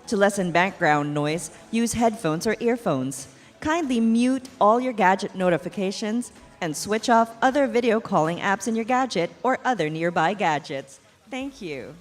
To lessen background noise, use headphones or earphones. Kindly mute all your gadget notifications and switch off other video calling apps in your gadget or other nearby gadgets. Thank you.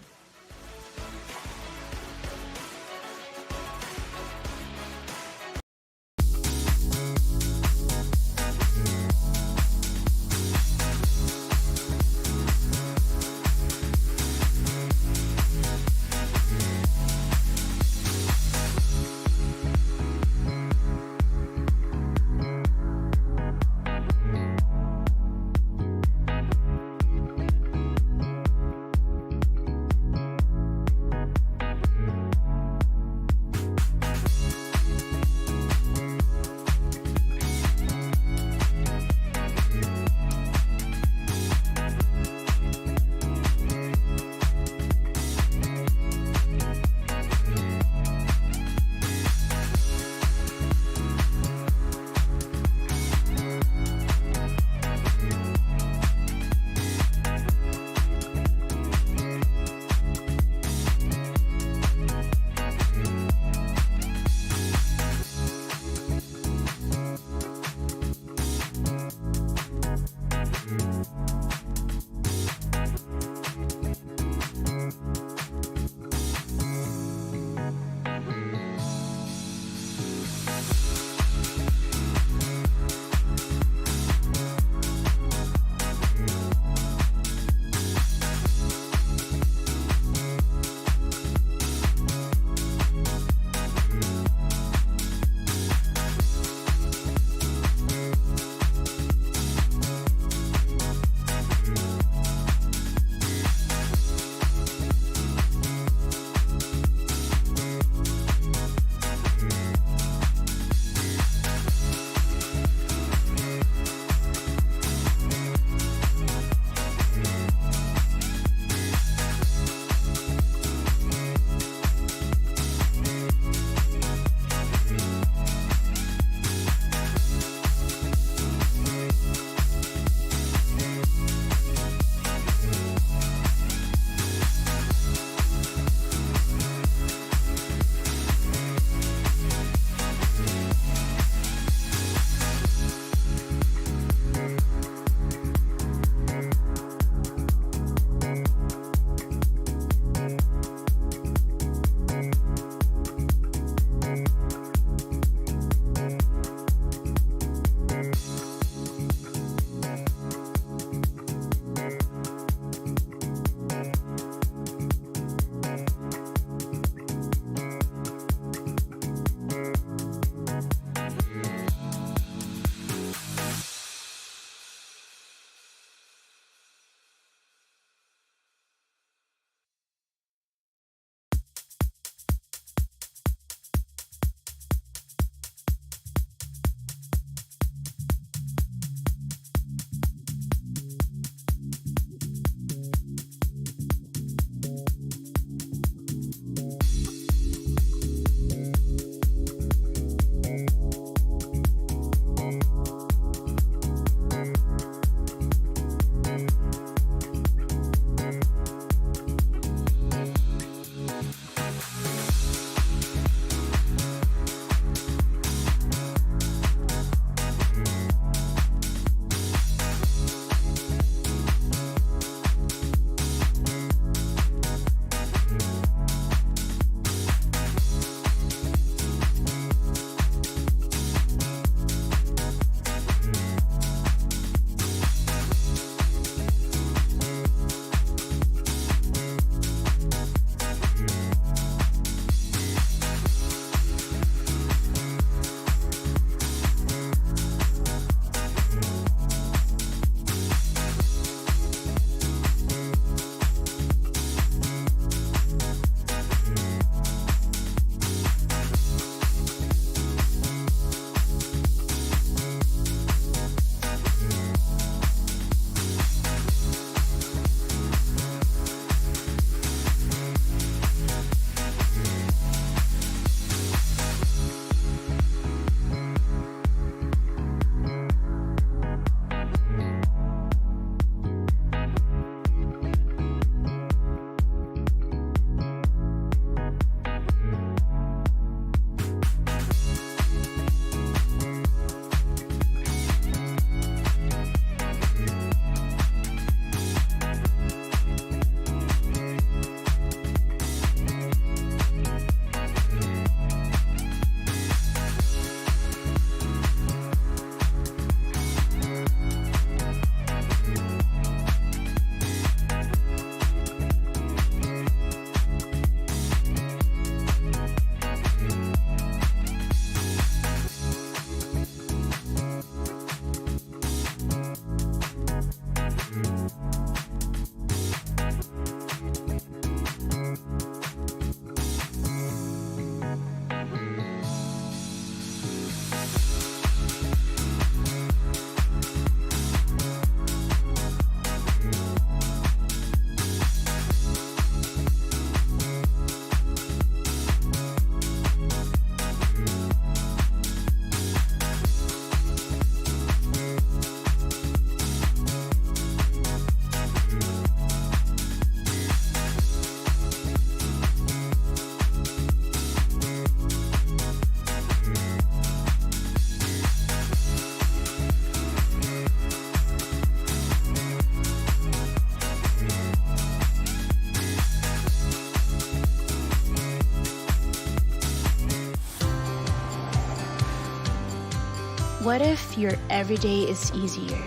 What if your everyday is easier?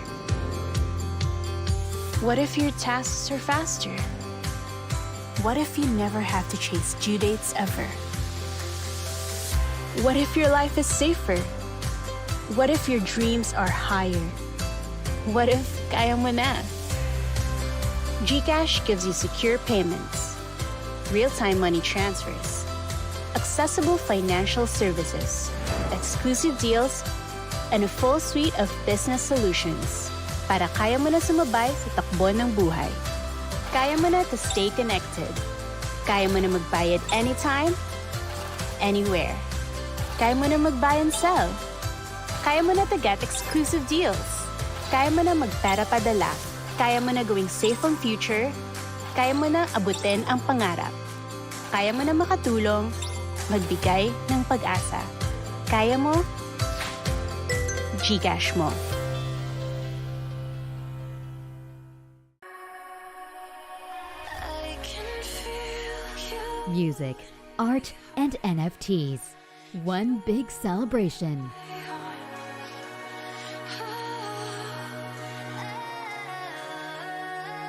What if your tasks are faster? What if you never have to chase due dates ever? What if your life is safer? What if your dreams are higher? What if kaya mo na? GCash gives you secure payments, real-time money transfers, accessible financial services, exclusive deals, and a full suite of business solutions para kaya mo na sumabay sa takbo ng buhay. Kaya mo na to stay connected. Kaya mo na magbayad anytime, anywhere. Kaya mo na mag-buy and sell. Kaya mo na to get exclusive deals. Kaya mo na magpera padala. Kaya mo na gawing safe ang future. Kaya mo na abutin ang pangarap. Kaya mo na makatulong, magbigay ng pag-asa. Kaya mo, GCash mo. Music, art, and NFTs. One big celebration.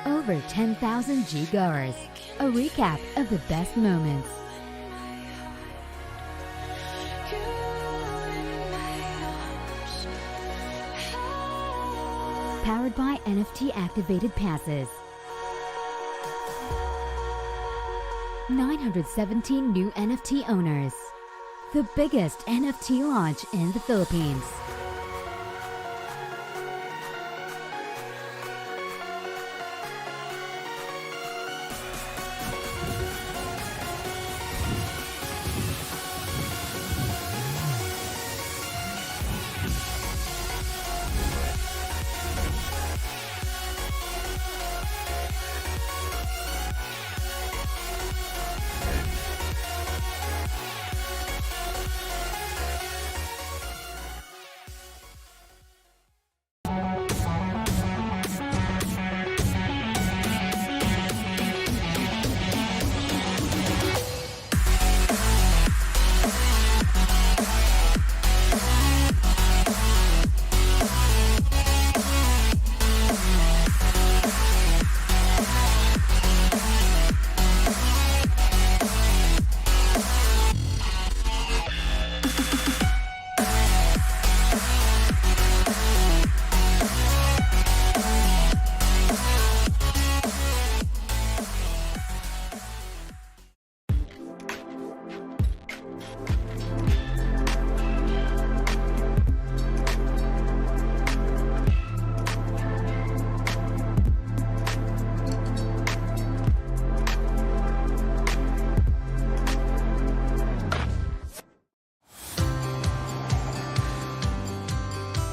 Over 10,000 G-goers. A recap of the best moments. Powered by NFT-activated passes. 917 new NFT owners. The biggest NFT launch in the Philippines.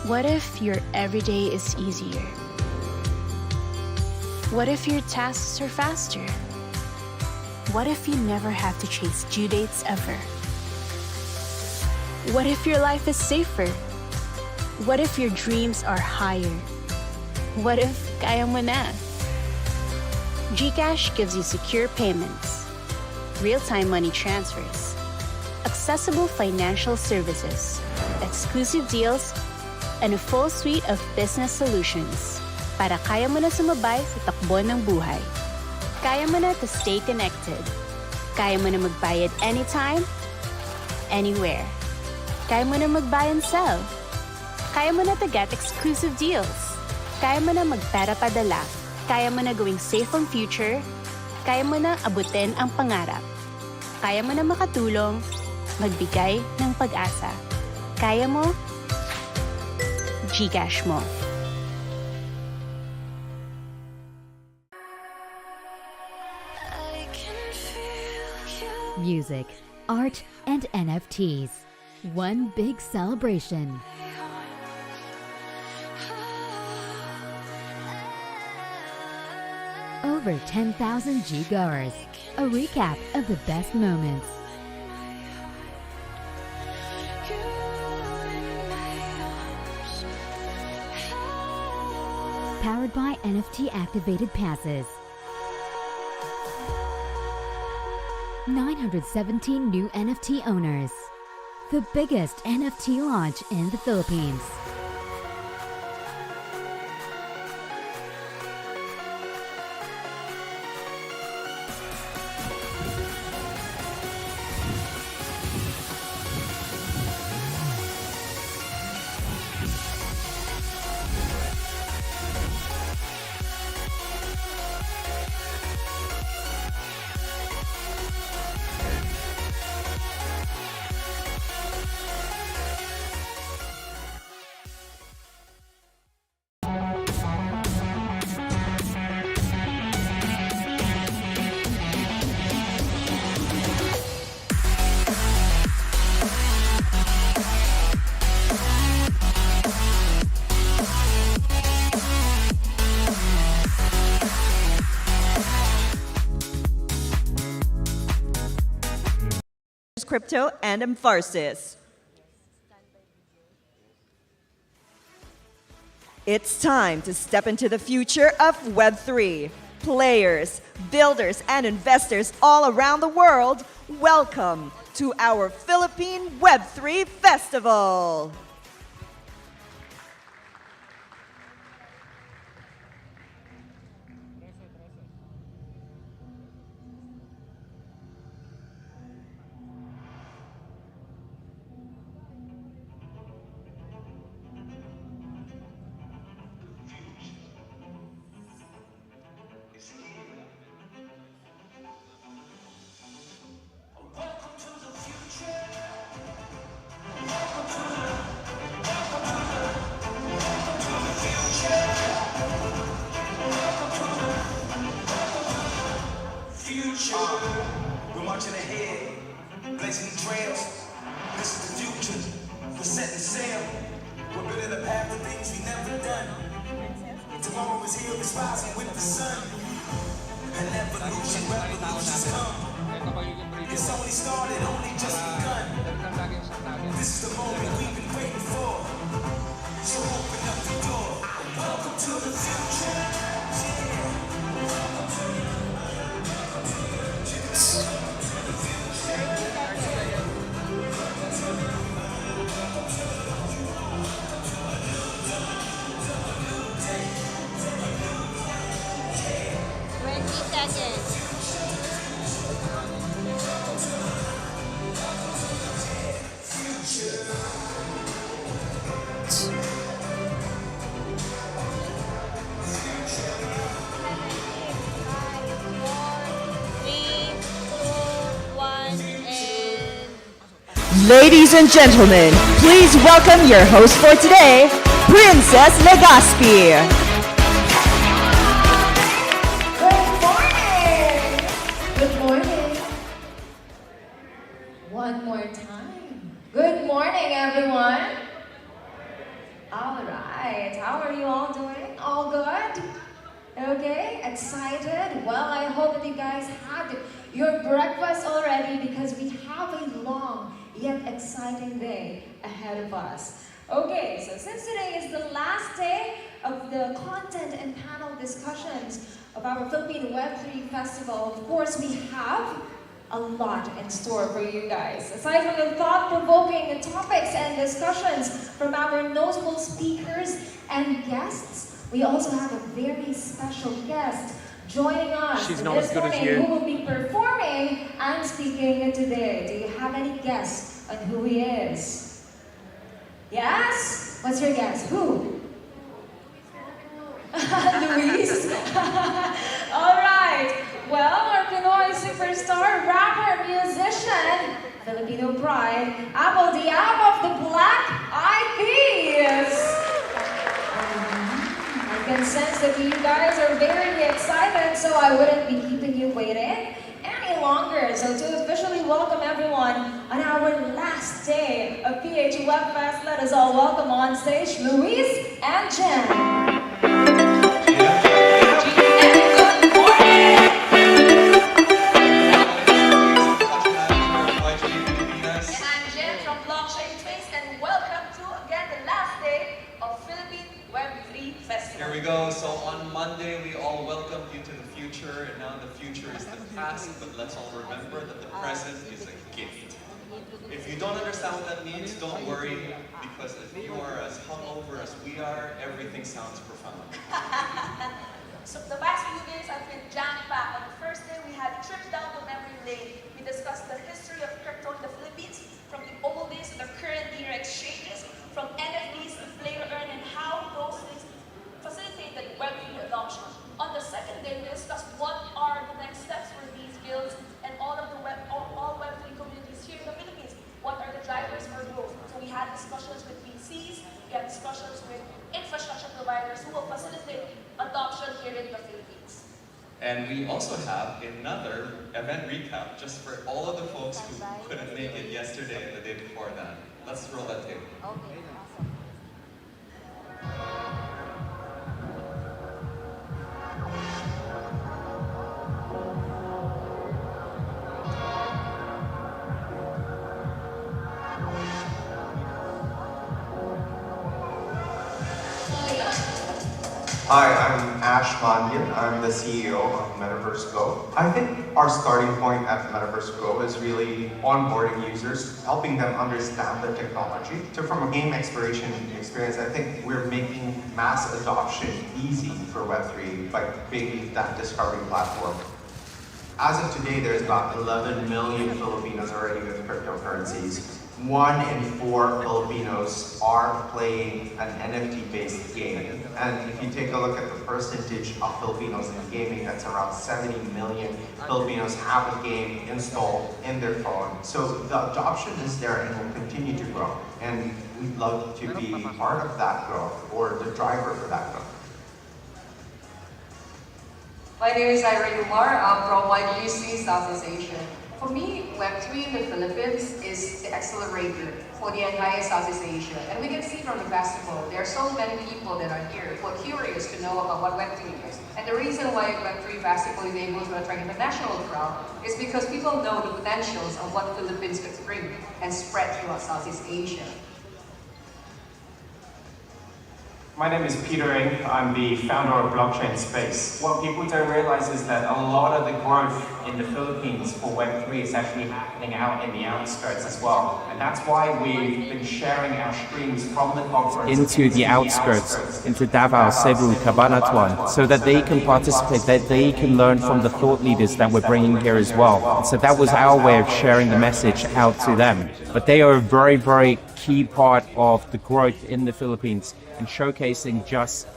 What if your everyday is easier? What if your tasks are faster? What if you never have to chase due dates ever? What if your life is safer? What if your dreams are higher? What if kaya mo na? GCash gives you secure payments, real-time money transfers, accessible financial services, exclusive deals, and a full suite of business solutions para kaya mo na sumabay sa takbo ng buhay. Kaya mo na to stay connected. Kaya mo na magbayad anytime, anywhere. Kaya mo na mag-buy and sell. Kaya mo na to get exclusive deals. Kaya mo na magpera padala. Kaya mo na gawing safe ang future. Kaya mo na abutin ang pangarap. Kaya mo na makatulong, magbigay ng pag-asa. Kaya mo, GCash mo. Music, art, and NFTs. One big celebration. Over 10,000 G-goers. A recap of the best moments. Powered by NFT-activated passes. 917 new NFT owners. the biggest NFT launch in the Philippines. Crypto and Emphasis. It's time to step into the future of Web3. Players, builders, and investors all around the world, welcome to our Philippine Web3 Festival. We're marching ahead, blazing the trails. This is the future. We're setting sail. We're building a path to things we never done. Tomorrow is here, we're rising with the sun. An evolution, revolutions come. It's only started, only just begun. This is the moment we've been waiting for. So open up the door. Welcome to the future. Ladies and gentlemen, please welcome your host for today, Princess Legaspi. Good morning! Good morning. One more time. Good morning, everyone. All right. How are you all doing? All good? Okay? Excited? Well, I hope that you guys had your breakfast already because we have a long yet exciting day ahead of us. Okay, so since today is the last day of the content and panel discussions of our Philippine Web3 Festival, of course we have a lot in store for you guys. Aside from the thought-provoking topics and discussions from our notable speakers and guests, we also have a very special guest joining us this morning who will be performing and speaking today. Do you have any guess on who he is? Yes? What's your guess? Who? Luis? Alright. Well, our Pinoy superstar, rapper, musician, Filipino pride, Apple the App of the Black Eyed Peas. I can sense that you guys are very excited, so I wouldn't be keeping you waiting any longer. So to officially welcome everyone on our last day of PH Web Fest, let us all welcome on stage Luis and Jen. Here we go. So on Monday, we all welcomed you to the future, and now the future is the past, but let's all remember that the present is a gift. If you don't understand what that means, don't worry, because if you are as hungover as we are, everything sounds profound. So the past few days I've been jam-packed. On the first day we had a trip down the memory lane. We discussed the history of crypto in the Philippines, from the old days to the current era exchanges, from NFTs to play to earn, and how those things facilitated Web3 adoption. On the second day we discussed what are the next steps for these guilds and all Web3 communities here in the Philippines. What are the drivers for growth? So we had discussions with VCs, we had discussions with infrastructure providers who will facilitate adoption here in the Philippines. And we also have another event recap just for all of the folks who couldn't make it yesterday and the day before that. Let's roll that tape. Okay, awesome. Hi, I'm Ash Mandian. I'm the CEO of Metaverse Go. I think our starting point at Metaverse Go is really onboarding users, helping them understand the technology. So from a game exploration experience, I think we're making mass adoption easy for Web3 by being that discovery platform. As of today, there's about 11 million Filipinos already with cryptocurrencies. 1 in 4 Filipinos are playing an NFT-based game. And if you take a look at the percentage of Filipinos in gaming, that's around 70 million Filipinos have a game installed in their phone. So the adoption is there and will continue to grow. And we'd love to be part of that growth or the driver for that growth. My name is Irene Umar. I'm from YGC Southeast Asia. For me, Web3 in the Philippines is the accelerator for the entire Southeast Asia. And we can see from the festival, there are so many people that are here who are curious to know about what Web3 is. And the reason why Web3 Festival is able to attract international crowd is because people know the potentials of what Philippines could bring and spread throughout Southeast Asia. My name is Peter Ng. I'm the founder of Blockchain Space. What people don't realize is that a lot of the growth in the Philippines for Web3 is actually happening out in the outskirts as well. And that's why we've been sharing our streams from the conference into the outskirts, into Davao, Cebu, Cabanatuan, so that they can participate, that they can learn from the thought leaders that we're bringing here as well. And so that was our way of sharing the message out to them. But they are a very, very key part of the growth in the Philippines and showcasing just,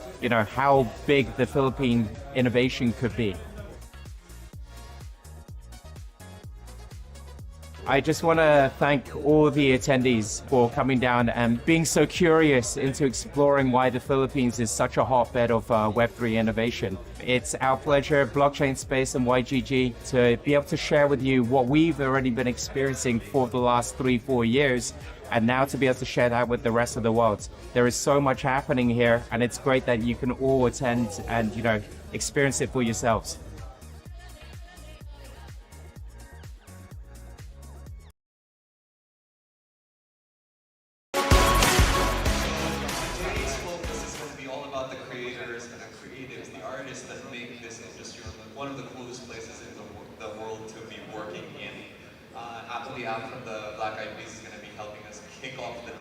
how big the Philippine innovation could be. I just want to thank all the attendees for coming down and being so curious into exploring why the Philippines is such a hotbed of Web3 innovation. It's our pleasure, Blockchain Space and YGG, to be able to share with you what we've already been experiencing for the last 3-4 years, and now to be able to share that with the rest of the world. There is so much happening here, and it's great that you can all attend and, experience it for yourselves. Today's focus is going to be all about the creators and the creatives, the artists that make this industry one of the coolest places in the world to be working in. Happily App from the Black Eyed Peas is going to be helping us kick off the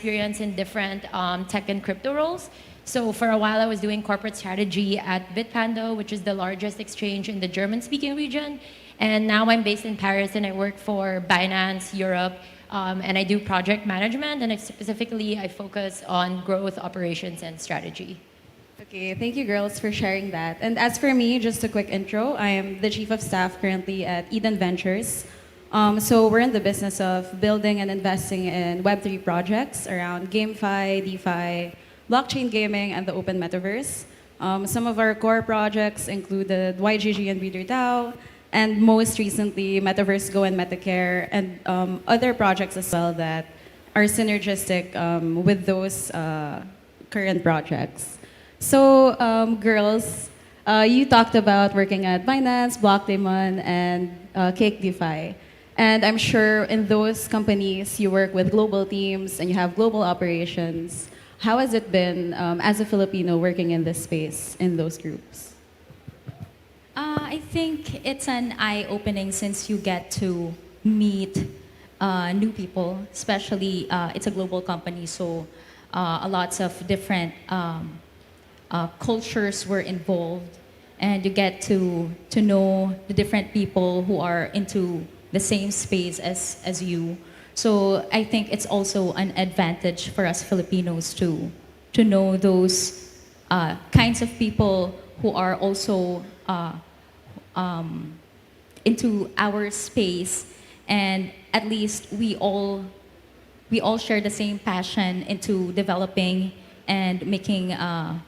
experience in different tech and crypto roles. So for a while, I was doing corporate strategy at Bitpanda, which is the largest exchange in the German-speaking region. And now I'm based in Paris, and I work for Binance Europe. And I do project management, and specifically, I focus on growth, operations, and strategy. Okay, thank you girls for sharing that. And as for me, just a quick intro, I am the Chief of Staff currently at Eden Ventures. So we're in the business of building and investing in Web3 projects around GameFi, DeFi, blockchain gaming, and the open metaverse. Some of our core projects included YGG and Reader DAO, and most recently Metaverse Go and MetaCare, and other projects as well that are synergistic with those current projects. So, girls, you talked about working at Binance, Blockdaemon, and Cake DeFi. And I'm sure in those companies you work with global teams and you have global operations. How has it been as a Filipino working in this space, in those groups? I think it's an eye-opening since you get to meet new people, especially it's a global company, so lots of different cultures were involved, and you get to know the different people who are into the same space as you. So I think it's also an advantage for us Filipinos to know those kinds of people who are also into our space, and at least we all share the same passion into developing and making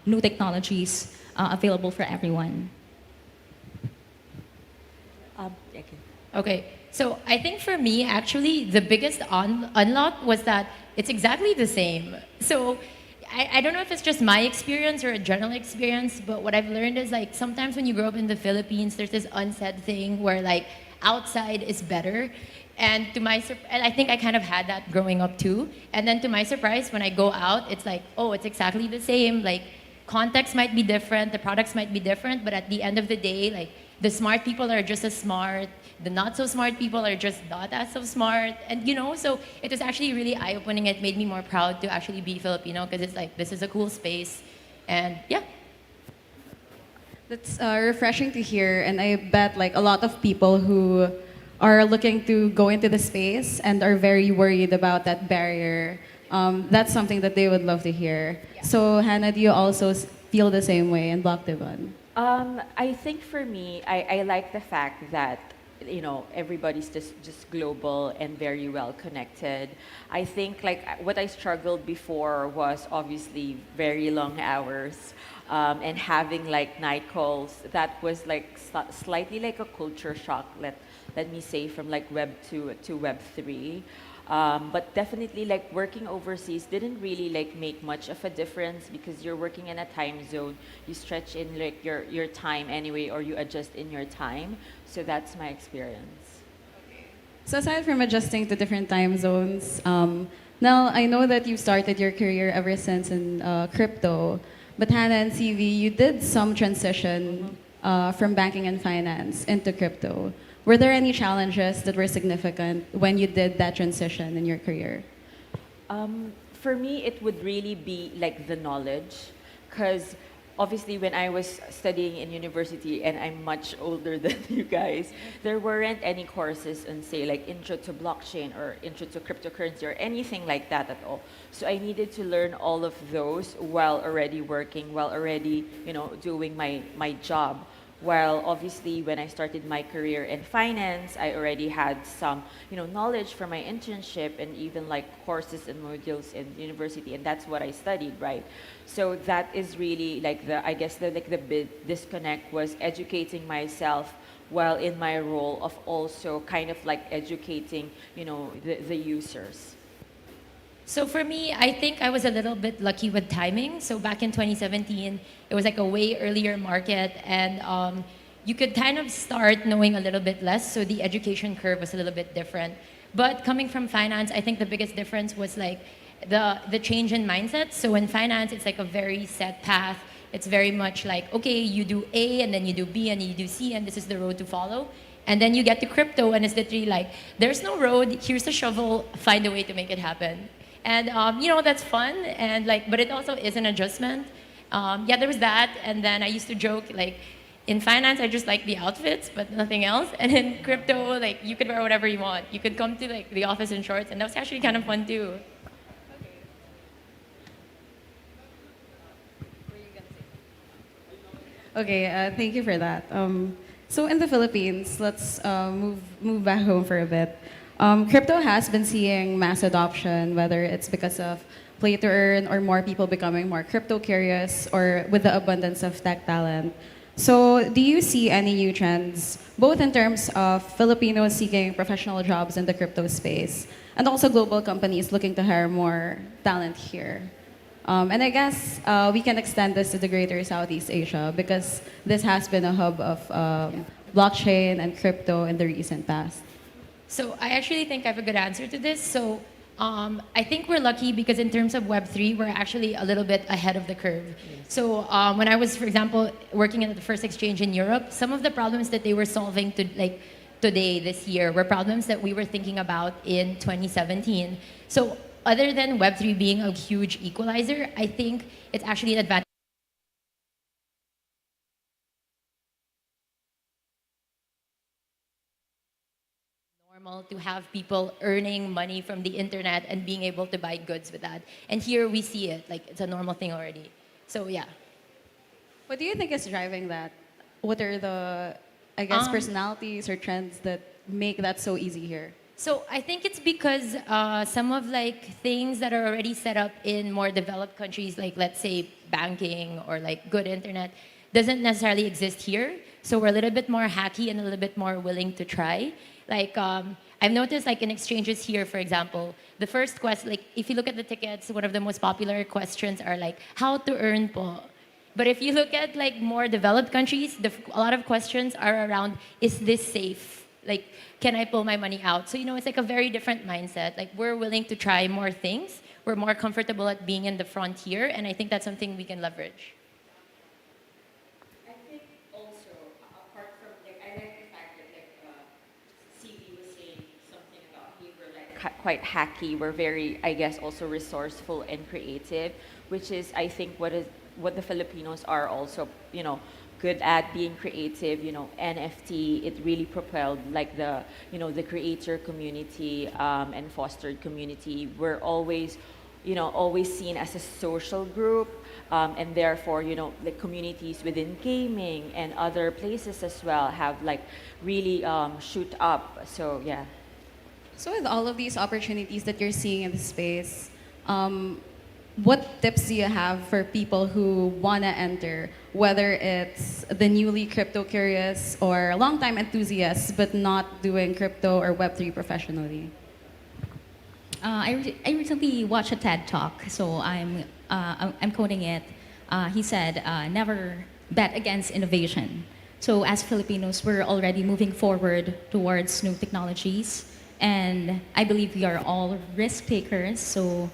new technologies available for everyone. Okay, so I think for me, actually, the biggest unlock was that it's exactly the same. So I don't know if it's just my experience or a general experience, but what I've learned is like sometimes when you grow up in the Philippines, there's this unsaid thing where like outside is better. And I think I kind of had that growing up too. And then to my surprise, when I go out, it's like, oh, it's exactly the same. Like context might be different, the products might be different, but at the end of the day, like the smart people are just as smart. The not so smart people are just not as so smart. And you know, so it was actually really eye-opening. It made me more proud to actually be Filipino because it's like, this is a cool space. And yeah. That's refreshing to hear, and I bet like a lot of people who are looking to go into the space and are very worried about that barrier, that's something that they would love to hear. Yeah. So Hannah, do you also feel the same way in Blockdaemon? I think for me, I like the fact that everybody's just global and very well connected. I think like what I struggled before was obviously very long hours and having like night calls. That was like slightly like a culture shock, let me say, from like Web 2 to Web 3. But definitely like working overseas didn't really like make much of a difference because you're working in a time zone. You stretch in like your time anyway, or you adjust in your time. So that's my experience. So aside from adjusting to different time zones, now I know that you started your career ever since in crypto, but Hannah and CV, you did some transition from banking and finance into crypto. Were there any challenges that were significant when you did that transition in your career? For me, it would really be like the knowledge, because obviously when I was studying in university, and I'm much older than you guys, there weren't any courses in say like intro to blockchain or intro to cryptocurrency or anything like that at all. So I needed to learn all of those while already working, while already doing my job. While obviously when I started my career in finance, I already had some knowledge from my internship and even like courses and modules in university, and that's what I studied, right? So that is really like the big disconnect was educating myself while in my role of also kind of like educating the users. So for me, I think I was a little bit lucky with timing. So back in 2017, it was like a way earlier market, and you could kind of start knowing a little bit less. So the education curve was a little bit different. But coming from finance, I think the biggest difference was like the change in mindset. So in finance, it's like a very set path. It's very much like, okay, you do A, and then you do B, and you do C, and this is the road to follow. And then you get to crypto, and it's literally like, there's no road, here's the shovel, find a way to make it happen. And that's fun, and but it also is an adjustment. Yeah, there was that, and then I used to joke in finance I just like the outfits but nothing else, and in crypto you could wear whatever you want. You could come to the office in shorts, and that was actually kind of fun too. Okay, thank you for that. So in the Philippines, let's move back home for a bit. Crypto has been seeing mass adoption, whether it's because of play to earn or more people becoming more crypto curious or with the abundance of tech talent. So do you see any new trends, both in terms of Filipinos seeking professional jobs in the crypto space and also global companies looking to hire more talent here? And I guess we can extend this to the greater Southeast Asia because this has been a hub of blockchain and crypto in the recent past. So I actually think I have a good answer to this. So I think we're lucky because in terms of Web3, we're actually a little bit ahead of the curve. So when I was, for example, working at the first exchange in Europe, some of the problems that they were solving today, this year, were problems that we were thinking about in 2017. So other than Web3 being a huge equalizer, I think it's actually an advantage. Normal to have people earning money from the internet and being able to buy goods with that. And here we see it, it's a normal thing already. So yeah. What do you think is driving that? What are the, I guess, personalities or trends that make that so easy here? So I think it's because some of things that are already set up in more developed countries, let's say banking or good internet, doesn't necessarily exist here. So we're a little bit more hacky and a little bit more willing to try. I've noticed in exchanges here, for example, the first question, if you look at the tickets, one of the most popular questions are how to earn po. But if you look at more developed countries, a lot of questions are around, is this safe? Can I pull my money out? So, it's a very different mindset. We're willing to try more things. We're more comfortable at being in the frontier, and I think that's something we can leverage. I think also, apart from, I like the fact that, CV was saying something about we were quite hacky. We're very, I guess, also resourceful and creative, which is, I think, what the Filipinos are also, good at being creative. NFT, it really propelled the creator community and fostered community. We're always seen as a social group, and therefore the communities within gaming and other places as well have really shoot up. So yeah. So with all of these opportunities that you're seeing in the space, what tips do you have for people who want to enter, whether it's the newly crypto curious or long-time enthusiasts but not doing crypto or Web3 professionally? I recently watched a TED Talk, so I'm quoting it. He said, never bet against innovation. So as Filipinos, we're already moving forward towards new technologies, and I believe we are all risk takers, so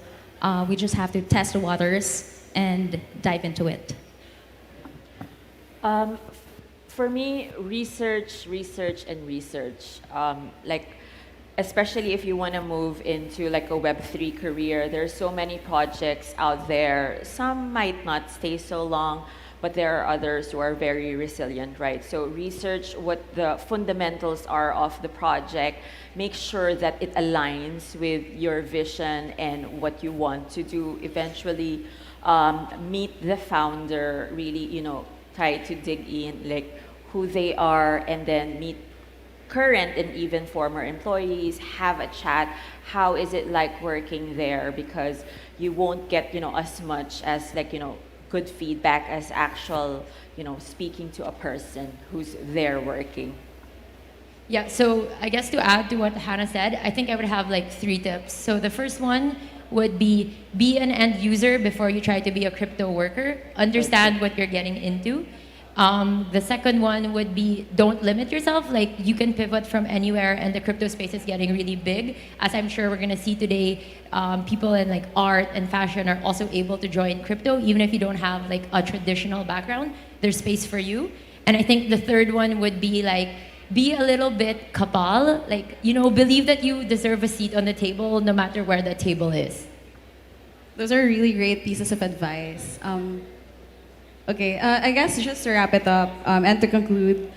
we just have to test the waters and dive into it. For me, research, and research. Especially if you want to move into a Web3 career, there's so many projects out there. Some might not stay so long, but there are others who are very resilient, right? So research what the fundamentals are of the project, make sure that it aligns with your vision and what you want to do eventually. Meet the founder, really, try to dig in who they are, and then meet current and even former employees, have a chat. How is it working there? Because you won't get, as much as good feedback as actual, speaking to a person who's there working. Yeah, so I guess to add to what Hannah said, I think I would have 3 tips. So the first one would be an end user before you try to be a crypto worker. Understand what you're getting into. The second one would be don't limit yourself. You can pivot from anywhere, and the crypto space is getting really big. As I'm sure we're going to see today, people in art and fashion are also able to join crypto, even if you don't have a traditional background. There's space for you. And I think the third one would be be a little bit kapal. Believe that you deserve a seat on the table no matter where the table is. Those are really great pieces of advice. Okay, I guess just to wrap it up and to conclude,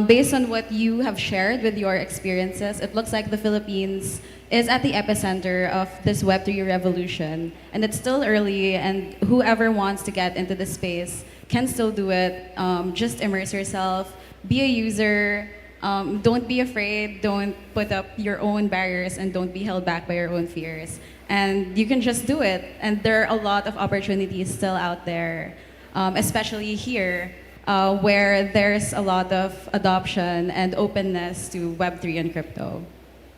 based on what you have shared with your experiences, it looks like the Philippines is at the epicenter of this Web3 revolution. And it's still early, and whoever wants to get into this space can still do it. Just immerse yourself, be a user, don't be afraid, don't put up your own barriers, and don't be held back by your own fears. And you can just do it. And there are a lot of opportunities still out there, especially here, where there's a lot of adoption and openness to Web3 and crypto.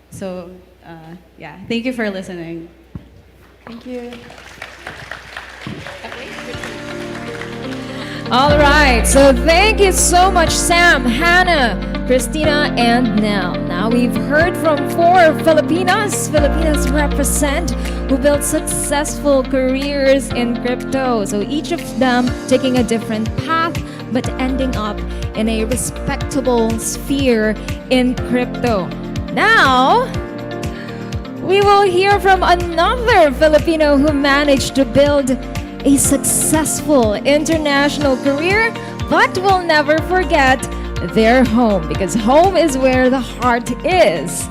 So, yeah, thank you for listening. Thank you. All right, so thank you so much, Sam, Hannah, Christina, and Nell. Now we've heard from 4 Filipinas represent, who built successful careers in crypto. So each of them taking a different path, but ending up in a respectable sphere in crypto. Now, we will hear from another Filipino who managed to build a successful international career, but will never forget their home, because home is where the heart is.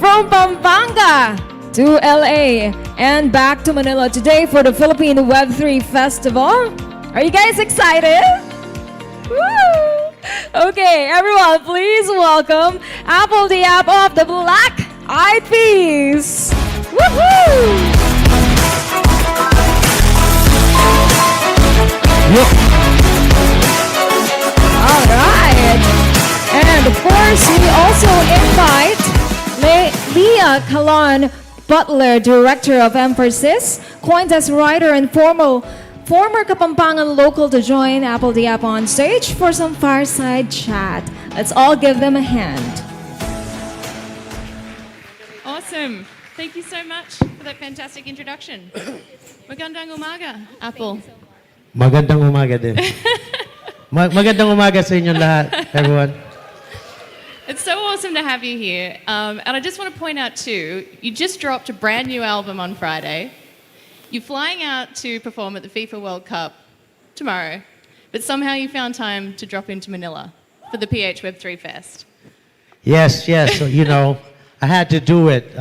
From Pampanga to LA and back to Manila today for the Philippine Web3 Festival. Are you guys excited? Woo! Okay, everyone, please welcome Apple the App of the Black Eyed Peas. Woohoo! All right. And of course, we also invite Leah Calon Butler, Director of Emphasis, Cointest writer and former Kapampangan local, to join Apple the App on stage for some fireside chat. Let's all give them a hand. Awesome. Thank you so much for that fantastic introduction. Magandang umaga, Apple. Magandang umaga din. Magandang umaga sa inyong lahat, everyone. It's so awesome to have you here. And I just want to point out too, you just dropped a brand new album on Friday. You're flying out to perform at the FIFA World Cup tomorrow, but somehow you found time to drop into Manila for the PH Web3 Fest. Yes. So, I had to do it.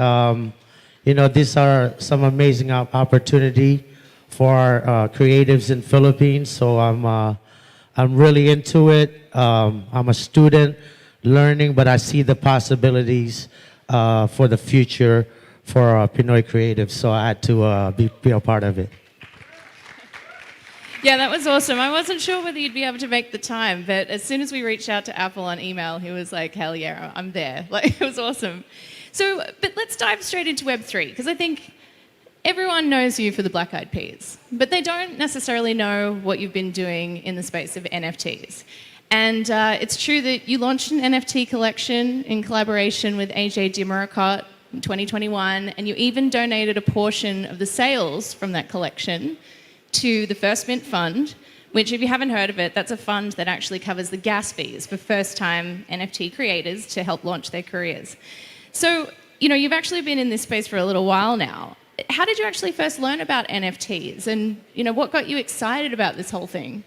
These are some amazing opportunity for our creatives in Philippines. So I'm really into it. I'm a student learning, but I see the possibilities for the future for Pinoy creatives. So I had to be a part of it. Yeah, that was awesome. I wasn't sure whether you'd be able to make the time, but as soon as we reached out to Apple on email, he was like, hell yeah, I'm there. Like, it was awesome. So, but let's dive straight into Web3, because I think everyone knows you for the Black Eyed Peas, but they don't necessarily know what you've been doing in the space of NFTs. And it's true that you launched an NFT collection in collaboration with AJ Dimaricot in 2021, and you even donated a portion of the sales from that collection to the First Mint Fund, which, if you haven't heard of it, that's a fund that actually covers the gas fees for first-time NFT creators to help launch their careers. So, you've actually been in this space for a little while now. How did you actually first learn about NFTs, and what got you excited about this whole thing?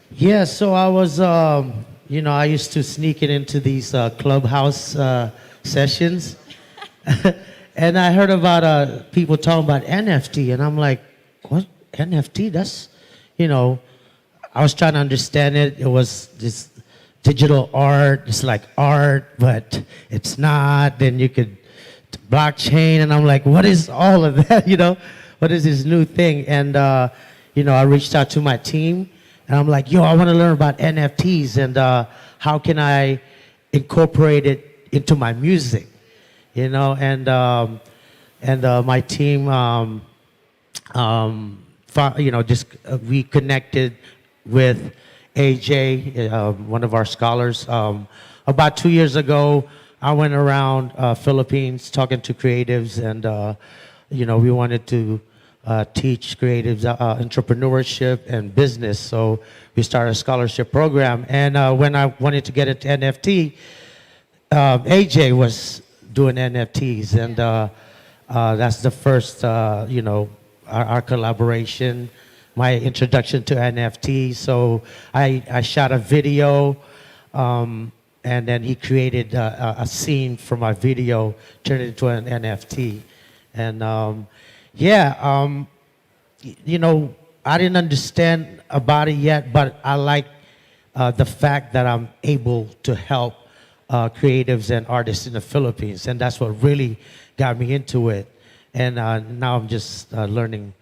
Yeah, so I was, I used to sneak it into these clubhouse sessions, and I heard about people talking about NFT, and I'm like, what? NFT? That's, I was trying to understand it. It was this digital art. It's like art, but it's not. Then you could blockchain, and I'm like, what is all of that? What is this new thing? And I reached out to my team, and I'm like, I want to learn about NFTs, and how can I incorporate it into my music? And my team, we connected with AJ, one of our scholars. About 2 years ago, I went around Philippines talking to creatives, and we wanted to teach creatives entrepreneurship and business. So we started a scholarship program. And when I wanted to get into NFT, AJ was doing NFTs, and that's the first our collaboration, my introduction to NFT. So I shot a video, and then he created a scene from my video, turned it into an NFT. And you know, I didn't understand about it yet, but I like the fact that I'm able to help creatives and artists in the Philippines, and that's what really got me into it. And now I'm just learning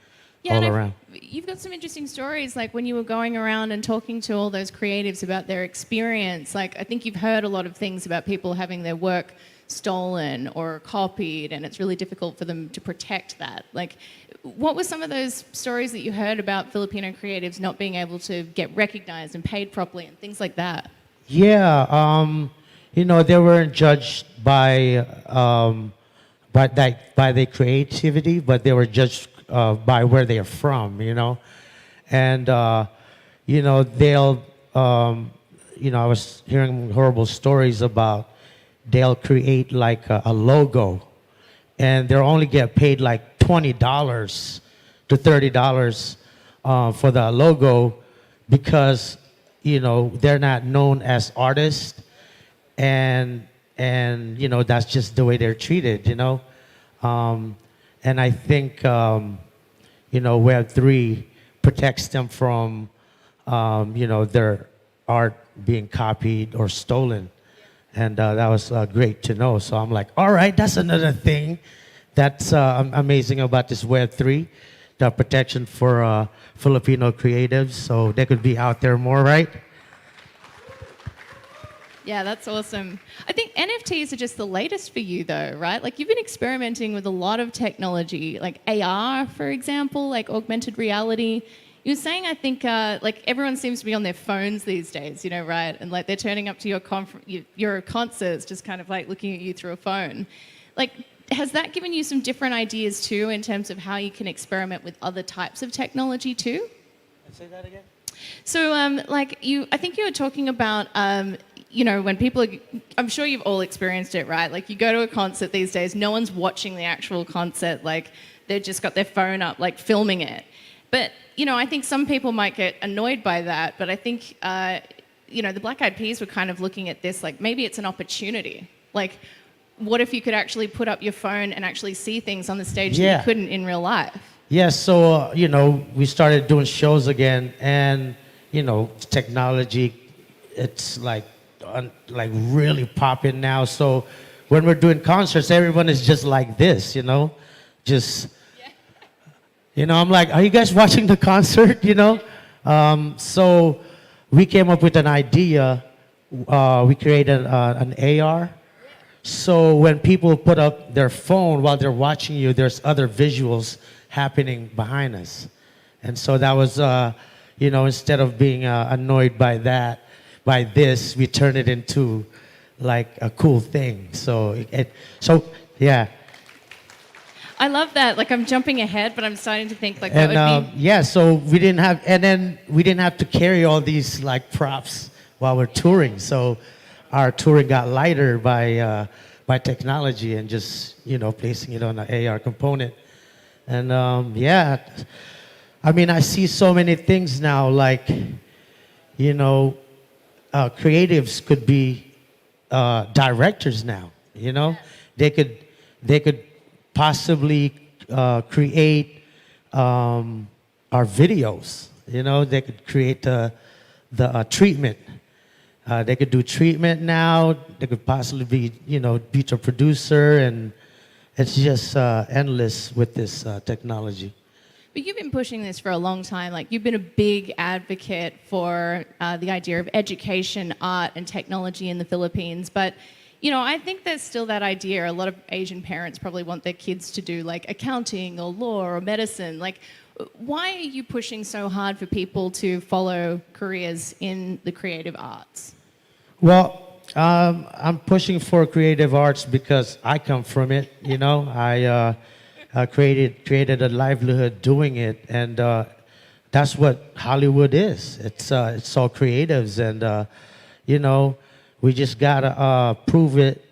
all around. You've got some interesting stories, like when you were going around and talking to all those creatives about their experience. Like, I think you've heard a lot of things about people having their work stolen or copied, and it's really difficult for them to protect that. Like, what were some of those stories that you heard about Filipino creatives not being able to get recognized and paid properly and things like that? Yeah, you know, they weren't judged by their creativity, but they were judged by where they are from, you know. And, you know, they'll, you know, I was hearing horrible stories about they'll create like a logo, and they'll only get paid like $20 to $30 for the logo because, you know, they're not known as artists, and you know, that's just the way they're treated, you know. And I think, you know, Web3 protects them from, you know, their art being copied or stolen. And that was great to know. So I'm like, all right, that's another thing that's amazing about this Web3, the protection for Filipino creatives, so they could be out there more, right? Yeah, that's awesome. I think NFTs are just the latest for you though, right? Like, you've been experimenting with a lot of technology, like AR, for example, like augmented reality. You were saying, I think, like everyone seems to be on their phones these days, you know, right? And like they're turning up to your concerts just kind of like looking at you through a phone. Like, has that given you some different ideas too in terms of how you can experiment with other types of technology too? Say that again? So, like I think you were talking about, you know, when people are, I'm sure you've all experienced it, right? Like, you go to a concert these days, no one's watching the actual concert, like they've just got their phone up, like filming it. But, you know, I think some people might get annoyed by that, but I think, you know, the Black Eyed Peas were kind of looking at this, like maybe it's an opportunity. Like, what if you could actually put up your phone and actually see things on the stage that you couldn't in real life? Yeah, so, you know, we started doing shows again, and, you know, technology, it's like really popping now. So when we're doing concerts, everyone is just like this, you know, just, you know, I'm like, are you guys watching the concert, you know? So we came up with an idea. We created an AR. So when people put up their phone while they're watching you, there's other visuals happening behind us. And so that was, you know, instead of being annoyed by this, we turned it into like a cool thing. So, yeah. I love that. Like, I'm jumping ahead, but I'm starting to think like that would be... Yeah, so we didn't have to carry all these like props while we're touring. So our touring got lighter by technology and just, you know, placing it on an AR component. And yeah, I mean, I see so many things now, like, you know, creatives could be directors now, you know? They could possibly create our videos, you know? They could create the treatment. They could do treatment now. They could possibly be, you know, be a producer, and it's just endless with this technology. But you've been pushing this for a long time. Like, you've been a big advocate for the idea of education, art, and technology in the Philippines. But, you know, I think there's still that idea. A lot of Asian parents probably want their kids to do like accounting or law or medicine. Like, why are you pushing so hard for people to follow careers in the creative arts? Well, I'm pushing for creative arts because I come from it. You know, I created a livelihood doing it, and that's what Hollywood is. It's all creatives, and you know, we just gotta prove it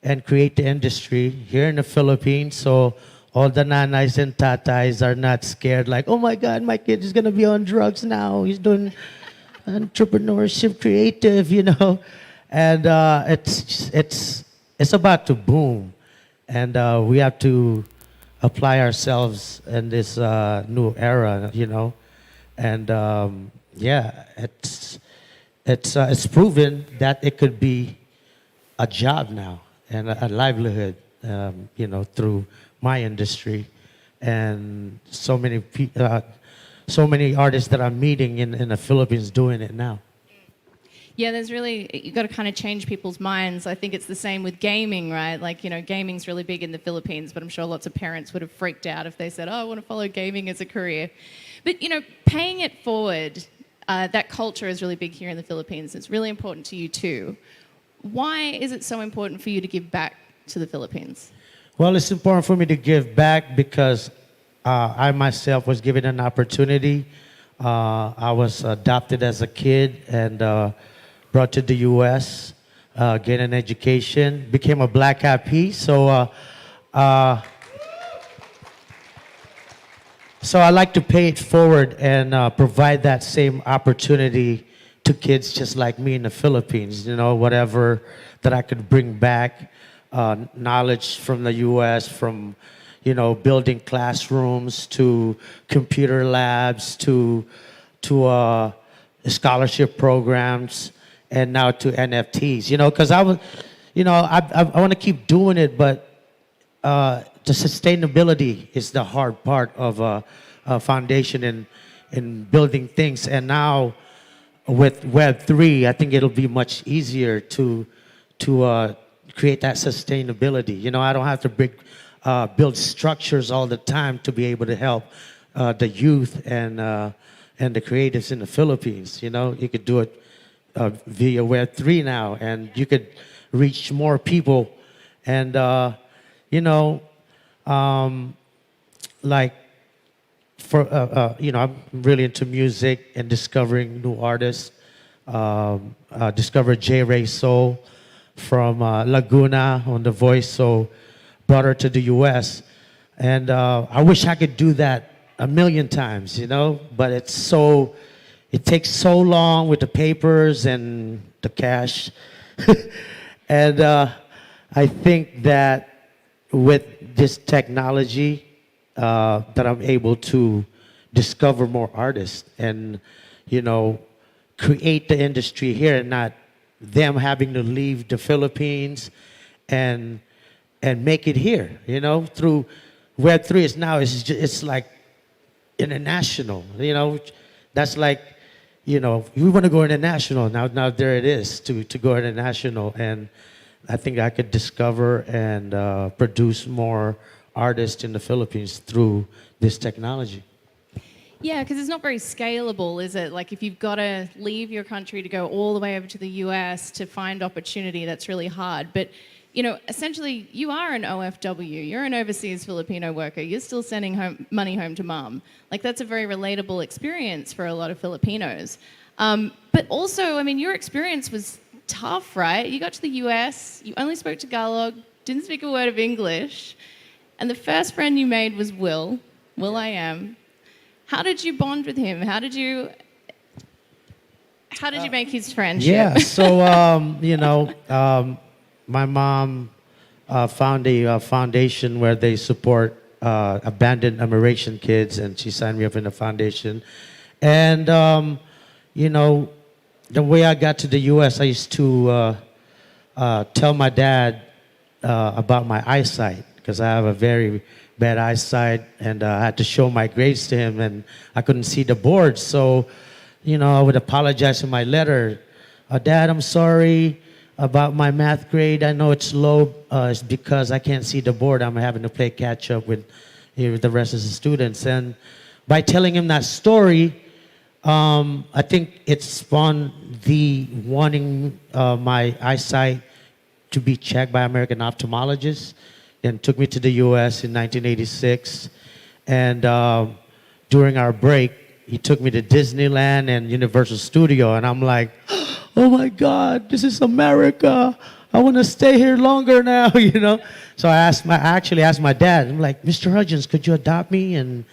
and create the industry here in the Philippines, so all the nanays and tatais are not scared like, oh my God, my kid is going to be on drugs now. He's doing entrepreneurship, creative, you know. And it's about to boom. And we have to apply ourselves in this new era, you know. And yeah, it's proven that it could be a job now and a livelihood, you know, through my industry. And so many artists that I'm meeting in the Philippines doing it now. Yeah, you've got to kind of change people's minds. I think it's the same with gaming, right? Like, you know, gaming's really big in the Philippines, but I'm sure lots of parents would have freaked out if they said, oh, I want to follow gaming as a career. But, you know, paying it forward, that culture is really big here in the Philippines. It's really important to you too. Why is it so important for you to give back to the Philippines? Well, it's important for me to give back because I myself was given an opportunity. I was adopted as a kid and brought to the U.S., gained an education, became a black eyed pea. So I like to pay it forward and provide that same opportunity to kids just like me in the Philippines. You know, whatever that I could bring back, knowledge from the U.S., from, you know, building classrooms to computer labs to scholarship programs, and now to NFTs. You know, because I was, you know, I want to keep doing it, but the sustainability is the hard part of a foundation in building things. And now with Web3, I think it'll be much easier to create that sustainability. You know, I don't have to build structures all the time to be able to help the youth and the creatives in the Philippines. You know, you could do it via Web3 now, and you could reach more people. And you know, like for you know, I'm really into music and discovering new artists. Discovered J. Ray Soul from Laguna on The Voice, so brought her to the U.S. And I wish I could do that a million times, you know, but it takes so long with the papers and the cash. And I think that with this technology, that I'm able to discover more artists and, you know, create the industry here and not them having to leave the Philippines and make it here, you know, through Web3 it's like international, you know. That's like, you know, we want to go international. Now there it is to go international. And I think I could discover and produce more artists in the Philippines through this technology. Yeah, because it's not very scalable, is it? Like if you've got to leave your country to go all the way over to the US to find opportunity, that's really hard. But, you know, essentially you are an OFW. You're an overseas Filipino worker. You're still sending money home to mom. Like that's a very relatable experience for a lot of Filipinos. But also, I mean, your experience was tough, right? You got to the US, you only spoke Tagalog, didn't speak a word of English, and the first friend you made was Will I Am. How did you bond with him? How did you make his friendship? Yeah, so, you know, my mom found a foundation where they support abandoned American kids, and she signed me up in the foundation. And, you know, the way I got to the U.S., I used to tell my dad about my eyesight, because I have a very bad eyesight, and I had to show my grades to him, and I couldn't see the board. So, you know, I would apologize in my letter. Dad, I'm sorry about my math grade. I know it's low. It's because I can't see the board. I'm having to play catch up with the rest of the students. And by telling him that story, I think it spawned the wanting my eyesight to be checked by American ophthalmologists, and took me to the U.S. in 1986. And during our break, he took me to Disneyland and Universal Studio, and I'm like, oh my God, this is America. I want to stay here longer now, you know. So I actually asked my dad. I'm like, Mr. Hudgens, could you adopt me? And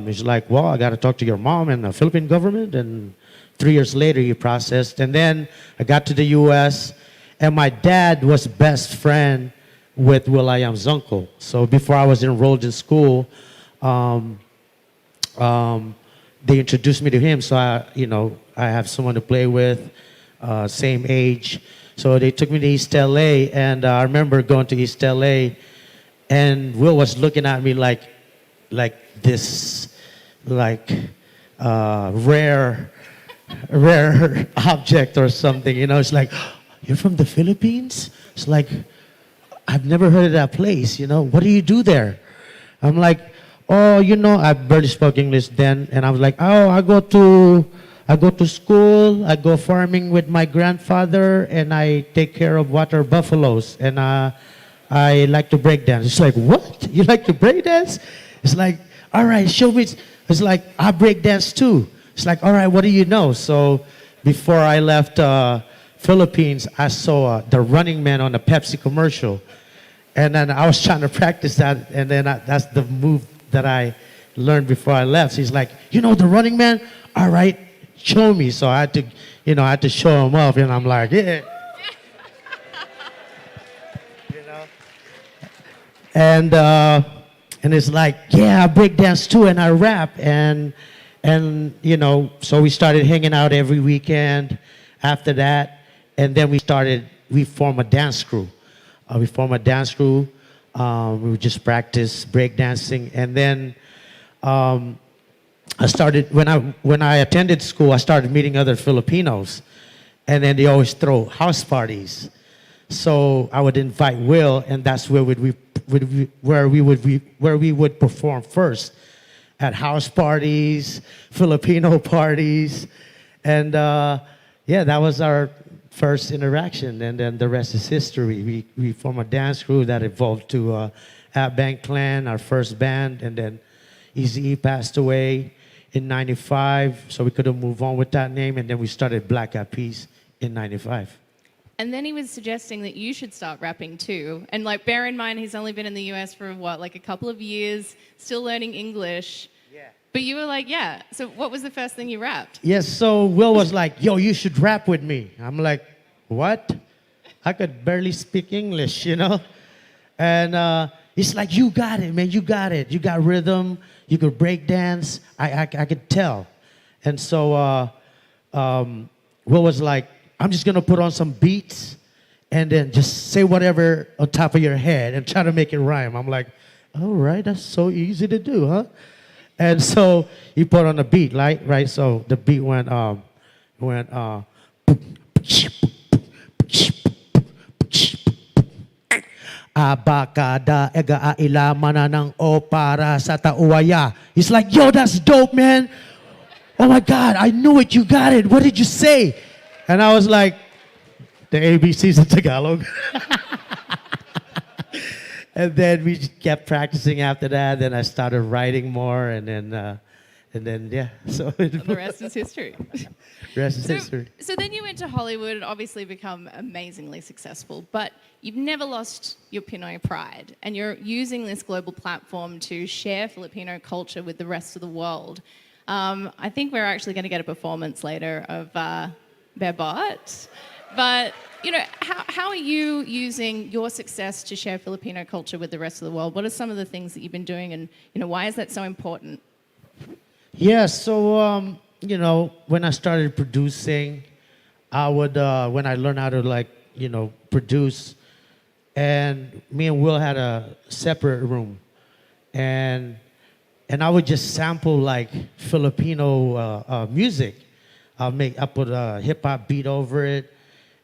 he's like, well, I got to talk to your mom and the Philippine government. And 3 years later, he processed. And then I got to the U.S. and my dad was best friend with Will.i.am's uncle. So before I was enrolled in school, they introduced me to him. So I have someone to play with, same age. So they took me to East LA, and I remember going to East LA, and Will was looking at me like this, rare object or something. You know, it's like, you're from the Philippines? It's like, I've never heard of that place. You know, what do you do there? I'm like, oh, you know, I barely spoke English then, and I was like, oh, I go to school, I go farming with my grandfather, and I take care of water buffaloes, and I like to break dance. It's like, what? You like to break dance? It's like, all right, show me. It's like, I break dance too. It's like, all right, what do you know? So before I left Philippines, I saw the Running Man on the Pepsi commercial, and then I was trying to practice that, and then that's the move that I learned before I left. So he's like, you know the Running Man? All right, show me. So I had to show him off, and I'm like, yeah. You know? And it's like, yeah, I break dance too, and I rap, and you know, so we started hanging out every weekend after that, and then we formed a dance crew. We formed a dance crew. We would just practice breakdancing, and then I started when I attended school. I started meeting other Filipinos, and then they always throw house parties. So I would invite Will, and that's where we would perform first, at house parties, Filipino parties, and yeah, that was our first interaction, and then the rest is history. We formed a dance crew that evolved to At Bank Clan, our first band, and then Eazy-E passed away in '95, so we couldn't move on with that name, and then we started Black Eyed Peas in '95. And then he was suggesting that you should start rapping too. And like, bear in mind, he's only been in the US for what, like a couple of years, still learning English. Yeah. But you were like, yeah. So what was the first thing you rapped? Yes, so Will was like, yo, you should rap with me. I'm like, what? I could barely speak English, you know? And he's like, you got it, man, you got it. You got rhythm, you could break dance. I could tell. And so Will was like, I'm just gonna put on some beats and then just say whatever on top of your head and try to make it rhyme. I'm like, all right, that's so easy to do, huh? And so he put on a beat, right? So the beat went Abakada ega aila mananang o para sa tauaya. He's like, yo, that's dope, man. Oh my God, I knew it, you got it. What did you say? And I was like, the ABCs in Tagalog. And then we kept practicing after that. Then I started writing more, and then yeah. So the rest is history. Rest is history. So then you went to Hollywood and obviously become amazingly successful, but you've never lost your Pinoy pride, and you're using this global platform to share Filipino culture with the rest of the world. I think we're actually going to get a performance later of Bebot. But, you know, how are you using your success to share Filipino culture with the rest of the world? What are some of the things that you've been doing, and, you know, why is that so important? Yeah, so, you know, when I started producing, I would, when I learned how to, like, you know, produce, and me and Will had a separate room, and I would just sample, like, Filipino music. I put a hip hop beat over it,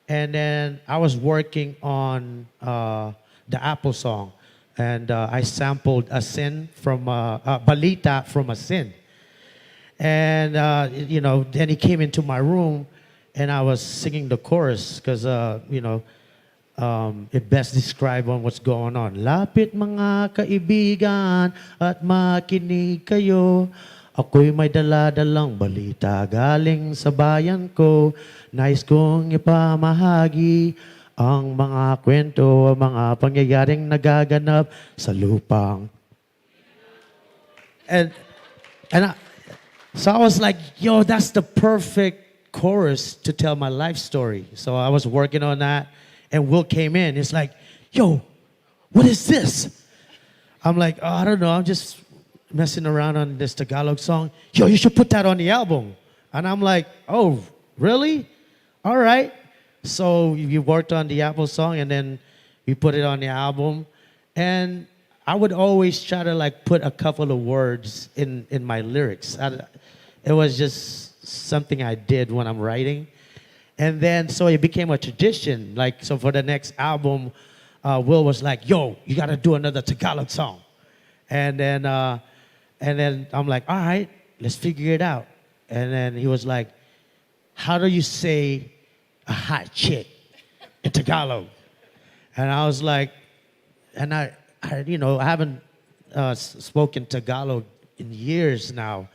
and then I was working on the Apple song, and I sampled a sin from Balita from a sin, and you know, then he came into my room, and I was singing the chorus because you know, it best describes on what's going on. Lapit mga kaibigan at makinig kayo. Ako'y may dala-dalang balita galing sa bayan ko. Nais kong ipamahagi ang mga kwento, ang mga pangyayaring nagaganap sa lupang. And so I was like, yo, that's the perfect chorus to tell my life story. So I was working on that, and Will came in. It's like, yo, what is this? I'm like, oh, I don't know. I'm just messing around on this Tagalog song. Yo, you should put that on the album. And I'm like, oh, really? All right. So we worked on the Apple song, and then we put it on the album. And I would always try to like put a couple of words in my lyrics. It was just something I did when I'm writing. And then, so it became a tradition. Like, so for the next album, Will was like, yo, you got to do another Tagalog song. And then I'm like, all right, let's figure it out. And then he was like, how do you say a hot chick in Tagalog? And I was like, and I haven't spoken Tagalog in years now,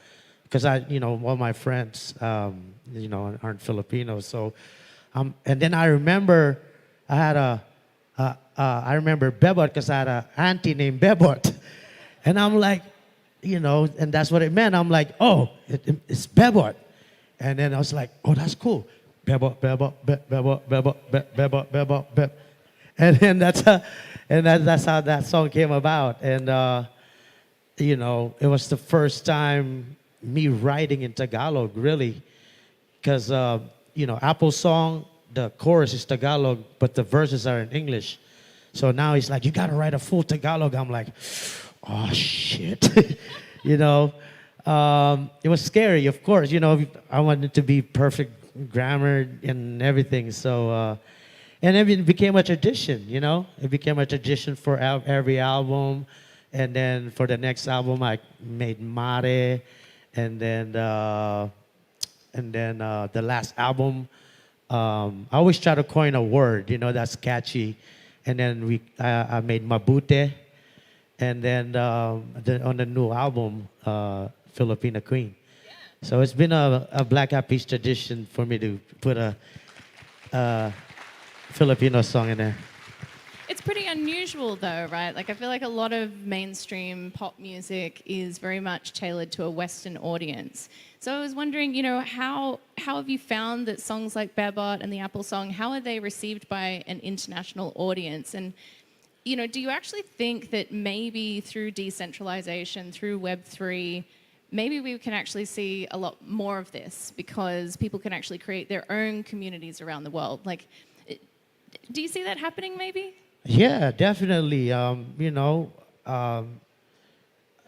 because all my friends, aren't Filipinos. So, and then I remember I remember Bebot, because I had an auntie named Bebot. And I'm like, and that's what it meant. I'm like, oh, it's Bebot. And then I was like, oh, that's cool. Bebot, Bebot, Bebot, Bebot, Bebot, Bebot, Bebot. And then that's how that song came about. And, it was the first time me writing in Tagalog, really. Because, Apple song, the chorus is Tagalog, but the verses are in English. So now he's like, you got to write a full Tagalog. I'm like, oh, shit. It was scary, of course. I wanted to be perfect grammar and everything. So, and it became a tradition, It became a tradition for every album. And then for the next album, I made Mare. And then the last album, I always try to coin a word, that's catchy. And then I made Mabute. And then on the new album, Filipina Queen. Yeah. So it's been a Black Eyed Peas tradition for me to put a Filipino song in there. It's pretty unusual though, right? Like I feel like a lot of mainstream pop music is very much tailored to a Western audience. So I was wondering, how have you found that songs like Babot and the Apple song, how are they received by an international audience? And, do you actually think that maybe through decentralization, through Web3, maybe we can actually see a lot more of this because people can actually create their own communities around the world? Like, do you see that happening maybe? Yeah, definitely.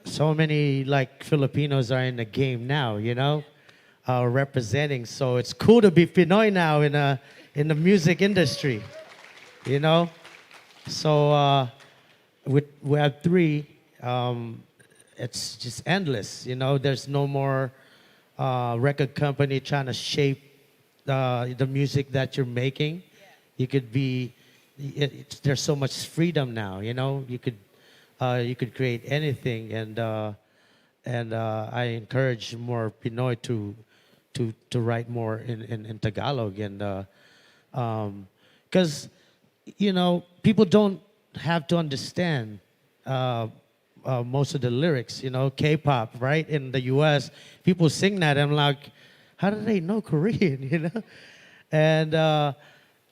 So many Filipinos are in the game now, representing. So it's cool to be Pinoy now in the music industry, So with Web3, it's just endless. There's no more record company trying to shape the music that you're making. You could be. There's so much freedom now. You could create anything, and I encourage more Pinoy to write more in Tagalog, and because people don't have to understand most of the lyrics. K-pop, right? In the U.S., people sing that, and I'm like, how do they know Korean?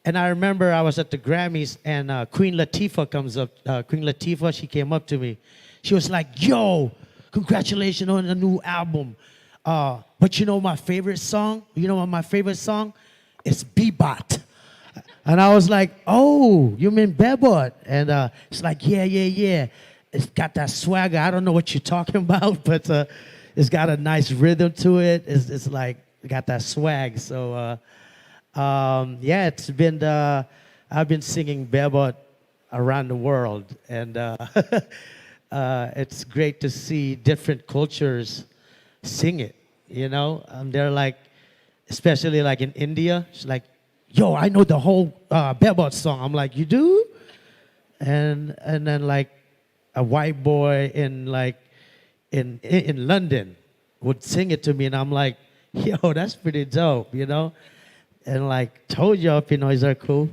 And I remember I was at the Grammys, and Queen Latifah comes up. Queen Latifah, she came up to me. She was like, yo, congratulations on the new album. But my favorite song? My favorite song? It's Bebot. And I was like, oh, you mean Bebot? And it's like, yeah. It's got that swagger. I don't know what you're talking about, but it's got a nice rhythm to it. It's like, got that swag. So, it's been I've been singing Bebot around the world, and it's great to see different cultures sing it. They're like, especially like in India, it's like, yo, I know the whole Bebot song. I'm like, you do? And then like a white boy in London would sing it to me, and I'm like, yo, that's pretty dope, And like, told y'all Pinoys are cool.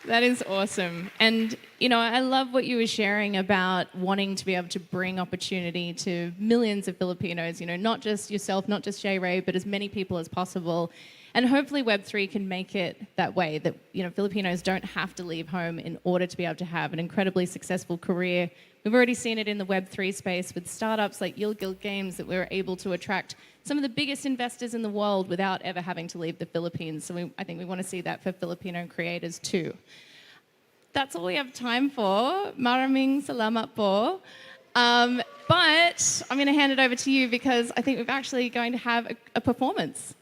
That is awesome. And, I love what you were sharing about wanting to be able to bring opportunity to millions of Filipinos, not just yourself, not just J Ray, but as many people as possible. And hopefully Web3 can make it that way, that Filipinos don't have to leave home in order to be able to have an incredibly successful career. We've already seen it in the Web3 space with startups like Yield Guild Games, that we're able to attract some of the biggest investors in the world without ever having to leave the Philippines. So I think we want to see that for Filipino creators too. That's all we have time for. Maraming salamat po. But I'm going to hand it over to you because I think we're actually going to have a performance.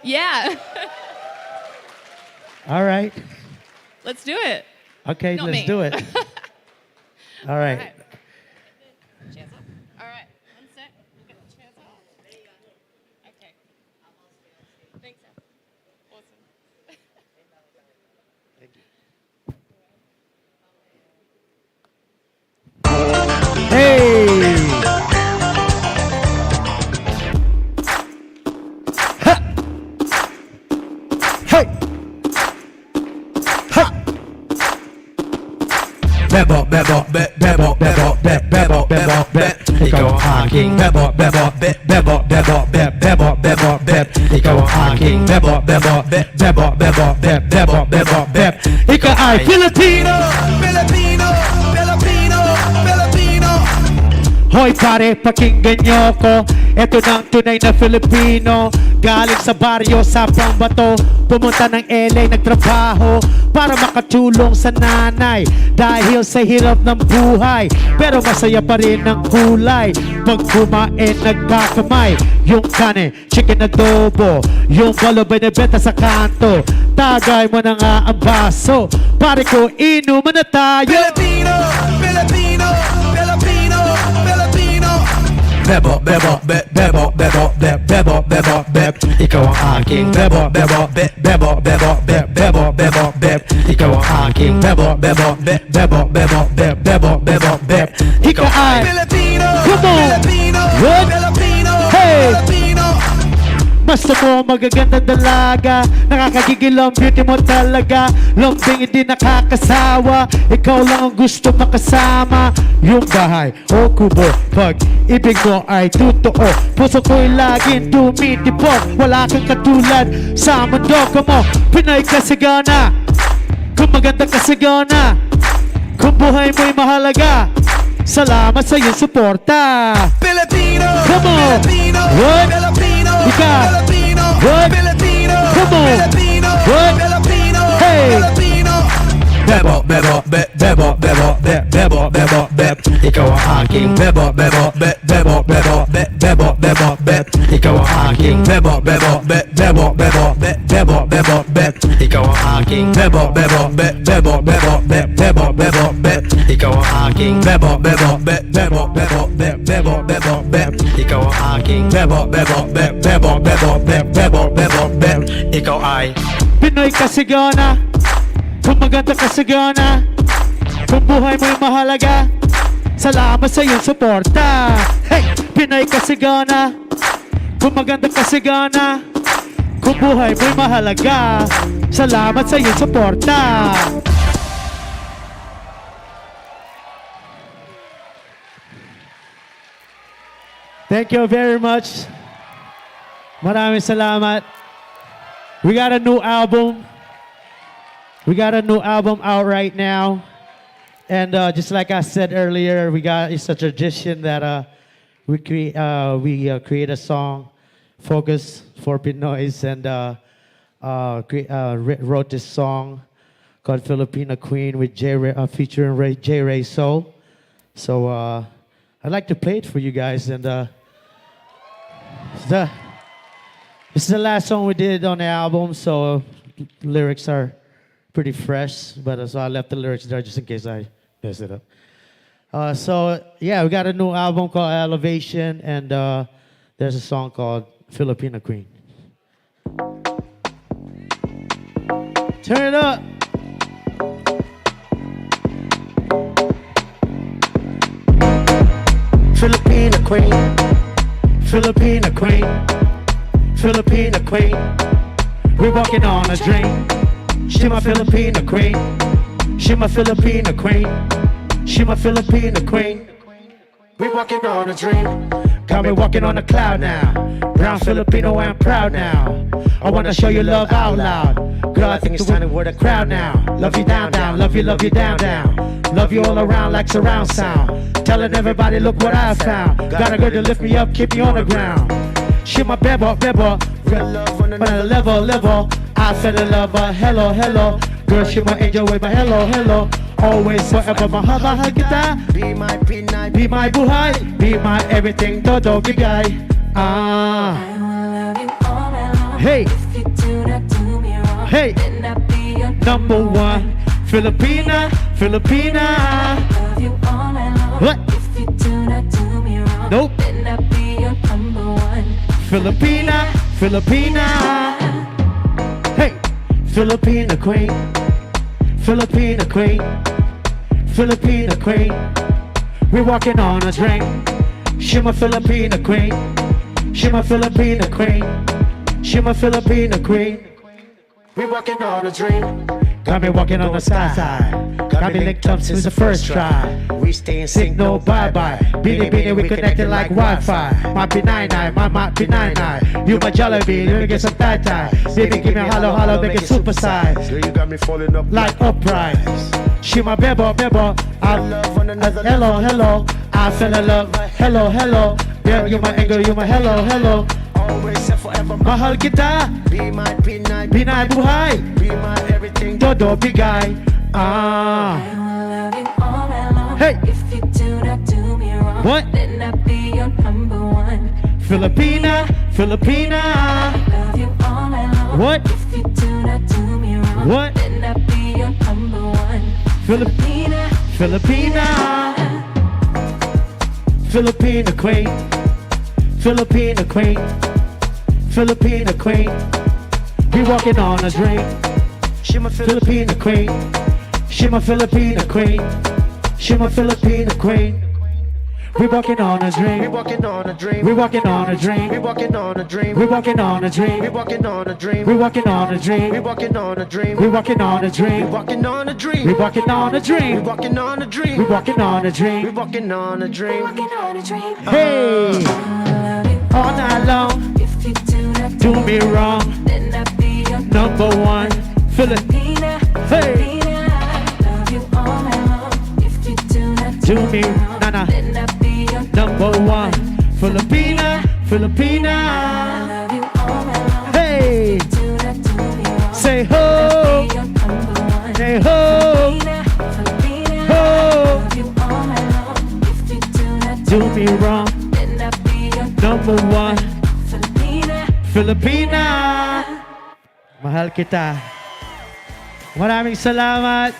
Yeah. All right. Let's do it. Okay, Not let's me. do it. All right. Chairs up. All right. One sec. We'll get the chairs up. There you go. Okay. Thanks, Al. Awesome. Hey! Ha! Hey! Ha! Bebo, bebo, bebo, bebo, bebo, bebo, bebo. Ikaw ang aking bebo, bebo, bebo, bebo, bebo, bebo, bebo. Ikaw ang aking bebo, bebo, bebo, bebo, bebo, bebo, bebo. Ikaw ay Filipino! Filipino, Filipino, Filipino. Hoy pare, pakinggan nyo ko. Ito ng tunay na Filipino. Galing sa baryo sa Pambato, pumunta ng LA, nagtrabaho para makatulong sa nanay dahil sa hirap ng buhay. Pero masaya pa rin ang kulay pag kumain nagkakamay. Yung kane, chicken adobo, yung balo binibenta sa kanto. Tagay mo na nga ang baso, pare ko inuman na tayo. Filipino, Filipino, Filipino, Filipino. Bebo, bebo, bebo, bebo, bebo, bebo, bebo. Ikaw ang aking bebo, bebo, bebo, bebo, bebo, bebo, bebo. Ikaw ang aking bebo, bebo, bebo, bebo, bebo, bebo, bebo. Ikaw ay Filipino, Come on! Filipino, What? Filipino, Hey! Filipino. Basta mo magagandang dalaga, nakakagigil ang beauty mo talaga. Lambing hindi nakakasawa, ikaw lang ang gusto makasama. Yung bahay o kubo, pag ibig mo ay totoo. Puso ko'y laging tumitipon, wala kang katulad sa mundo ko mo. Pinoy kasigana, kung maganda kasigana, kung buhay mo'y mahalaga. Salamat sa iyong suporta. Filipino, Come on! Filipino, What? Filipino, Ika! Filipino, What? Filipino, Come on! Filipino, What? Filipino, Hey! Filipino. Bebo, bebo, bebo, bebo, bebo, bebo, bebo. Ikaw ang aking bebo, bebo, bebo, bebo, bebo, bebo, bebo. Ikaw ang aking bebo, bebo, bebo, bebo, bebo, bebo, bebo. Ikaw ang aking bebo, bebo, bebo, bebo, bebo, bebo, bebo. Ikaw ang aking bebo, bebo, bebo, bebo, bebo, bebo, bebo. Ikaw ang aking bebo, bebo, bebo, bebo, bebo, bebo, bebo. Ikaw ay Pinoy kasigana. Kung maganda ka sigana, kung buhay mo'y mahalaga. Salamat sa iyong suporta. Hey! Pinoy ka sigana, kung maganda ka sigana, kung buhay mo'y mahalaga. Salamat sa iyong suporta. Thank you very much. Maraming salamat. We got a new album. We got a new album out right now, and just like I said earlier, it's a tradition that we create a song, focus for Pinoys, and wrote this song called "Filipina Queen" with featuring J Ray Soul. So I'd like to play it for you guys, and it's the last song we did on the album, so lyrics are pretty fresh, but so I left the lyrics there just in case I mess it up. So yeah, we got a new album called Elevation, and there's a song called Filipina Queen. Turn it up. Filipina Queen, Filipina Queen, Filipina Queen. We're walking on a dream. She my Filipina queen, She my Filipino queen. She my Filipino queen. We walking on a dream. Got me walking on a cloud now. Brown Filipino, I'm proud now. I wanna show you love out loud. Girl, I think it's time to wear the crowd now. Love you down, down, love you down, down. Love you all around like surround sound. Telling everybody, look what I found. Got a girl to lift me up, keep me on the ground. She my bebo, bebo. But on a level. I fell in love, but hello, hello. Girl, she my angel with my hello, hello. Always forever, mahal kita. Be my pinay, be my buhay, be my everything, todo bigay. Ah. I will love you all night long. Hey. If you do not do me wrong, Hey. then I'll be your Number one, Filipina, Filipina. love you all night long. What? If you do not do me wrong, Nope. then I'll be your number one. Filipina, Filipina. Hey, Filipina queen, Filipina queen, Filipina queen. We walking on a dream. She my Filipina queen. She my Filipina queen. She my Filipina queen. We walking on a dream. Got me walking on the sky. Got me linked up since the first try. We stay in sync, no bye-bye. Bini, we connected like Wi-Fi. My P99, my P99. You my Jollibee, let me get some tie-tie. Baby, give me a hollow, make it super size. Girl, you got me falling up like upright. She my bebo. I love one another. Hello. I fell in love. Hello. Yeah, you my angel, you my hello. always and forever. Mahal kita. Be my pinay, Pinay buhay. Be my everything. Todo bigay. Ah. I will love you all night long. Hey. If you do not do me wrong, What? then I'll be your number one. Filipina. Love you all night long. What? If you do not do me wrong, What? then I'll be your number one. Filipina. Filipina queen. Filipina queen. Filipina queen. We walking on a dream. She my Filipina queen. She my Filipina queen. She my Filipina queen. We walking on a dream. We walking on a dream. We walking on a dream. We walking on a dream. We walking on a dream. We walking on a dream. We walking on a dream. We walking on a dream. We walking on a dream. We walking on a dream. We walking on a dream. We walking on a dream. We walking on a dream. We walking on a dream. Walking on a dream. Hey, all night long. If you do not Do me wrong. then I'll be your Number one, Filipina. Hey, Love you all night long. If you do not do me, nana. then I'll be your Number one, Filipina. love you all night long. Hey, Do not do me wrong. say ho, Be your number one. say ho, Filipina. ho. Love you all night long. If you do not Do me wrong. then I'll be your Number one, Filipina. Filipina. Mahal kita. Maraming salamat,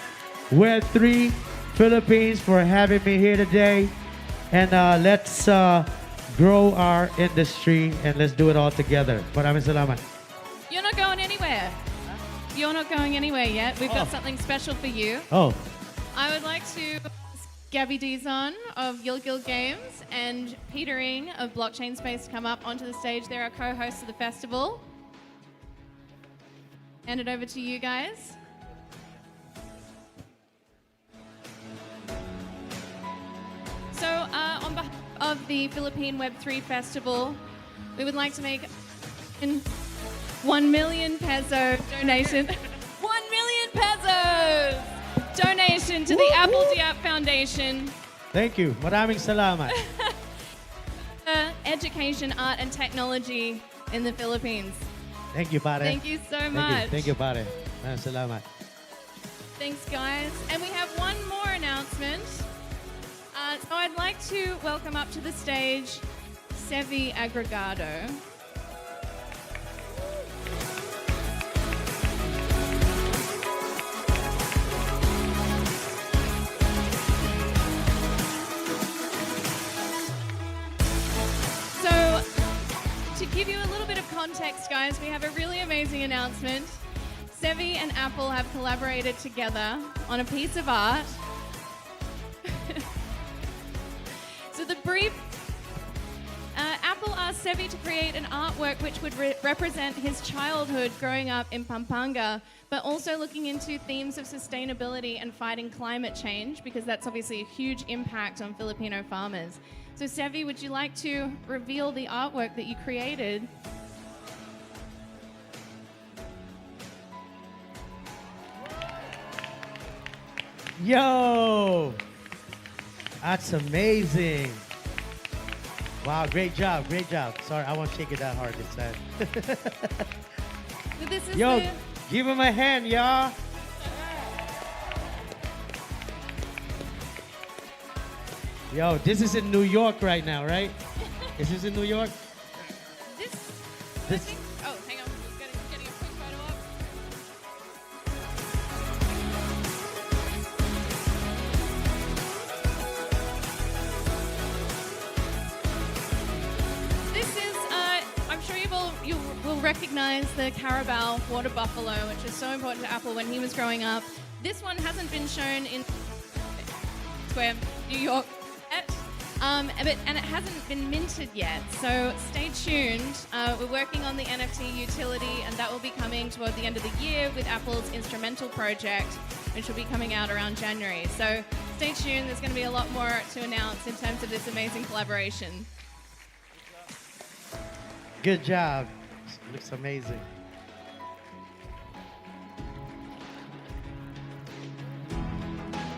Web3 Philippines, for having me here today. And let's grow our industry and let's do it all together. Maraming salamat. You're not going anywhere. You're not going anywhere yet. We've got something special for you. Oh, I would like to ask Gabby Dizon of Gil Games and Peter Ng of Blockchain Space to come up onto the stage. They're our co-hosts of the festival. Hand it over to you guys. So on behalf of the Philippine Web3 Festival, we would like to make a 1 million peso donation. 1 million pesos donation to the Apple Diap Foundation. thank you. Maraming salamat. Education, art, and technology in the Philippines. Thank you, pare. Thank you so much. Thank you, pare. Maraming salamat. Thanks, guys. And we have one more announcement. So I'd like to welcome up to the stage Sevi Agregado. So, to give you a little bit of context, guys, we have a really amazing announcement. Sevi and Apple have collaborated together on a piece of art. So the brief, Apple Apple asked Sevi to create an artwork which would represent his childhood growing up in Pampanga, but also looking into themes of sustainability and fighting climate change, because that's obviously a huge impact on Filipino farmers. So Sevi, would you like to reveal the artwork that you created? Yo! That's amazing. Wow, great job, great job. Sorry, I won't shake it that hard this time. So this is Yo, give him a hand, y'all. Yo, this is in New York right now, right? Is this in New York? This. Oh, hang on. Getting a quick photo up. This is, I'm sure you will recognize the Carabao water buffalo, which is so important to Apple when he was growing up. This one hasn't been shown in Square, New York yet, and it hasn't been minted yet. So stay tuned. We're working on the NFT utility, and that will be coming toward the end of the year with Apple's instrumental project, which will be coming out around January. So stay tuned. There's going to be a lot more to announce in terms of this amazing collaboration. Good job. Looks amazing.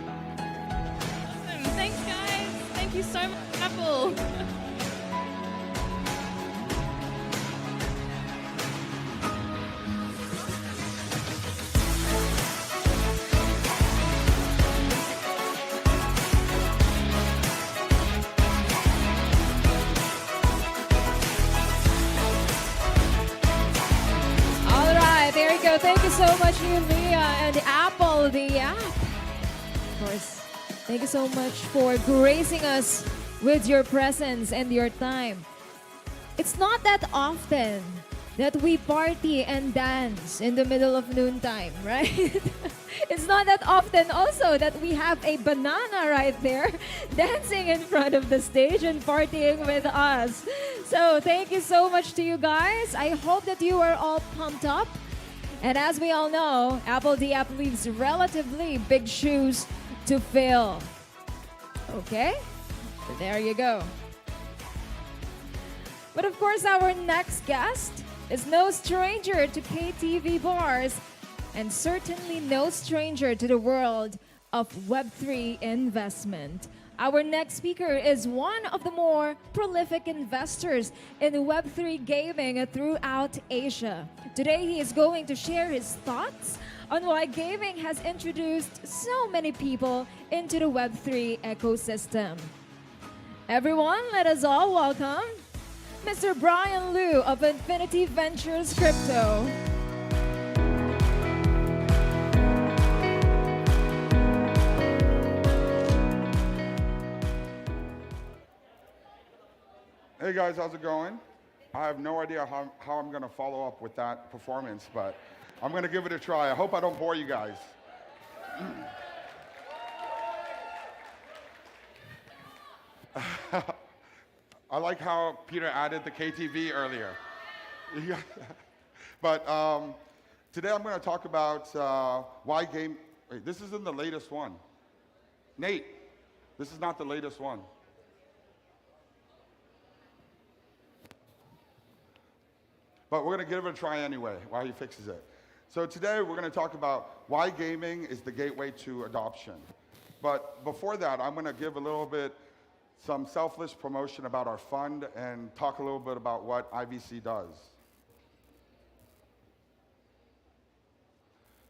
Awesome. Thanks, guys. Thank you so much, Apple. There you go. Thank you so much, Yulia and Apple, the app. Of course, thank you so much for gracing us with your presence and your time. It's not that often that we party and dance in the middle of noontime, right? It's not that often also that we have a banana right there dancing in front of the stage and partying with us. So thank you so much to you guys. I hope that you are all pumped up. And as we all know, Apple the app leaves relatively big shoes to fill. Okay? So there you go. But of course, our next guest is no stranger to KTV bars and certainly no stranger to the world of Web3 investment. Our next speaker is one of the more prolific investors in Web3 gaming throughout Asia. Today, he is going to share his thoughts on why gaming has introduced so many people into the Web3 ecosystem. Everyone, let us all welcome Mr. Brian Liu of Infinity Ventures Crypto. Hey guys, how's it going? I have no idea how I'm going to follow up with that performance, but I'm going to give it a try. I hope I don't bore you guys. I like how Peter added the KTV earlier. But today I'm going to talk about why game... Wait, this isn't the latest one. Nate, this is not the latest one. But we're going to give it a try anyway while he fixes it. So today we're going to talk about why gaming is the gateway to adoption. But before that, I'm going to give a little bit some selfless promotion about our fund and talk a little bit about what IVC does.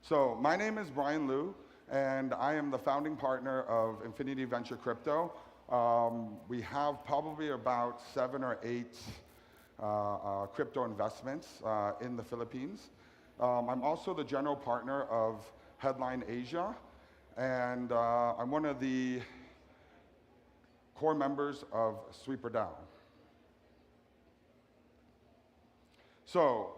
So my name is Brian Liu, and I am the founding partner of Infinity Venture Crypto. We have probably about 7 or 8 crypto investments in the Philippines. I'm also the general partner of Headline Asia, and I'm one of the core members of Sweeper DAO. So,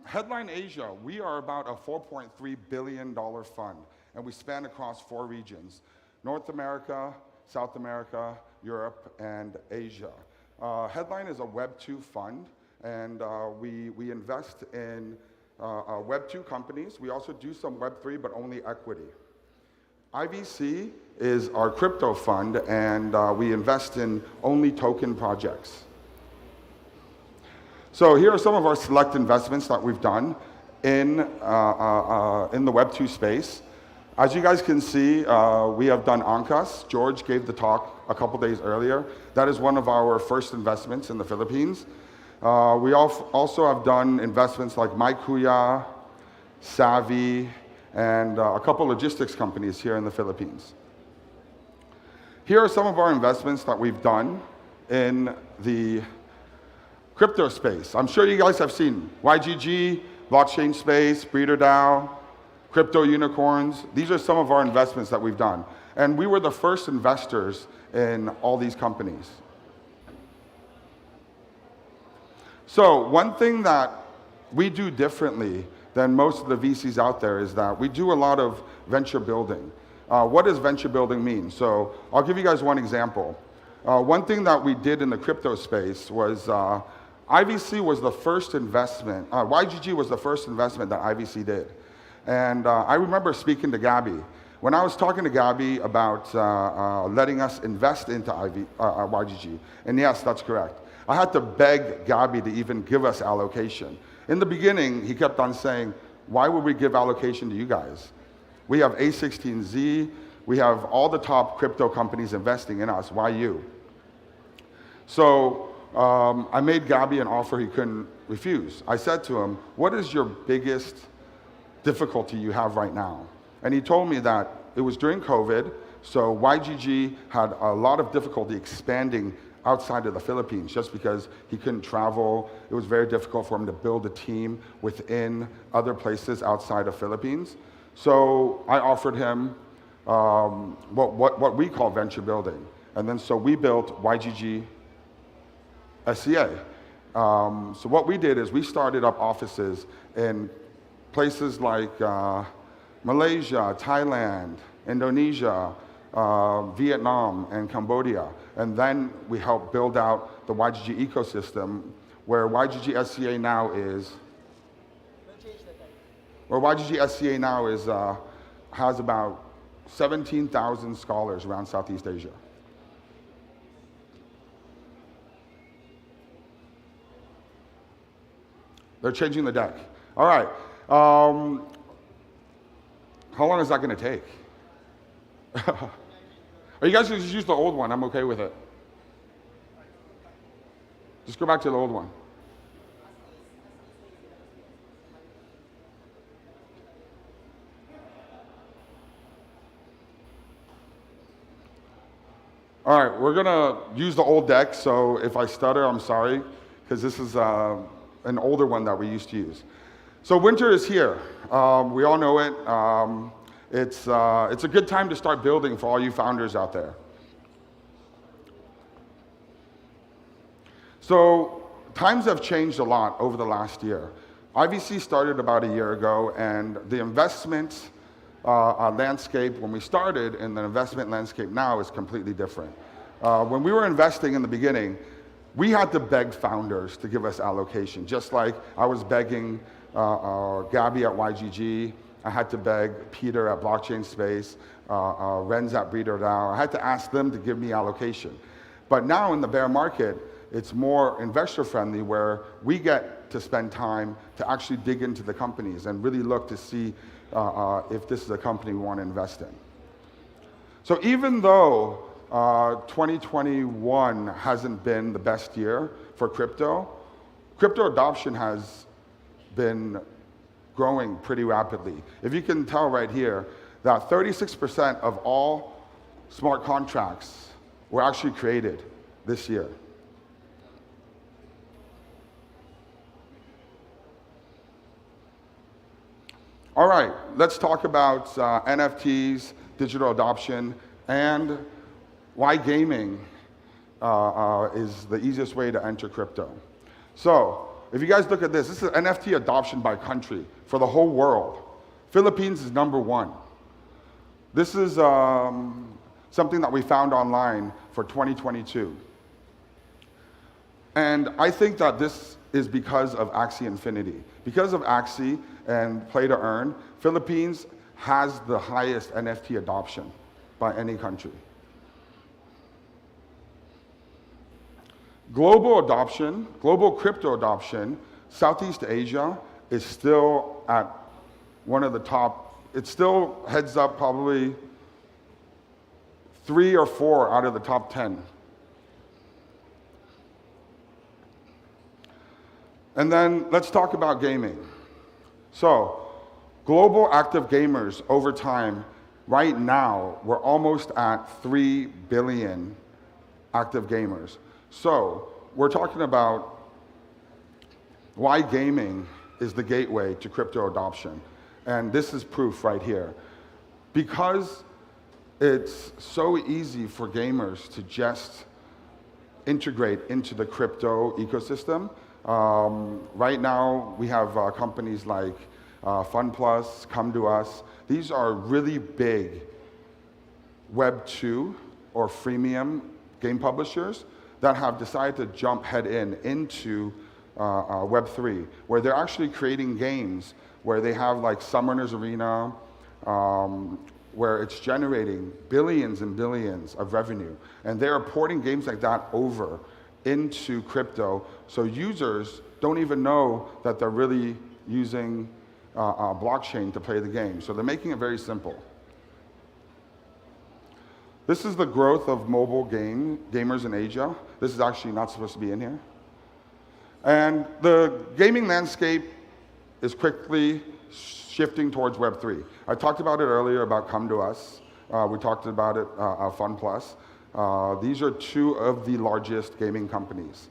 Headline Asia, we are about a $4.3 billion fund, and we span across 4 regions: North America, South America, Europe, and Asia. Headline is a Web2 fund, and we invest in Web2 companies. We also do some Web3, but only equity. IVC is our crypto fund, and we invest in only token projects. So here are some of our select investments that we've done in the Web2 space. As you guys can see, we have done Ancas. George gave the talk a couple days earlier. That is one of our first investments in the Philippines. We also have done investments like MyKuya, Savvy, and a couple logistics companies here in the Philippines. Here are some of our investments that we've done in the crypto space. I'm sure you guys have seen YGG, blockchain space, BreederDAO, crypto unicorns. These are some of our investments that we've done. And we were the first investors in all these companies. So one thing that we do differently than most of the VCs out there is that we do a lot of venture building. What does venture building mean? So I'll give you guys one example. One thing that we did in the crypto space was IVC was the first investment, YGG was the first investment that IVC did. And I remember speaking to Gabby. When I was talking to Gabby about letting us invest into YGG, and yes, that's correct. I had to beg Gabby to even give us allocation. In the beginning, he kept on saying, why would we give allocation to you guys? We have A16Z, we have all the top crypto companies investing in us, why you? So I made Gabby an offer he couldn't refuse. I said to him, what is your biggest difficulty you have right now? And he told me that it was during COVID, so YGG had a lot of difficulty expanding outside of the Philippines just because he couldn't travel. It was very difficult for him to build a team within other places outside of Philippines. So I offered him what we call venture building. And then so we built YGG SCA. So what we did is we started up offices in places like Malaysia, Thailand, Indonesia, Vietnam, and Cambodia. And then we helped build out the YGG ecosystem where YGG SCA now is, has about 17,000 scholars around Southeast Asia. They're changing the deck. All right. How long is that going to take? Or you guys can just use the old one. I'm okay with it. Just go back to the old one. All right, we're going to use the old deck. So if I stutter, I'm sorry, because this is an older one that we used to use. So winter is here. We all know it. It's a good time to start building for all you founders out there. So times have changed a lot over the last year. IVC started about a year ago, and the investment landscape when we started and the investment landscape now is completely different. When we were investing in the beginning, we had to beg founders to give us allocation, just like I was begging Gabby at YGG. I had to beg Peter at Blockchain Space, Renz at BreederDAO. I had to ask them to give me allocation. But now in the bear market, it's more investor friendly where we get to spend time to actually dig into the companies and really look to see if this is a company we want to invest in. So even though 2021 hasn't been the best year for crypto adoption has been growing pretty rapidly. If you can tell right here that 36% of all smart contracts were actually created this year. All right, let's talk about NFTs, digital adoption, and why gaming is the easiest way to enter crypto. So, if you guys look at this is NFT adoption by country for the whole world. Philippines is #1. This is something that we found online for 2022. And I think that this is because of Axie Infinity. Because of Axie and Play to Earn, Philippines has the highest NFT adoption by any country. Global adoption, global crypto adoption, Southeast Asia is still at one of the top, it still heads up probably 3 or 4 out of the top 10. And then let's talk about gaming. So, global active gamers over time, right now, we're almost at 3 billion active gamers. So, we're talking about why gaming is the gateway to crypto adoption. And this is proof right here. Because it's so easy for gamers to just integrate into the crypto ecosystem. Right now, we have companies like FunPlus, Come to Us. These are really big Web 2 or freemium game publishers that have decided to jump head into Web 3, where they're actually creating games where they have like Summoner's Arena, where it's generating billions and billions of revenue. And they're porting games like that over into crypto, so users don't even know that they're really using blockchain to play the game. So they're making it very simple. This is the growth of mobile gamers in Asia. This is actually not supposed to be in here. And the gaming landscape is quickly shifting towards Web3. I talked about it earlier about Come to Us. We talked about it, FunPlus. These are 2 of the largest gaming companies.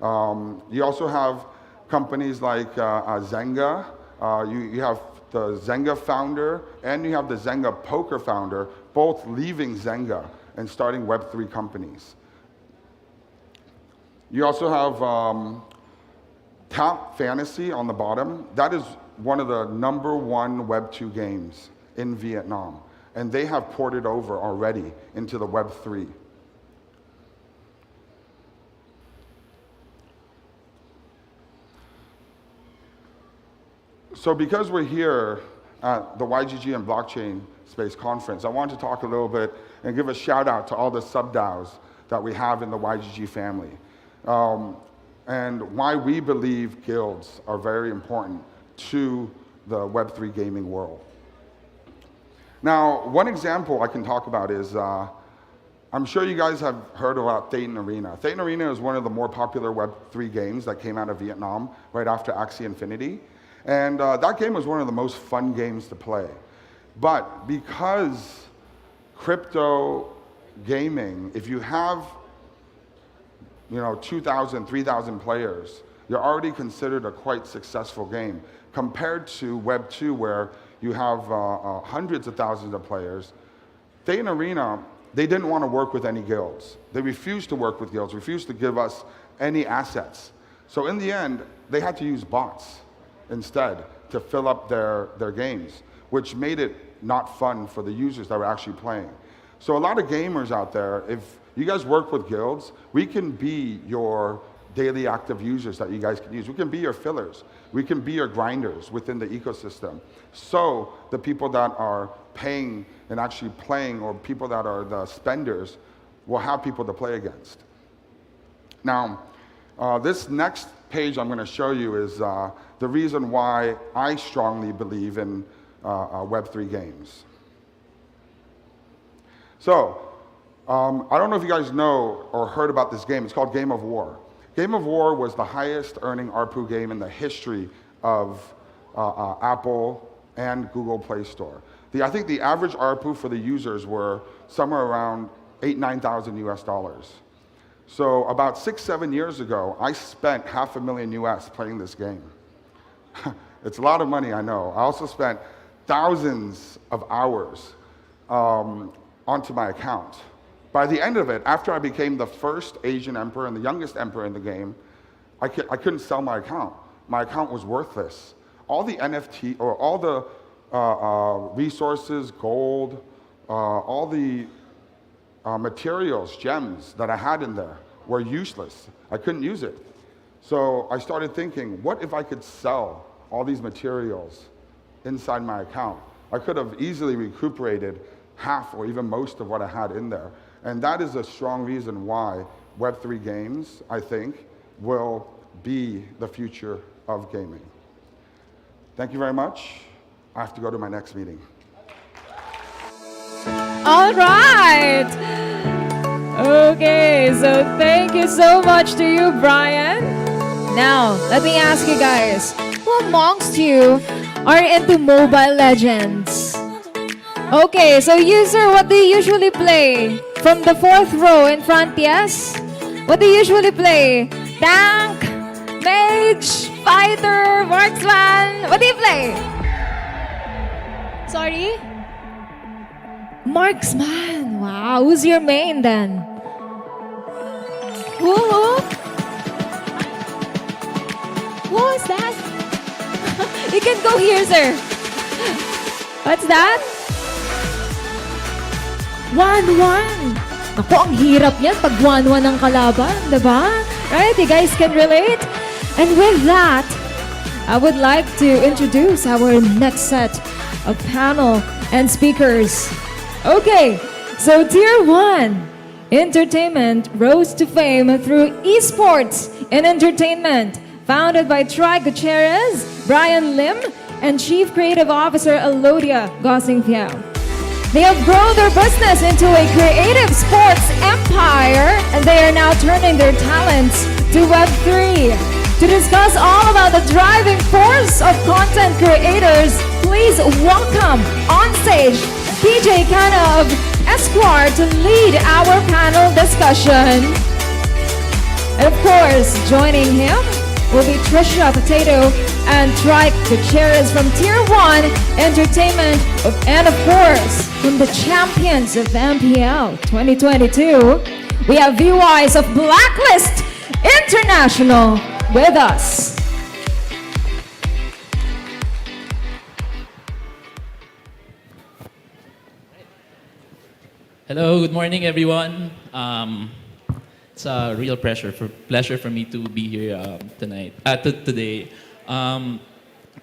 You also have companies like Zynga. You have the Zynga founder and you have the Zynga poker founder, both leaving Zynga and starting Web3 companies. You also have Tap Fantasy on the bottom. That is one of the #1 Web2 games in Vietnam. And they have ported over already into the Web3. So because we're here at the YGG and Blockchain Space Conference, I want to talk a little bit and give a shout out to all the sub-DAOs that we have in the YGG family. And why we believe guilds are very important to the Web3 gaming world. Now, one example I can talk about is, I'm sure you guys have heard about Thetan Arena. Thetan Arena is one of the more popular Web3 games that came out of Vietnam right after Axie Infinity. And that game was one of the most fun games to play. But because crypto gaming, if you have 2,000, 3,000 players, you're already considered a quite successful game. Compared to Web 2, where you have hundreds of thousands of players, Thetan Arena, they didn't want to work with any guilds. They refused to work with guilds, refused to give us any assets. So in the end, they had to use bots instead to fill up their games, which made it not fun for the users that were actually playing. So a lot of gamers out there, if you guys work with guilds, we can be your daily active users that you guys can use. We can be your fillers. We can be your grinders within the ecosystem. So the people that are paying and actually playing, or people that are the spenders, will have people to play against. Now, this next page I'm going to show you is the reason why I strongly believe in Web3 games. So, I don't know if you guys know or heard about this game. It's called Game of War. Game of War was the highest earning ARPU game in the history of Apple and Google Play Store. I think the average ARPU for the users were somewhere around $8,000–9,000 US. So about 6–7 years ago, I spent $500,000 US playing this game. It's a lot of money, I know. I also spent thousands of hours onto my account. By the end of it, after I became the first Asian emperor and the youngest emperor in the game, I couldn't sell my account. My account was worthless. All the NFT, or all the resources, gold, all the materials, gems that I had in there were useless. I couldn't use it. So I started thinking, what if I could sell all these materials inside my account? I could have easily recuperated half or even most of what I had in there. And that is a strong reason why Web3 games, I think, will be the future of gaming. Thank you very much. I have to go to my next meeting. All right. Okay, so thank you so much to you, Brian. Now, let me ask you guys, who amongst you are into Mobile Legends? Okay, so user, what do you usually play? From the fourth row in front, yes? What do you usually play? Tank, mage, fighter, marksman? What do you play? Sorry? Marksman. Wow, who's your main then? Who? Who is that? You can go here, sir. What's that? 1-1. Ako, ang hirap yan pag 1-1 ang kalaban, diba? Right? You guys can relate? And with that, I would like to introduce our next set of panel and speakers. Okay, so Tier 1 Entertainment rose to fame through esports and entertainment, founded by Troy Gutierrez, Brian Lim, and Chief Creative Officer Elodia Gosingfiao. They have grown their business into a creative sports empire, and they are now turning their talents to Web3. To discuss all about the driving force of content creators, please welcome on stage PJ Cana of Esquire to lead our panel discussion. And of course, joining him will be Trisha Potato and Trike Gutierrez from Tier 1 Entertainment, and of course, from the champions of MPL 2022, we have VYs of Blacklist International with us. Hello, good morning, everyone. It's a real pleasure for me to be here today.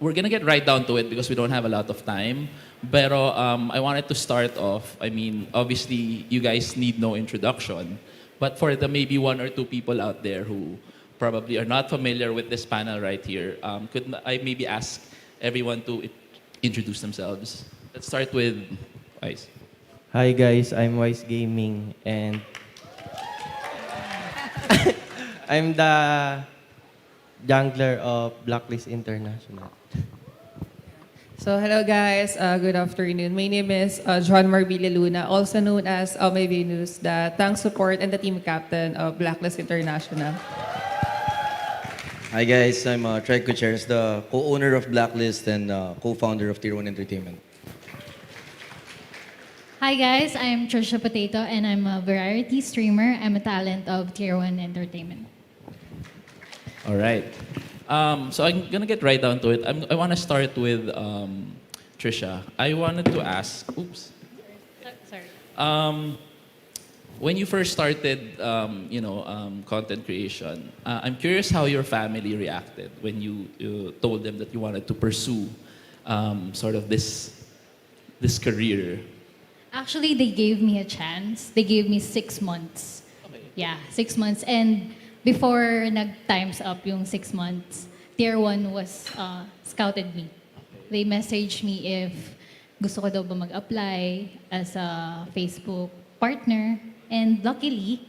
We're gonna get right down to it because we don't have a lot of time. Pero I wanted to start off. I mean, obviously, you guys need no introduction. But for the maybe one or two people out there who probably are not familiar with this panel right here, could I maybe ask everyone to introduce themselves? Let's start with Wise. Hi guys, I'm Wise Gaming and I'm the jungler of Blacklist International. So hello guys, good afternoon. My name is John Marbilla Luna, also known as May Venus, the tank support and the team captain of Blacklist International. Hi guys, I'm Trey Gutierrez, the co-owner of Blacklist and co-founder of Tier 1 Entertainment. Hi guys, I'm Trisha Potato and I'm a variety streamer. I'm a talent of Tier 1 Entertainment. All right. So I'm gonna get right down to it. I want to start with Trisha. I wanted to ask. Oops. Sorry. When you first started, content creation, I'm curious how your family reacted when you told them that you wanted to pursue sort of this career. Actually, they gave me a chance. They gave me 6 months. Okay. Yeah, 6 months. And before nag-times up yung 6 months, Tier 1 was scouted me. They messaged me if gusto ko daw ba mag-apply as a Facebook partner. And luckily,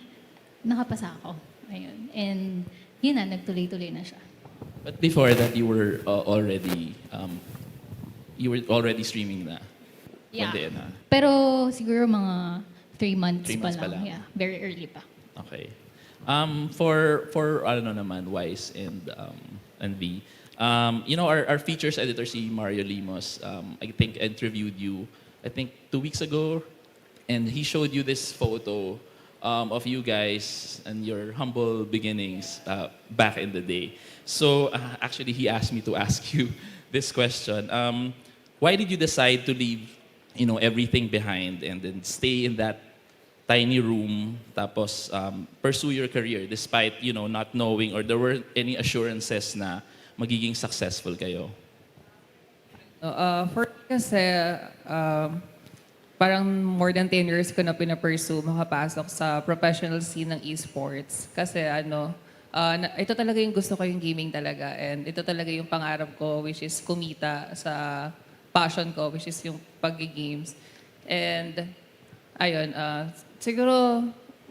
nakapasa ako. Ayun. And yun na, nagtuloy-tuloy na siya. But before that, you were already streaming na. Yeah. One day na. Pero siguro mga 3 months, 3 months pa lang. Yeah, very early pa. Okay. For ano naman, Wise and V. Our features editor, si Mario Limos, I think interviewed you, 2 weeks ago, and he showed you this photo of you guys and your humble beginnings back in the day. So actually, he asked me to ask you this question. Why did you decide to leave, everything behind and then stay in that tiny room, tapos pursue your career despite, not knowing or there weren't any assurances na magiging successful kayo? For me kasi, parang more than 10 years ko na pinapursue makapasok sa professional scene ng esports. Kasi ito talaga yung gusto ko yung gaming talaga. And ito talaga yung pangarap ko, which is kumita sa passion ko, which is yung pag-games. And ayun, siguro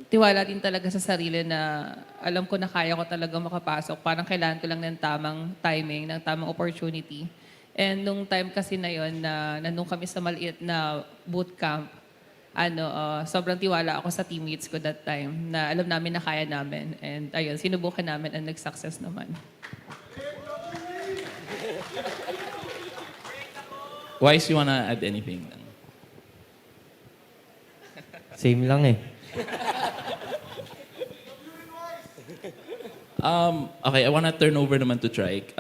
tiwala din talaga sa sarili na alam ko na kaya ko talaga makapasok. Parang kailangan ko lang ng tamang timing, ng tamang opportunity. And nung time kasi na yon na nandun kami sa maliit na bootcamp, sobrang tiwala ako sa teammates ko that time na alam namin na kaya namin. And ayun, sinubukan namin and nag-success naman. Wise, you wanna add anything? Same lang eh. Okay, I want to turn over naman to Trike.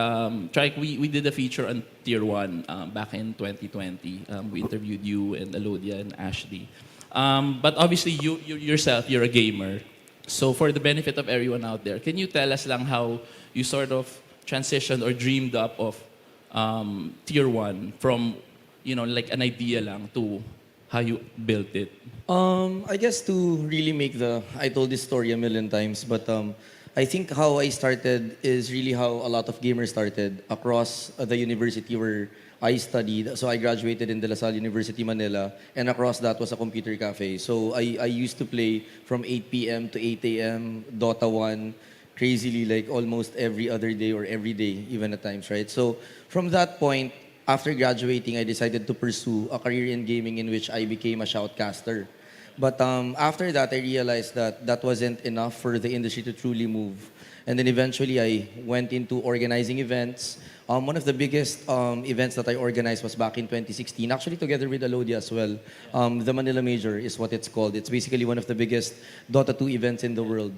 Trike, we did a feature on Tier 1 back in 2020. We interviewed you and Alodia and Ashley. But obviously, you yourself, you're a gamer. So for the benefit of everyone out there, can you tell us lang how you sort of transitioned or dreamed up of Tier 1 from, like an idea lang to how you built it? I guess to really make I told this story a million times, but I think how I started is really how a lot of gamers started across the university where I studied. So I graduated in De La Salle University, Manila, and across that was a computer cafe. So I used to play from 8 p.m. to 8 a.m. Dota 1, crazily like almost every other day or every day, even at times, right? So from that point, after graduating, I decided to pursue a career in gaming in which I became a shoutcaster. But after that, I realized that that wasn't enough for the industry to truly move. And then eventually, I went into organizing events. One of the biggest events that I organized was back in 2016, actually together with Alodia as well. The Manila Major is what it's called. It's basically one of the biggest Dota 2 events in the world.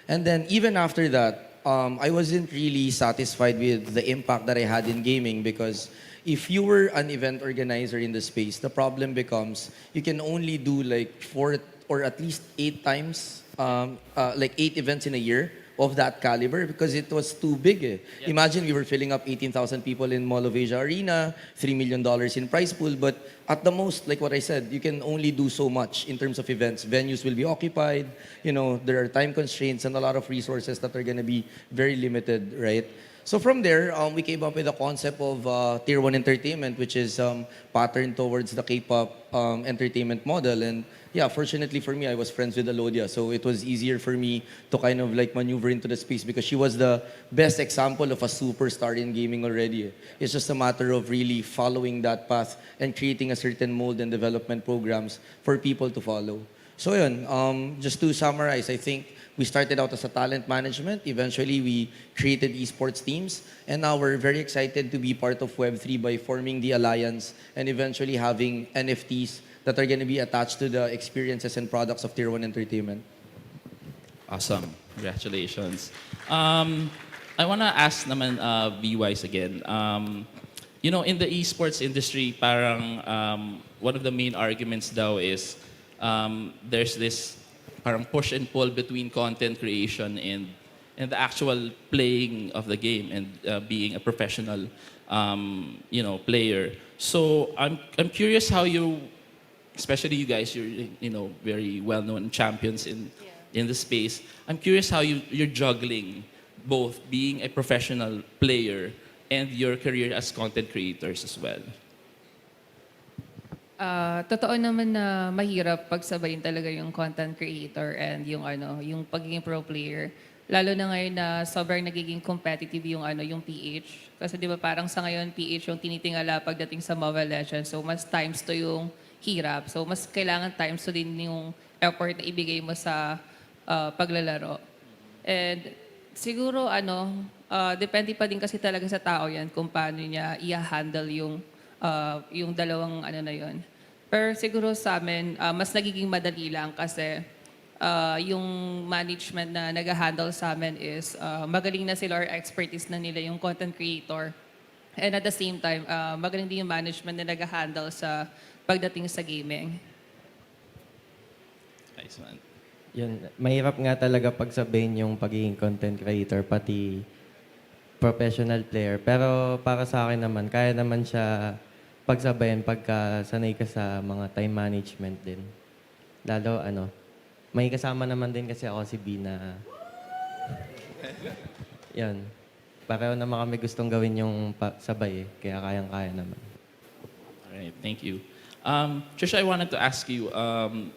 And then even after that, I wasn't really satisfied with the impact that I had in gaming because if you were an event organizer in the space, the problem becomes you can only do like 4 or at least 8 times, like 8 events in a year of that caliber because it was too big. Eh. Yeah. Imagine we were filling up 18,000 people in Mall of Asia Arena, $3 million in prize pool, but at the most, like what I said, you can only do so much in terms of events. Venues will be occupied, there are time constraints and a lot of resources that are gonna be very limited, right? So from there, we came up with a concept of Tier 1 entertainment, which is patterned towards the K-pop entertainment model. And yeah, fortunately for me, I was friends with Alodia. So it was easier for me to kind of like maneuver into the space because she was the best example of a superstar in gaming already. It's just a matter of really following that path and creating a certain mold and development programs for people to follow. So yun, just to summarize, I think we started out as a talent management. Eventually, we created esports teams. And now we're very excited to be part of Web3 by forming the alliance and eventually having NFTs that are going to be attached to the experiences and products of Tier 1 Entertainment. Awesome. Congratulations. I want to ask naman V-Wise again. In the esports industry, parang one of the main arguments daw is there's this parang push and pull between content creation and the actual playing of the game and being a professional player. So I'm curious how you, especially you guys, you're very well known champions in the space. I'm curious how you're juggling both being a professional player and your career as content creators as well. Totoo naman na mahirap pagsabayin talaga yung content creator and yung pagiging pro player. Lalo na ngayon na sobrang nagiging competitive yung PH. Kasi di ba parang sa ngayon PH yung tinitingala pagdating sa Mobile Legends. So mas times to yung hirap. So mas kailangan times to din yung effort na ibigay mo sa paglalaro. And siguro depende pa din kasi talaga sa tao yan kung paano niya i-handle yung dalawang na yun. Pero siguro sa amin, mas nagiging madali lang kasi yung management na nag-handle sa amin is magaling na sila or expertise na nila yung content creator. And at the same time, magaling din yung management na nag-handle sa pagdating sa gaming. Nice man. Yun, mahirap nga talaga pagsabihin yung pagiging content creator, pati professional player. Pero para sa akin naman, kaya naman siya pagsabayan pagka sanay ka sa mga time management din. Lalo, may kasama naman din kasi ako si B na, yan, pareho naman kami gustong gawin yung sabay kaya kayang-kaya naman. Alright, thank you. Trisha, I wanted to ask you,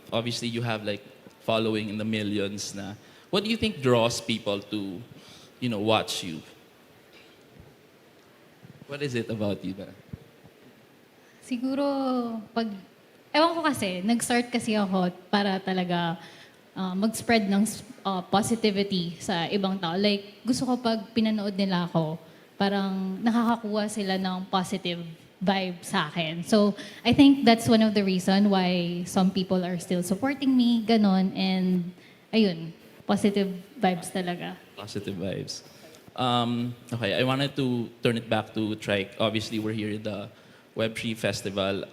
obviously you have like following in the millions na. What do you think draws people to, watch you? What is it about you na? Siguro, ewan ko kasi, nag-start kasi ako para talaga mag-spread ng positivity sa ibang tao. Like, gusto ko pag pinanood nila ako, parang nakakakuha sila ng positive vibe sa akin. So, I think that's one of the reason why some people are still supporting me, ganon. And, ayun, positive vibes talaga. Positive vibes. Okay, I wanted to turn it back to Trike. Obviously, we're here at the Web3 Festival.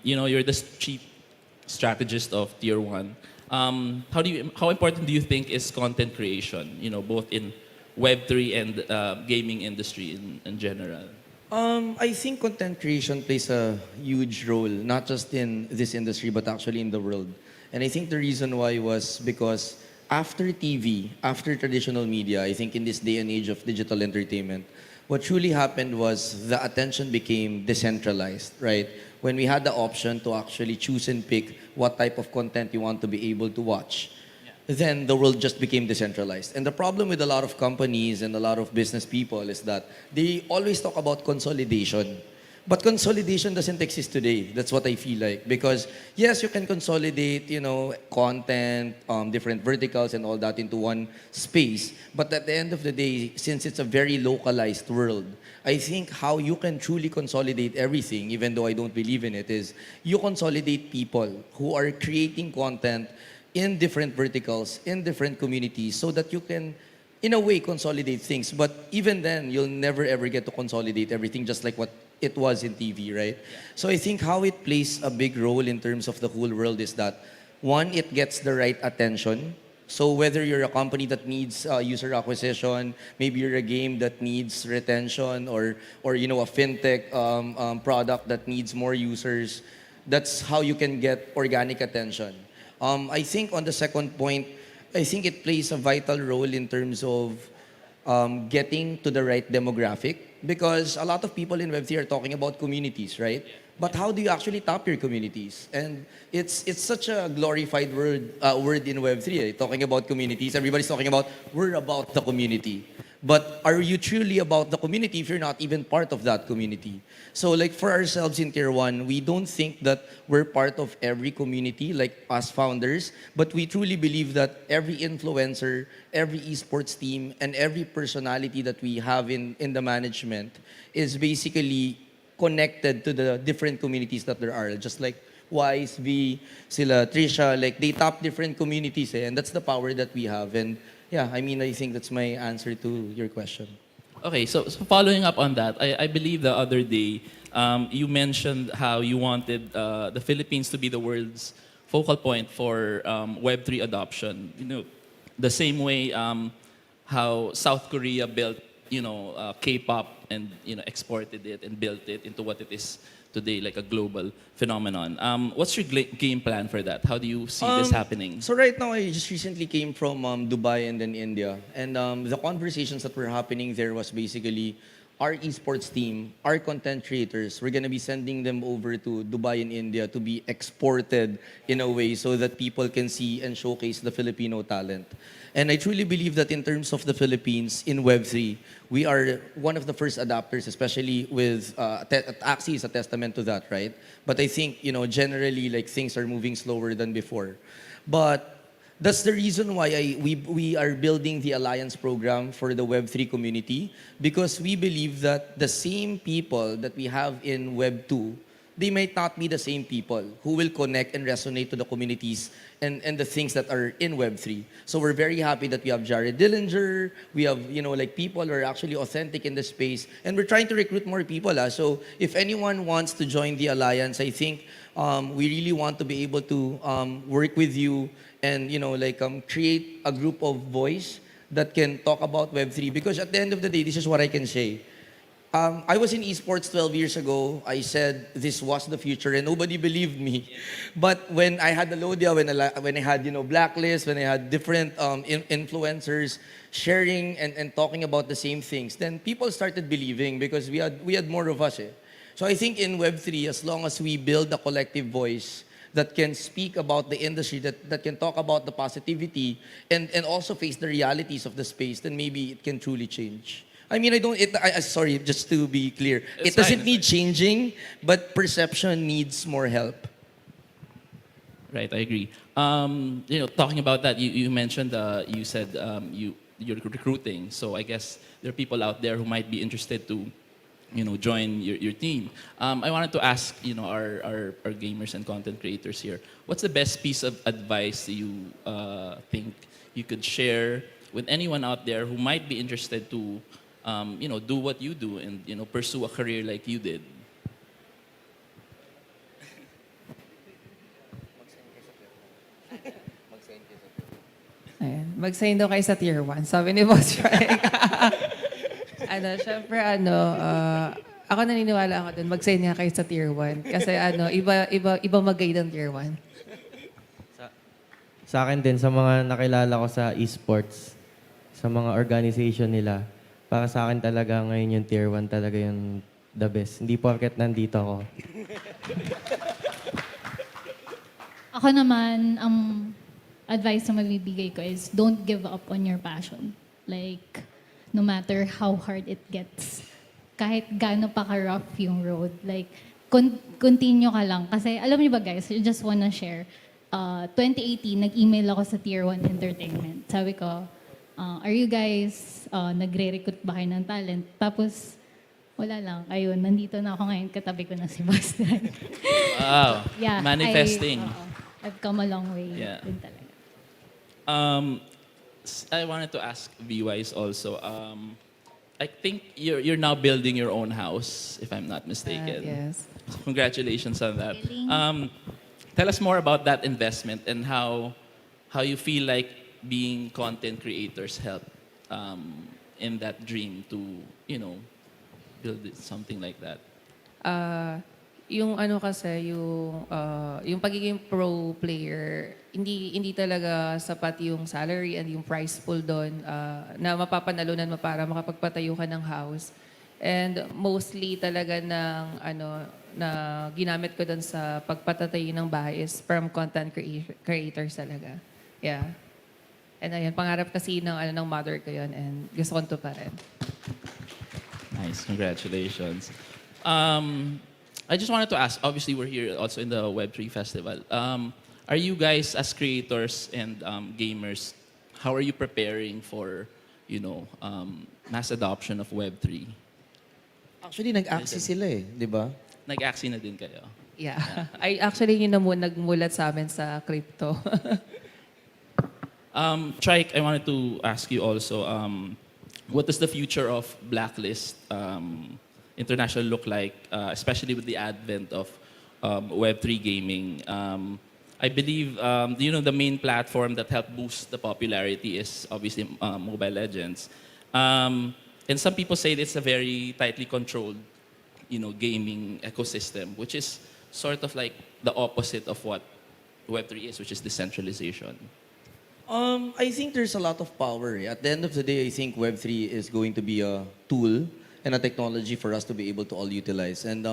You're the chief strategist of Tier 1. How important do you think is content creation, both in Web3 and gaming industry in general? I think content creation plays a huge role, not just in this industry, but actually in the world. And I think the reason why was because after TV, after traditional media, I think in this day and age of digital entertainment, what truly happened was the attention became decentralized, right? When we had the option to actually choose and pick what type of content you want to be able to watch, then the world just became decentralized. And the problem with a lot of companies and a lot of business people is that they always talk about consolidation. But consolidation doesn't exist today. That's what I feel like. Because yes, you can consolidate, content, different verticals and all that into one space. But at the end of the day, since it's a very localized world, I think how you can truly consolidate everything, even though I don't believe in it, is you consolidate people who are creating content in different verticals, in different communities, so that you can, in a way, consolidate things. But even then, you'll never ever get to consolidate everything, just like what it was in TV, right? So I think how it plays a big role in terms of the whole world is that, one, it gets the right attention. So whether you're a company that needs user acquisition, maybe you're a game that needs retention, or a fintech product that needs more users, that's how you can get organic attention. I think on the second point, I think it plays a vital role in terms of getting to the right demographic, because a lot of people in Web3 are talking about communities, right? But how do you actually tap your communities? And it's such a glorified word in Web3, eh? Talking about communities. Everybody's talking about, we're about the community. But are you truly about the community if you're not even part of that community? So like for ourselves in Tier 1, we don't think that we're part of every community like us founders, but we truly believe that every influencer, every esports team, and every personality that we have in the management is basically connected to the different communities that there are. Just like Wise, V, sila, Trisha, like they tap different communities, eh, and that's the power that we have. And yeah, I think that's my answer to your question. Okay, so following up on that, I believe the other day you mentioned how you wanted the Philippines to be the world's focal point for Web3 adoption. The same way how South Korea built, K-pop and exported it and built it into what it is today, like a global phenomenon. What's your game plan for that? How do you see this happening? So right now, I just recently came from Dubai and then India. And the conversations that were happening there was basically our esports team, our content creators, we're going to be sending them over to Dubai and India to be exported in a way so that people can see and showcase the Filipino talent. And I truly believe that in terms of the Philippines in Web3, we are one of the first adapters, especially with Axie is a testament to that, right? But I think, generally, like things are moving slower than before. But that's the reason why we are building the Alliance program for the Web3 community, because we believe that the same people that we have in Web2, they might not be the same people who will connect and resonate to the communities and the things that are in Web3. So we're very happy that we have Jared Dillinger, we have, people who are actually authentic in the space, and we're trying to recruit more people. So if anyone wants to join the Alliance, I think we really want to be able to work with you and create a group of voice that can talk about Web3. Because at the end of the day, this is what I can say. I was in esports 12 years ago. I said this was the future and nobody believed me. But when I had the Lodia, when I had Blacklist, when I had different influencers sharing and talking about the same things, then people started believing because we had more of us. So I think in Web3, as long as we build a collective voice that can speak about the industry, that can talk about the positivity and also face the realities of the space, then maybe it can truly change. I mean, sorry, just to be clear, it doesn't need changing, but perception needs more help. Right, I agree. Talking about that, you mentioned, you said you're recruiting. So I guess there are people out there who might be interested to, join your team. I wanted to ask, our gamers and content creators here, what's the best piece of advice you think you could share with anyone out there who might be interested to, do what you do and, pursue a career like you did? Ayan. Mag-sign daw kayo sa Tier 1. Sabi ni Boss Frank. Syempre, ako naniniwala ako dun. Mag-sign nga kayo sa Tier 1. Kasi iba mag-guide ng Tier 1. Sa akin din, sa mga nakilala ko sa esports, sa mga organization nila, para sa akin talaga ngayon yung Tier 1 talaga yung the best. Hindi porket nandito ako. Ako naman, ang advice na mabibigay ko is don't give up on your passion. Like, no matter how hard it gets, kahit gaano pa ka-rough yung road, like, continue ka lang. Kasi alam niyo ba guys, I just wanna share, 2018, nag-email ako sa Tier 1 Entertainment. Sabi ko, are you guys nagre-recruit ba kayo ng talent? Tapos, wala lang. Ayun, nandito na ako ngayon, katabi ko na si Bastian. Wow, Yeah, manifesting. I've come a long way. Yeah. Din talaga. I wanted to ask V-Wise also. I think you're now building your own house, if I'm not mistaken. Yes. So congratulations on that. Tell us more about that investment and how you feel like being content creators help in that dream to build something like that. Yung kasi, yung pagiging pro player, hindi talaga sapat yung salary and yung prize pool doon na mapapanalunan mo para makapagpatayo ka ng house. And mostly talaga na ginamit ko doon sa pagpatatayo ng bahay is from content creators talaga. Yeah. And ayun, pangarap kasi ng mother ko yun and gusto kong tuparin. Nice, congratulations. I just wanted to ask, obviously we're here also in the Web3 Festival. Are you guys as creators and gamers, how are you preparing for, mass adoption of Web3? Actually, nag-axie sila di ba? Nag-axie na din kayo? Yeah. Actually, yun na nagmulat sa amin sa crypto. Trike, I wanted to ask you also, what does the future of Blacklist International look like, especially with the advent of Web3 gaming? I believe, the main platform that helped boost the popularity is obviously Mobile Legends. And some people say it's a very tightly controlled, gaming ecosystem, which is sort of like the opposite of what Web3 is, which is decentralization. I think there's a lot of power. At the end of the day, I think Web3 is going to be a tool and a technology for us to be able to all utilize. And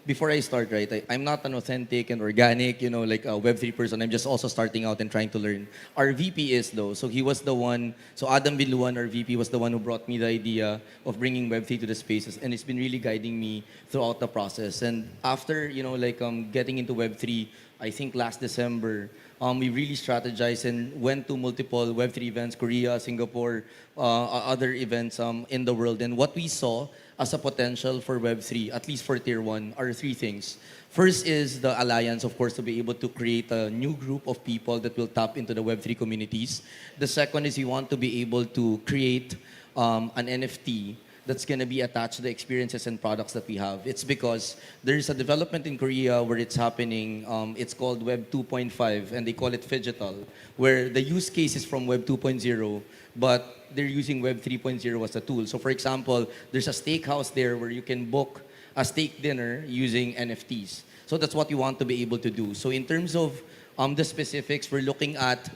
before I start, right, I'm not an authentic and organic, like a Web3 person. I'm just also starting out and trying to learn. Our VP is though, so he was the one, so Adam Binluan, our VP, was the one who brought me the idea of bringing Web3 to the spaces, and it's been really guiding me throughout the process. And after, getting into Web3, I think last December, we really strategized and went to multiple Web3 events, Korea, Singapore, other events in the world. And what we saw as a potential for Web3, at least for Tier 1, are three things. First is the alliance, of course, to be able to create a new group of people that will tap into the Web3 communities. The second is we want to be able to create an NFT that's going to be attached to the experiences and products that we have. It's because there's a development in Korea where it's happening. It's called Web 2.5, and they call it Phygital, where the use case is from Web 2.0, but they're using Web 3.0 as a tool. So for example, there's a steakhouse there where you can book a steak dinner using NFTs. So that's what you want to be able to do. So in terms of the specifics, we're looking at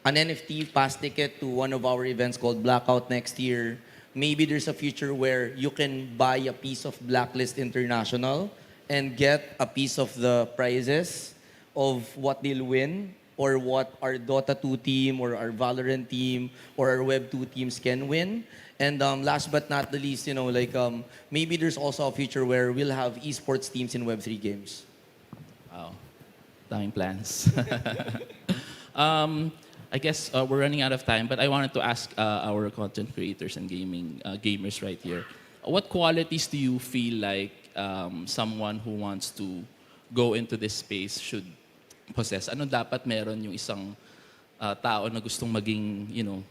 an NFT pass ticket to one of our events called Blackout next year. Maybe there's a future where you can buy a piece of Blacklist International and get a piece of the prizes of what they'll win, or what our Dota 2 team or our Valorant team or our Web 2 teams can win. And last but not the least, maybe there's also a future where we'll have esports teams in Web 3 games. Wow, daming plans. I guess we're running out of time, but I wanted to ask our content creators and gamers right here, what qualities do you feel like someone who wants to go into this space should possess? Ano dapat meron yung isang tao na gustong maging,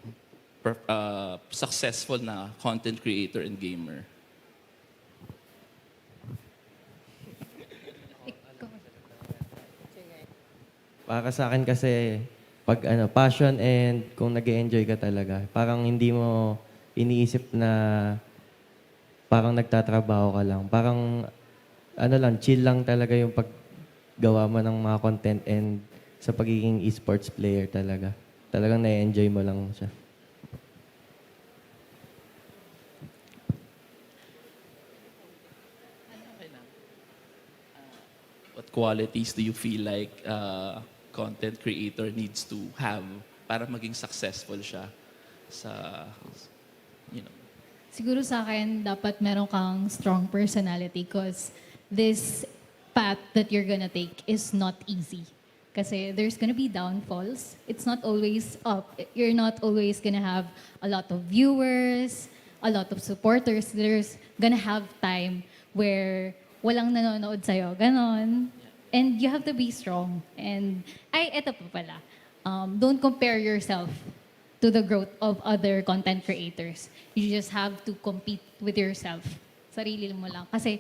successful na content creator and gamer? Para sa akin kasi, pag passion and kung nag-enjoy ka talaga, parang hindi mo iniisip na parang nagtatrabaho ka lang. Parang chill lang talaga yung paggawa mo ng mga content and sa pagiging esports player talaga. Talagang na-enjoy mo lang siya. What qualities do you feel like content creator needs to have para maging successful siya sa, Siguro sa akin, dapat meron kang strong personality because this path that you're gonna take is not easy. Kasi there's gonna be downfalls. It's not always up. You're not always gonna have a lot of viewers, a lot of supporters. There's gonna have time where walang nanonood sa'yo. Ganon. And you have to be strong. And, eto pa pala. Don't compare yourself to the growth of other content creators. You just have to compete with yourself. Sarili mo lang. Kasi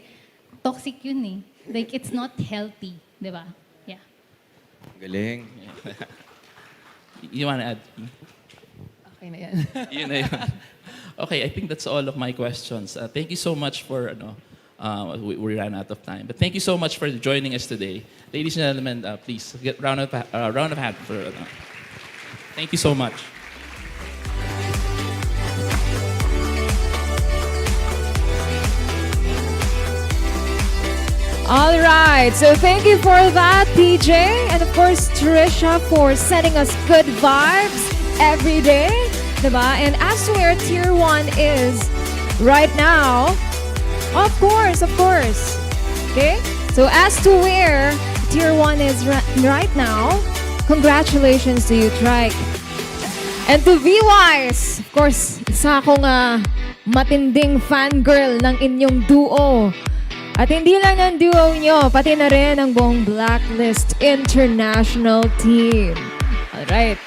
toxic yun eh. Like, it's not healthy. Di ba? Yeah. Galing. You wanna add? Okay na yan. Yun na yun. Okay, I think that's all of my questions. Thank you so much for, we ran out of time. But thank you so much for joining us today. Ladies and gentlemen, please get round of applause for, thank you so much. All right, so thank you for that, PJ, and of course, Trisha, for sending us good vibes every day, diba? And as to where Tier 1 is right now, of course, okay? So as to where Tier 1 is right now, congratulations to you, Trike. And to V-Wise, of course, isa akong matinding fangirl ng inyong duo. At hindi lang ang duo nyo, pati na rin ang buong Blacklist International team. Alright.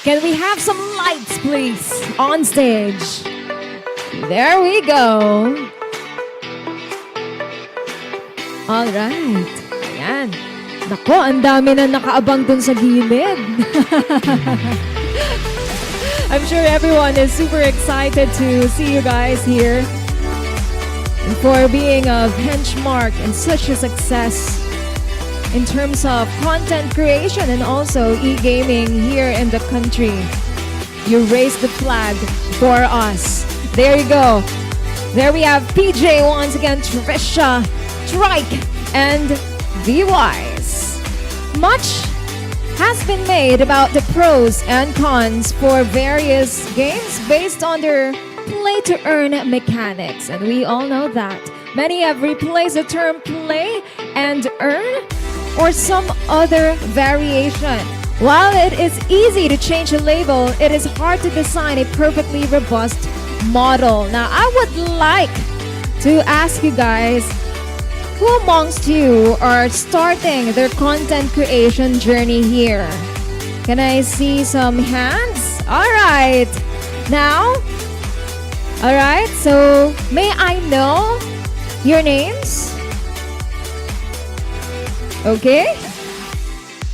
Can we have some lights, please, on stage? There we go. Alright. Ayan. Nako, ang dami na nakaabang dun sa gilid. I'm sure everyone is super excited to see you guys here. For being a benchmark and such a success in terms of content creation and also e-gaming here in the country. You raised the flag for us. There you go. There we have PJ once again, Trisha, Trike, and V-Wise. Much has been made about the pros and cons for various games based on their play-to-earn mechanics, and we all know that. Many have replaced the term play and earn or some other variation. While it is easy to change a label, it is hard to design a perfectly robust model. Now, I would like to ask you guys, who amongst you are starting their content creation journey here? Can I see some hands? All right. Now, All right, so may I know your names? Okay.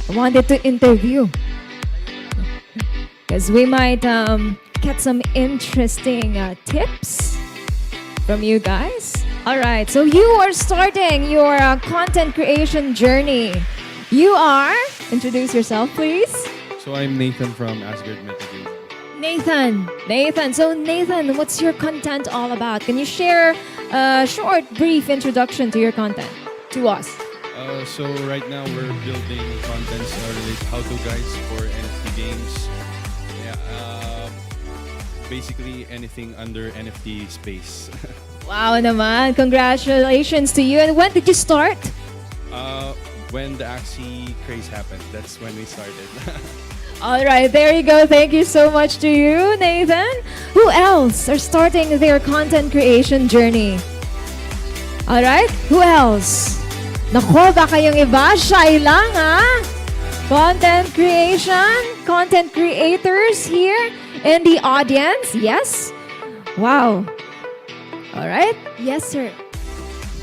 I wanted to interview because we might get some interesting tips from you guys. All right, so you are starting your content creation journey. You are, introduce yourself, please. So I'm Nathan from Asgard Metagaming. Nathan. So Nathan, what's your content all about? Can you share a short, brief introduction to your content to us? So right now we're building contents related how-to guides for NFT games. Yeah, basically anything under NFT space. Wow naman, congratulations to you. And when did you start? When the Axie craze happened, that's when we started. All right, there you go. Thank you so much to you, Nathan. Who else are starting their content creation journey? All right, who else? Nako, baka yung iba, shy lang ha? Content creation, content creators here in the audience. Yes? Wow. All right. Yes, sir.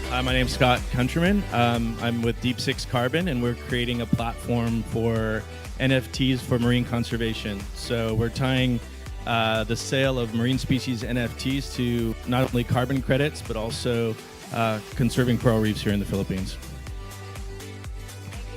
Hi, my name's Scott Countryman. I'm with Deep Six Carbon, and we're creating a platform for NFTs for marine conservation. So we're tying the sale of marine species NFTs to not only carbon credits, but also conserving coral reefs here in the Philippines.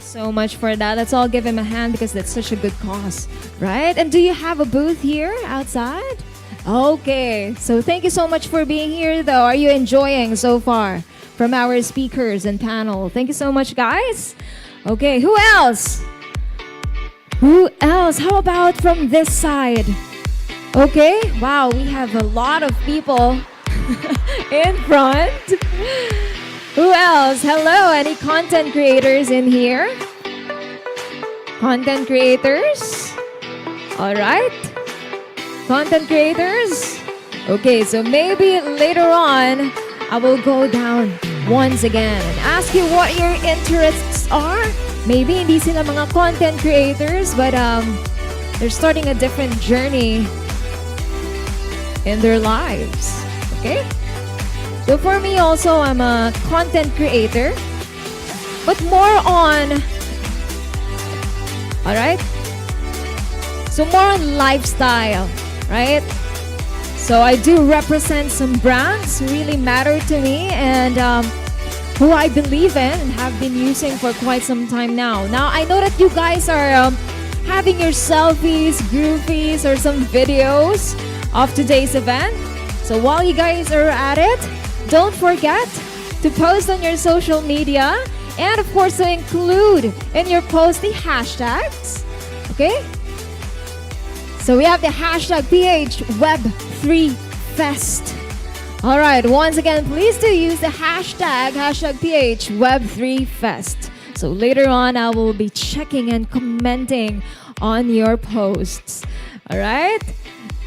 So much for that. Let's all give him a hand because that's such a good cause, right? And do you have a booth here outside? Okay. So thank you so much for being here, though. Are you enjoying so far from our speakers and panel? Thank you so much, guys. Okay. Who else? Who else? How about from this side? Okay. Wow, we have a lot of people in front. Who else? Hello, any content creators in here? Content creators? All right. Content creators? Okay, so maybe later on, I will go down once again and ask you what your interests are. Maybe hindi sila mga content creators, but they're starting a different journey in their lives. Okay? So for me also, I'm a content creator, but more on, all right? So more on lifestyle, right? So I do represent some brands who really matter to me and who I believe in and have been using for quite some time now. Now, I know that you guys are having your selfies, groupies, or some videos of today's event. So while you guys are at it, don't forget to post on your social media and of course to include in your post the hashtags. Okay? So we have the hashtag PHWeb3Fest. All right, once again, please do use the hashtag PHWeb3Fest. So later on, I will be checking and commenting on your posts. All right?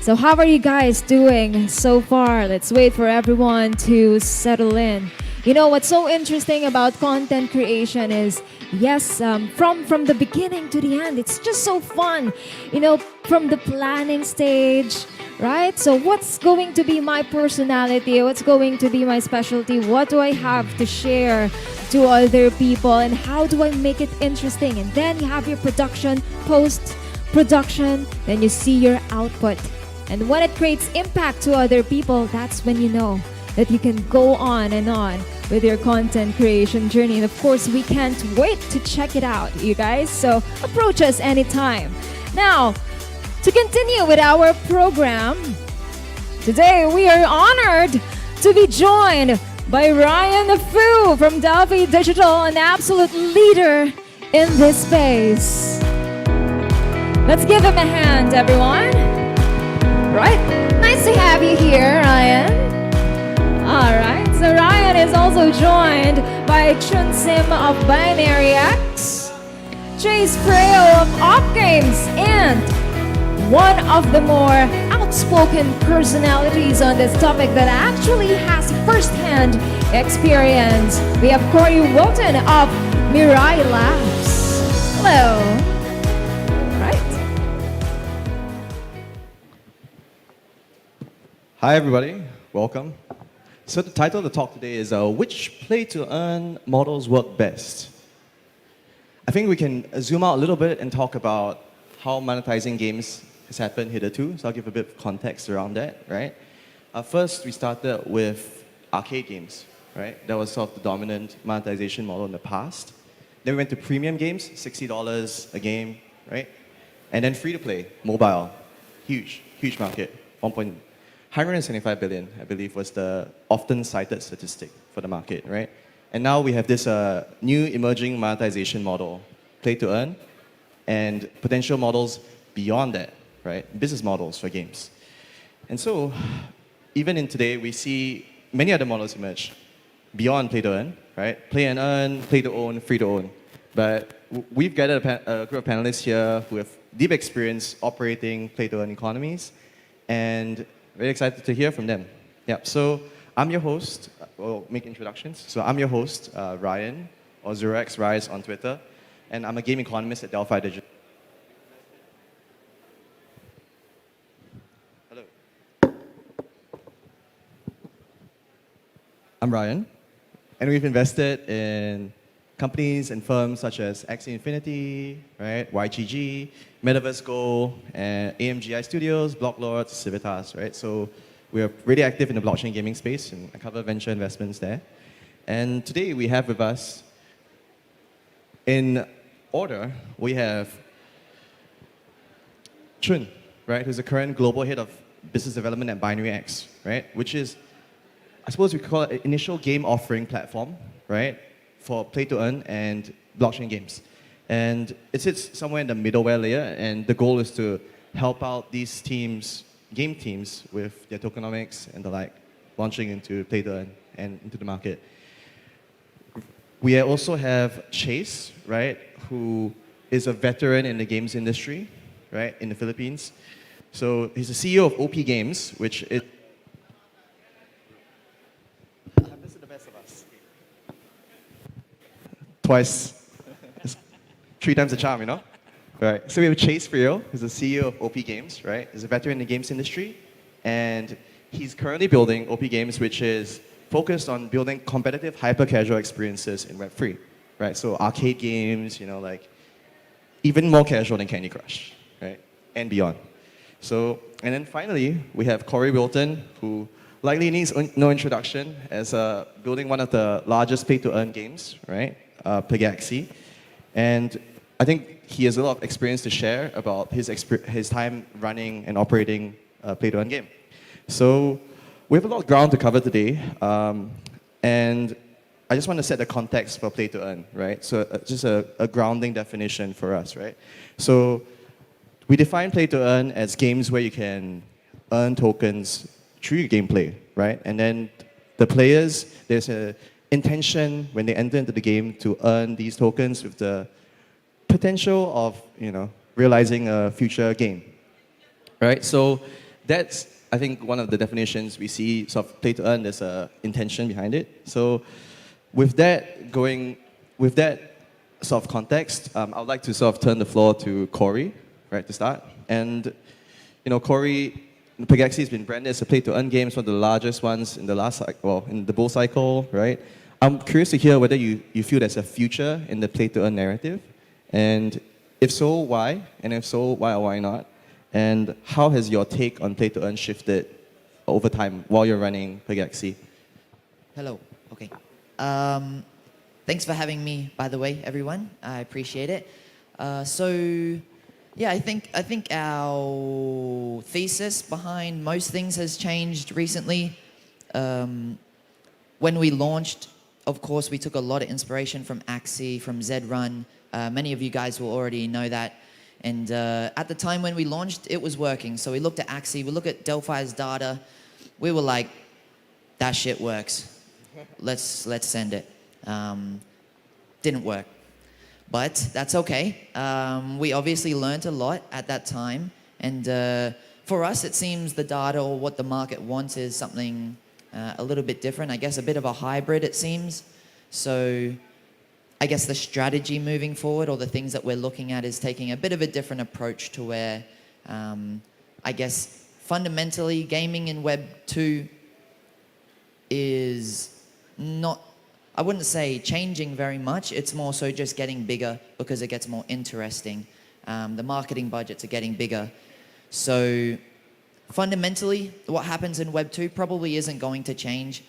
So how are you guys doing so far? Let's wait for everyone to settle in. You know what's so interesting about content creation is, yes, from the beginning to the end, it's just so fun. You know, from the planning stage, right? So what's going to be my personality? What's going to be my specialty? What do I have to share to other people? And how do I make it interesting? And then you have your production, post-production, then you see your output. And when it creates impact to other people, that's when you know that you can go on and on with your content creation journey. And of course, we can't wait to check it out, you guys. So approach us anytime. Now, to continue with our program, today we are honored to be joined by Ryan Fu from Delphi Digital, an absolute leader in this space. Let's give him a hand, everyone. Right? Nice to have you here, Ryan. All right. So Ryan is also joined by Chun Sim of Binary X, Chase Freo of Op Games, and one of the more outspoken personalities on this topic that actually has first-hand experience. We have Corey Wilton of Mirai Labs. Hello. Right. Hi, everybody. Welcome. So the title of the talk today is which play-to-earn models work best? I think we can zoom out a little bit and talk about how monetizing games has happened hitherto. So I'll give a bit of context around that, right? First, we started with arcade games, right? That was sort of the dominant monetization model in the past. Then we went to premium games, $60 a game, right? And then free-to-play, mobile, huge market, 175 billion, I believe, was the often cited statistic for the market, right? And now we have this new emerging monetization model, play to earn, and potential models beyond that, right? Business models for games. And so, even in today, we see many other models emerge beyond play to earn, right? Play and earn, play to own, free to own. But we've gathered a group of panelists here who have deep experience operating play to earn economies, and very excited to hear from them. Yeah, so I'm your host. We'll make introductions. So I'm your host, Ryan, or Zurex Rise on Twitter, and I'm a game economist at Delphi Digital. Hello. I'm Ryan, and we've invested in companies and firms such as Axie Infinity, right, YGG, Metaverse Go, and AMGI Studios, Blocklords, Civitas, right? So we're really active in the blockchain gaming space, and I cover venture investments there. And today we have with us, in order, we have Chun, right, who's the current global head of business development at Binary X, right, which is, I suppose we could call it an initial game offering platform, right, for play to earn and blockchain games. And it sits somewhere in the middleware layer, and the goal is to help out these teams, game teams, with their tokenomics and the like, launching into play to earn and into the market. We also have Chase, right, who is a veteran in the games industry, right, in the Philippines. So he's the CEO of OP Games, which is twice, 3 times the charm, you know? Right. So we have Chase Frio, who's the CEO of OP Games, right? He's a veteran in the games industry, and he's currently building OP Games, which is focused on building competitive, hyper-casual experiences in Web3, right? So arcade games, you know, like even more casual than Candy Crush, right? And beyond. So, and then finally, we have Corey Wilton, who likely needs no introduction as building one of the largest pay-to-earn games, right? Pegaxi. And I think he has a lot of experience to share about his time running and operating a play-to-earn game. So we have a lot of ground to cover today. And I just want to set the context for play-to-earn, right? So just a grounding definition for us, right? So we define play-to-earn as games where you can earn tokens through your gameplay, right? And then the players, there's a intention when they enter into the game to earn these tokens with the potential of, you know, realizing a future gain, right? So that's, I think, one of the definitions we see sort of play to earn. There's a intention behind it. So with that sort of context, I would like to sort of turn the floor to Corey, right, to start. And, you know, Corey, Pegaxi has been branded as a play-to-earn game. It's one of the largest ones in the last, in the bull cycle, right? I'm curious to hear whether you feel there's a future in the play-to-earn narrative, and if so, why? And if so, why or why not? And how has your take on play-to-earn shifted over time while you're running Pegaxi? Hello. Okay. Thanks for having me, by the way, everyone. I appreciate it. Yeah, I think our thesis behind most things has changed recently. When we launched, of course, we took a lot of inspiration from Axie, from Zrun. Many of you guys will already know that. And at the time when we launched, it was working. So we looked at Axie, we looked at Delphi's data. We were like, that shit works. Let's send it. Didn't work. But that's okay. We obviously learned a lot at that time. And for us, it seems the data or what the market wants is something a little bit different. I guess a bit of a hybrid, it seems. So I guess the strategy moving forward, or the things that we're looking at, is taking a bit of a different approach to where, I guess, fundamentally, gaming in Web 2 is not, I wouldn't say changing very much. It's more so just getting bigger because it gets more interesting. The marketing budgets are getting bigger. So fundamentally, what happens in Web 2 probably isn't going to change.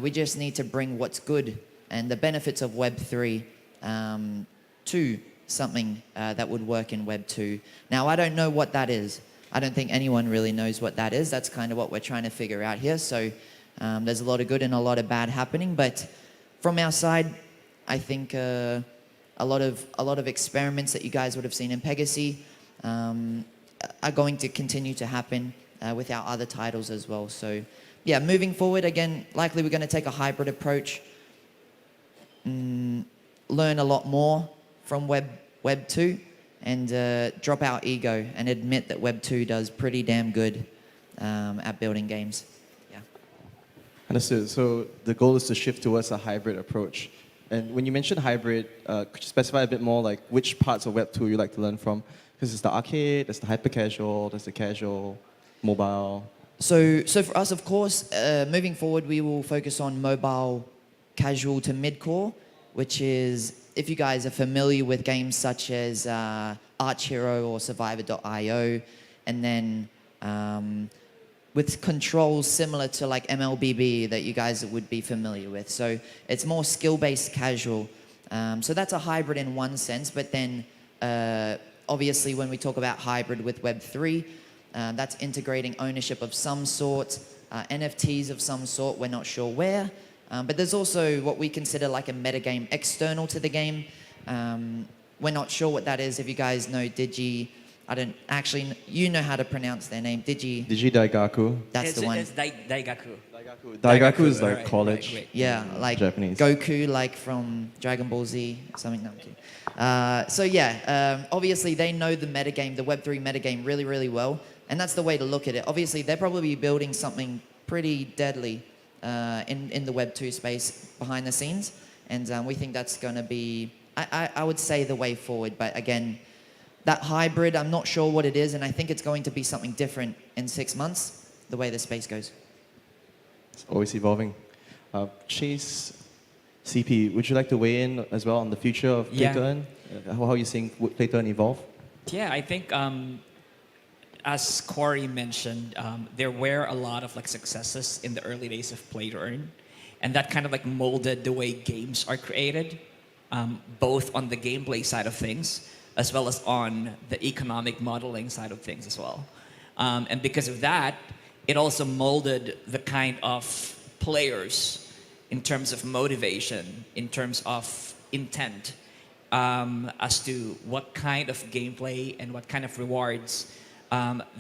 We just need to bring what's good and the benefits of Web 3 to something that would work in Web 2. Now, I don't know what that is. I don't think anyone really knows what that is. That's kind of what we're trying to figure out here. So there's a lot of good and a lot of bad happening. But from our side, I think a lot of experiments that you guys would have seen in Pegasus are going to continue to happen with our other titles as well. So yeah, moving forward, again, likely we're going to take a hybrid approach, learn a lot more from Web 2, and drop our ego and admit that Web 2 does pretty damn good at building games. Yeah. Understood. So the goal is to shift towards a hybrid approach. And when you mentioned hybrid, could you specify a bit more like which parts of Web 2 you like to learn from? Because it's the arcade, there's the hyper casual, there's the casual, mobile. So for us, of course, moving forward, we will focus on mobile casual to mid-core, which is, if you guys are familiar with games such as Arch Hero or Survivor.io, and then with controls similar to like MLBB that you guys would be familiar with. So it's more skill-based casual. So that's a hybrid in one sense, but then obviously when we talk about hybrid with Web3, that's integrating ownership of some sort, NFTs of some sort, we're not sure where. But there's also what we consider like a metagame external to the game. We're not sure what that is. If you guys know Digi, I don't actually, you know how to pronounce their name, Digi Daigaku. That's the one. It's Daigaku. Daigaku is like Right, college. right. Yeah, like Japanese. Goku, like from Dragon Ball Z, something. No, I'm kidding. So yeah, obviously they know the metagame, the Web3 metagame really, really well. And that's the way to look at it. Obviously, they're probably building something pretty deadly in the Web 2 space behind the scenes. And we think that's going to be, I would say, the way forward. But again, that hybrid, I'm not sure what it is. And I think it's going to be something different in 6 months, the way the space goes. It's always evolving. Chase, CP, would you like to weigh in as well on the future of Play to Earn? How you seeing Play to Earn evolve? Yeah, I think as Corey mentioned, there were a lot of like successes in the early days of Play to Earn, and that kind of like molded the way games are created, both on the gameplay side of things as well as on the economic modeling side of things as well. And because of that, it also molded the kind of players in terms of motivation, in terms of intent, as to what kind of gameplay and what kind of rewards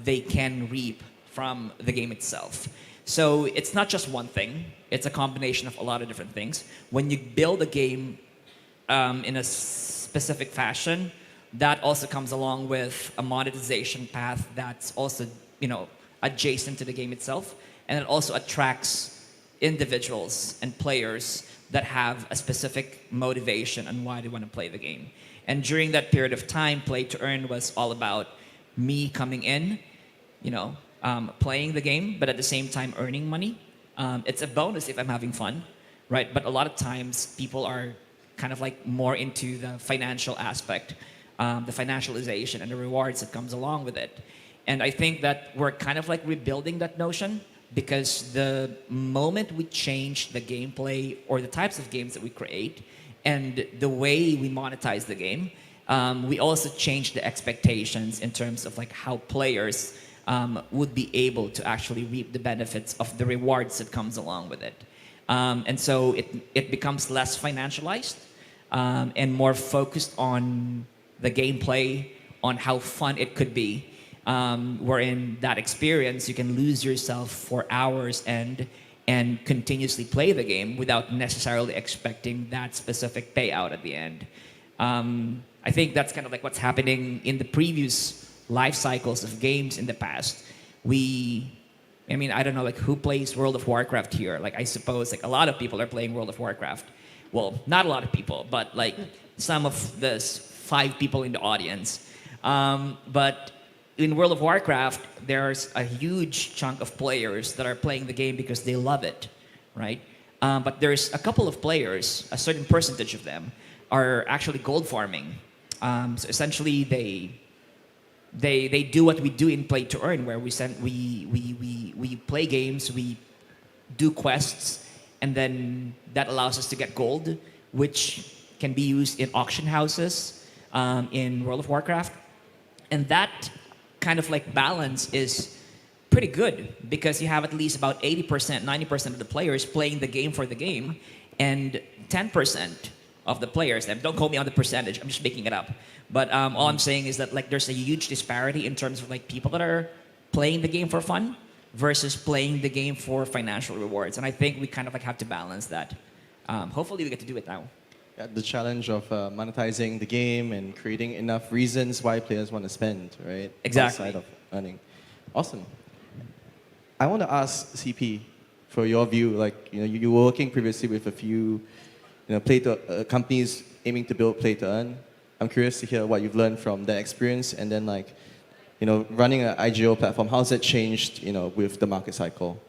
they can reap from the game itself. So it's not just one thing, it's a combination of a lot of different things. When you build a game in a specific fashion, that also comes along with a monetization path that's also, adjacent to the game itself, and it also attracts individuals and players that have a specific motivation on why they want to play the game. And during that period of time, Play to Earn was all about me coming in, playing the game, but at the same time earning money. It's a bonus if I'm having fun, right? But a lot of times people are kind of like more into the financial aspect, the financialization and the rewards that comes along with it. And I think that we're kind of like rebuilding that notion, because the moment we change the gameplay or the types of games that we create and the way we monetize the game, we also change the expectations in terms of like how players would be able to actually reap the benefits of the rewards that comes along with it. And so it becomes less financialized and more focused on the gameplay, on how fun it could be. Wherein that experience, you can lose yourself for hours and continuously play the game without necessarily expecting that specific payout at the end. I think that's kind of like what's happening in the previous life cycles of games in the past. I don't know, like who plays World of Warcraft here? Like I suppose like a lot of people are playing World of Warcraft. Well, not a lot of people, but like some of the 5 people in the audience. But in World of Warcraft, there's a huge chunk of players that are playing the game because they love it, right? But there's a couple of players, a certain percentage of them, are actually gold farming. So essentially, they do what we do in play to earn, where we play games, we do quests, and then that allows us to get gold, which can be used in auction houses in World of Warcraft. And that kind of like balance is pretty good because you have at least about 80%, 90% of the players playing the game for the game, and 10% of the players, and don't quote me on the percentage, I'm just making it up. But all I'm saying is that like there's a huge disparity in terms of like people that are playing the game for fun versus playing the game for financial rewards. And I think we kind of like have to balance that. Hopefully we get to do it now. Yeah, the challenge of monetizing the game and creating enough reasons why players want to spend, right? Exactly. Outside of earning. Awesome. I want to ask CP for your view. Like, you were working previously with a few, companies aiming to build play to earn. I'm curious to hear what you've learned from that experience, and then running an IGO platform. How's that changed, with the market cycle?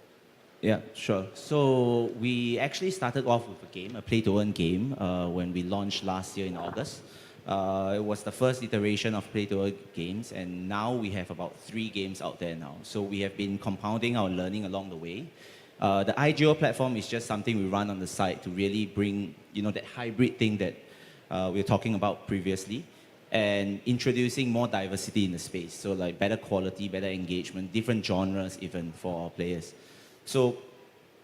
Yeah, sure. So we actually started off with a game, a play-to-earn game, when we launched last year in August. It was the first iteration of play-to-earn games, and now we have about 3 games out there now. So we have been compounding our learning along the way. The IGO platform is just something we run on the side to really bring, that hybrid thing that we were talking about previously, and introducing more diversity in the space. So like better quality, better engagement, different genres even for our players. So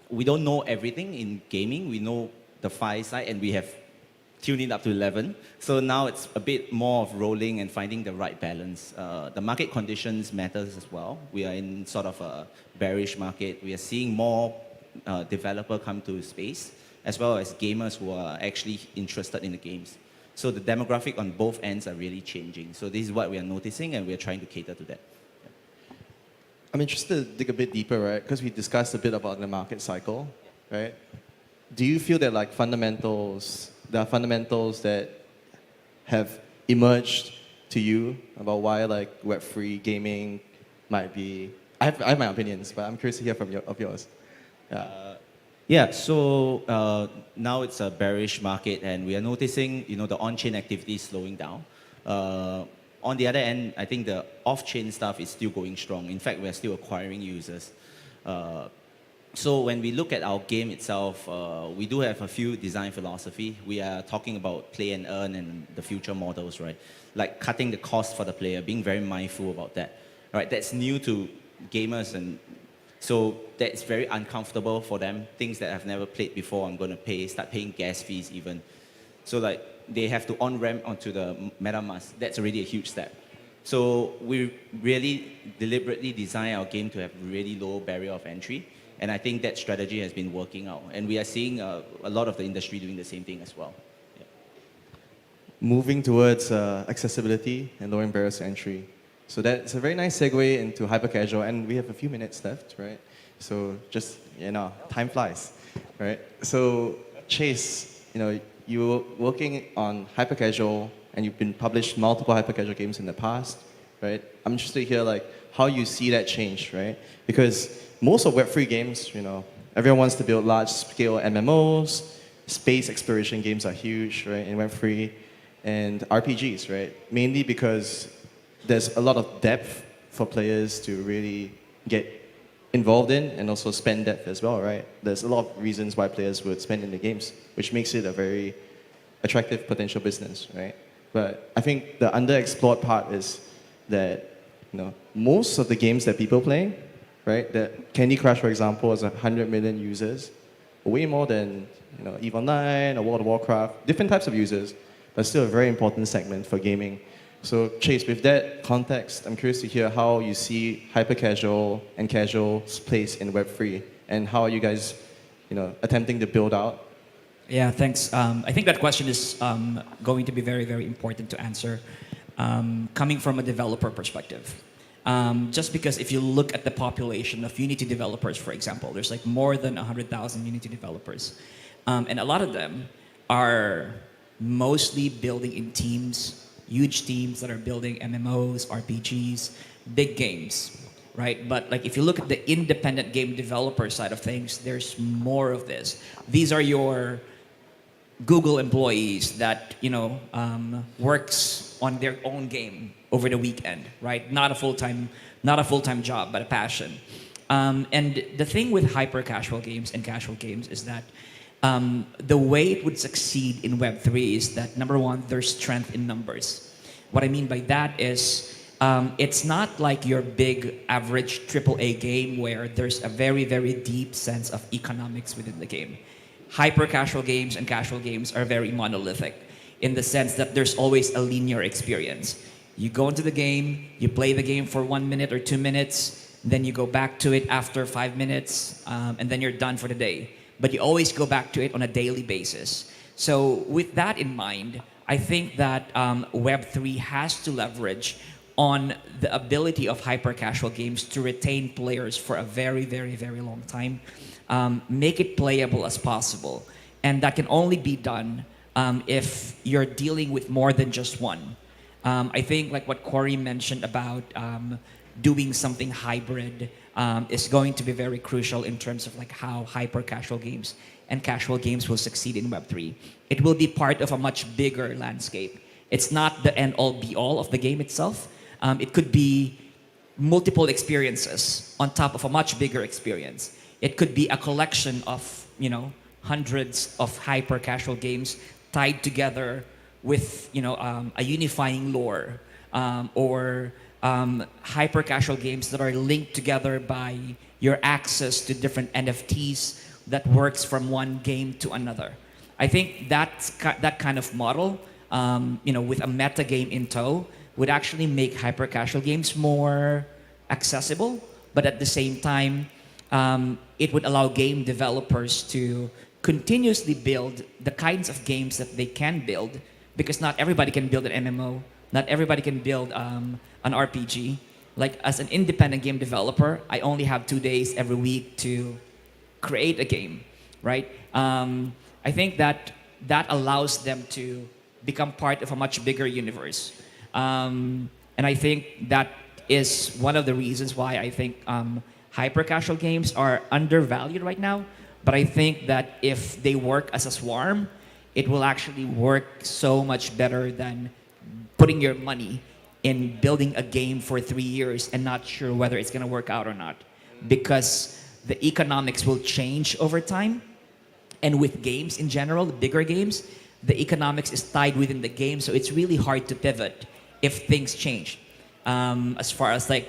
we don't know everything in gaming. We know the 5 side, and we have tuned it up to 11. So now it's a bit more of rolling and finding the right balance. The market conditions matters as well. We are in sort of a bearish market. We are seeing more developer come to space, as well as gamers who are actually interested in the games. So the demographic on both ends are really changing. So this is what we are noticing, and we are trying to cater to that. I'm interested to dig a bit deeper, right? Because we discussed a bit about the market cycle, right? Do you feel that there are fundamentals that have emerged to you about why Web3 gaming might be? I have my opinions, but I'm curious to hear of yours. Yeah, so now it's a bearish market, and we are noticing, the on-chain activity slowing down. On the other end, I think the off-chain stuff is still going strong. In fact, we're still acquiring users. So when we look at our game itself, we do have a few design philosophy. We are talking about play and earn and the future models, right? Like cutting the cost for the player, being very mindful about that, right? That's new to gamers, and so that's very uncomfortable for them. Things that I've never played before, I'm going to start paying gas fees even. So they have to on-ramp onto the MetaMask. That's already a huge step. So we really deliberately design our game to have really low barrier of entry. And I think that strategy has been working out. And we are seeing a lot of the industry doing the same thing as well. Yeah. Moving towards accessibility and lowering barriers to entry. So that's a very nice segue into hyper-casual. And we have a few minutes left, right? So just, time flies, right? So Chase, you were working on hyper-casual, and you've been published multiple hyper-casual games in the past, right? I'm interested to hear how you see that change, right? Because most of Web3 games, everyone wants to build large-scale MMOs, space exploration games are huge, right, in Web3, and RPGs, right? Mainly because there's a lot of depth for players to really get involved in, and also spend depth as well, right? There's a lot of reasons why players would spend in the games, which makes it a very attractive potential business, right? But I think the underexplored part is that, most of the games that people play, right, that Candy Crush, for example, has 100 million users, way more than, EVE Online or World of Warcraft, different types of users, but still a very important segment for gaming. So Chase, with that context, I'm curious to hear how you see hyper-casual and casual's place in Web3, and how are you guys, attempting to build out? Yeah, thanks. I think that question is going to be very, very important to answer, coming from a developer perspective. Just because if you look at the population of Unity developers, for example, there's more than 100,000 Unity developers. And a lot of them are mostly building in teams, huge teams that are building MMOs, RPGs, big games, right? But like if you look at the independent game developer side of things, there's more of this. These are your Google employees that works on their own game over the weekend, right? Not a full-time job, but a passion. And the thing with hyper casual games and casual games is that the way it would succeed in Web3 is that number one, there's strength in numbers. What I mean by that is it's not like your big average AAA game where there's a very, very deep sense of economics within the game. Hyper casual games and casual games are very monolithic in the sense that there's always a linear experience. You go into the game, you play the game for 1 minute or 2 minutes, then you go back to it after 5 minutes, and then you're done for the day. But you always go back to it on a daily basis. So with that in mind, I think that Web3 has to leverage on the ability of hyper casual games to retain players for a very, very, very long time. Make it playable as possible. And that can only be done if you're dealing with more than just one. I think like what Corey mentioned about doing something hybrid is going to be very crucial in terms of like how hyper casual games and casual games will succeed in Web3. It will be part of a much bigger landscape. It's not the end-all be-all of the game itself. It could be multiple experiences on top of a much bigger experience. It could be a collection of, hundreds of hyper casual games tied together with, a unifying lore, or hyper casual games that are linked together by your access to different NFTs that works from one game to another. I think that kind of model, with a meta game in tow, would actually make hyper casual games more accessible, but at the same time, it would allow game developers to continuously build the kinds of games that they can build, because not everybody can build an MMO, not everybody can build an RPG. Like as an independent game developer, I only have 2 days every week to create a game, right? I think that allows them to become part of a much bigger universe. And I think that is one of the reasons why I think hyper casual games are undervalued right now. But I think that if they work as a swarm, it will actually work so much better than putting your money in building a game for 3 years and not sure whether it's going to work out or not. Because the economics will change over time. And with games in general, the bigger games, the economics is tied within the game. So it's really hard to pivot if things change. As far as like,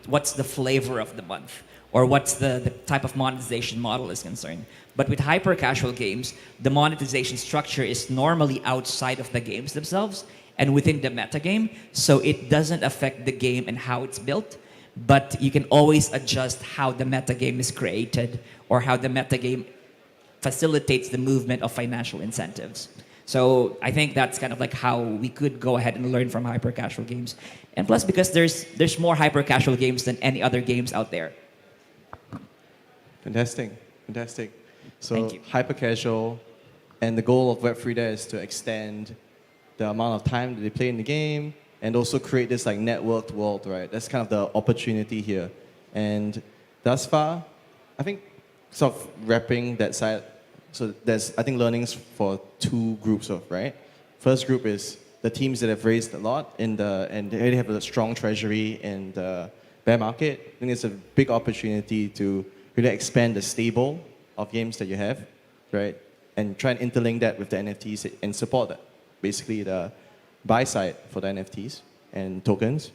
what's the flavor of the month? Or what's the type of monetization model is concerned. But with hyper casual games, the monetization structure is normally outside of the games themselves and within the meta game. So it doesn't affect the game and how it's built. But you can always adjust how the meta game is created or how the meta game facilitates the movement of financial incentives. So I think that's kind of like how we could go ahead and learn from hyper casual games. And plus because there's more hyper casual games than any other games out there. Fantastic. So Thank you. hyper casual, and the goal of Web3 there is to extend the amount of time that they play in the game and also create this like networked world, right? That's kind of the opportunity here. And thus far, I think sort of wrapping that side, so there's, I think, learnings for 2 groups of, right? First group is the teams that have raised a lot and they already have a strong treasury in the bear market. I think it's a big opportunity to really expand the stable of games that you have, right? And try and interlink that with the NFTs and support that. Basically the buy side for the NFTs and tokens.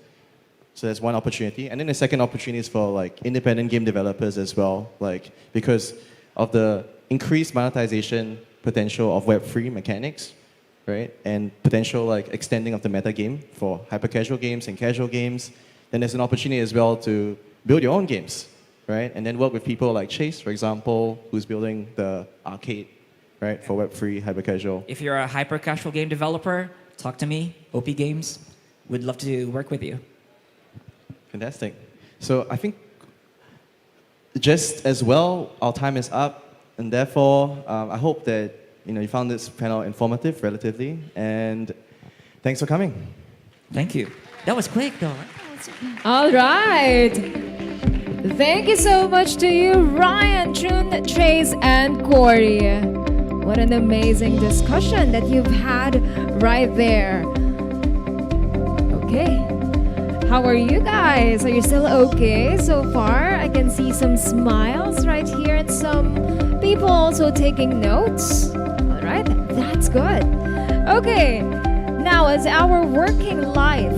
So that's one opportunity. And then the second opportunity is for like independent game developers as well, like because of the increased monetization potential of Web3 mechanics, right? And potential like extending of the meta game for hyper casual games and casual games. Then there's an opportunity as well to build your own games, right? And then work with people like Chase, for example, who's building the arcade, right, for Web3 hyper casual. If you're a hyper casual game developer, talk to me, OP Games. We'd love to work with you. Fantastic. So I think just as well, our time is up, and therefore I hope that you found this panel informative, relatively, and thanks for coming. Thank you. That was quick, though. That was All right. Thank you so much to you, Ryan, June, Chase, and Corey. What an amazing discussion that you've had right there. Okay. How are you guys? Are you still okay so far? I can see some smiles right here and some people also taking notes. All right, that's good. Okay, now as our working life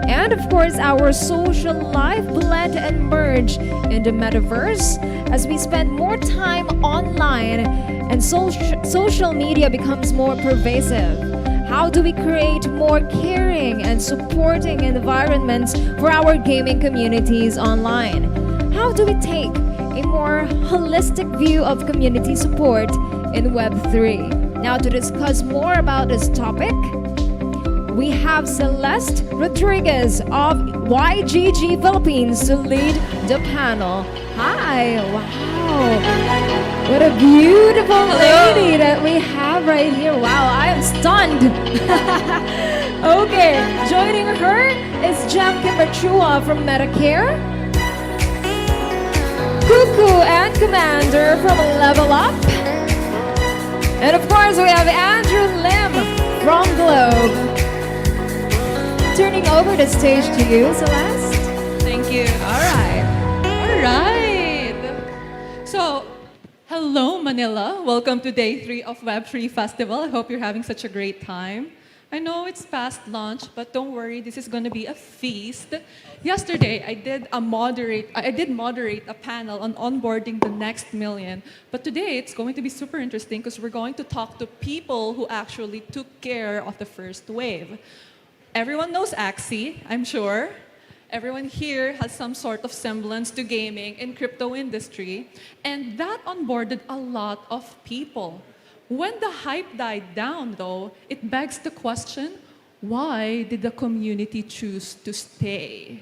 and of course our social life blend and merge in the metaverse as we spend more time online and social media becomes more pervasive. How do we create more caring and supporting environments for our gaming communities online? How do we take a more holistic view of community support in Web3? Now, to discuss more about this topic, we have Celeste Rodriguez of YGG Philippines to lead the panel. Hi, wow. What a beautiful lady that we have right here. Wow, I am stunned. Okay, joining her is Jem Kimberchua from Medicare, Cuckoo and Commander from Level Up, and of course we have Andrew Lim from Globe. Turning over the stage to you, Celeste. Thank you. All right. So, hello, Manila. Welcome to day 3 of Web3 Festival. I hope you're having such a great time. I know it's past lunch, but don't worry, this is going to be a feast. Yesterday, I did moderate a panel on onboarding the next million. But today, it's going to be super interesting because we're going to talk to people who actually took care of the first wave. Everyone knows Axie, I'm sure. Everyone here has some sort of semblance to gaming and crypto industry, and that onboarded a lot of people. When the hype died down, though, it begs the question, why did the community choose to stay?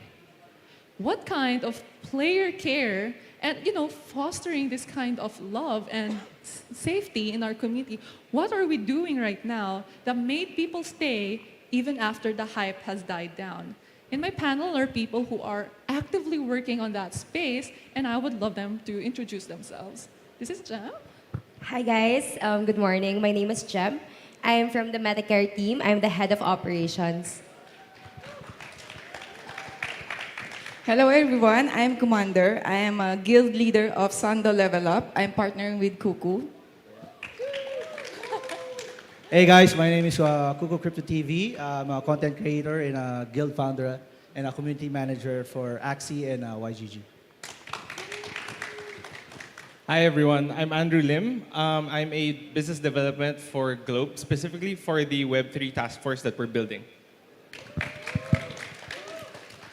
What kind of player care and, fostering this kind of love and safety in our community, what are we doing right now that made people stay even after the hype has died down? In my panel are people who are actively working on that space, and I would love them to introduce themselves. This is Jem. Hi guys, good morning. My name is Jem. I am from the Medicare team. I'm the head of operations. Hello everyone, I'm Commander. I am a guild leader of Sando Level Up. I'm partnering with Cuckoo. Hey guys, my name is Cuckoo Crypto TV. I'm a content creator and a guild founder and a community manager for Axie and YGG. Hi everyone, I'm Andrew Lim. I'm a business development for Globe, specifically for the Web3 task force that we're building.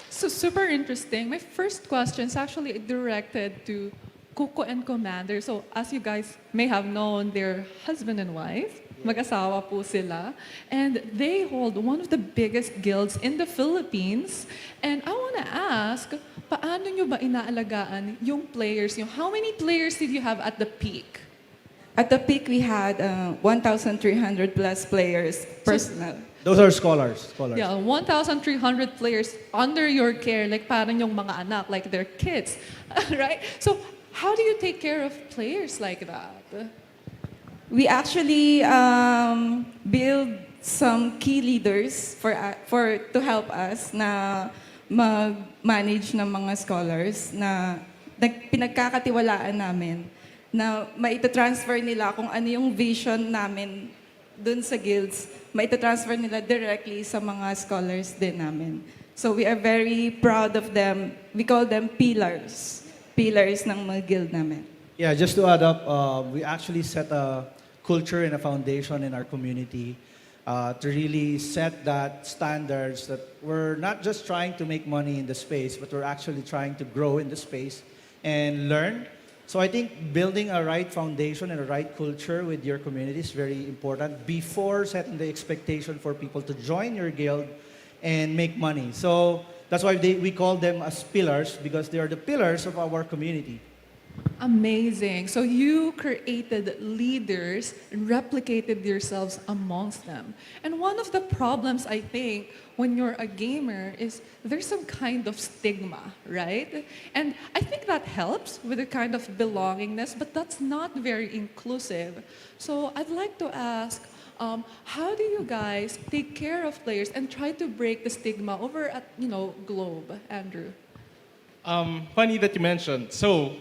So super interesting. My first question is actually directed to Cuckoo and Commander. So as you guys may have known, they're husband and wife. Mag-asawa po sila. And they hold one of the biggest guilds in the Philippines. And I want to ask, paano nyo ba inaalagaan yung players nyo? How many players did you have at the peak? At the peak, we had 1,300 plus players personal. Those are scholars. Yeah, 1,300 players under your care, like parang yung mga anak, like their kids, right? So how do you take care of players like that? We actually build some key leaders to help us na mag-manage ng mga scholars na pinagkakatiwalaan namin na maitatransfer nila kung ano yung vision namin dun sa guilds, maitatransfer nila directly sa mga scholars din namin. So we are very proud of them. We call them pillars ng mga guild namin. Yeah, just to add up, we actually set a culture and a foundation in our community to really set that standards that we're not just trying to make money in the space, but we're actually trying to grow in the space and learn. So I think building a right foundation and a right culture with your community is very important before setting the expectation for people to join your guild and make money. So that's why we call them as pillars, because they are the pillars of our community. Amazing. So you created leaders and replicated yourselves amongst them. And one of the problems, I think, when you're a gamer is there's some kind of stigma, right? And I think that helps with a kind of belongingness, but that's not very inclusive. So I'd like to ask, how do you guys take care of players and try to break the stigma over at, Globe, Andrew? Funny that you mentioned. So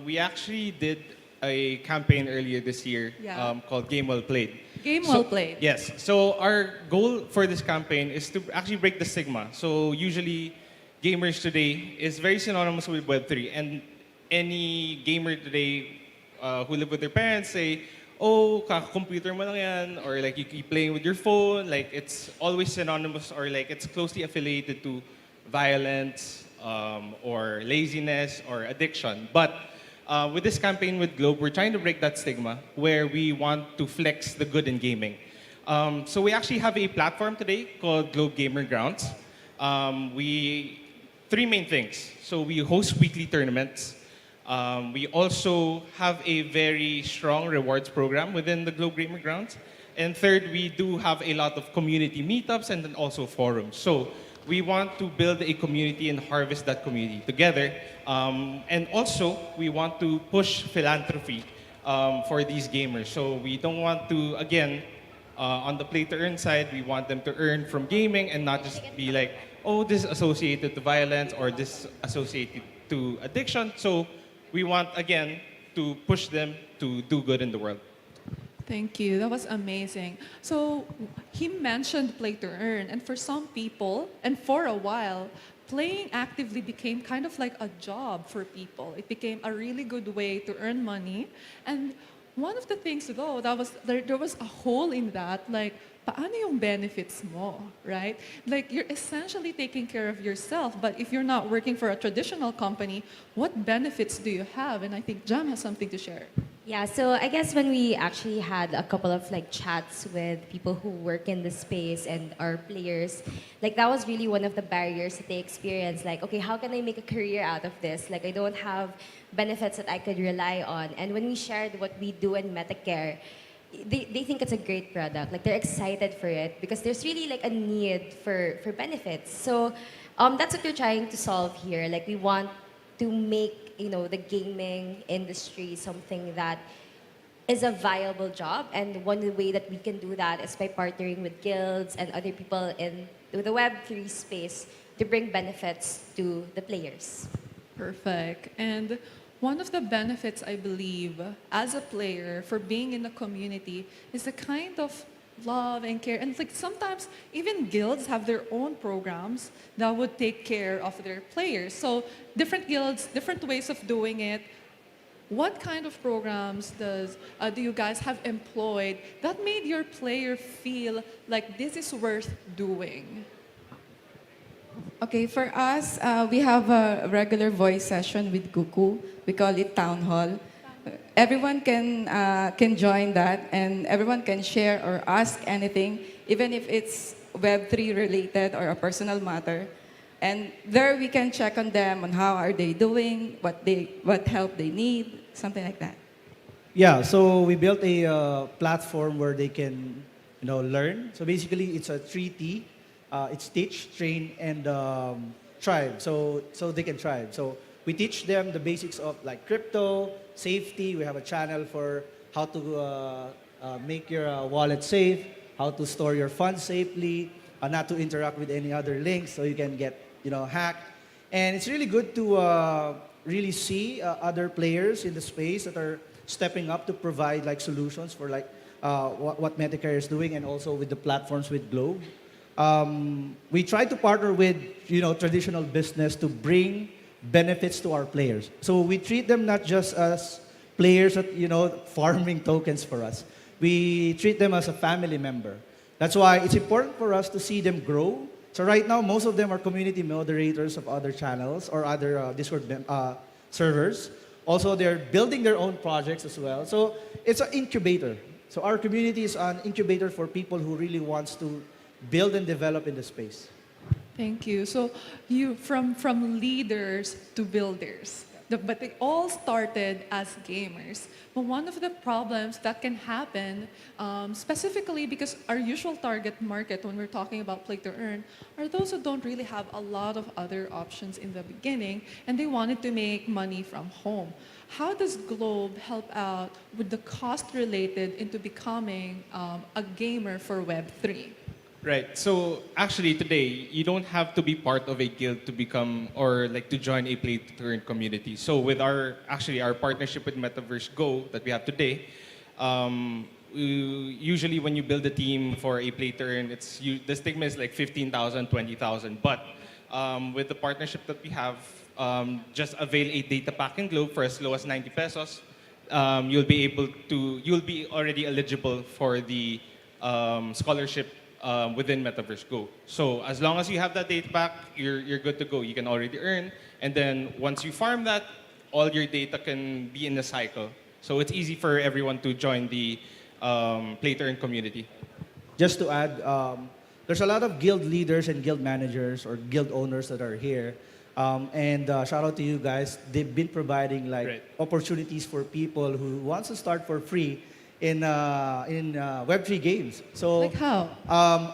we actually did a campaign earlier this year called Game Well Played. Game Well Played. Yes. So our goal for this campaign is to actually break the stigma. So usually gamers today is very synonymous with Web3. And any gamer today who live with their parents say, oh, computer mo lang yan, or like you keep playing with your phone, like it's always synonymous or like it's closely affiliated to violence, or laziness or addiction. But with this campaign with Globe, we're trying to break that stigma where we want to flex the good in gaming. So we actually have a platform today called Globe Gamer Grounds. Three main things. So we host weekly tournaments. We also have a very strong rewards program within the Globe Gamer Grounds. And third, we do have a lot of community meetups and then also forums. So we want to build a community and harvest that community together. And also, we want to push philanthropy for these gamers. So we don't want to, again, on the play-to-earn side, we want them to earn from gaming and not just be like, oh, this is associated to violence or this is associated to addiction. So we want, again, to push them to do good in the world. Thank you. That was amazing. So he mentioned play to earn, and for some people, and for a while, playing actively became kind of like a job for people. It became a really good way to earn money. And one of the things though, there was a hole in that, like, paano yung benefits mo, right? Like, you're essentially taking care of yourself, but if you're not working for a traditional company, what benefits do you have? And I think Jam has something to share. Yeah, so I guess when we actually had a couple of like chats with people who work in the space and our players, like that was really one of the barriers that they experienced. Like, okay, how can I make a career out of this? Like, I don't have benefits that I could rely on. And when we shared what we do in Metacare, they think it's a great product. Like, they're excited for it because there's really like a need for benefits. So that's what we're trying to solve here. Like, we want to make the gaming industry something that is a viable job, and one way that we can do that is by partnering with guilds and other people in the Web3 space to bring benefits to the players. Perfect. And one of the benefits, I believe, as a player for being in the community is the kind of love and care. And like sometimes even guilds have their own programs that would take care of their players. So different guilds, different ways of doing it. What kind of programs do you guys have employed that made your player feel like this is worth doing? Okay, for us, we have a regular voice session with Kuku. We call it Town Hall. Everyone can join that, and everyone can share or ask anything, even if it's Web3 related or a personal matter. And there we can check on them on how are they doing, what help they need, something like that. Yeah, so we built a platform where they can learn. So basically, it's a 3T. It's teach, train, and thrive. So they can thrive. So we teach them the basics of like crypto, safety. We have a channel for how to make your wallet safe, how to store your funds safely, not to interact with any other links so you can get hacked. And it's really good to really see other players in the space that are stepping up to provide like solutions for like what Metacare is doing, and also with the platforms with Globe. We try to partner with traditional business to bring benefits to our players. So we treat them not just as players that farming tokens for us. We treat them as a family member. That's why it's important for us to see them grow. So right now, most of them are community moderators of other channels or other Discord servers. Also, they're building their own projects as well. So it's an incubator. So our community is an incubator for people who really wants to build and develop in the space. Thank you. So you from leaders to builders. But they all started as gamers. But one of the problems that can happen, specifically because our usual target market when we're talking about play to earn, are those who don't really have a lot of other options in the beginning and they wanted to make money from home. How does Globe help out with the cost related into becoming a gamer for Web3? Right. So actually today, you don't have to be part of a guild to become or like to join a play to earn community. So with our partnership with Metaverse Go that we have today, usually when you build a team for a play to earn, the stigma is like 15,000, 20,000. But with the partnership that we have, just avail a data pack in Globe for as low as 90 pesos. You'll be already eligible for the scholarship within Metaverse Go. So as long as you have that data pack, you're good to go. You can already earn. And then once you farm that, all your data can be in a cycle. So it's easy for everyone to join the play to earn community. Just to add, there's a lot of guild leaders and guild managers or guild owners that are here. And shout out to you guys. They've been providing opportunities for people who wants to start for free in Web3 games. So Like how?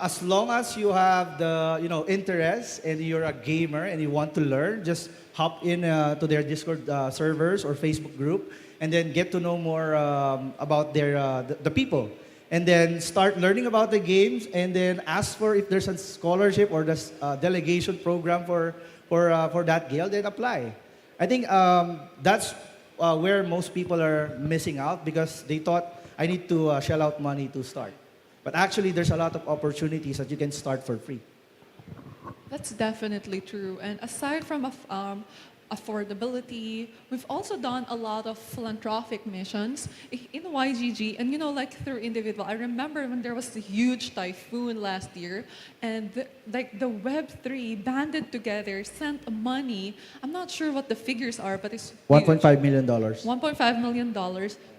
as long as you have the interest and you're a gamer and you want to learn, just hop in to their Discord servers or Facebook group, and then get to know more about the people, and then start learning about the games, and then ask for if there's a scholarship or the delegation program for that guild, then apply. I think that's where most people are missing out because they thought I need to shell out money to start. But actually, there's a lot of opportunities that you can start for free. That's definitely true. And aside from affordability, we've also done a lot of philanthropic missions in YGG and like through individual. I remember when there was the huge typhoon last year and the Web3 banded together, sent money. I'm not sure what the figures are, but it's $1.5 million. $1.5 million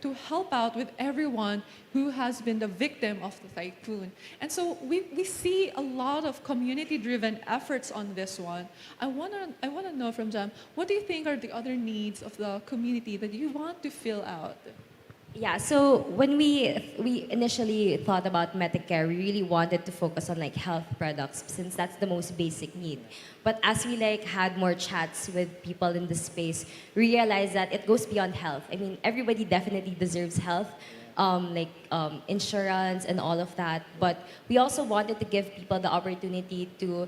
to help out with everyone who has been the victim of the typhoon. And so we see a lot of community-driven efforts on this one. I wanna know from Jam, what do you think are the other needs of the community that you want to fill out? Yeah, so when we initially thought about Medicare, we really wanted to focus on health products since that's the most basic need. But as we had more chats with people in the space, we realized that it goes beyond health. I mean, everybody definitely deserves health, insurance and all of that. But we also wanted to give people the opportunity to,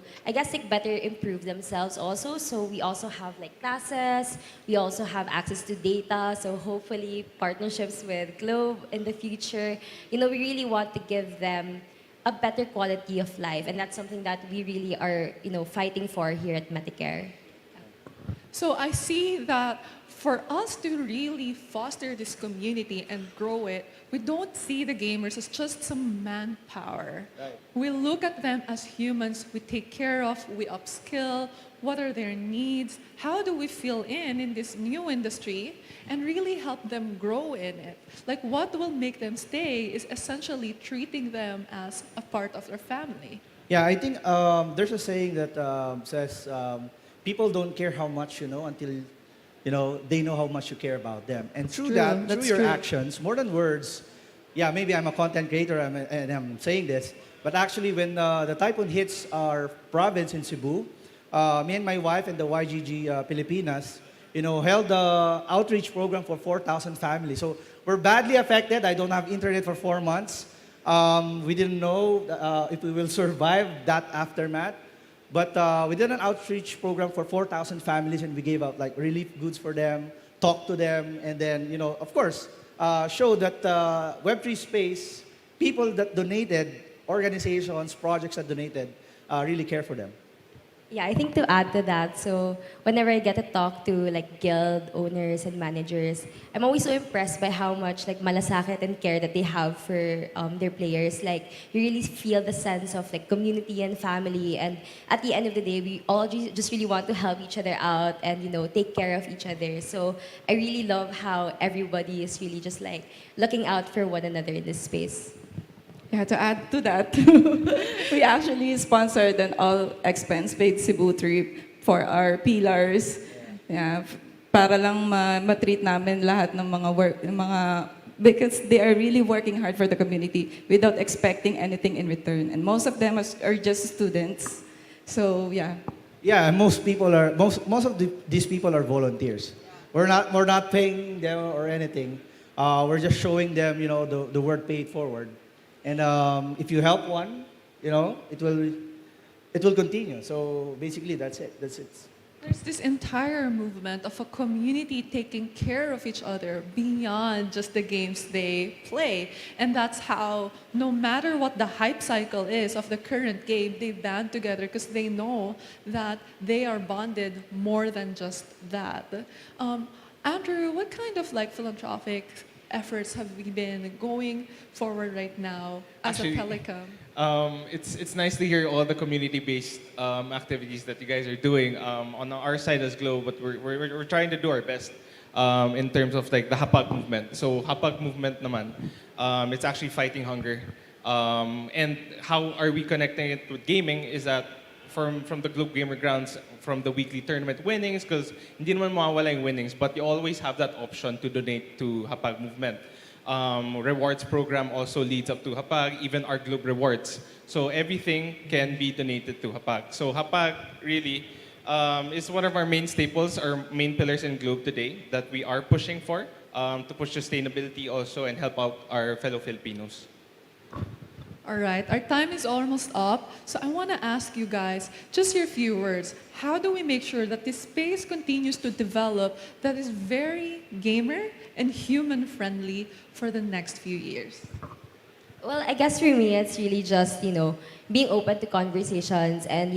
better improve themselves also. So we also have classes, we also have access to data. So hopefully partnerships with Globe in the future. We really want to give them a better quality of life. And that's something that we really are, fighting for here at Medicare. So I see that for us to really foster this community and grow it, we don't see the gamers as just some manpower. Right. We look at them as humans we take care of, we upskill, what are their needs, how do we fill in this new industry, and really help them grow in it. What will make them stay is essentially treating them as a part of their family. Yeah, I think there's a saying that says people don't care how much you know until they know how much you care about them. And through that, through your actions, more than words, yeah, maybe I'm a content creator and I'm saying this, but actually when the typhoon hits our province in Cebu, me and my wife and the YGG Pilipinas, held the outreach program for 4,000 families. So we're badly affected. I don't have internet for 4 months. We didn't know if we will survive that aftermath. But we did an outreach program for 4,000 families, and we gave out relief goods for them, talked to them, and then of course showed that Web3 space, people that donated, organizations, projects that donated, really care for them. Yeah, I think to add to that, so whenever I get to talk to guild owners and managers, I'm always so impressed by how much malasakit and care that they have for their players. You really feel the sense of community and family, and at the end of the day, we all just really want to help each other out and take care of each other. So I really love how everybody is really just looking out for one another in this space. Yeah, to add to that, we actually sponsored an all-expense-paid Cebu trip for our pillars. Yeah, para lang ma-treat namin lahat ng mga work, ng mga because they are really working hard for the community without expecting anything in return. And most of them are just students. So yeah. Yeah, and most these people are volunteers. We're not paying them or anything. We're just showing them, you know, the word paid forward. And if you help one, you know, it will continue. So basically, that's it. That's it. There's this entire movement of a community taking care of each other beyond just the games they play. And that's how, no matter what the hype cycle is of the current game, they band together because they know that they are bonded more than just that. Andrew, what kind of like philanthropic efforts have we been going forward right now as a Telecom? It's nice to hear all the community-based activities that you guys are doing on our side as Globe, but we're trying to do our best in terms of like the Hapag movement. So Hapag movement naman, it's actually fighting hunger. And how are we connecting it with gaming is that from the Globe Gamer Grounds, from the weekly tournament winnings, because hindi naman mawawala yung winnings, but you always have that option to donate to Hapag movement. Rewards program also leads up to Hapag, even our Globe Rewards. So everything can be donated to Hapag. So Hapag really is one of our main staples, our main pillars in Globe today that we are pushing for to push sustainability also and help out our fellow Filipinos. All right, our time is almost up. So I want to ask you guys, just your few words. How do we make sure that this space continues to develop that is very gamer and human friendly for the next few years? Well, I guess for me, it's really just, being open to conversations and,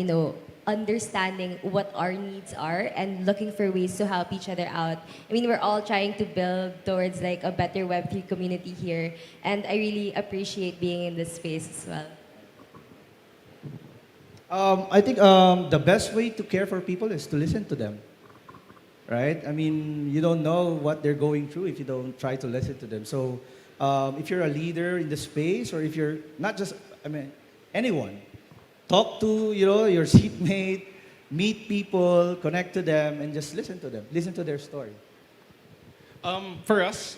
understanding what our needs are and looking for ways to help each other out. I mean, we're all trying to build towards like a better Web3 community here, and I really appreciate being in this space as well. I think the best way to care for people is to listen to them, right? I mean, you don't know what they're going through if you don't try to listen to them. So if you're a leader in the space, or if you're not just, anyone, talk to, your seatmate, meet people, connect to them, and just listen to them. Listen to their story. For us,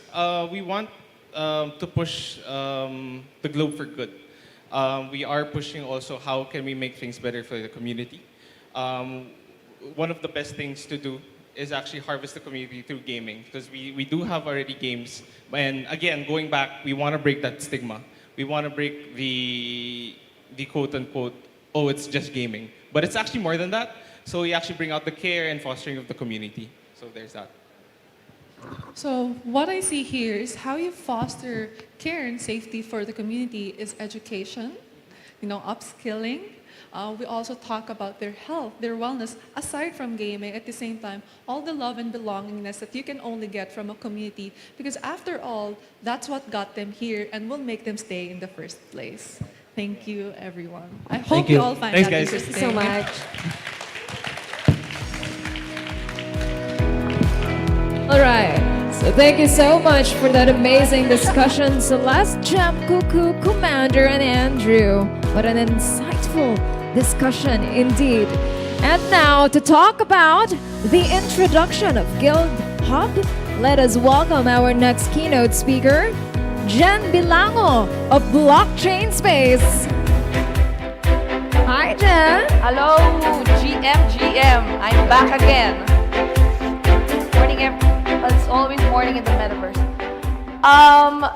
we want to push the Globe for good. We are pushing also how can we make things better for the community. One of the best things to do is actually harvest the community through gaming, because we do have already games. And again, going back, we want to break that stigma. We want to break the quote-unquote, oh, it's just gaming. But it's actually more than that. So we actually bring out the care and fostering of the community. So there's that. So what I see here is how you foster care and safety for the community is education, upskilling. We also talk about their health, their wellness, aside from gaming. At the same time, all the love and belongingness that you can only get from a community, because after all, that's what got them here and will make them stay in the first place. Thank you, everyone. I hope you all find that interesting. Thank you so much. All right. So thank you so much for that amazing discussion, Celeste, Jam, Cuckoo, Commander, and Andrew. What an insightful discussion indeed. And now to talk about the introduction of Guild Hub, let us welcome our next keynote speaker, Jen Bilango of Blockchain Space. Hi, Jen. Hello, GM. I'm back again. Morning, it's always morning in the metaverse.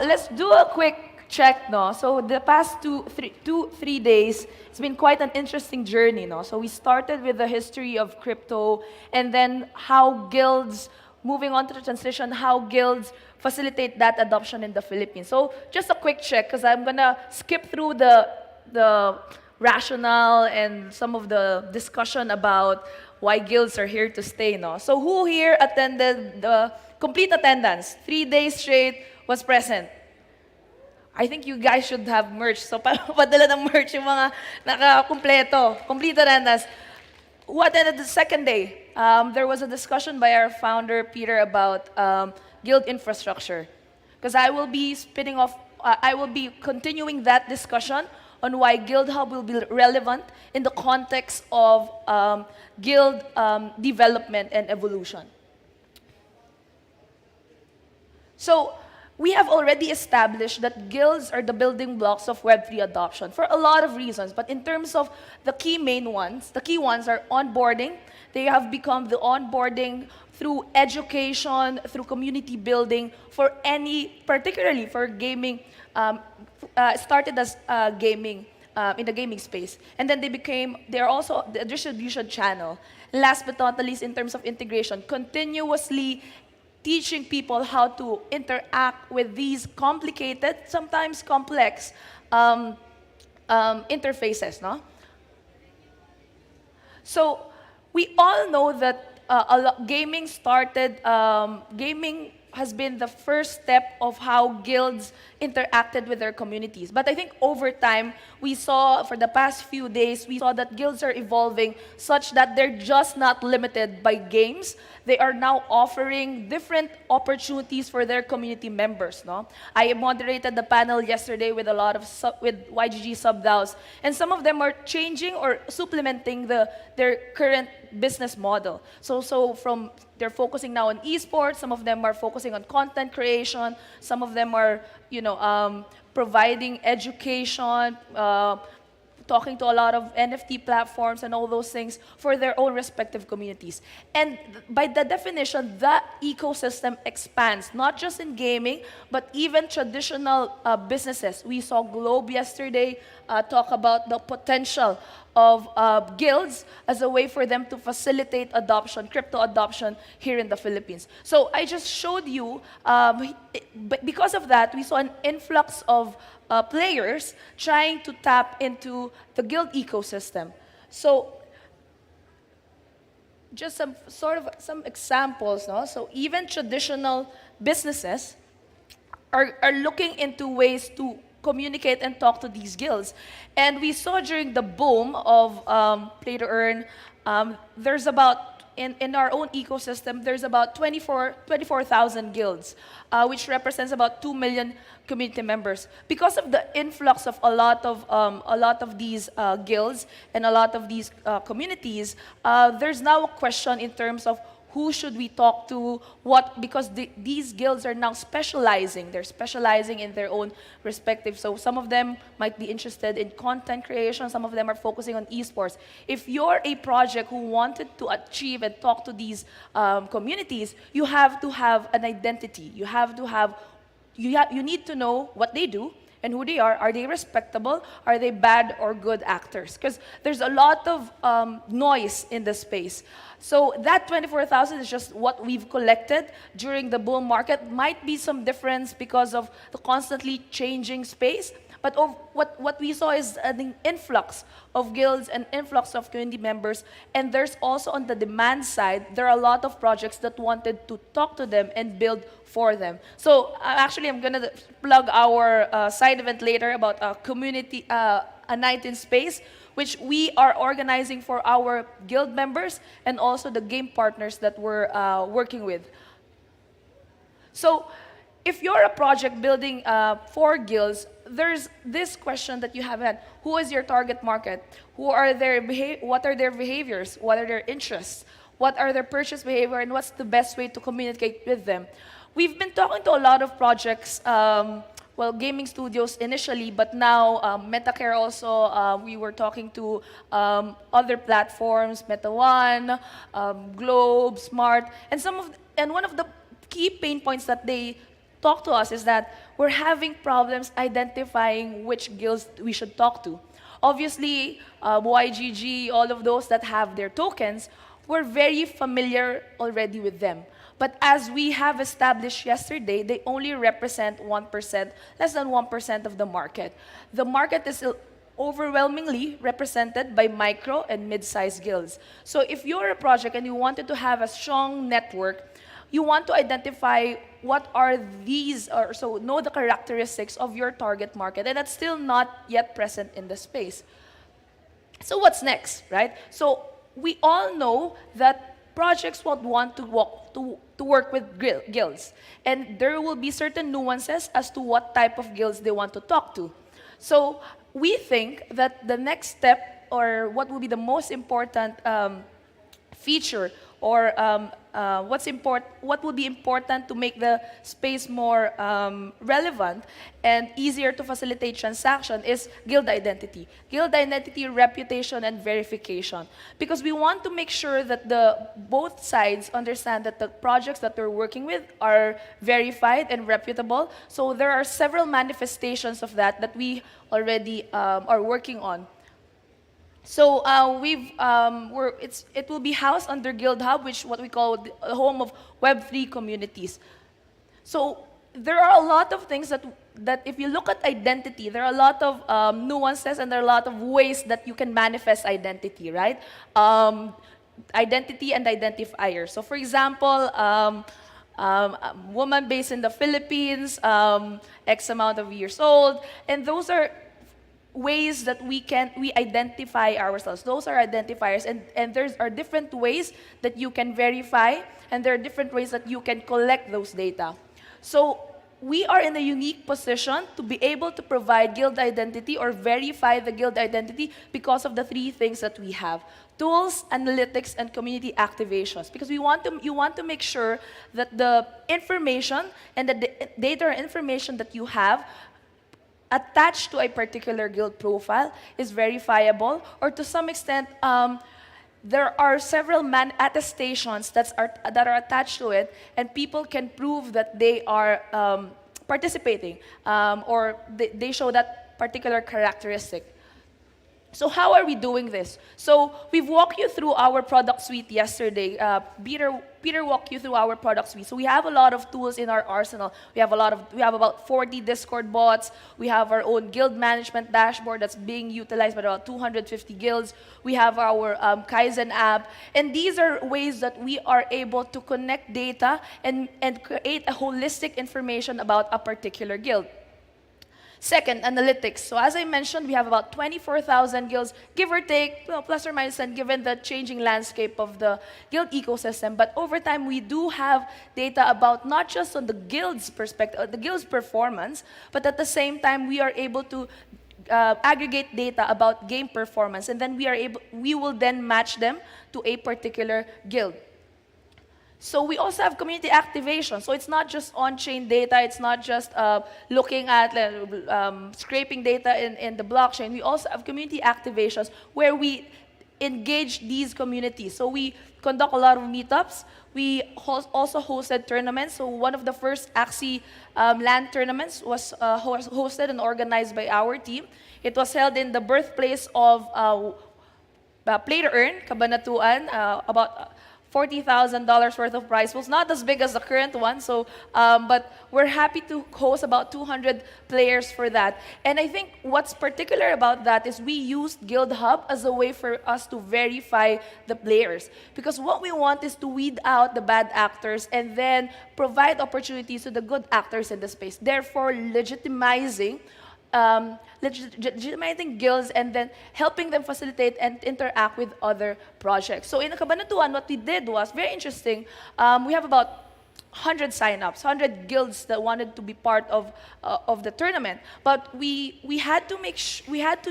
Let's do a quick check, no? So the past 3 days, it's been quite an interesting journey, no? So we started with the history of crypto, and then how guilds, moving on to the transition, how guilds facilitate that adoption in the Philippines. So just a quick check, because I'm gonna skip through the rationale and some of the discussion about why guilds are here to stay, no? So who here attended the complete attendance? 3 days straight was present. I think you guys should have merch. So padala ng merch yung mga naka-kumpleto, complete attendance. Who attended the second day? There was a discussion by our founder, Peter, about guild infrastructure. Because I will be continuing that discussion on why Guild Hub will be relevant in the context of guild development and evolution. So we have already established that guilds are the building blocks of Web3 adoption for a lot of reasons. But in terms of the key ones are onboarding. They have become the onboarding through education, through community building for particularly for gaming, started as gaming in the gaming space. And then they're also the distribution channel. Last but not the least, in terms of integration, continuously teaching people how to interact with these complicated, sometimes complex interfaces, no? So we all know that gaming has been the first step of how guilds interacted with their communities. But I think over time, we saw, for the past few days, we saw that guilds are evolving such that they're just not limited by games. They are now offering different opportunities for their community members. No, I moderated the panel yesterday with a lot of with YGG sub-DAOs, and some of them are changing or supplementing their current business model. So they're focusing now on esports. Some of them are focusing on content creation. Some of them are, providing education, talking to a lot of NFT platforms and all those things for their own respective communities. And by the definition, that ecosystem expands, not just in gaming, but even traditional businesses. We saw Globe yesterday talk about the potential of guilds as a way for them to facilitate adoption, crypto adoption here in the Philippines. So I just showed you, because of that, we saw an influx of players trying to tap into the guild ecosystem. So just some examples, no? So even traditional businesses are looking into ways to communicate and talk to these guilds. And we saw during the boom of play to earn, there's about, in our own ecosystem, there's about 24,000 guilds, which represents about 2 million community members. Because of the influx of a lot of these guilds and a lot of these communities, there's now a question in terms of who should we talk to, because these guilds are now specializing. They're specializing in their own respective. So some of them might be interested in content creation. Some of them are focusing on esports. If you're a project who wanted to achieve and talk to these communities, you have to have an identity. You need to know what they do and who they are. Are they respectable? Are they bad or good actors? Because there's a lot of noise in the space. So that 24,000 is just what we've collected during the bull market. Might be some difference because of the constantly changing space. But what we saw is an influx of guilds and influx of community members. And there's also on the demand side, there are a lot of projects that wanted to talk to them and build for them. So actually, I'm going to plug our side event later about a community, a night in space, which we are organizing for our guild members and also the game partners that we're working with. So if you're a project building for guilds, there's this question that you have had. Who is your target market? What are their behaviors? What are their interests? What are their purchase behavior? And what's the best way to communicate with them? We've been talking to a lot of projects, gaming studios initially, but now MetaCare also, we were talking to other platforms, Meta One, Globe, Smart, and one of the key pain points that they talk to us is that we're having problems identifying which guilds we should talk to. Obviously, YGG, all of those that have their tokens, we're very familiar already with them. But as we have established yesterday, they only represent 1%, less than 1% of the market. The market is overwhelmingly represented by micro and mid-sized guilds. So if you're a project and you wanted to have a strong network, you want to identify what are these, or so know the characteristics of your target market, and that's still not yet present in the space. So what's next, right? So we all know that projects would want to work with guilds, and there will be certain nuances as to what type of guilds they want to talk to. So we think that the next step, or what will be the most important feature or what would be important to make the space more relevant and easier to facilitate transaction is guild identity. Guild identity, reputation, and verification. Because we want to make sure that both sides understand that the projects that they're working with are verified and reputable. So there are several manifestations of that we already are working on. So it will be housed under Guild Hub, which what we call the home of Web3 communities. So there are a lot of things that if you look at identity, there are a lot of nuances and there are a lot of ways that you can manifest identity, right? Identity and identifiers. So for example, a woman based in the Philippines, X amount of years old, and those are ways that we identify ourselves. Those are identifiers, and there are different ways that you can verify, and there are different ways that you can collect those data. So we are in a unique position to be able to provide guild identity or verify the guild identity because of the three things that we have: tools, analytics, and community activations. Because you want to make sure that the information and the data or information that you have attached to a particular guild profile is verifiable, or to some extent, there are several attestations that are attached to it, and people can prove that they are participating, or they show that particular characteristic. So how are we doing this? So we've walked you through our product suite yesterday. Peter walked you through our product suite. So we have a lot of tools in our arsenal. We have about 40 Discord bots. We have our own guild management dashboard that's being utilized by about 250 guilds. We have our Kaizen app. And these are ways that we are able to connect data and create a holistic information about a particular guild. Second, analytics. So as I mentioned, we have about 24,000 guilds, give or take, plus or minus, and given the changing landscape of the guild ecosystem. But over time, we do have data about not just on the guild's perspective, the guild's performance, but at the same time, we are able to aggregate data about game performance, and then we will then match them to a particular guild. So we also have community activation. So it's not just on-chain data. It's not just looking at scraping data in the blockchain. We also have community activations where we engage these communities. So we conduct a lot of meetups. We also hosted tournaments. So one of the first Axie LAN tournaments was hosted and organized by our team. It was held in the birthplace of Play to Earn, Cabanatuan, about $40,000 worth of prize pools, not as big as the current one, so, but we're happy to host about 200 players for that. And I think what's particular about that is we used Guild Hub as a way for us to verify the players. Because what we want is to weed out the bad actors and then provide opportunities to the good actors in the space, therefore legitimizing guilds and then helping them facilitate and interact with other projects. So in Cabanatuan, what we did was very interesting. We have about 100 signups, 100 guilds that wanted to be part of the tournament. But we had to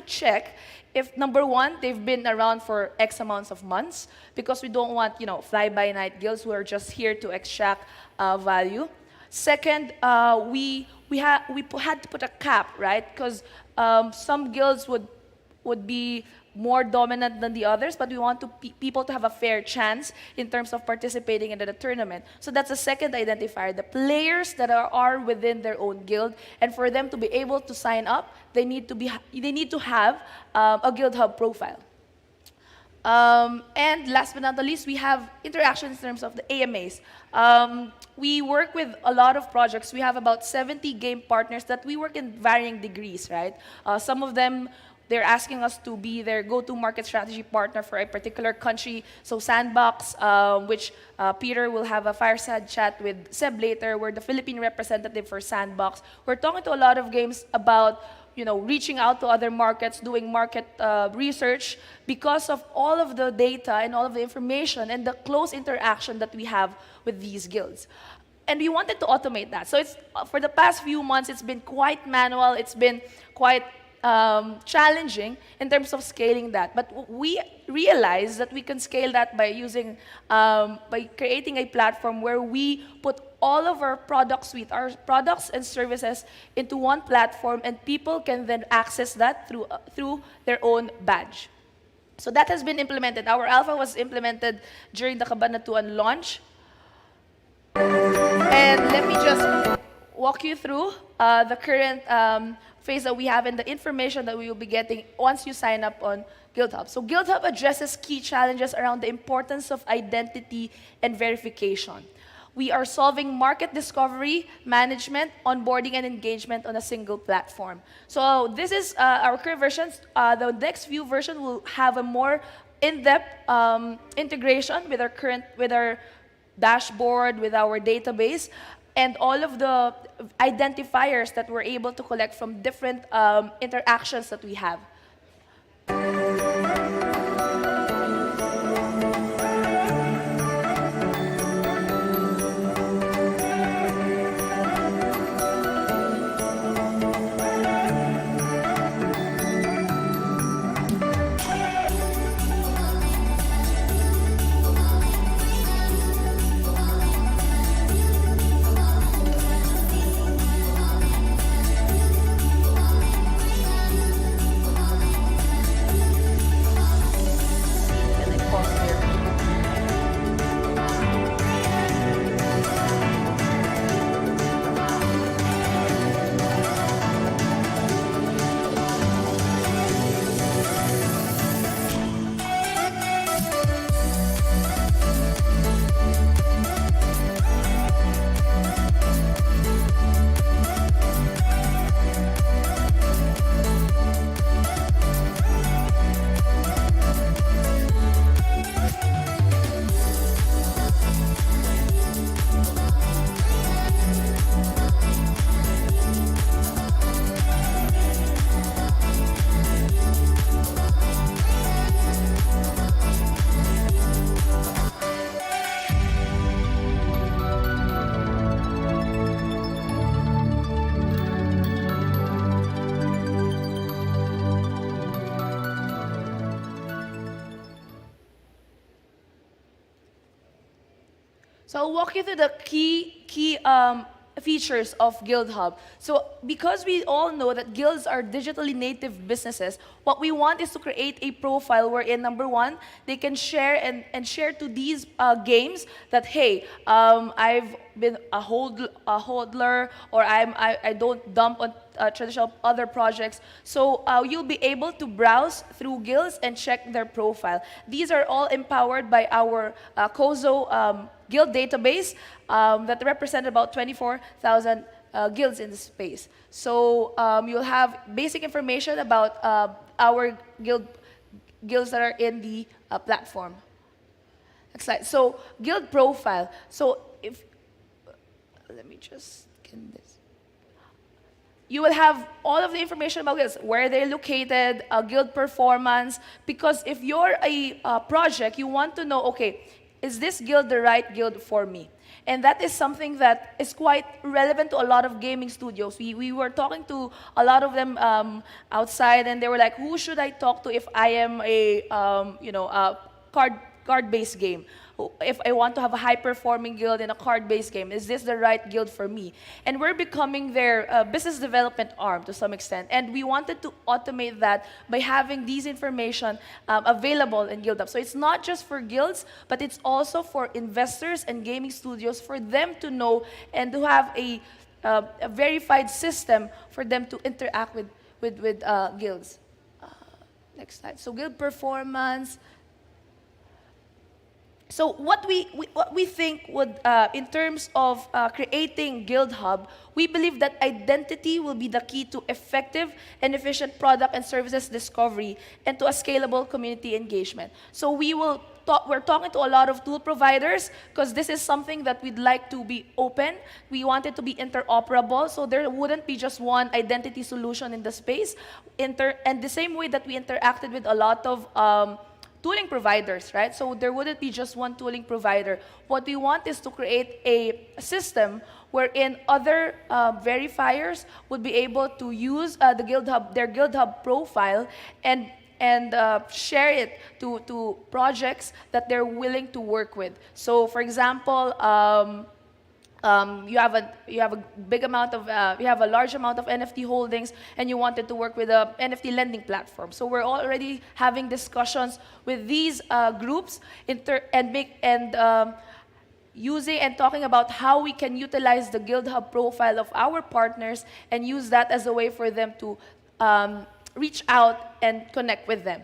check if, number one, they've been around for X amounts of months, because we don't want fly-by-night guilds who are just here to extract value. Second, we had to put a cap, right? Because some guilds would be more dominant than the others, but we want people to have a fair chance in terms of participating in the tournament. So that's a second identifier, the players that are within their own guild, and for them to be able to sign up, they need to have a Guild Hub profile. And last but not the least, we have interactions in terms of the AMAs. We work with a lot of projects. We have about 70 game partners that we work in varying degrees, right? Some of them, they're asking us to be their go-to market strategy partner for a particular country. So Sandbox, which Peter will have a fireside chat with Seb later. We're the Philippine representative for Sandbox. We're talking to a lot of games about reaching out to other markets, doing market research, because of all of the data and all of the information and the close interaction that we have with these guilds. And we wanted to automate that. So it's for the past few months, it's been quite manual. It's been quite challenging in terms of scaling that. But we realized that we can scale that by using, by creating a platform where we put all of our product suite, our products and services into one platform, and people can then access that through their own badge. So that has been implemented. Our alpha was implemented during the Cabanatuan launch. And let me just walk you through the current phase that we have and the information that we will be getting once you sign up on GuildHub. So GuildHub addresses key challenges around the importance of identity and verification. We are solving market discovery, management, onboarding, and engagement on a single platform. So this is our current version. The next few version will have a more in-depth integration with our dashboard, with our database, and all of the identifiers that we're able to collect from different interactions that we have. So I'll walk you through the key features of GuildHub. So because we all know that guilds are digitally native businesses, what we want is to create a profile wherein, number one, they can share and share to these games that, hey, I've been a hodler, or I don't dump on traditional other projects. So you'll be able to browse through guilds and check their profile. These are all empowered by our COZO guild database that represent about 24,000 guilds in the space. So you'll have basic information about our guilds that are in the platform. Next slide. So guild profile. So if, let me just get this. You will have all of the information about guilds, where they're located, guild performance, because if you're a project, you want to know, okay, is this guild the right guild for me? And that is something that is quite relevant to a lot of gaming studios. We were talking to a lot of them outside, and they were like, who should I talk to if I am a card-based game? If I want to have a high-performing guild in a card-based game, is this the right guild for me? And we're becoming their business development arm to some extent. And we wanted to automate that by having these information available in GuildHub. So it's not just for guilds, but it's also for investors and gaming studios, for them to know and to have a verified system for them to interact with guilds. Next slide. So guild performance. So what we think would, in terms of creating GuildHub, we believe that identity will be the key to effective and efficient product and services discovery and to a scalable community engagement. So we're talking to a lot of tool providers because this is something that we'd like to be open. We want it to be interoperable, so there wouldn't be just one identity solution in the space. And the same way that we interacted with a lot of tooling providers, right? So there wouldn't be just one tooling provider. What we want is to create a system wherein other verifiers would be able to use the Guild Hub, their Guild Hub profile, and share it to projects that they're willing to work with. So, for example, you have a big amount of you have a large amount of NFT holdings, and you wanted to work with a NFT lending platform. So we're already having discussions with these groups using and talking about how we can utilize the Guild Hub profile of our partners and use that as a way for them to reach out and connect with them.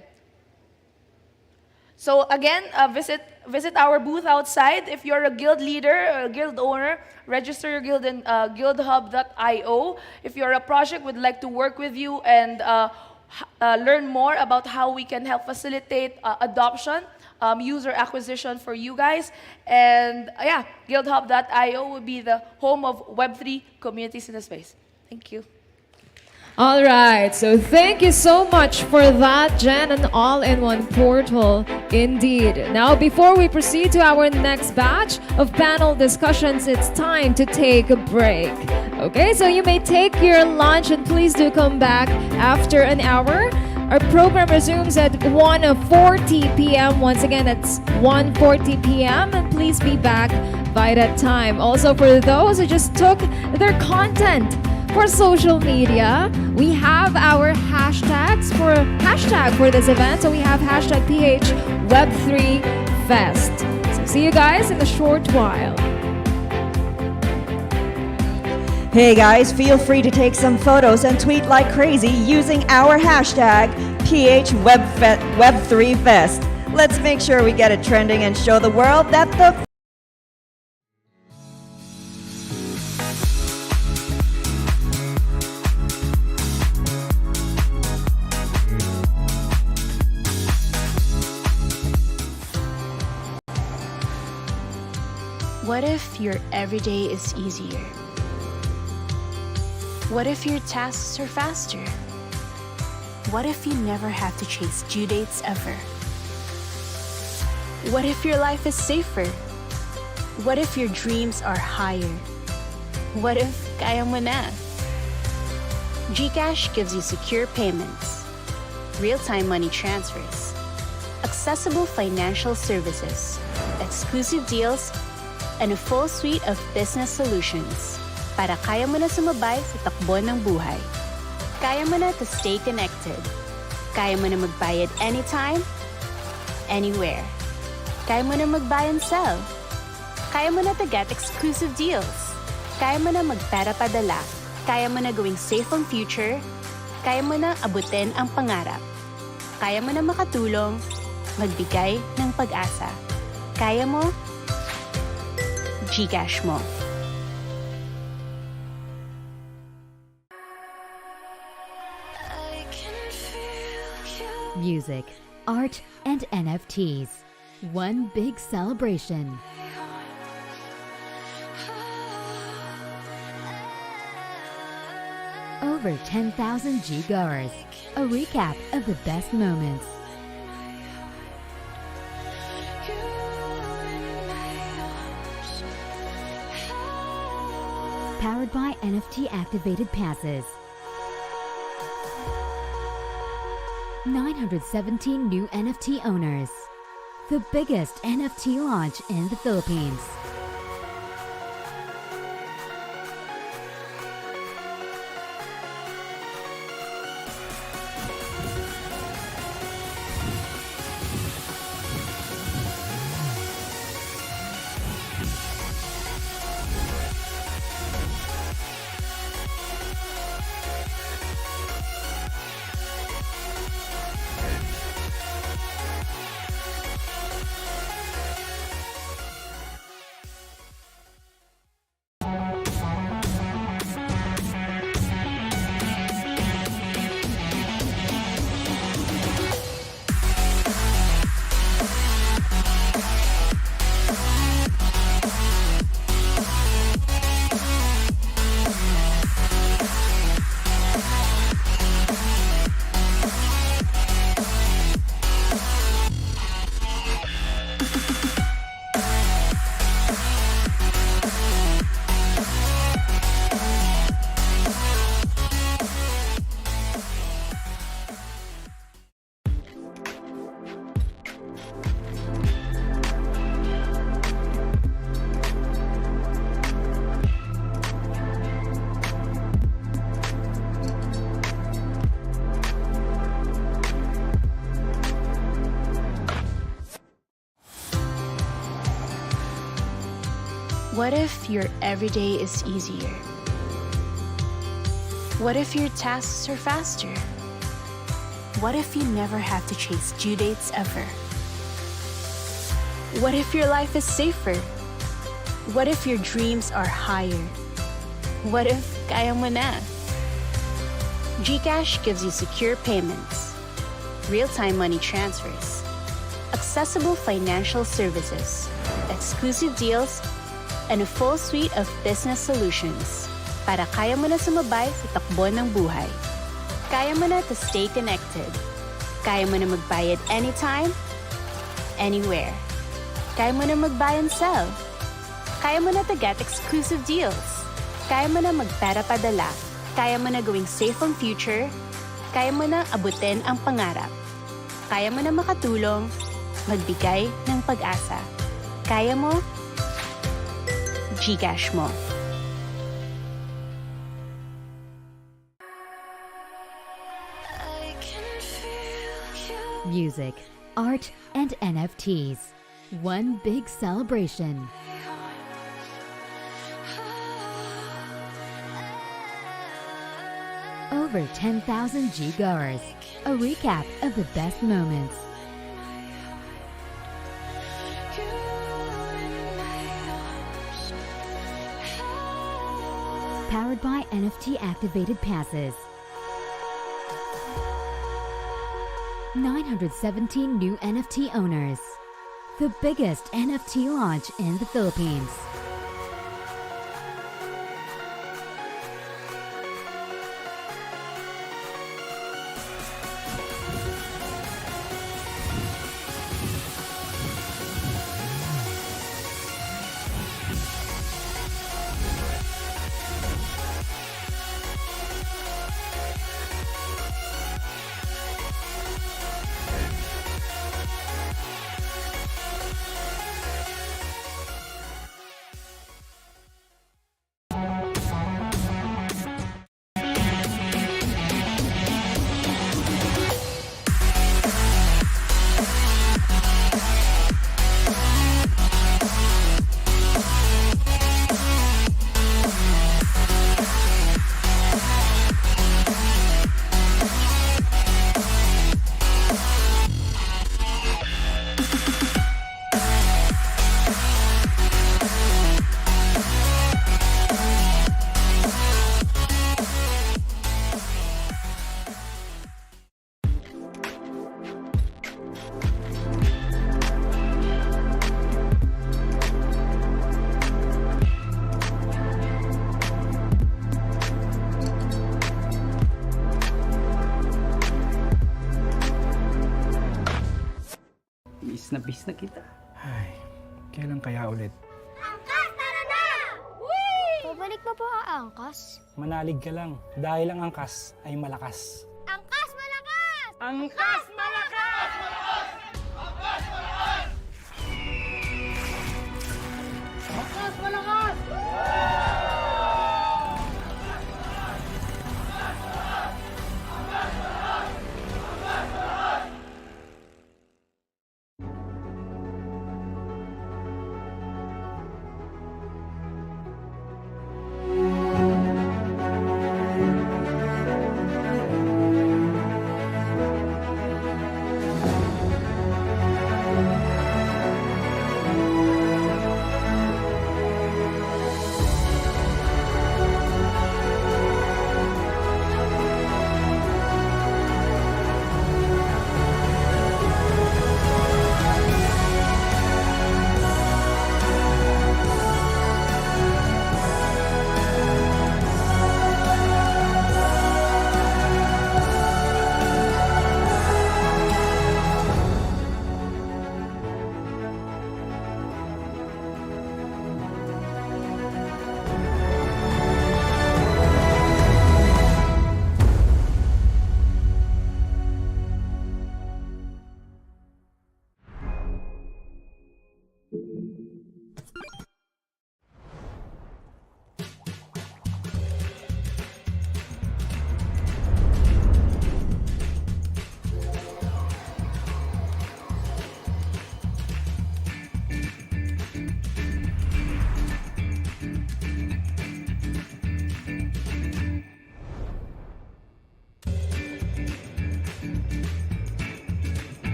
So again, visit our booth outside. If you're a guild leader or a guild owner, register your guild in guildhub.io. If you're a project would like to work with you and learn more about how we can help facilitate adoption, user acquisition for you guys. And yeah, guildhub.io will be the home of Web3 communities in the space. Thank you. All right, so thank you so much for that, Jen, an all-in-one portal indeed. Now, before we proceed to our next batch of panel discussions, it's time to take a break. Okay, so you may take your lunch and please do come back after an hour. Our program resumes at 1:40 p.m. Once again, that's 1:40 p.m. and please be back by that time. Also, for those who just took their content for social media, we have our hashtag for this event. So we have hashtag PHWeb3Fest. So see you guys in a short while. Hey guys, feel free to take some photos and tweet like crazy using our hashtag PHWeb3Fest. Let's make sure we get it trending and show the world that the What if your everyday is easier? What if your tasks are faster? What if you never have to chase due dates ever? What if your life is safer? What if your dreams are higher? What if kaya mo na? GCash gives you secure payments, real-time money transfers, accessible financial services, exclusive deals, and a full suite of business solutions para kaya mo na sumabay sa takbo ng buhay. Kaya mo na to stay connected. Kaya mo na magbayad anytime, anywhere. Kaya mo na mag-buy and sell. Kaya mo na to get exclusive deals. Kaya mo na magpera padala. Kaya mo na gawing safe ang future. Kaya mo na abutin ang pangarap. Kaya mo na makatulong, magbigay ng pag-asa. Kaya mo, GCash mo. Music, art, and NFTs. One big celebration. Over 10,000 GGARs. A recap of the best moments. Powered by NFT activated passes. 917 new NFT owners. The biggest NFT launch in the Philippines. What if your everyday is easier? What if your tasks are faster? What if you never have to chase due dates ever? What if your life is safer? What if your dreams are higher? What if kaya mo na? GCash gives you secure payments, real-time money transfers, accessible financial services, exclusive deals, and a full suite of business solutions para kaya mo na sumabay sa takbo ng buhay. Kaya mo na to stay connected. Kaya mo na magbayad anytime, anywhere. Kaya mo na mag-buy and sell. Kaya mo na to get exclusive deals. Kaya mo na magpera padala. Kaya mo na gawing safe ang future. Kaya mo na abutin ang pangarap. Kaya mo na makatulong, magbigay ng pag-asa. Kaya mo, GCash mo. Music, art, and NFTs. One big celebration. Over 10,000 G-Goers. A recap of the best moments. Powered by NFT activated passes. 917 new NFT owners. The biggest NFT launch in the Philippines. Bis na kita. Ay, kailan kaya ulit? Angkas, tara na! Pabalik pa po ang angkas? Manalig ka lang, dahil ang angkas ay malakas. Angkas malakas! Angkas malakas! Angkas malakas! Angkas malakas!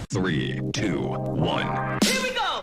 3, 2, 1. Here we go!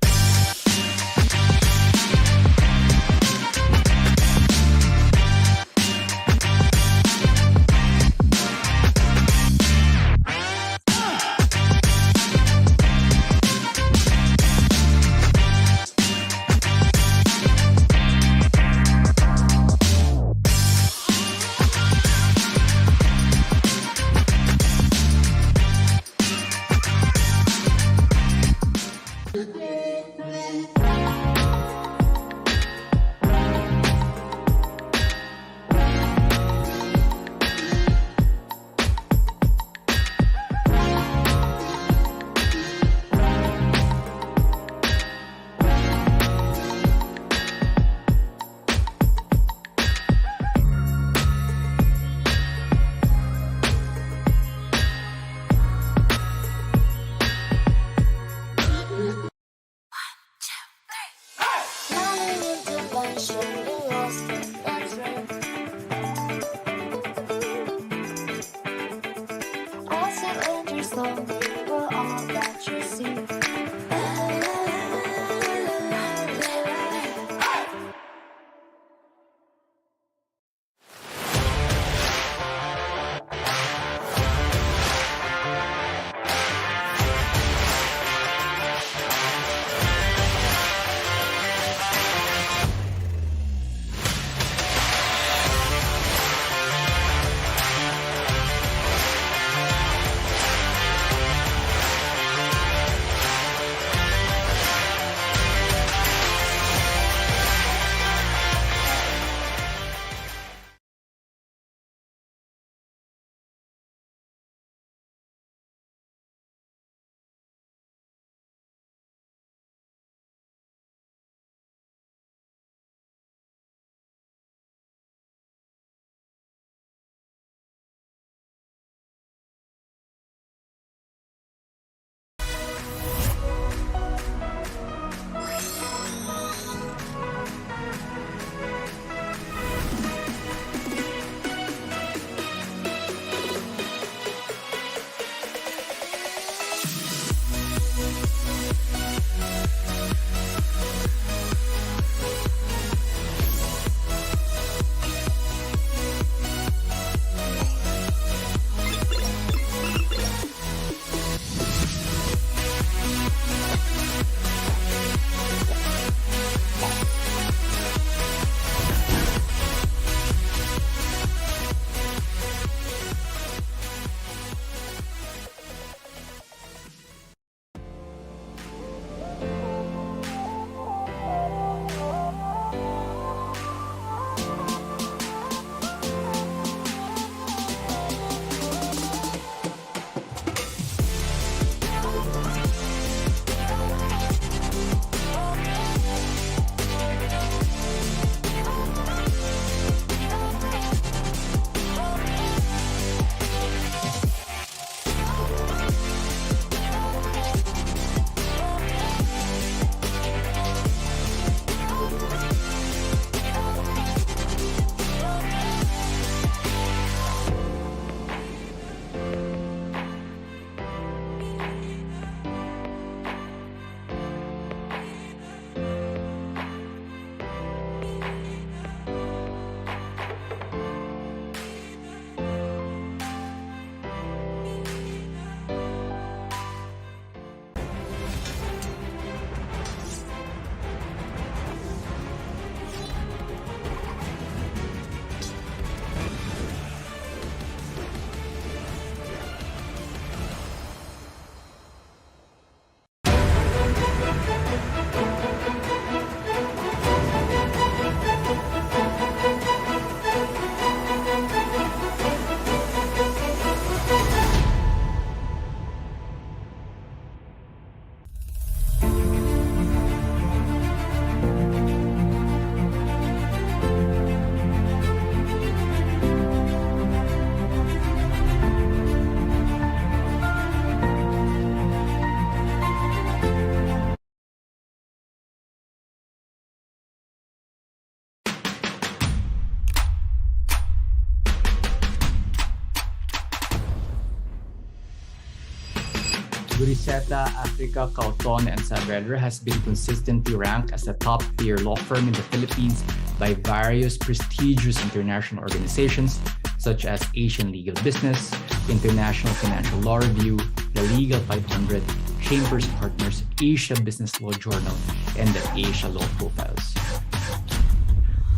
Guriseta, Africa, Cauton, and Saavedra has been consistently ranked as a top-tier law firm in the Philippines by various prestigious international organizations such as Asian Legal Business, International Financial Law Review, the Legal 500, Chambers Partners, Asia Business Law Journal, and the Asia Law Profiles.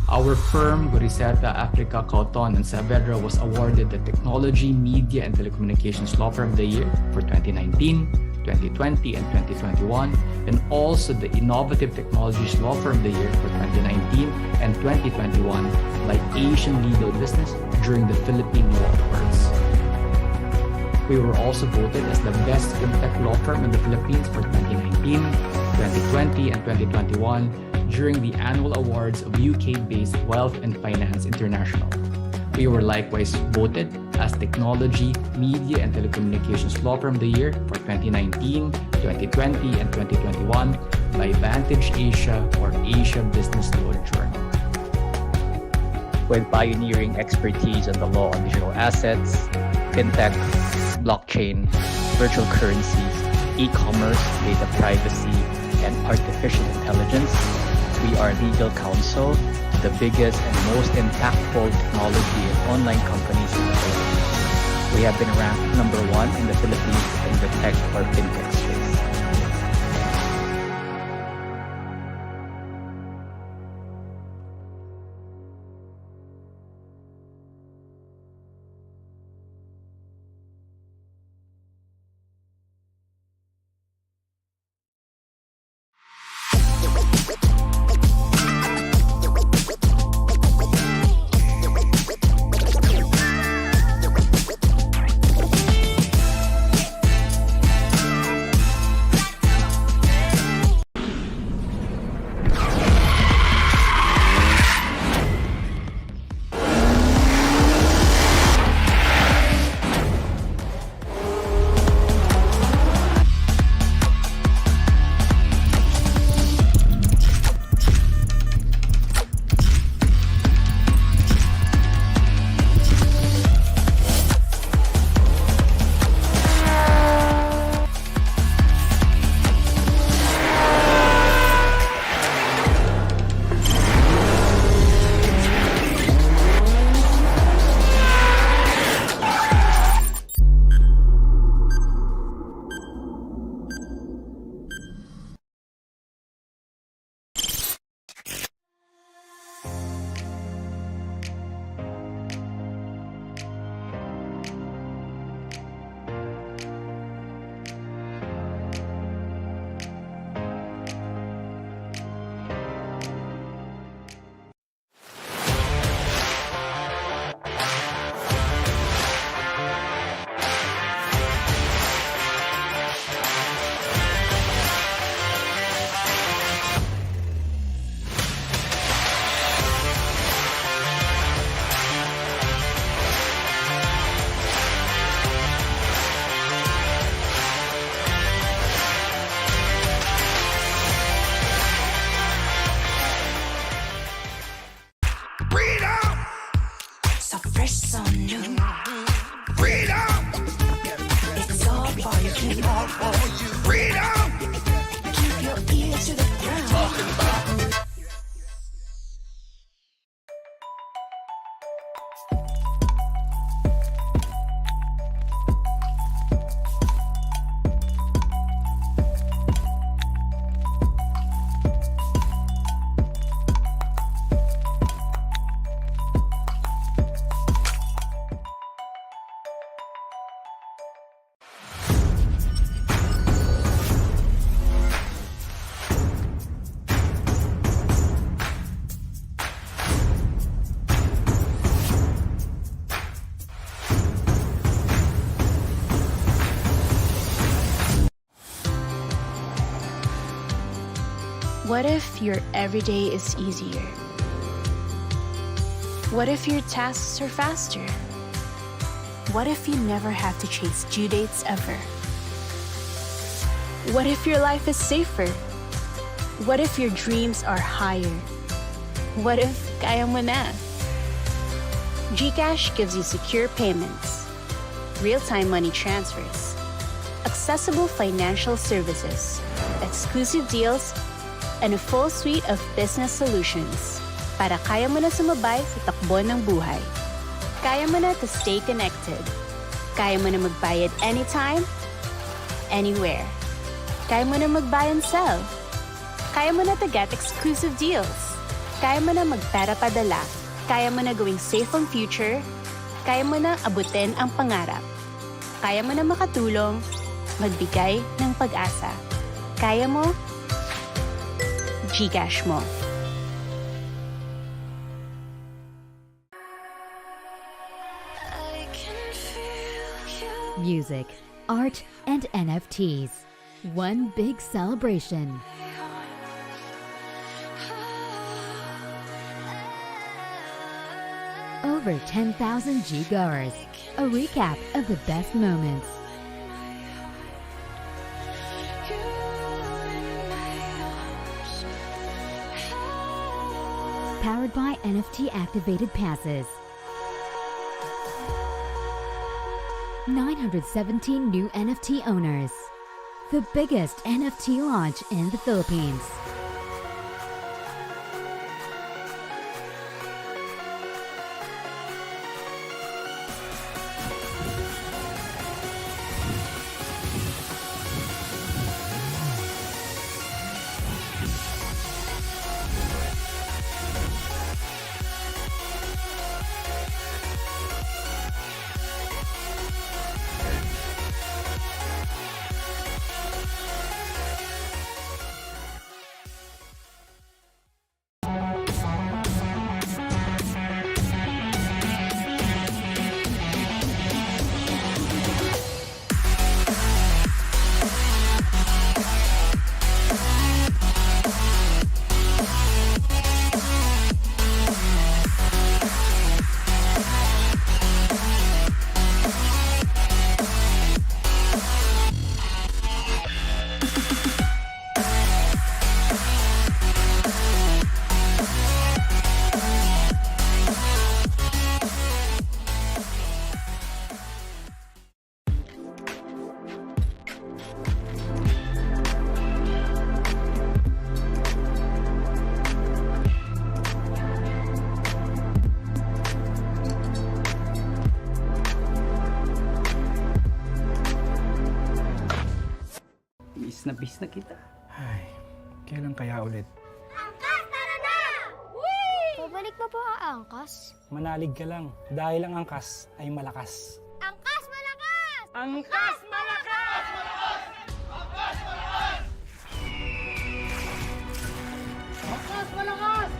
Our firm, Guriseta, Africa, Cauton, and Saavedra, was awarded the Technology, Media, and Telecommunications Law Firm of the Year for 2019, 2020, and 2021, and also the Innovative Technologies Law Firm of the Year for 2019 and 2021 by Asian Legal Business during the Philippine Law Awards. We were also voted as the Best FinTech Law Firm in the Philippines for 2019, 2020, and 2021 during the annual awards of UK-based Wealth and Finance International. We were likewise voted as Technology, Media, and Telecommunications Law Firm of the Year for 2019, 2020, and 2021 by Vantage Asia or Asia Business Law Journal. With pioneering expertise in the law on digital assets, fintech, blockchain, virtual currencies, e-commerce, data privacy, and artificial intelligence, we are legal counsel to the biggest and most impactful technology and online companies in the world. We have been ranked #1 in the Philippines in the tech or fintech space. What if your everyday is easier? What if your tasks are faster? What if you never have to chase due dates ever? What if your life is safer? What if your dreams are higher? What if kaya mo na? GCash gives you secure payments, real-time money transfers, accessible financial services, exclusive deals, and a full suite of business solutions para kaya mo na sumabay sa takbo ng buhay. Kaya mo na to stay connected. Kaya mo na magbayad anytime, anywhere. Kaya mo na mag-buy and sell. Kaya mo na to get exclusive deals. Kaya mo na magpera padala. Kaya mo na gawing safe ang future. Kaya mo na abutin ang pangarap. Kaya mo na makatulong, magbigay ng pag-asa. Kaya mo, Gcash mo. Music, art, and NFTs. One big celebration. Over 10,000 G-goers. A recap of the best moments. Powered by NFT activated passes. 917 new NFT owners. The biggest NFT launch in the Philippines. Bis na kita. Ay, kailan kaya ulit? Angkas, tara na! Whee! Pabalik mo po ang angkas? Manalig ka lang, dahil ang angkas ay malakas. Angkas, malakas! Angkas, malakas! Angkas, malakas!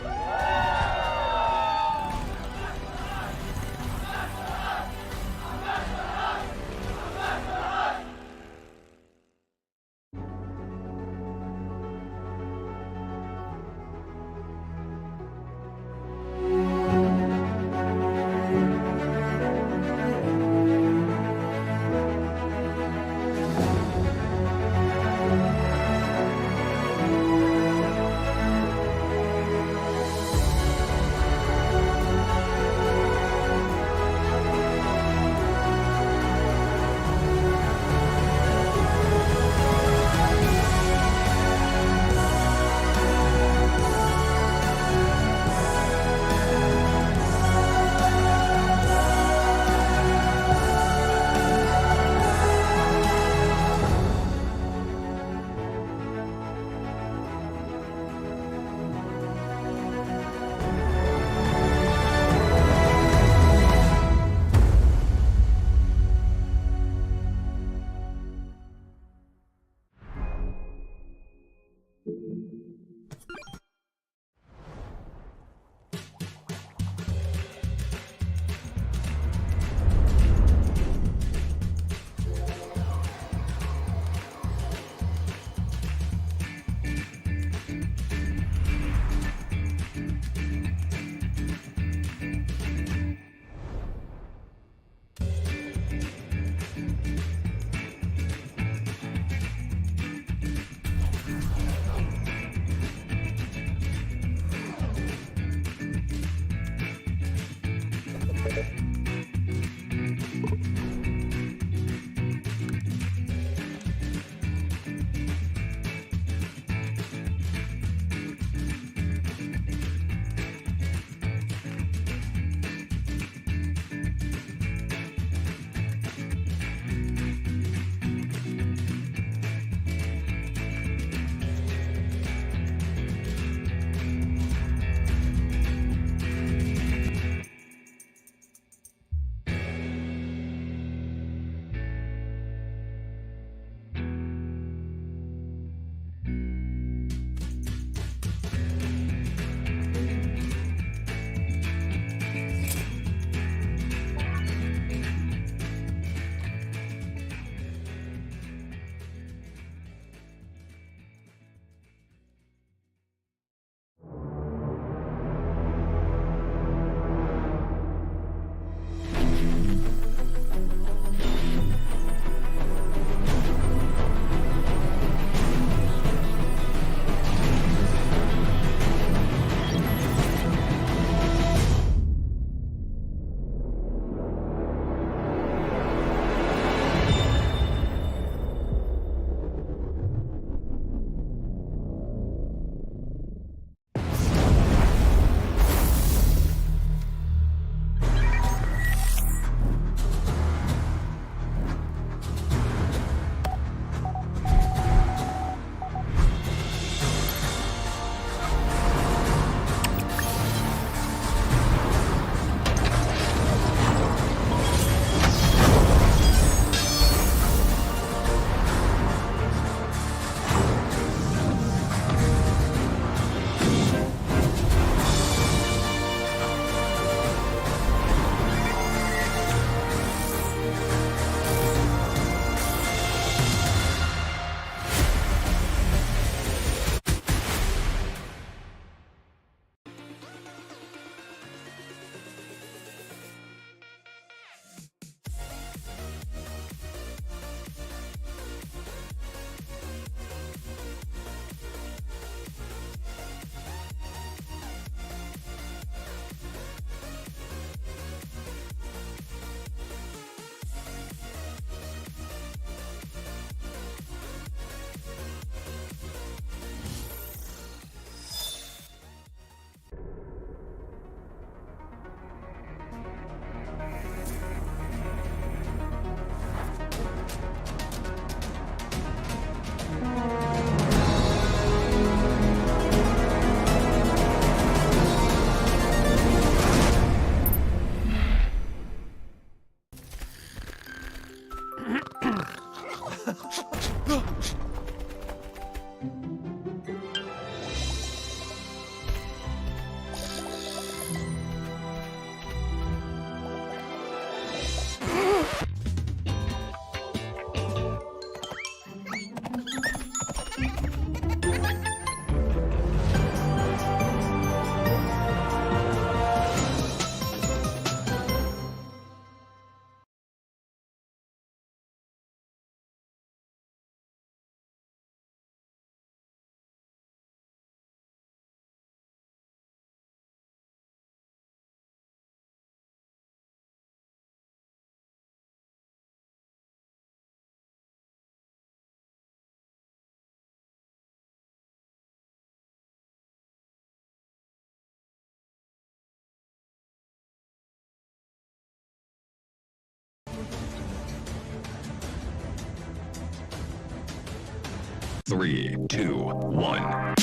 3, 2, 1.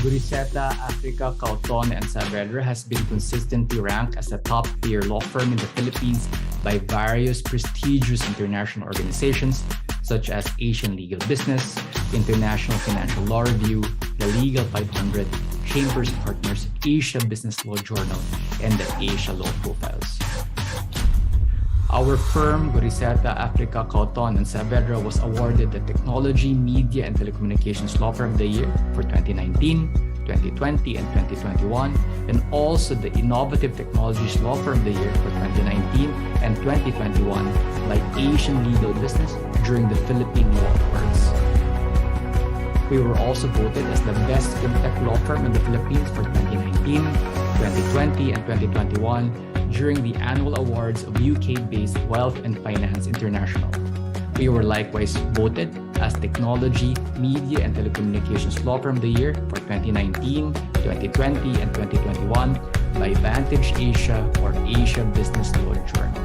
Guriseta, Africa, Cauton, and Saavedra has been consistently ranked as a top-tier law firm in the Philippines by various prestigious international organizations such as Asian Legal Business, International Financial Law Review, the Legal 500, Chambers Partners, Asia Business Law Journal, and the Asia Law Profiles. Our firm, Guriseta, Africa, Cauton, and Saavedra, was awarded the Technology, Media, and Telecommunications Law Firm of the Year for 2019, 2020, and 2021, and also the Innovative Technologies Law Firm of the Year for 2019 and 2021 by Asian Legal Business during the Philippine Law Awards. We were also voted as the best fintech law firm in the Philippines for 2019, 2020, and 2021 during the annual awards of UK-based Wealth and Finance International. We were likewise voted as Technology, Media, and Telecommunications Law Firm of the Year for 2019, 2020, and 2021 by Vantage Asia or Asia Business Law Journal.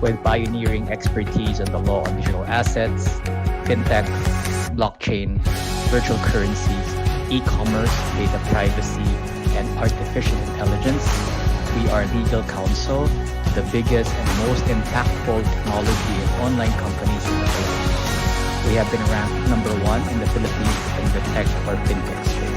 With pioneering expertise in the law on digital assets, fintech, blockchain, virtual currencies, e-commerce, data privacy, and artificial intelligence, we are legal counsel to the biggest and most impactful technology and online companies in the world. We have been ranked #1 in the Philippines in the tech or fintech space.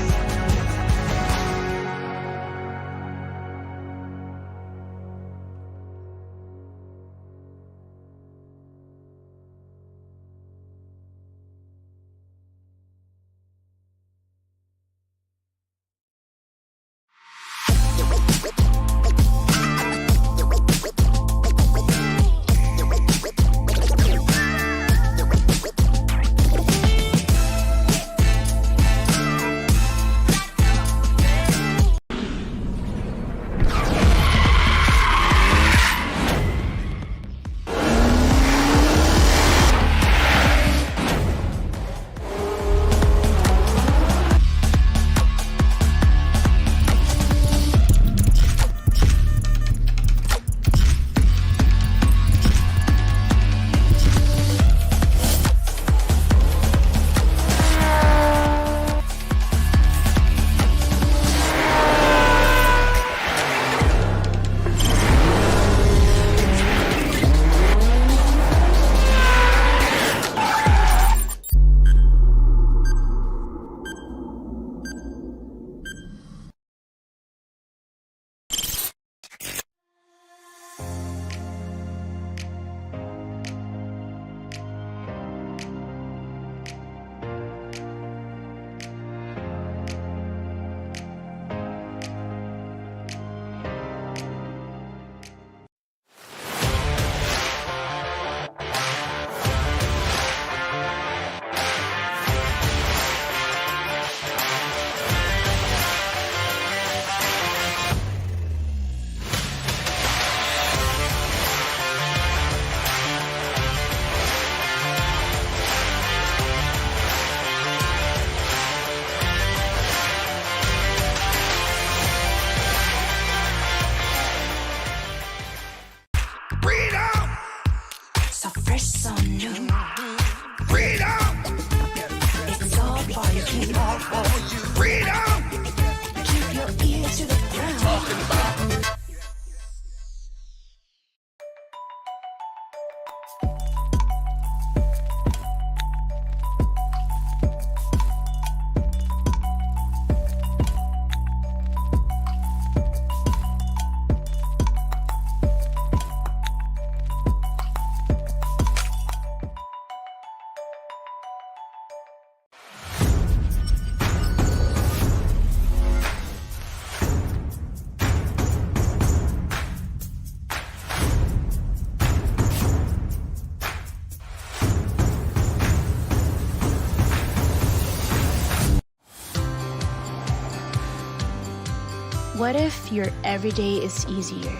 What if your everyday is easier?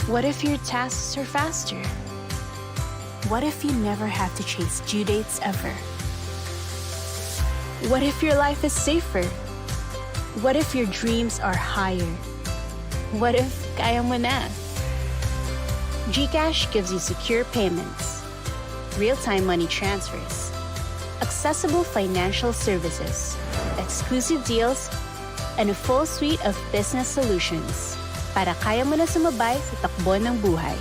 What if your tasks are faster? What if you never have to chase due dates ever? What if your life is safer? What if your dreams are higher? What if kaya mo na? GCash gives you secure payments, real-time money transfers, accessible financial services, exclusive deals, and a full suite of business solutions para kaya mo na sumabay sa takbo ng buhay.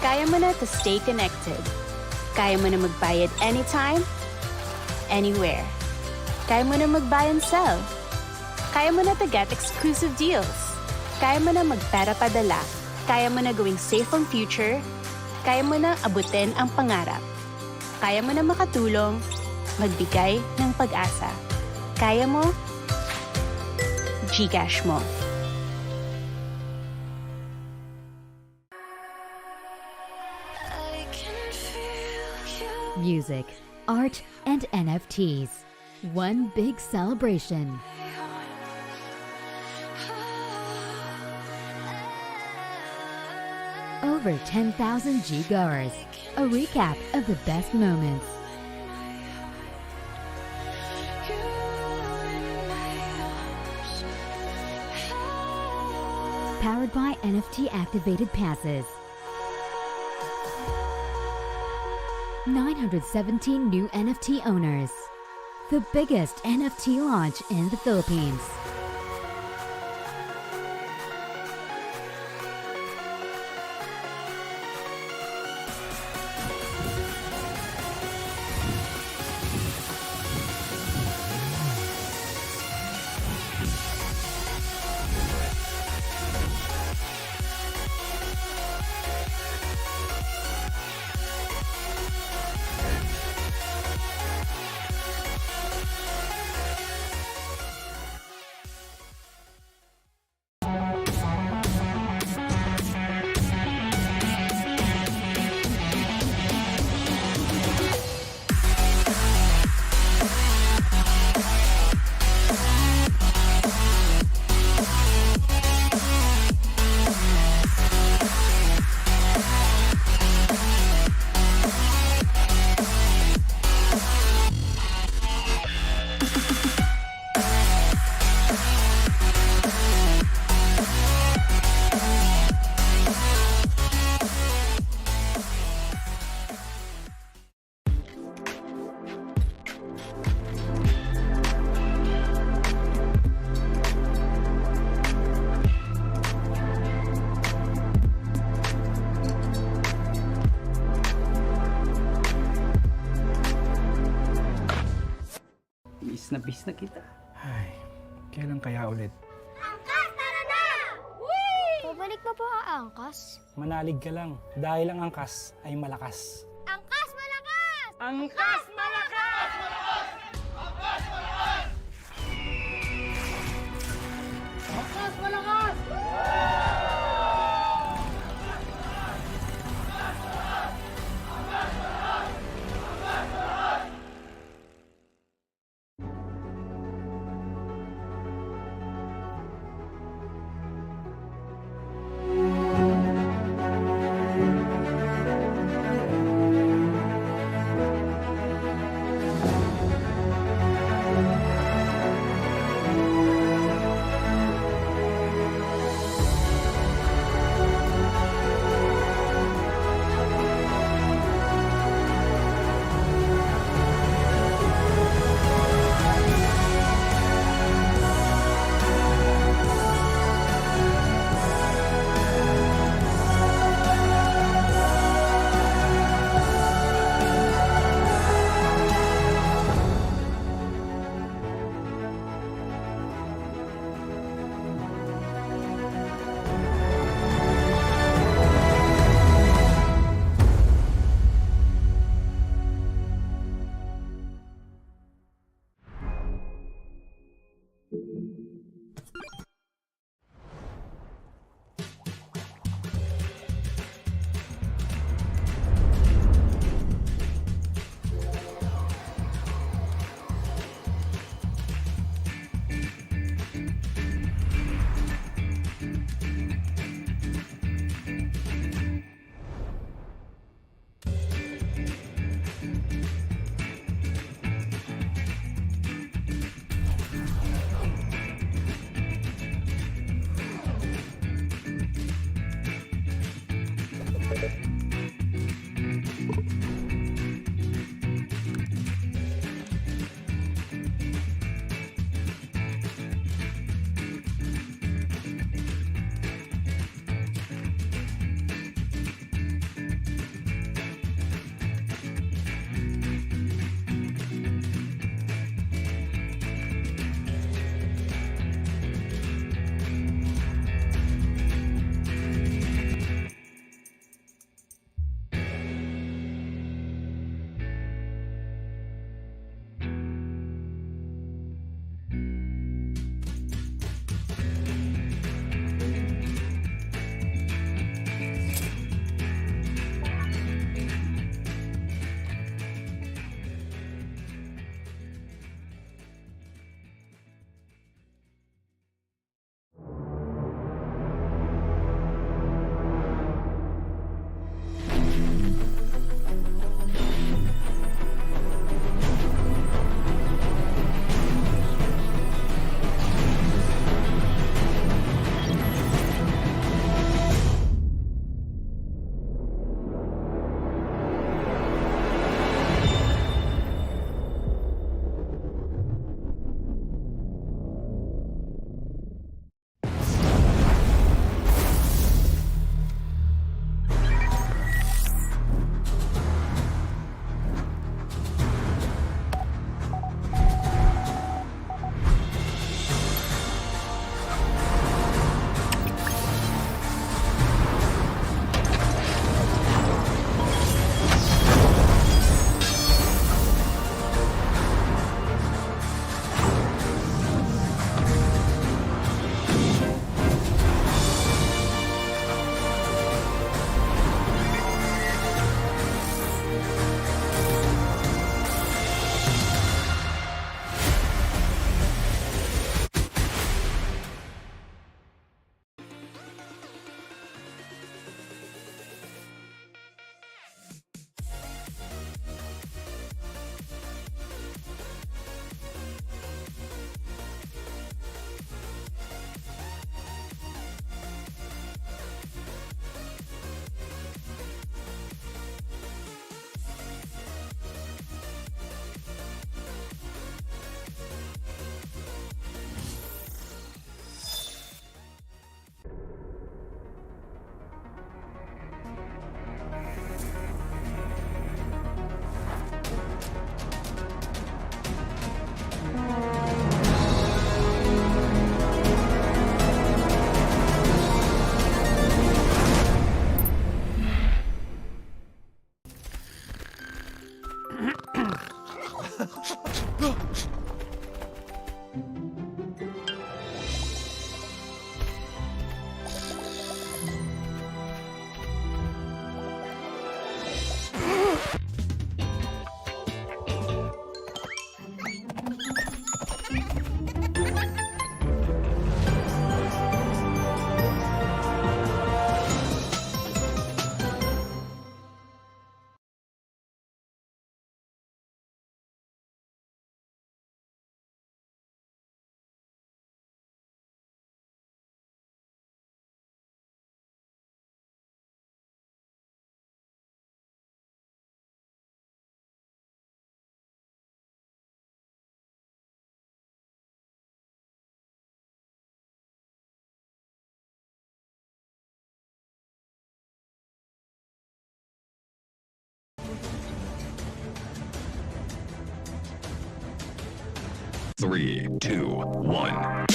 Kaya mo na to stay connected. Kaya mo na magbayad anytime, anywhere. Kaya mo na mag-buy and sell. Kaya mo na to get exclusive deals. Kaya mo na magpera padala. Kaya mo na gawing safe ang future. Kaya mo na abutin ang pangarap. Kaya mo na makatulong, magbigay ng pag-asa. Kaya mo, GCash mo. Music, art, and NFTs. One big celebration. Over 10,000 G-goers. A recap of the best moments. Powered by NFT activated passes. 917 new NFT owners. The biggest NFT launch in the Philippines. Bis na kita. Ay, kailan kaya ulit? Angkas, tara na! Whee! Pabalik pa po ang angkas? Manalig ka lang, dahil ang angkas ay malakas. Angkas malakas! Angkas malakas! Angkas malakas! Angkas malakas! 3, 2, 1.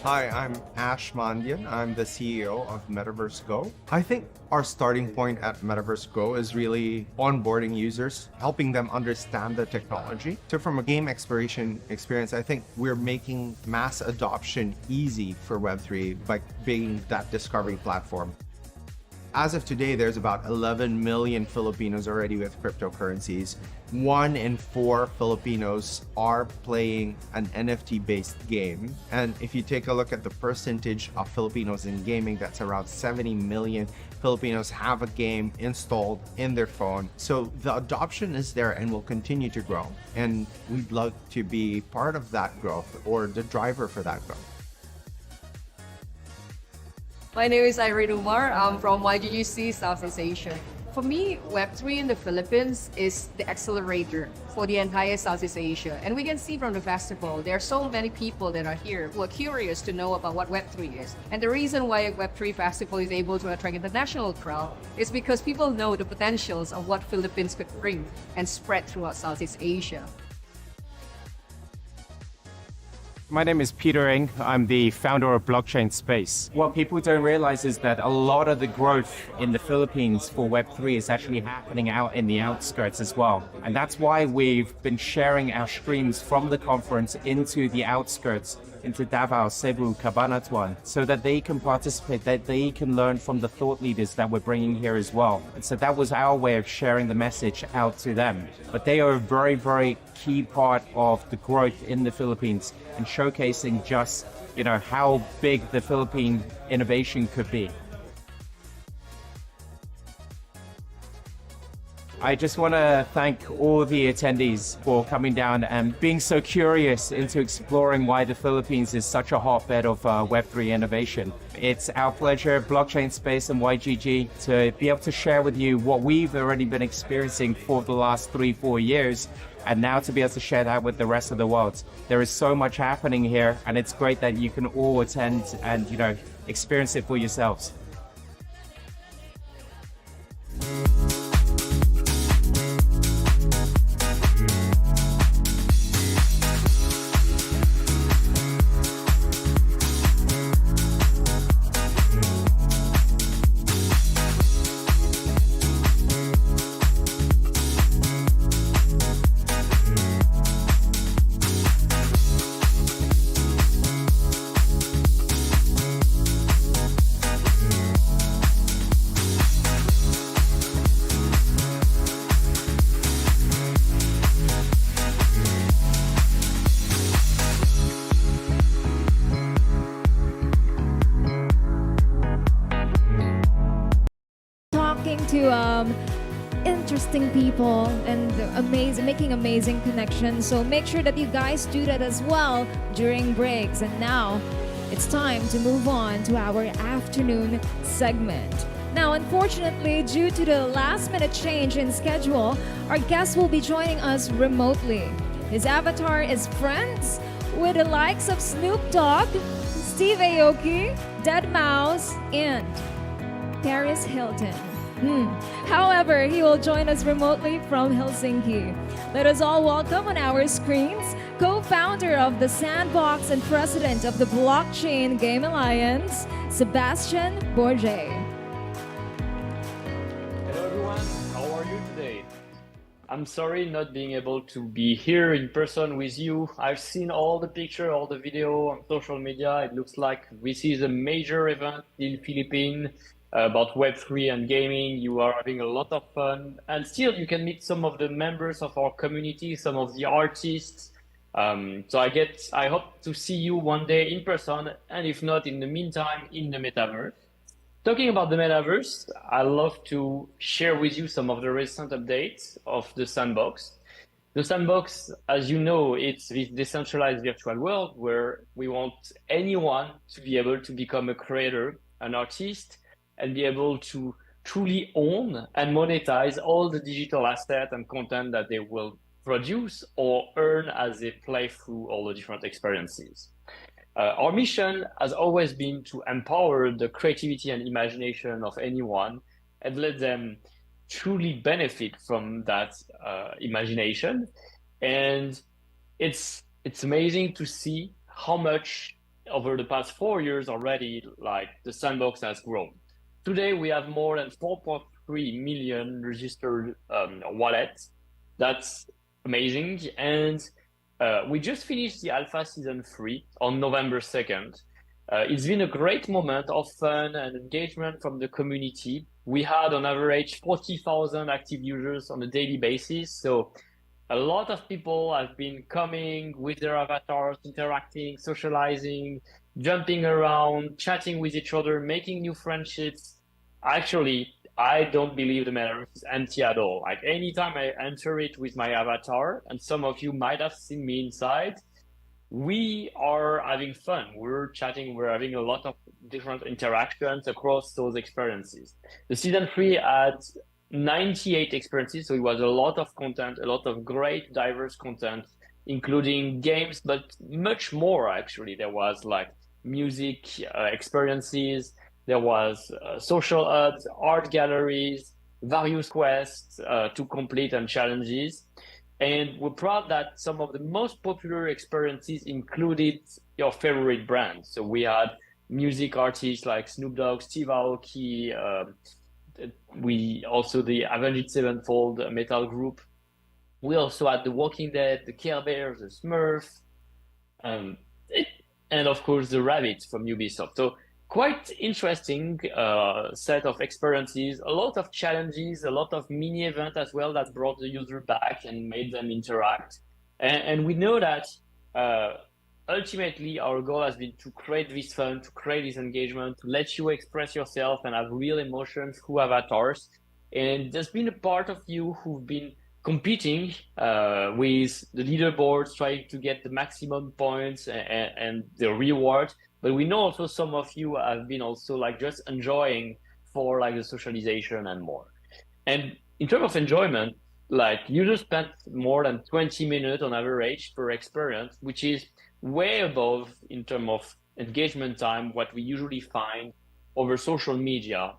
Hi, I'm Ash Mandian. I'm the CEO of Metaverse Go. I think our starting point at Metaverse Go is really onboarding users, helping them understand the technology. So from a game exploration experience, I think we're making mass adoption easy for Web3 by being that discovery platform. As of today, there's about 11 million Filipinos already with cryptocurrencies. 1 in 4 Filipinos are playing an NFT-based game. And if you take a look at the percentage of Filipinos in gaming, that's around 70 million Filipinos have a game installed in their phone. So the adoption is there and will continue to grow. And we'd love to be part of that growth or the driver for that growth. My name is Irene Umar. I'm from YGGC, Southeast Asia. For me, Web3 in the Philippines is the accelerator for the entire Southeast Asia. And we can see from the festival, there are so many people that are here who are curious to know about what Web3 is. And the reason why a Web3 festival is able to attract international crowd is because people know the potentials of what Philippines could bring and spread throughout Southeast Asia. My name is Peter Ng. I'm the founder of Blockchain Space. What people don't realize is that a lot of the growth in the Philippines for Web3 is actually happening out in the outskirts as well. And that's why we've been sharing our streams from the conference into the outskirts, into Davao, Cebu, Cabanatuan, so that they can participate, that they can learn from the thought leaders that we're bringing here as well. And so that was our way of sharing the message out to them. But they are a very, very key part of the growth in the Philippines and showcasing just, how big the Philippine innovation could be. I just want to thank all the attendees for coming down and being so curious into exploring why the Philippines is such a hotbed of Web3 innovation. It's our pleasure, Blockchain Space and YGG, to be able to share with you what we've already been experiencing for the last 3-4 years, and now to be able to share that with the rest of the world. There is so much happening here, and it's great that you can all attend and, experience it for yourselves. To interesting people and making amazing connections. So make sure that you guys do that as well during breaks. And now it's time to move on to our afternoon segment. Now, unfortunately, due to the last-minute change in schedule, our guest will be joining us remotely. His avatar is friends with the likes of Snoop Dogg, Steve Aoki, Deadmau5, and Paris Hilton. However, he will join us remotely from Helsinki. Let us all welcome on our screens co-founder of the Sandbox and president of the Blockchain Game Alliance, Sebastian Borge. Hello everyone, how are you today? I'm sorry not being able to be here in person with you. I've seen all the picture, all the video on social media. It looks like this is a major event in Philippines about Web3 and gaming. You are having a lot of fun, and still you can meet some of the members of our community, some of the artists. So I hope to see you one day in person, and if not, in the meantime, in the metaverse. Talking about the metaverse, I love to share with you some of the recent updates of the Sandbox. The Sandbox, as you know, it's this decentralized virtual world where we want anyone to be able to become a creator, an artist, and be able to truly own and monetize all the digital asset and content that they will produce or earn as they play through all the different experiences. Our mission has always been to empower the creativity and imagination of anyone and let them truly benefit from that imagination. And it's amazing to see how much over the past 4 years already, like the sandbox has grown. Today, we have more than 4.3 million registered wallets. That's amazing. And we just finished the Alpha Season 3 on November 2nd. It's been a great moment of fun and engagement from the community. We had on average 40,000 active users on a daily basis. So a lot of people have been coming with their avatars, interacting, socializing, jumping around, chatting with each other, making new friendships. Actually, I don't believe the metaverse is empty at all. Like anytime I enter it with my avatar, and some of you might have seen me inside, we are having fun. We're chatting, we're having a lot of different interactions across those experiences. The season 3 had 98 experiences, so it was a lot of content, a lot of great diverse content, including games, but much more actually. There was like music experiences, there was social hubs, art galleries, various quests to complete and challenges. And we're proud that some of the most popular experiences included your favorite brands. So we had music artists like Snoop Dogg, Steve Aoki, we also the Avenged Sevenfold metal group. We also had The Walking Dead, the Care Bears, the Smurfs, and of course the Rabbits from Ubisoft. So quite interesting set of experiences, a lot of challenges, a lot of mini events as well that brought the user back and made them interact. And we know that ultimately our goal has been to create this fun, to create this engagement, to let you express yourself and have real emotions through avatars. And there's been a part of you who've been competing with the leaderboards, trying to get the maximum points and the reward. But we know also some of you have been also like just enjoying for like the socialization and more. And in terms of enjoyment, like users spent more than 20 minutes on average per experience, which is way above in terms of engagement time, what we usually find over social media,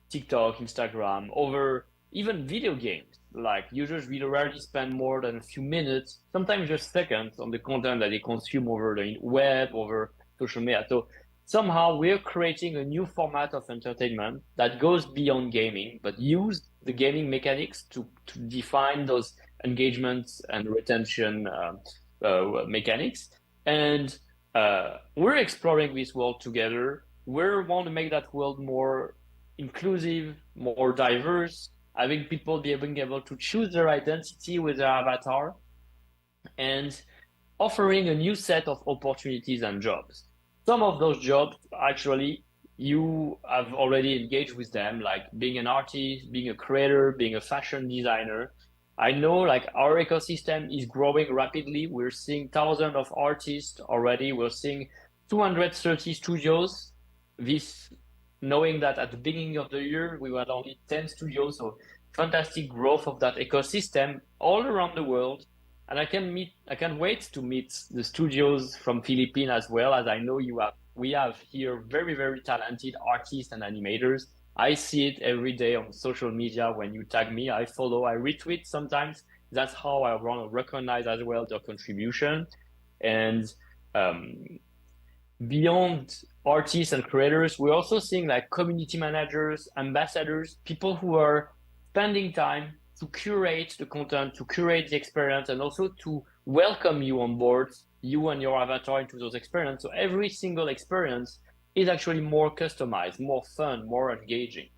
TikTok, Instagram, over even video games. Like users really rarely spend more than a few minutes, sometimes just seconds on the content that they consume over the web, over social media. So somehow we're creating a new format of entertainment that goes beyond gaming, but use the gaming mechanics to define those engagements and retention mechanics. And we're exploring this world together. We want to make that world more inclusive, more diverse, having people being able to choose their identity with their avatar, and offering a new set of opportunities and jobs. Some of those jobs, actually, you have already engaged with them, like being an artist, being a creator, being a fashion designer. I know like our ecosystem is growing rapidly. We're seeing thousands of artists already. We're seeing 230 studios. This, knowing that at the beginning of the year, we had only 10 studios. So fantastic growth of that ecosystem all around the world. And I can't wait to meet the studios from Philippines as well, as I know we have here very, very talented artists and animators. I see it every day on social media when you tag me. I follow, I retweet sometimes. That's how I want to recognize as well their contribution. And beyond artists and creators, we're also seeing like community managers, ambassadors, people who are spending time to curate the content, to curate the experience, and also to welcome you on board, you and your avatar into those experiences. So every single experience is actually more customized, more fun, more engaging.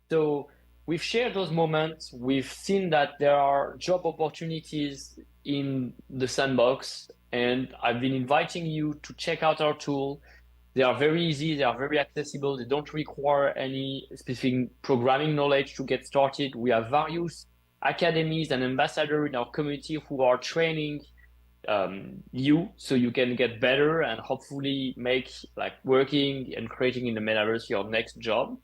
So we've shared those moments. We've seen that there are job opportunities in the sandbox, and I've been inviting you to check out our tool. They are very easy, they are very accessible, they don't require any specific programming knowledge to get started. We have various academies and ambassadors in our community who are training you so you can get better and hopefully make like working and creating in the metaverse your next job.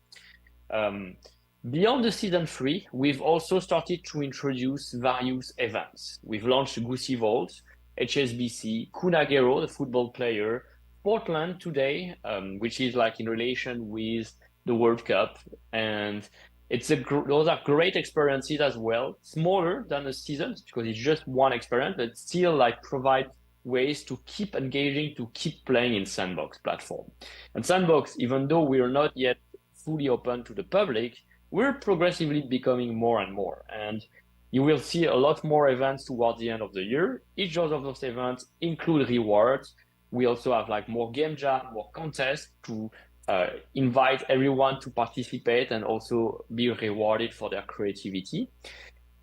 Beyond the season 3, we've also started to introduce various events. We've launched Goosey Vault, HSBC, Kunagero, the football player, Portland today, which is like in relation with the World Cup, and those are great experiences as well. Smaller than a season because it's just one experience, but still like provide ways to keep engaging, to keep playing in Sandbox platform. And Sandbox, even though we are not yet fully open to the public, we're progressively becoming more and more. And you will see a lot more events towards the end of the year. Each of those events include rewards. We also have like more game jam, more contests to invite everyone to participate and also be rewarded for their creativity.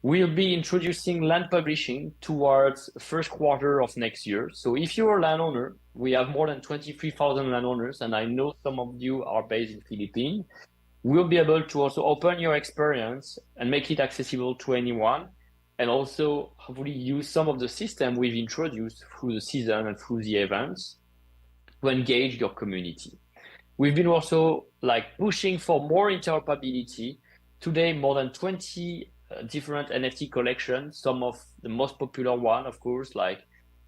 We'll be introducing land publishing towards first quarter of next year. So if you're a landowner, we have more than 23,000 landowners, and I know some of you are based in Philippines. We'll be able to also open your experience and make it accessible to anyone, and also hopefully use some of the system we've introduced through the season and through the events to engage your community. We've been also like pushing for more interoperability. Today, more than 20 different NFT collections, some of the most popular one, of course, like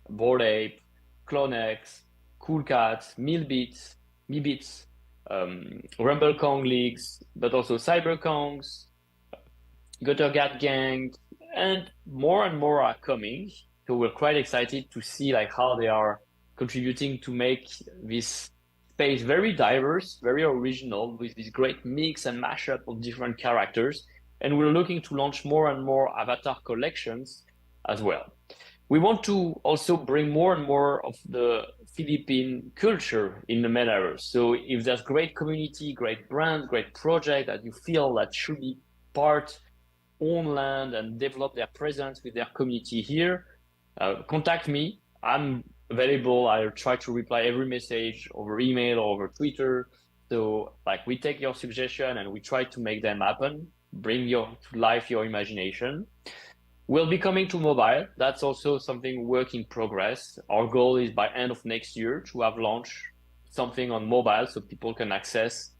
Bored Ape, Clonex, Cool Cats, Millbits, Mibits, Rumble Kong Leagues, but also Cyberkongs, Guttergat Gang, and more are coming. So we're quite excited to see like how they are contributing to make this space very diverse, very original, with this great mix and mashup of different characters. And we're looking to launch more and more avatar collections as well. We want to also bring more and more of the Philippine culture in the metaverse. So if there's great community, great brand, great project that you feel that should be part on land and develop their presence with their community here, contact me. I'm available. I try to reply every message over email or over Twitter. So like we take your suggestion and we try to make them happen, bring to life your imagination. We'll be coming to mobile. That's also something work in progress. Our goal is by end of next year to have launched something on mobile so people can access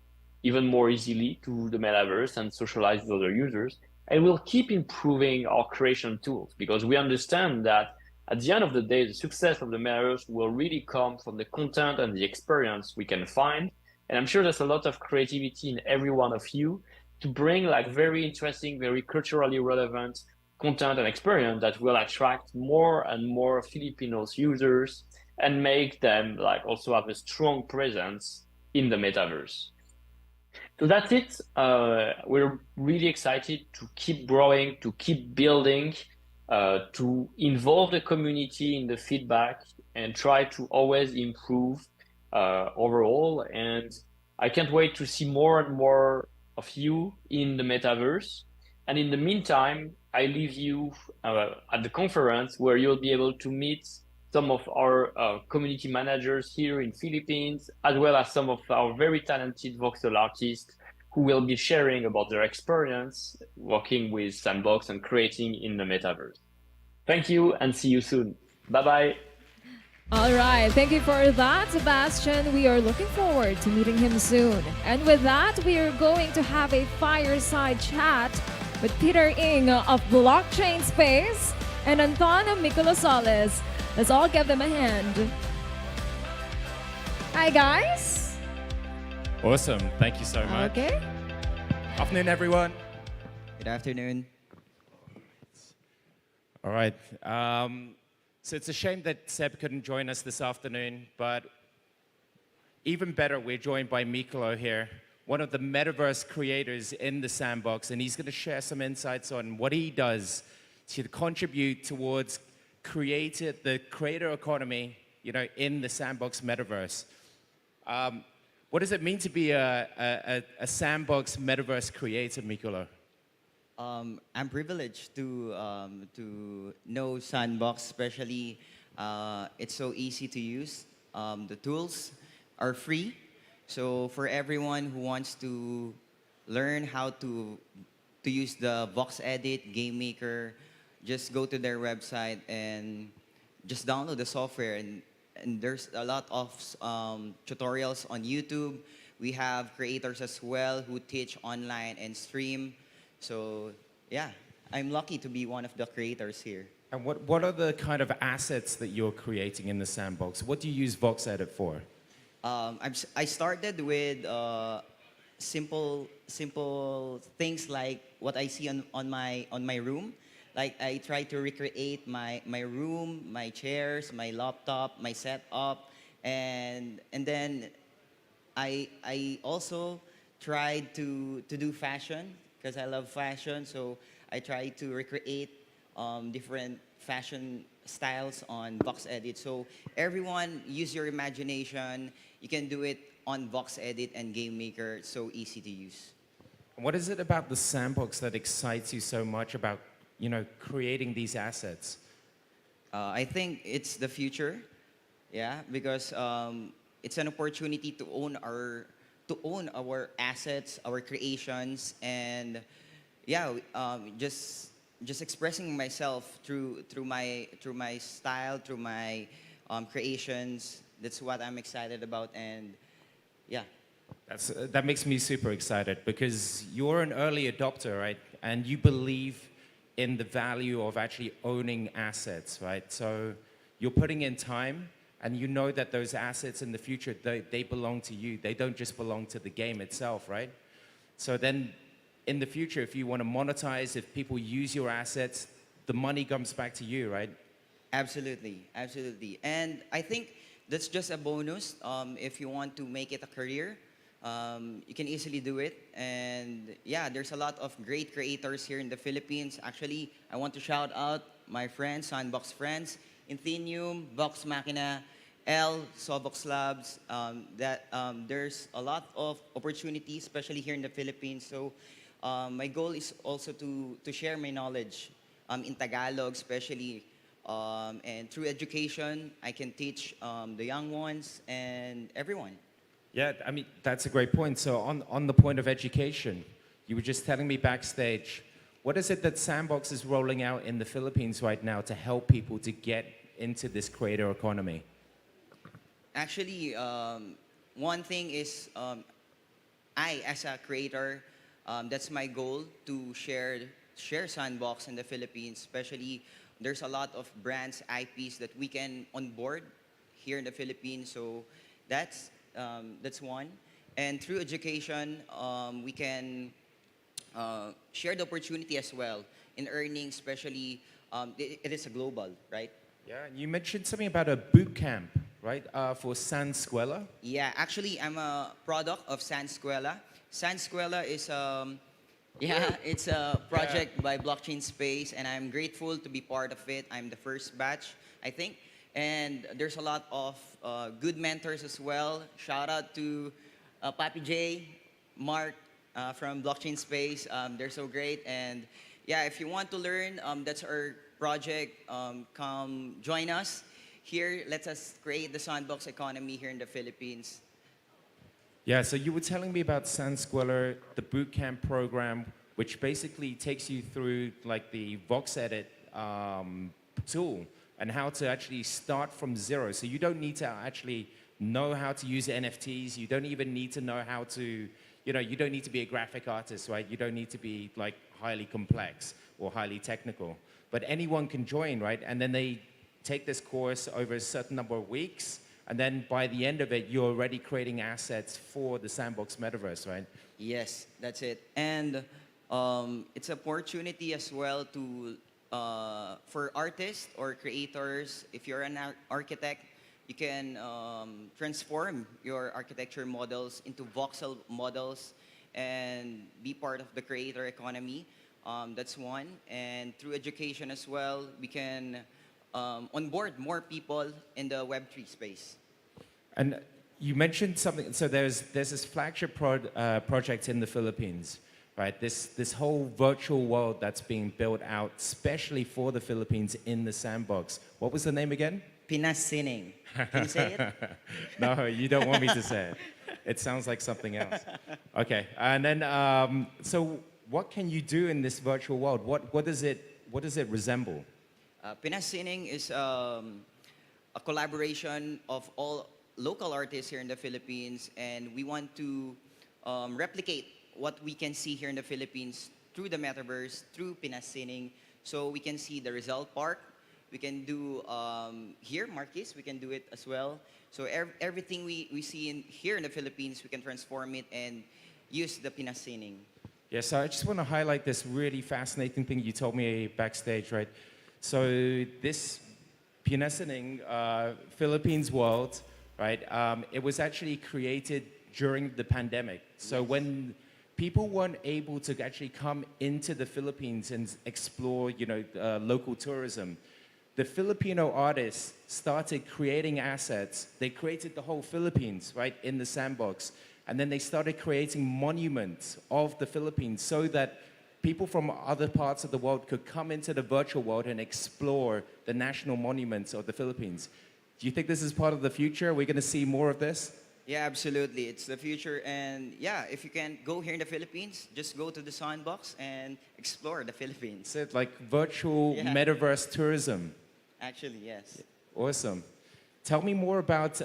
even more easily to the metaverse and socialize with other users. And we'll keep improving our creation tools because we understand that at the end of the day, the success of the metaverse will really come from the content and the experience we can find. And I'm sure there's a lot of creativity in every one of you to bring like very interesting, very culturally relevant content and experience that will attract more and more Filipinos users and make them like also have a strong presence in the metaverse. So that's it. We're really excited to keep growing, to keep building, to involve the community in the feedback and try to always improve overall. And I can't wait to see more and more of you in the metaverse. And in the meantime, I leave you at the conference where you'll be able to meet some of our community managers here in Philippines, as well as some of our very talented voxel artists who will be sharing about their experience working with Sandbox and creating in the metaverse. Thank you and see you soon. Bye-bye. All right, thank you for that, Sebastian. We are looking forward to meeting him soon. And with that, we are going to have a fireside chat with Peter Ng of Blockchain Space and Antonio Micolosales. Let's all give them a hand. Hi, guys. Awesome. Thank you so much. Okay. Afternoon, everyone. Good afternoon. All right. So it's a shame that Seb couldn't join us this afternoon, but even better, we're joined by Mikolo here, one of the metaverse creators in the Sandbox, and he's going to share some insights on what he does to contribute towards the creator economy, in the Sandbox metaverse. What does it mean to be a Sandbox metaverse creator, Mikolo? I'm privileged to know Sandbox, especially it's so easy to use. The tools are free, so for everyone who wants to learn how to use the Vox Edit, Game Maker, just go to their website and just download the software. And there's a lot of tutorials on YouTube. We have creators as well who teach online and stream. So yeah, I'm lucky to be one of the creators here. And what are the kind of assets that you're creating in the Sandbox? What do you use Vox Edit for? I started with simple things like what I see on my room, Like I try to recreate my room, my chairs, my laptop, my setup, and then I also tried to do fashion because I love fashion. So I try to recreate different fashion styles on Vox Edit. So everyone use your imagination. You can do it on Vox Edit and Game Maker. It's so easy to use. What is it about the sandbox that excites you so much about, creating these assets? I think it's the future, yeah, because it's an opportunity to own our assets, our creations, and yeah, just expressing myself through my style, through my creations. That's what I'm excited about, and yeah. That makes me super excited because you're an early adopter, right? And you believe in the value of actually owning assets, right? So you're putting in time and you know that those assets in the future, they belong to you. They don't just belong to the game itself, right? So then in the future, if you want to monetize, if people use your assets, the money comes back to you, right? Absolutely, absolutely. And I think that's just a bonus. If you want to make it a career, you can easily do it. And yeah, there's a lot of great creators here in the Philippines. Actually, I want to shout out my friends, Sandbox friends, Inthenium, Vox Machina, L, Sobox Labs. There's a lot of opportunities, especially here in the Philippines. So my goal is also to share my knowledge in Tagalog, especially. And through education, I can teach the young ones and everyone. Yeah, I mean, that's a great point. So on the point of education, you were just telling me backstage, what is it that Sandbox is rolling out in the Philippines right now to help people to get into this creator economy? Actually, one thing is I, as a creator, that's my goal to share Sandbox in the Philippines. Especially, there's a lot of brands, IPs that we can onboard here in the Philippines. So that's one. And through education, we can share the opportunity as well in earning, especially it is a global, right? Yeah, and you mentioned something about a boot camp, right, for Sansquela? Yeah, actually, I'm a product of Sansquela. Sansquela is it's a project by Blockchain Space, and I'm grateful to be part of it. I'm the first batch, I think. And there's a lot of good mentors as well. Shout out to Papi J, Mark from Blockchain Space. They're so great. And yeah, if you want to learn, that's our project. Come join us here. Let us create the sandbox economy here in the Philippines. Yeah, so you were telling me about Sansquela, the bootcamp program, which basically takes you through like the Vox Edit tool and how to actually start from zero. So you don't need to actually know how to use NFTs. You don't even need to know how to, you don't need to be a graphic artist, right? You don't need to be like highly complex or highly technical. But anyone can join, right? And then they take this course over a certain number of weeks. And then by the end of it, you're already creating assets for the Sandbox metaverse, right? Yes, that's it. And it's an opportunity as well to for artists or creators. If you're an architect, you can transform your architecture models into voxel models and be part of the creator economy. That's one. And through education as well, we can onboard more people in the Web3 space. And you mentioned something, so there's this flagship project in the Philippines, right? This whole virtual world that's being built out, especially for the Philippines in the Sandbox. What was the name again? Pinasining. Can you say it? No, you don't want me to say it. It sounds like something else. Okay, and then, so what can you do in this virtual world? What does it resemble? Pinasining is a collaboration of all local artists here in the Philippines, and we want to replicate what we can see here in the Philippines through the metaverse, through Pinasining. So we can see the Rizal Park. We can do here, Marquis, we can do it as well. So everything we see here in the Philippines, we can transform it and use the Pinasining. Yeah, so I just want to highlight this really fascinating thing you told me backstage, right? So this Pinasaning Philippines World, right? It was actually created during the pandemic. So when people weren't able to actually come into the Philippines and explore, local tourism, the Filipino artists started creating assets. They created the whole Philippines, right, in the sandbox. And then they started creating monuments of the Philippines so that people from other parts of the world could come into the virtual world and explore the national monuments of the Philippines. Do you think this is part of the future? Are we going to see more of this? Yeah, absolutely. It's the future. And yeah, if you can go here in the Philippines, just go to the Sandbox and explore the Philippines. It's like virtual metaverse tourism. Actually, yes. Awesome. Tell me more about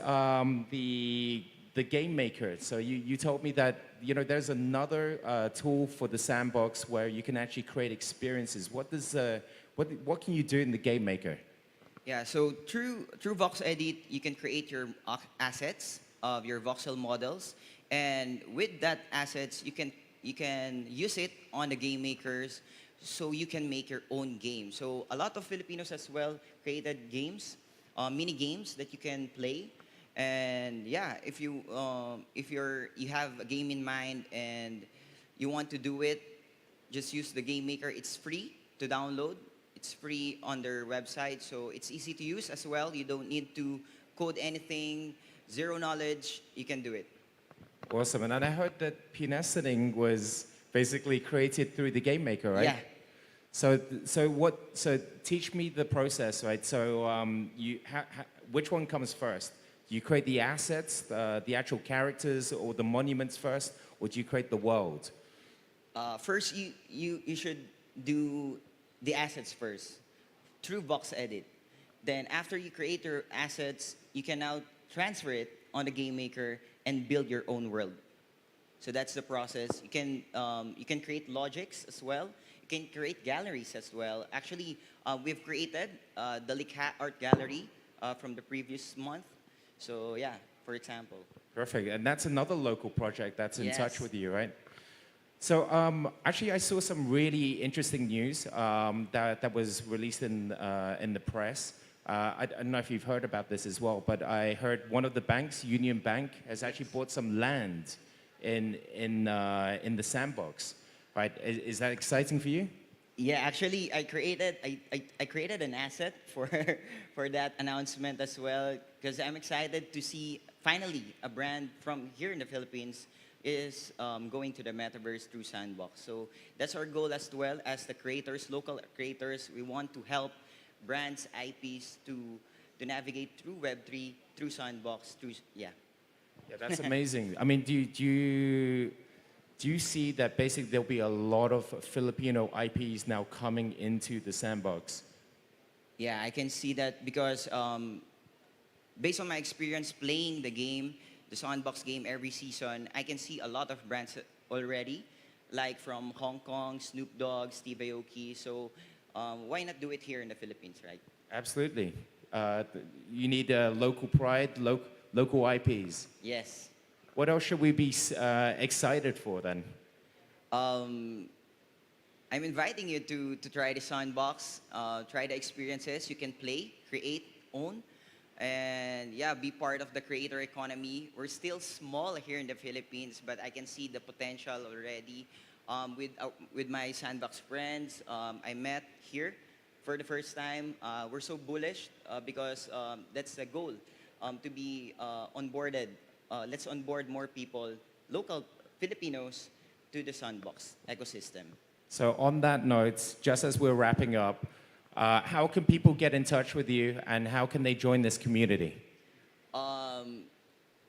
the game maker. So you told me that there's another tool for the sandbox where you can actually create experiences. What can you do in the game maker? Yeah, so through Vox Edit, you can create your assets of your voxel models, and with that assets, you can use it on the game makers, so you can make your own game. So a lot of Filipinos as well created games, mini games that you can play. And yeah, if you have a game in mind and you want to do it, just use the game maker. It's free to download. It's free on their website, so it's easy to use as well. You don't need to code anything, zero knowledge. You can do it. Awesome. And I heard that Pinasaning was basically created through the game maker, right? Yeah. So teach me the process, right? So which one comes first? Do you create the assets, the actual characters, or the monuments first, or do you create the world? First, you should do the assets first through Vox Edit. Then after you create your assets, you can now transfer it on the game maker and build your own world. So that's the process. You can create logics as well. You can create galleries as well. Actually, we've created the Likha Art Gallery from the previous month. So yeah, for example. Perfect. And that's another local project that's in touch with you, right? So actually, I saw some really interesting news that was released in the press. I don't know if you've heard about this as well, but I heard one of the banks, Union Bank, has actually bought some land in the sandbox. Right? Is that exciting for you? Yeah, actually, I created an asset for for that announcement as well, because I'm excited to see finally a brand from here in the Philippines is going to the metaverse through Sandbox. So that's our goal as well as the creators, local creators. We want to help brands, IPs to navigate through Web3, through Sandbox, yeah. Yeah, that's amazing. I mean, do you see that basically there'll be a lot of Filipino IPs now coming into the sandbox? Yeah, I can see that because based on my experience playing the game, the Sandbox game every season, I can see a lot of brands already, like from Hong Kong, Snoop Dogg, Steve Aoki. So why not do it here in the Philippines, right? Absolutely. You need local pride, local IPs. Yes. What else should we be excited for then? I'm inviting you to try the Sandbox, try the experiences. You can play, create, own, and yeah, be part of the creator economy. We're still small here in the Philippines, but I can see the potential already. With my Sandbox friends, I met here for the first time. We're so bullish because that's the goal, to be onboarded. Let's onboard more people, local Filipinos, to the Sandbox ecosystem. So on that note, just as we're wrapping up, how can people get in touch with you and how can they join this community?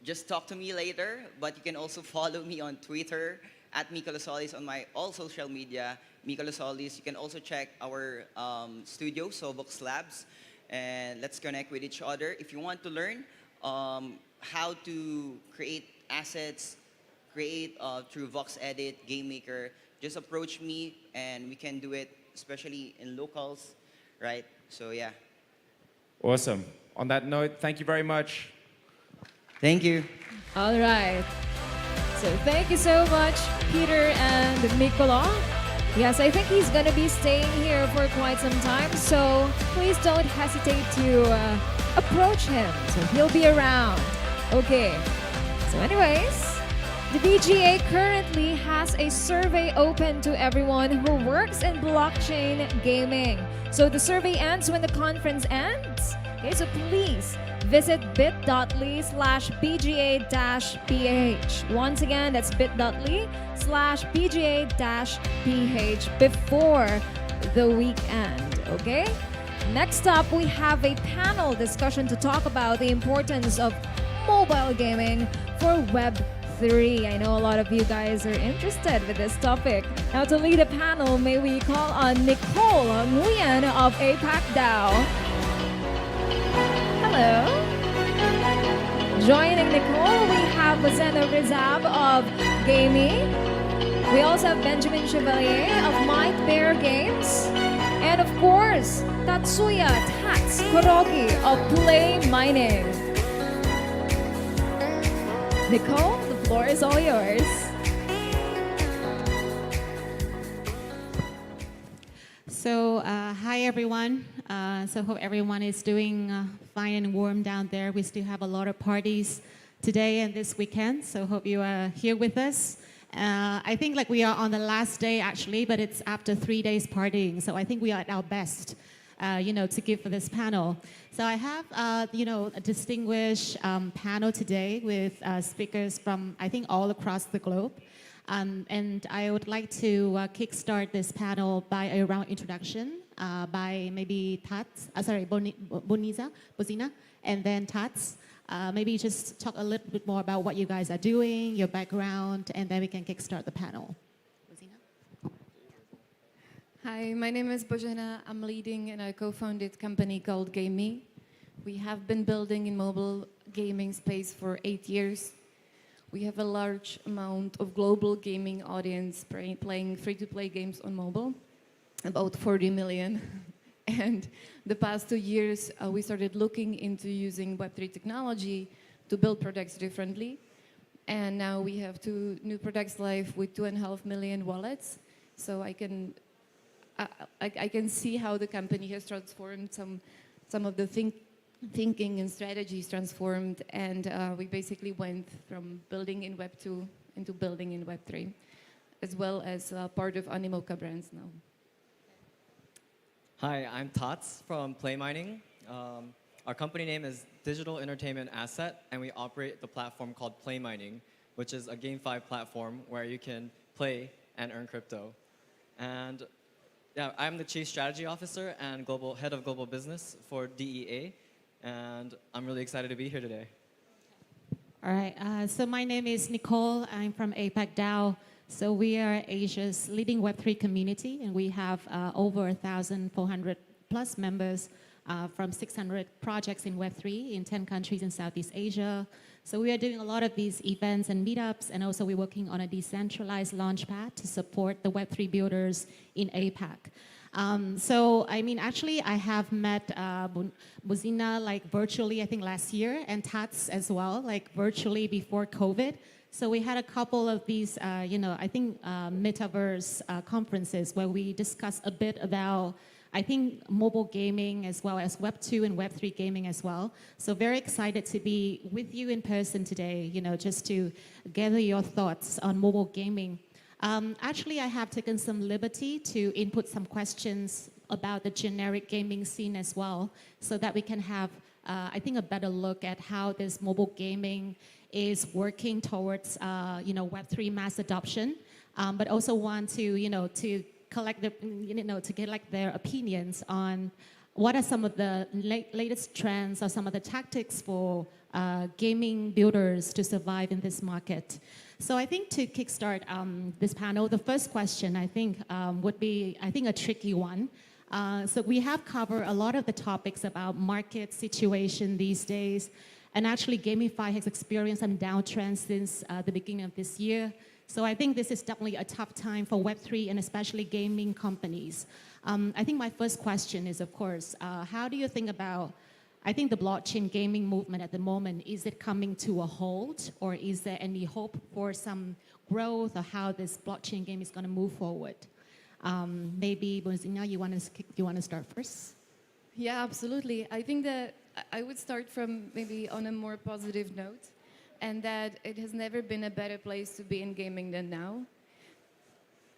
Just talk to me later, but you can also follow me on Twitter at Miko Losolis on my all social media, Miko Losolis. You can also check our studio, Sobox Labs, and let's connect with each other. If you want to learn how to create assets, create through Vox Edit, Game Maker, just approach me and we can do it, especially in locals, right? So yeah. Awesome. On that note, thank you very much. Thank you. All right. So thank you so much, Peter and Nicola. Yes, I think he's going to be staying here for quite some time, so please don't hesitate to approach him. So he'll be around. Okay. So anyways, the BGA currently has a survey open to everyone who works in blockchain gaming. So the survey ends when the conference ends. Okay, so please visit bit.ly/BGA-PH. Once again, that's bit.ly/BGA-PH before the weekend, okay? Next up, we have a panel discussion to talk about the importance of mobile gaming for Web3. I know a lot of you guys are interested with this topic. Now to lead the panel, may we call on Nicole Nguyen of APAC DAO. Hello. Joining Nicole, we have Zena Rizab of Gaming. We also have Benjamin Chevalier of Might Bear Games. And of course, Tatsuya Tats Kurogi of Play Mining. Nicole, the floor is all yours. So, hi everyone. So hope everyone is doing fine and warm down there. We still have a lot of parties today and this weekend, so hope you are here with us. I think like we are on the last day actually, but it's after 3 days partying, so I think we are at our best, to give for this panel. So I have, a distinguished panel today with speakers from, I think, all across the globe. And I would like to kickstart this panel by a round introduction by maybe Bozina, and then Tats. Maybe just talk a little bit more about what you guys are doing, your background, and then we can kickstart the panel. Hi, my name is Bojana. I'm leading in a co-founded company called Gaming. We have been building in mobile gaming space for 8 years. We have a large amount of global gaming audience playing free-to-play games on mobile, about 40 million. And the past 2 years, we started looking into using Web3 technology to build products differently. And now we have 2 new products live with 2.5 million wallets. So I can see how the company has transformed some of the thinking and strategies transformed, and we basically went from building in Web 2 into building in Web 3, as well as part of Animoca brands now. Hi, I'm Tots from Play Mining. Our company name is Digital Entertainment Asset, and we operate the platform called Play Mining, which is a GameFi platform where you can play and earn crypto. And yeah, I'm the Chief Strategy Officer and Head of Global Business for DEA, and I'm really excited to be here today. All right, so my name is Nicole. I'm from APAC DAO. So we are Asia's leading Web3 community, and we have over 1,400 plus members from 600 projects in Web3 in 10 countries in Southeast Asia. So we are doing a lot of these events and meetups, and also we're working on a decentralized launchpad to support the Web3 builders in APAC. So, I mean, actually, I have met Bozina like virtually, I think last year, and Tats as well, like virtually before COVID. So we had a couple of these, I think metaverse conferences where we discussed a bit about, I think, mobile gaming as well as Web 2 and Web 3 gaming as well. So very excited to be with you in person today, just to gather your thoughts on mobile gaming. Actually, I have taken some liberty to input some questions about the generic gaming scene as well, so that we can have, I think, a better look at how this mobile gaming is working towards, Web3 mass adoption, but also want to collect to get like their opinions on what are some of the latest trends or some of the tactics for gaming builders to survive in this market. So I think to kickstart this panel, the first question I think would be, I think, a tricky one. So we have covered a lot of the topics about market situation these days, and actually GameFi has experienced some downtrends since the beginning of this year. So I think this is definitely a tough time for Web3 and especially gaming companies. I think my first question is, of course, how do you think about I think the blockchain gaming movement at the moment, is it coming to a halt, or is there any hope for some growth, or how this blockchain game is going to move forward? Maybe Bozina, you want to start first? Yeah, absolutely. I think that I would start from maybe on a more positive note, and that it has never been a better place to be in gaming than now.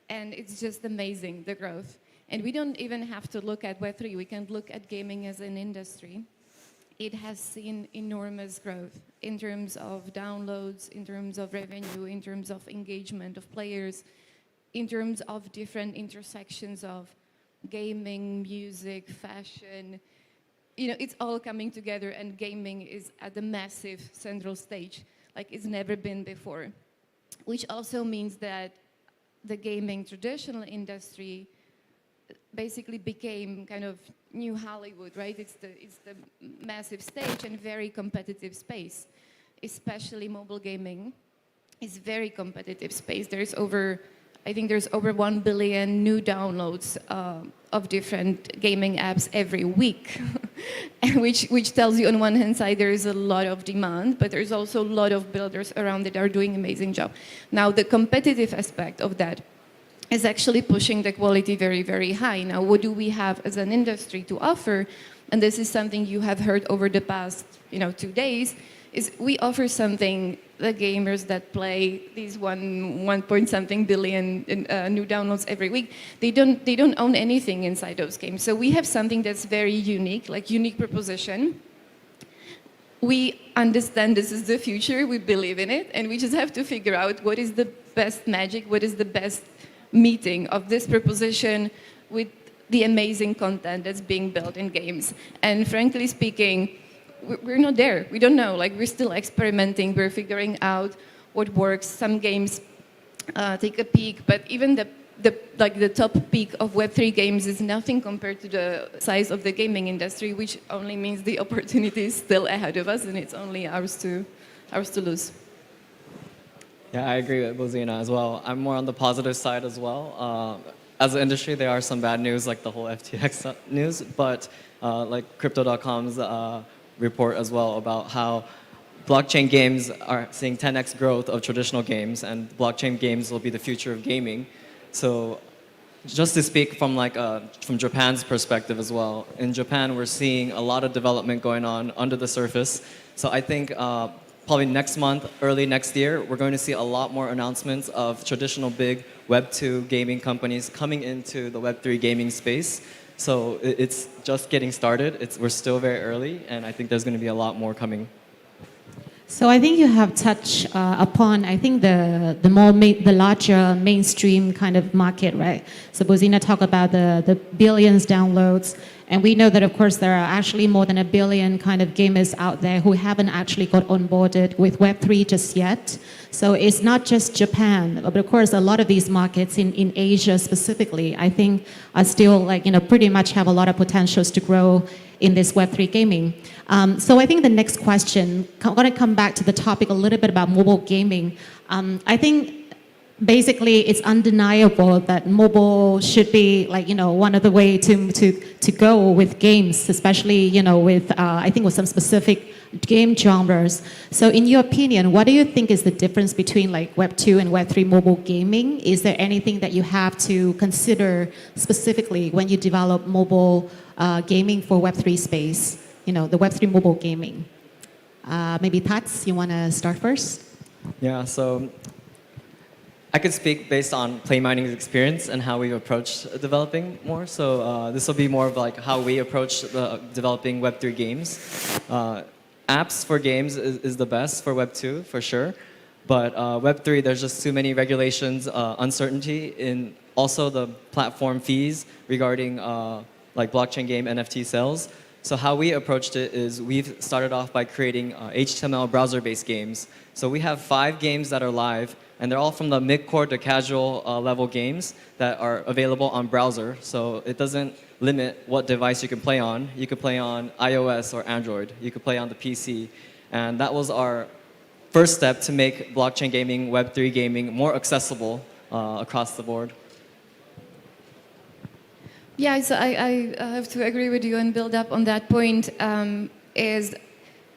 And it's just amazing, the growth. And we don't even have to look at Web3, we can look at gaming as an industry. It has seen enormous growth in terms of downloads, in terms of revenue, in terms of engagement of players, in terms of different intersections of gaming, music, fashion. You know, it's all coming together, and gaming is at the massive central stage like it's never been before. Which also means that the gaming traditional industry basically became kind of new Hollywood, right? It's the massive stage and very competitive space, especially mobile gaming is very competitive space. I think there's over 1 billion new downloads of different gaming apps every week, and which tells you on one hand side there is a lot of demand, but there's also a lot of builders around that are doing amazing job. Now the competitive aspect of that is actually pushing the quality very, very high. Now, what do we have as an industry to offer? And this is something you have heard over the past, 2 days, is we offer something the gamers that play these 1 point something billion new downloads every week, they don't own anything inside those games. So we have something that's very unique, like unique proposition. We understand this is the future, we believe in it, and we just have to figure out what is the best magic, what is the best meeting of this proposition with the amazing content that's being built in games. And frankly speaking, we're not there. We don't know. Like, we're still experimenting. We're figuring out what works. Some games take a peak, but even the top peak of Web3 games is nothing compared to the size of the gaming industry, which only means the opportunity is still ahead of us, and it's only ours to lose. Yeah, I agree with Bozina as well. I'm more on the positive side as well. As an industry, there are some bad news, like the whole FTX news, but like Crypto.com's report as well about how blockchain games are seeing 10x growth of traditional games, and blockchain games will be the future of gaming. So just to speak from from Japan's perspective as well, in Japan, we're seeing a lot of development going on under the surface. So I think probably next month, early next year, we're going to see a lot more announcements of traditional big Web2 gaming companies coming into the Web3 gaming space. So it's just getting started. We're still very early, and I think there's going to be a lot more coming. So I think you have touched upon, I think, the larger mainstream kind of market, right? So Bozina talked about the billions downloads, and we know that, of course, there are actually more than 1 billion kind of gamers out there who haven't actually got onboarded with Web3 just yet. So it's not just Japan, but of course, a lot of these markets in Asia specifically, I think, are still pretty much have a lot of potentials to grow in this Web3 gaming. So I think the next question, I want to come back to the topic a little bit about mobile gaming. I think basically it's undeniable that mobile should be one of the way to go with games, especially with I think with some specific game genres. So in your opinion, what do you think is the difference between Web2 and Web3 mobile gaming? Is there anything that you have to consider specifically when you develop mobile gaming for Web3 space, the Web3 mobile gaming? Maybe Tats, you want to start first? Yeah, so I could speak based on Play Mining's experience and how we've approached developing more. So this will be more of how we approach developing Web3 games. Apps for games is the best for Web2, for sure. But Web3, there's just too many regulations, uncertainty in also the platform fees regarding blockchain game NFT sales. So how we approached it is we've started off by creating HTML browser-based games. So we have 5 games that are live, and they're all from the mid-core to casual level games that are available on browser. So it doesn't limit what device you can play on. You could play on iOS or Android. You could play on the PC. And that was our first step to make blockchain gaming, Web3 gaming more accessible across the board. Yeah, so I have to agree with you and build up on that point. is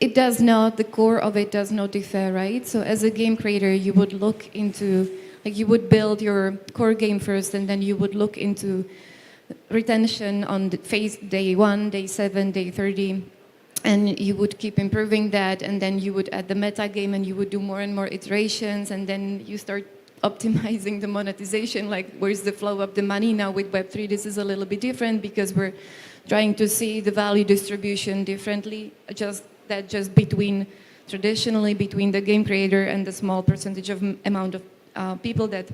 it does not, the core of it does not differ, right? So as a game creator, you would look into, like you would build your core game first, and then you would look into retention on the phase day 1, day 7, day 30, and you would keep improving that, and then you would add the meta game, and you would do more and more iterations, and then you start optimizing the monetization, like where's the flow of the money. Now with Web3, this is a little bit different because we're trying to see the value distribution differently, just between, traditionally between the game creator and the small percentage of amount of people that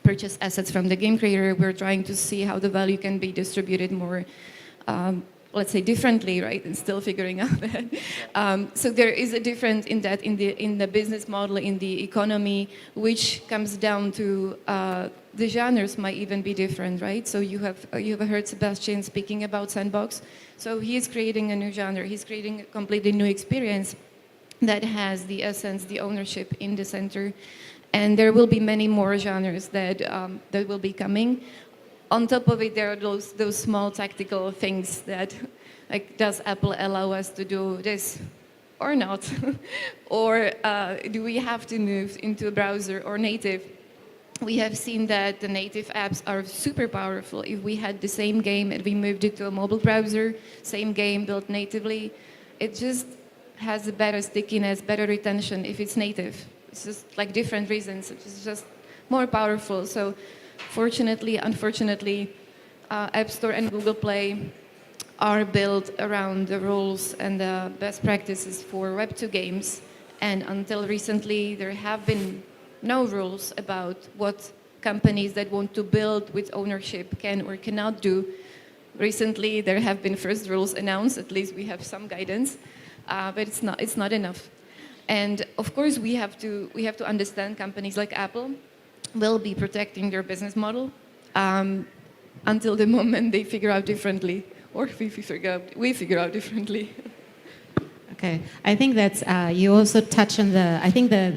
purchase assets from the game creator. We're trying to see how the value can be distributed more, let's say, differently, right? And still figuring out that. So there is a difference in that, in the business model, in the economy, which comes down to the genres might even be different, right? So you have heard Sebastian speaking about Sandbox. So he is creating a new genre. He's creating a completely new experience that has the essence, the ownership in the center. And there will be many more genres that will be coming. On top of it, there are those small tactical things that, like, does Apple allow us to do this or not? Or do we have to move into a browser or native? We have seen that the native apps are super powerful. If we had the same game and we moved it to a mobile browser, same game built natively, it just has a better stickiness, better retention if it's native. It's just like different reasons. It's just more powerful. So fortunately, unfortunately, App Store and Google Play are built around the rules and the best practices for Web2 games. And until recently, there have been no rules about what companies that want to build with ownership can or cannot do. Recently, there have been first rules announced. At least we have some guidance, but it's not enough. And of course, we have to understand companies like Apple will be protecting their business model until the moment they figure out differently, or we figure out differently. Okay, I think that you also touch on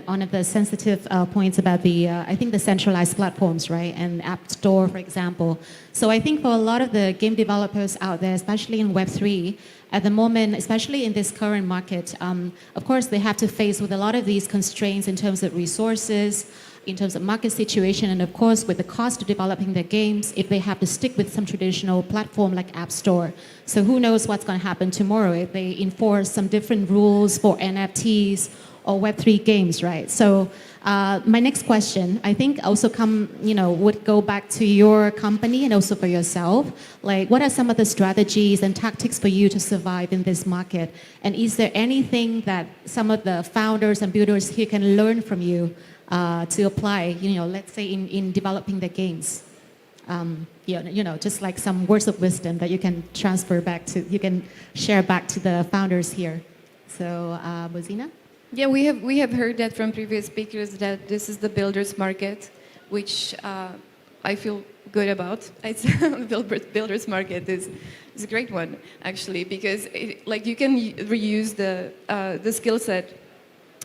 one of the sensitive points about the centralized platforms, right, and App Store, for example. So I think for a lot of the game developers out there, especially in Web3, at the moment, especially in this current market, of course, they have to face with a lot of these constraints in terms of resources, in terms of market situation, and of course, with the cost of developing their games, if they have to stick with some traditional platform like App Store. So who knows what's going to happen tomorrow if they enforce some different rules for NFTs or Web3 games, right? So my next question, I think also would go back to your company and also for yourself. Like, what are some of the strategies and tactics for you to survive in this market? And is there anything that some of the founders and builders here can learn from you to apply, let's say in developing the games? Just like some words of wisdom that you can you can share back to the founders here. So, Bozina? Yeah, we have heard that from previous speakers that this is the builders market, which I feel good about. It's builders market is a great one, actually, because you can reuse the skill set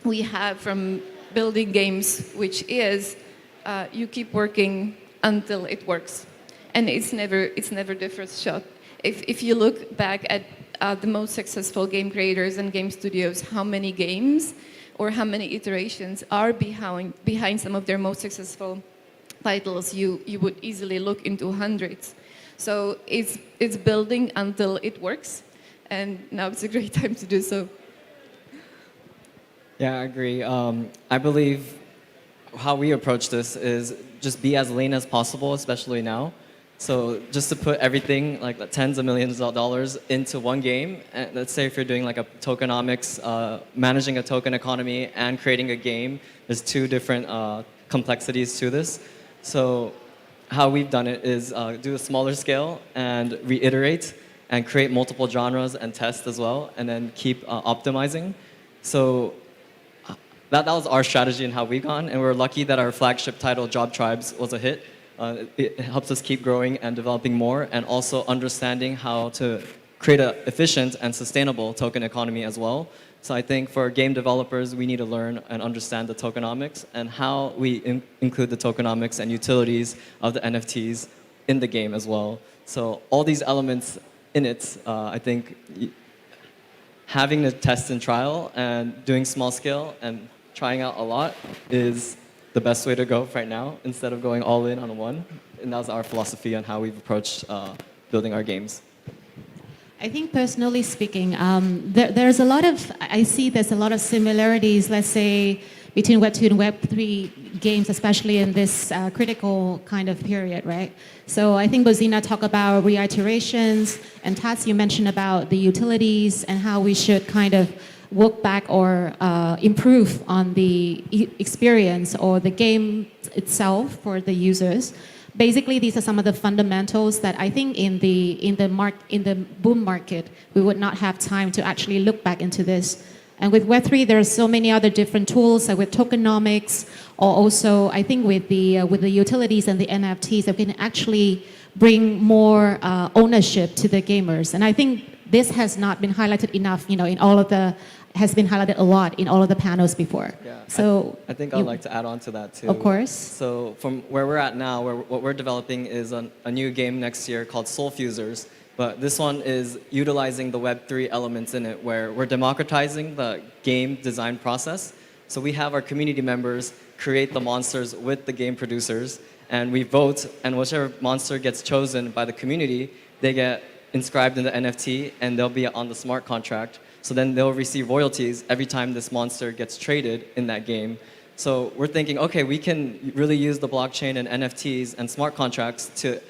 we have from building games, which is you keep working until it works, and it's never the first shot. If you look back at the most successful game creators and game studios, how many games or how many iterations are behind some of their most successful titles, you would easily look into hundreds. So it's building until it works, and now it's a great time to do so. Yeah, I agree. I believe how we approach this is just be as lean as possible, especially now. So just to put everything, like tens of millions of dollars into one game, and let's say if you're doing like a tokenomics, managing a token economy and creating a game, there's two different complexities to this. So how we've done it is do a smaller scale and reiterate and create multiple genres and test as well, and then keep optimizing. So that was our strategy and how we've gone, and we're lucky that our flagship title, Job Tribes, was a hit. It helps us keep growing and developing more, and also understanding how to create an efficient and sustainable token economy as well. So I think for game developers, we need to learn and understand the tokenomics and how we include the tokenomics and utilities of the NFTs in the game as well. So all these elements in it, I think, having to test and trial and doing small scale and trying out a lot is the best way to go right now instead of going all in on one. And that's our philosophy on how we've approached building our games. I think personally speaking, there's a lot of, I see there's a lot of similarities, let's say, between Web2 and Web3 games, especially in this critical kind of period, right? So I think Bozina talked about reiterations, and Tats, you mentioned about the utilities and how we should kind of work back or improve on the experience or the game itself for the users. Basically, these are some of the fundamentals that I think in the boom market, we would not have time to actually look back into this. And with Web3, there are so many other different tools, like with tokenomics, or also I think with the utilities and the NFTs, that we can actually bring more ownership to the gamers. And I think this has not been highlighted enough, in all of the, has been highlighted a lot in all of the panels before. Yeah, so I think I'd like to add on to that too. Of course. So from where we're at now, what we're developing is a new game next year called Soul Fusers. But this one is utilizing the Web3 elements in it, where we're democratizing the game design process. So we have our community members create the monsters with the game producers, and we vote, and whichever monster gets chosen by the community, they get inscribed in the NFT, and they'll be on the smart contract. So then they'll receive royalties every time this monster gets traded in that game. So we're thinking, okay, we can really use the blockchain and NFTs and smart contracts to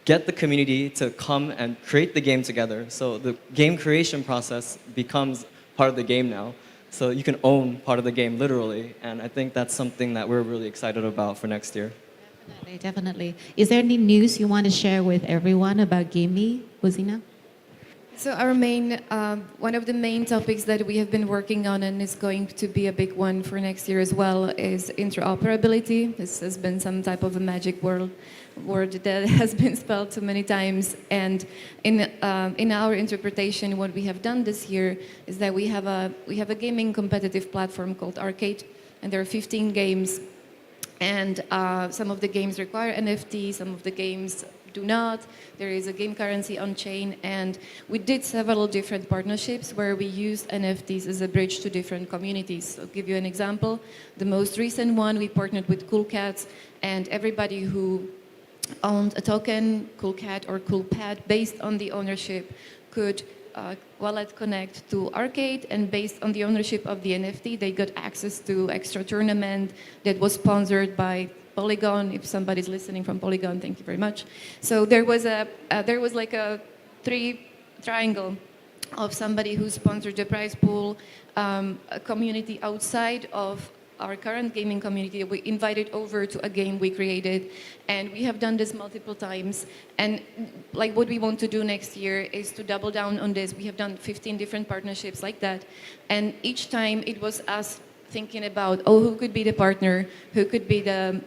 get the community to come and create the game together. So the game creation process becomes part of the game now. So you can own part of the game literally. And I think that's something that we're really excited about for next year. Definitely. Is there any news you want to share with everyone about Gamey, Bozina? So our main, one of the main topics that we have been working on, and is going to be a big one for next year as well, is interoperability. This has been some type of a magic word that has been spelled too many times. And in our interpretation, what we have done this year is that we have a gaming competitive platform called Arcade, and there are 15 games. And some of the games require NFT, some of the games do not. There is a game currency on chain, and we did several different partnerships where we used NFTs as a bridge to different communities. I'll give you an example. The most recent one, we partnered with Cool Cats, and everybody who owned a token, Cool Cat or Cool Pad, based on the ownership, could wallet connect to Arcade, and based on the ownership of the NFT, they got access to extra tournament that was sponsored by Polygon. If somebody's listening from Polygon, thank you very much. So there was like a triangle of somebody who sponsored the prize pool, a community outside of our current gaming community we invited over to a game we created, and we have done this multiple times. And like what we want to do next year is to double down on this. We have done 15 different partnerships like that, and each time it was us thinking about, oh, who could be the partner, who could be the,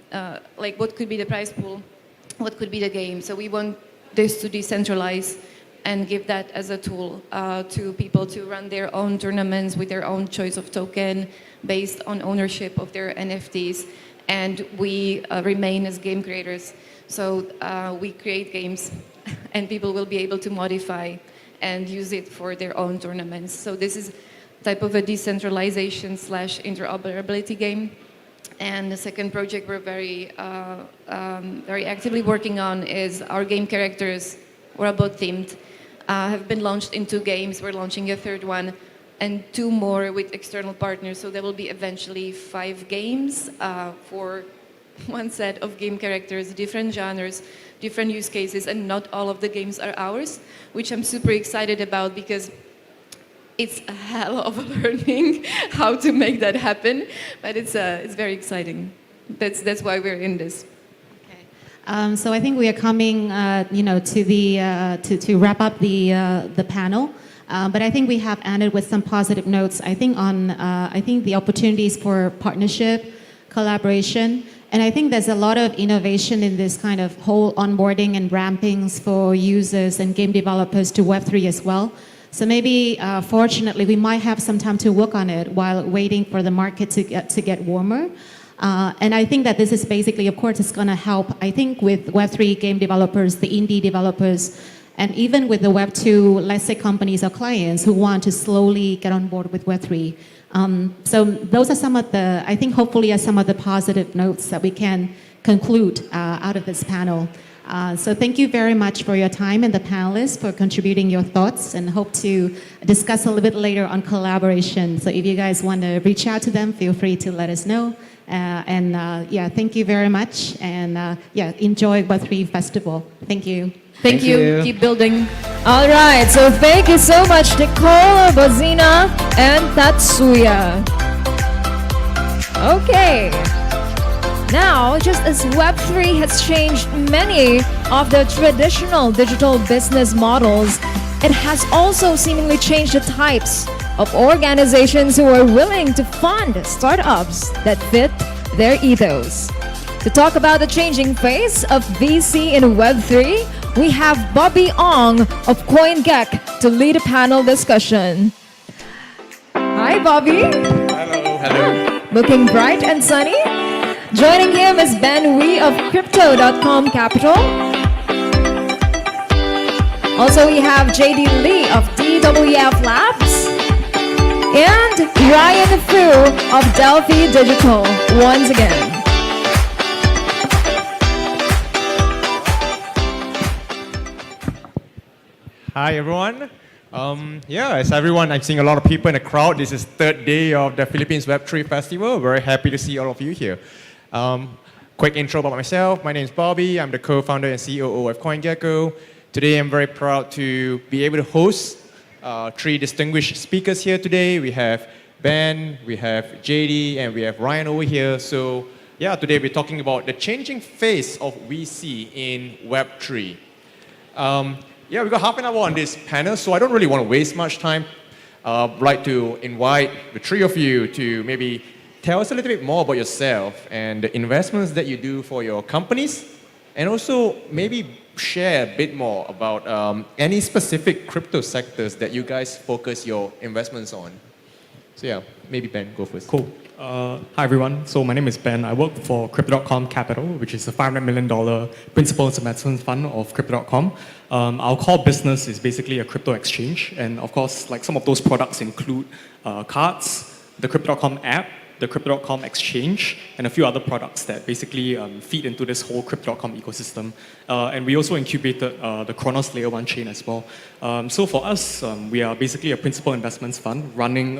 what could be the prize pool, what could be the game. So we want this to decentralize and give that as a tool to people to run their own tournaments with their own choice of token based on ownership of their NFTs. And we remain as game creators. So we create games and people will be able to modify and use it for their own tournaments. So this is type of a decentralization / interoperability game. And the second project we're very actively working on is our game characters, robot themed, have been launched in 2 games. We're launching a third one and 2 more with external partners. So there will be eventually 5 games for one set of game characters, different genres, different use cases, and not all of the games are ours, which I'm super excited about because it's a hell of a learning how to make that happen, but it's very exciting. That's why we're in this. So I think we are coming, to the to wrap up the panel. But I think we have ended with some positive notes. I think on the opportunities for partnership, collaboration, and I think there's a lot of innovation in this kind of whole onboarding and rampings for users and game developers to Web3 as well. So maybe, fortunately, we might have some time to work on it while waiting for the market to get warmer. And I think that this is basically, of course, it's going to help, I think, with Web3 game developers, the indie developers, And even with the Web2, let's say companies or clients who want to slowly get on board with Web3. So those are some of the, I think hopefully are some of the positive notes that we can conclude out of this panel. So thank you very much for your time and the panelists for contributing your thoughts, and hope to discuss a little bit later on collaboration. So if you guys want to reach out to them, feel free to let us know. Yeah, thank you very much. And yeah, enjoy Web3 Festival. Thank you. Thank you. Keep building. All right, so thank you so much, Nicole, Bozina, and Tatsuya. Okay. Now, just as Web3 has changed many of the traditional digital business models, it has also seemingly changed the types of organizations who are willing to fund startups that fit their ethos. To talk about the changing face of VC in Web3, we have Bobby Ong of CoinGecko to lead a panel discussion. Hi, Bobby. Hello. Looking bright and sunny. Joining him is Ben Wee of Crypto.com Capital. Also, we have JD Lee of DWF Labs. And Ryan Fu of Delphi Digital once again. Hi, everyone. Yeah, as everyone, I'm seeing a lot of people in the crowd. This is third day of the Philippines Web3 Festival. Very happy to see all of you here. Quick intro about myself. My name is Bobby. I'm the co-founder and COO of CoinGecko. Today, I'm very proud to be able to host three distinguished speakers here today. We have Ben, we have JD, and we have Ryan over here. So yeah, today we're talking about the changing face of VC in Web3. Yeah, we got half an hour on this panel, so I don't really want to waste much time. I'd like to invite the three of you to maybe tell us a little bit more about yourself and the investments that you do for your companies, and also maybe share a bit more about any specific crypto sectors that you guys focus your investments on. So yeah, maybe Ben, go first. Cool. Hi everyone. So my name is Ben. I work for Crypto.com Capital, which is a $500 million principal investment fund of Crypto.com. Our core business is basically a crypto exchange, and of course, like some of those products include cards, the Crypto.com app, the Crypto.com exchange, and a few other products that basically feed into this whole Crypto.com ecosystem. And we also incubated the Kronos Layer 1 chain as well. So for us, we are basically a principal investments fund running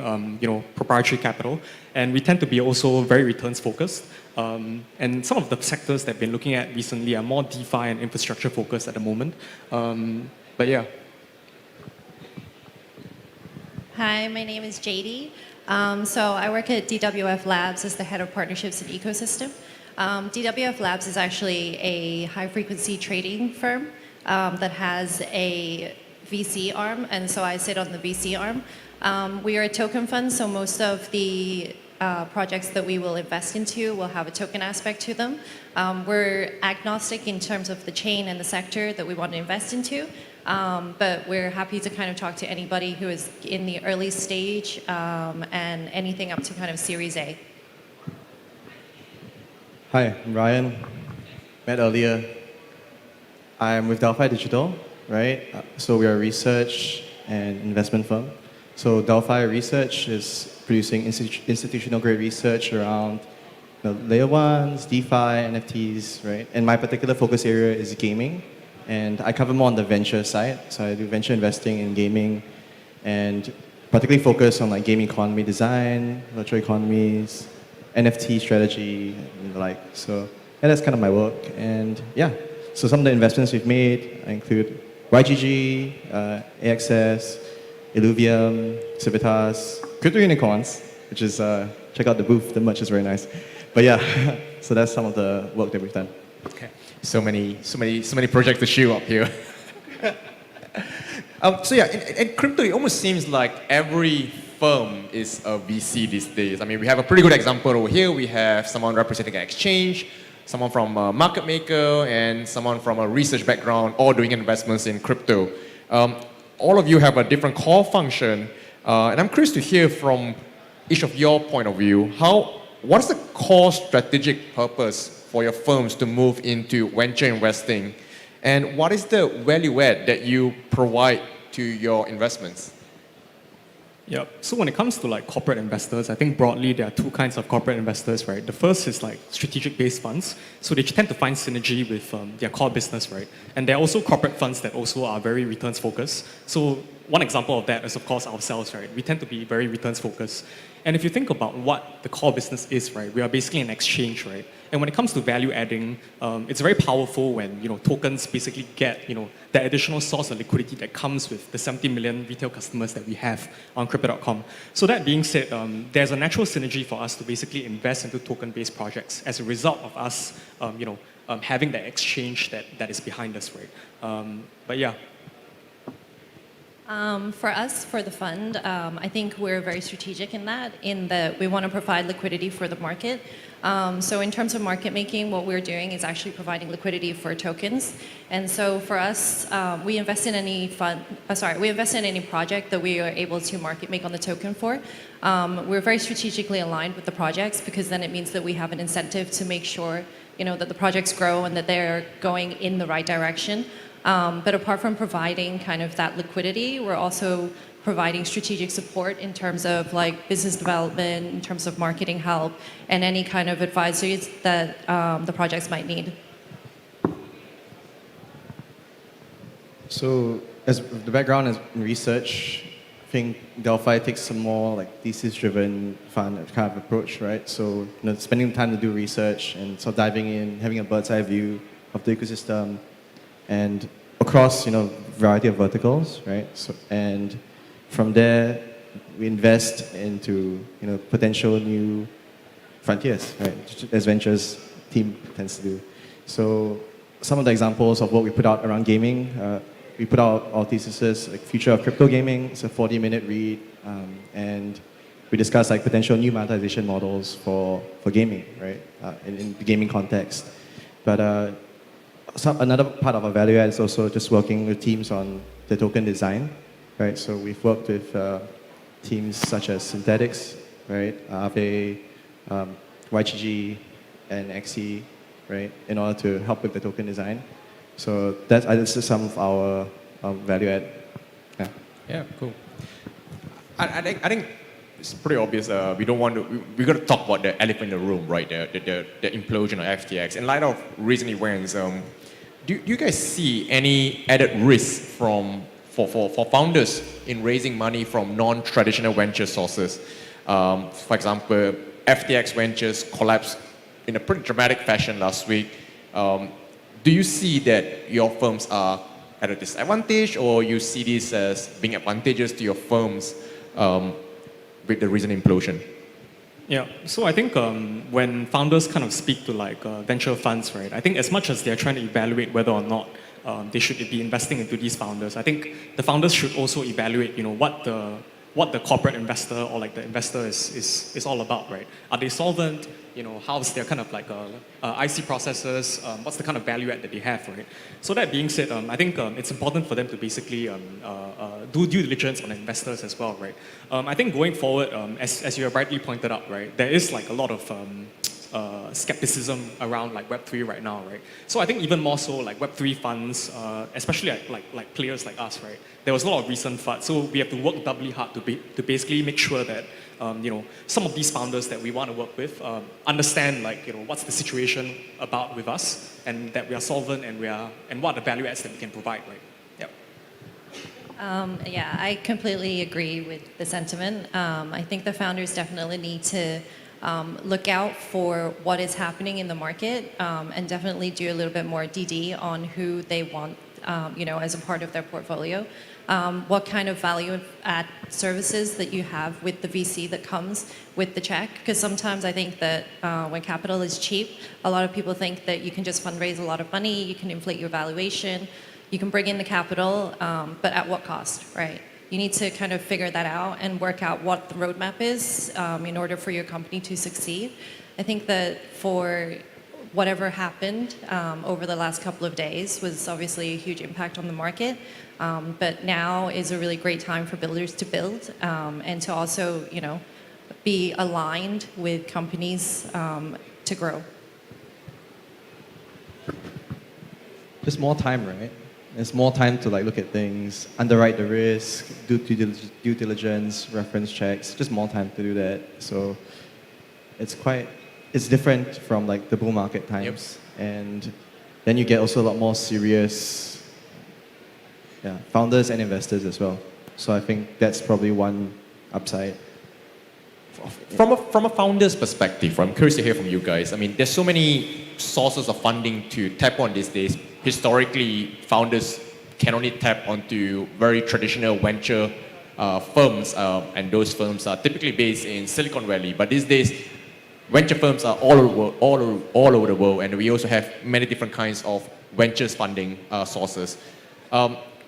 proprietary capital, and we tend to be also very returns focused. And some of the sectors that we've been looking at recently are more DeFi and infrastructure focused at the moment. But yeah. Hi, my name is JD. So I work at DWF Labs as the head of partnerships and ecosystem. DWF Labs is actually a high-frequency trading firm that has a VC arm, and so I sit on the VC arm. We are a token fund, so most of the projects that we will invest into will have a token aspect to them. We're agnostic in terms of the chain and the sector that we want to invest into, but we're happy to kind of talk to anybody who is in the early stage and anything up to kind of Series A. Hi, I'm Ryan. Met earlier. I'm with Delphi Digital, right? So we are a research and investment firm. So Delphi Research is producing institutional grade research around layer ones, DeFi, NFTs, right? And my particular focus area is gaming. And I cover more on the venture side. So I do venture investing in gaming and particularly focus on like gaming economy design, virtual economies, NFT strategy, and the like. So yeah, that's kind of my work. And yeah, so some of the investments we've made include YGG, AXS, Illuvium, Civitas, Crypto Unicorns, which is, check out the booth, the merch is very nice. But yeah, so that's some of the work that we've done. Okay. So many projects to show up here. So yeah, in crypto, it almost seems like every firm is a VC these days. I mean, we have a pretty good example over here. We have someone representing an exchange, someone from a market maker, and someone from a research background, all doing investments in crypto. All of you have a different core function, and I'm curious to hear from each of your point of view, what is the core strategic purpose for your firms to move into venture investing? And what is the value add that you provide to your investments? Yeah. So when it comes to like corporate investors, I think broadly there are two kinds of corporate investors, right? The first is like strategic-based funds. So they tend to find synergy with their core business, right? And there are also corporate funds that also are very returns focused. So one example of that is of course ourselves, right? We tend to be very returns focused. And if you think about what the core business is, right, we are basically an exchange, right? And when it comes to value adding, it's very powerful when tokens basically get that additional source of liquidity that comes with the 70 million retail customers that we have on Crypto.com. So that being said, there's a natural synergy for us to basically invest into token-based projects as a result of us, having that exchange that is behind us, right? But yeah. For us, for the fund, I think we're very strategic in that we want to provide liquidity for the market. So in terms of market making, what we're doing is actually providing liquidity for tokens. And so for us, we invest in any project that we are able to market make on the token for. We're very strategically aligned with the projects because then it means that we have an incentive to make sure that the projects grow and that they're going in the right direction. But apart from providing kind of that liquidity, we're also providing strategic support in terms of like business development, in terms of marketing help, and any kind of advisories that the projects might need. So as the background is in research, I think Delphi takes a more like thesis-driven fund kind of approach, right? So spending time to do research and sort of diving in, having a bird's eye view of the ecosystem, and across variety of verticals, right? So, and from there we invest into potential new frontiers, right? As ventures team tends to do. So some of the examples of what we put out around gaming, we put out our theses like future of crypto gaming. It's a 40-minute read, and we discuss like potential new monetization models for gaming, right? In the gaming context, but. Another part of our value add is also just working with teams on the token design, right? So we've worked with teams such as Synthetics, right? Aave, YGG, and XE, right? In order to help with the token design. So that's just some of our value add. Yeah. Yeah, cool. I think it's pretty obvious. We don't want to. We got to talk about the elephant in the room, right? The implosion of FTX. In light of recent events, do you guys see any added risk for founders in raising money from non-traditional venture sources? For example, FTX Ventures collapsed in a pretty dramatic fashion last week. Do you see that your firms are at a disadvantage, or you see this as being advantageous to your firms with the recent implosion? Yeah, so I think when founders kind of speak to like venture funds, right? I think as much as they're trying to evaluate whether or not they should be investing into these founders, I think the founders should also evaluate, what the corporate investor or like the investor is all about, right? Are they solvent? How's their kind of like IC processes? What's the kind of value add that they have, right? So that being said, I think it's important for them to basically do due diligence on investors as well, right? I think going forward, as you have rightly pointed out, right, there is like a lot of skepticism around like Web3 right now, right? So I think even more so like Web3 funds, especially like players like us, right? There was a lot of recent FUD, so we have to work doubly hard to basically make sure that some of these founders that we want to work with understand like what's the situation about with us, and that we are solvent and what are the value adds that we can provide, right? Yeah, I completely agree with the sentiment. I think the founders definitely need to look out for what is happening in the market, and definitely do a little bit more DD on who they want, as a part of their portfolio. What kind of value add services that you have with the VC that comes with the check. Because sometimes I think that when capital is cheap, a lot of people think that you can just fundraise a lot of money, you can inflate your valuation, you can bring in the capital, but at what cost, right? You need to kind of figure that out and work out what the roadmap is in order for your company to succeed. I think that for whatever happened over the last couple of days was obviously a huge impact on the market. But now is a really great time for builders to build and to also, be aligned with companies to grow. just more time, right? It's more time to like look at things, underwrite the risk, do due diligence, reference checks, just more time to do that. So it's different from like the bull market times. And then you get also a lot more serious founders and investors as well. So I think that's probably one upside. From a founder's perspective, I'm curious to hear from you guys. I mean, there's so many sources of funding to tap on these days. Historically, founders can only tap onto very traditional venture firms, and those firms are typically based in Silicon Valley. But these days, venture firms are all over the world, and we also have many different kinds of ventures funding sources.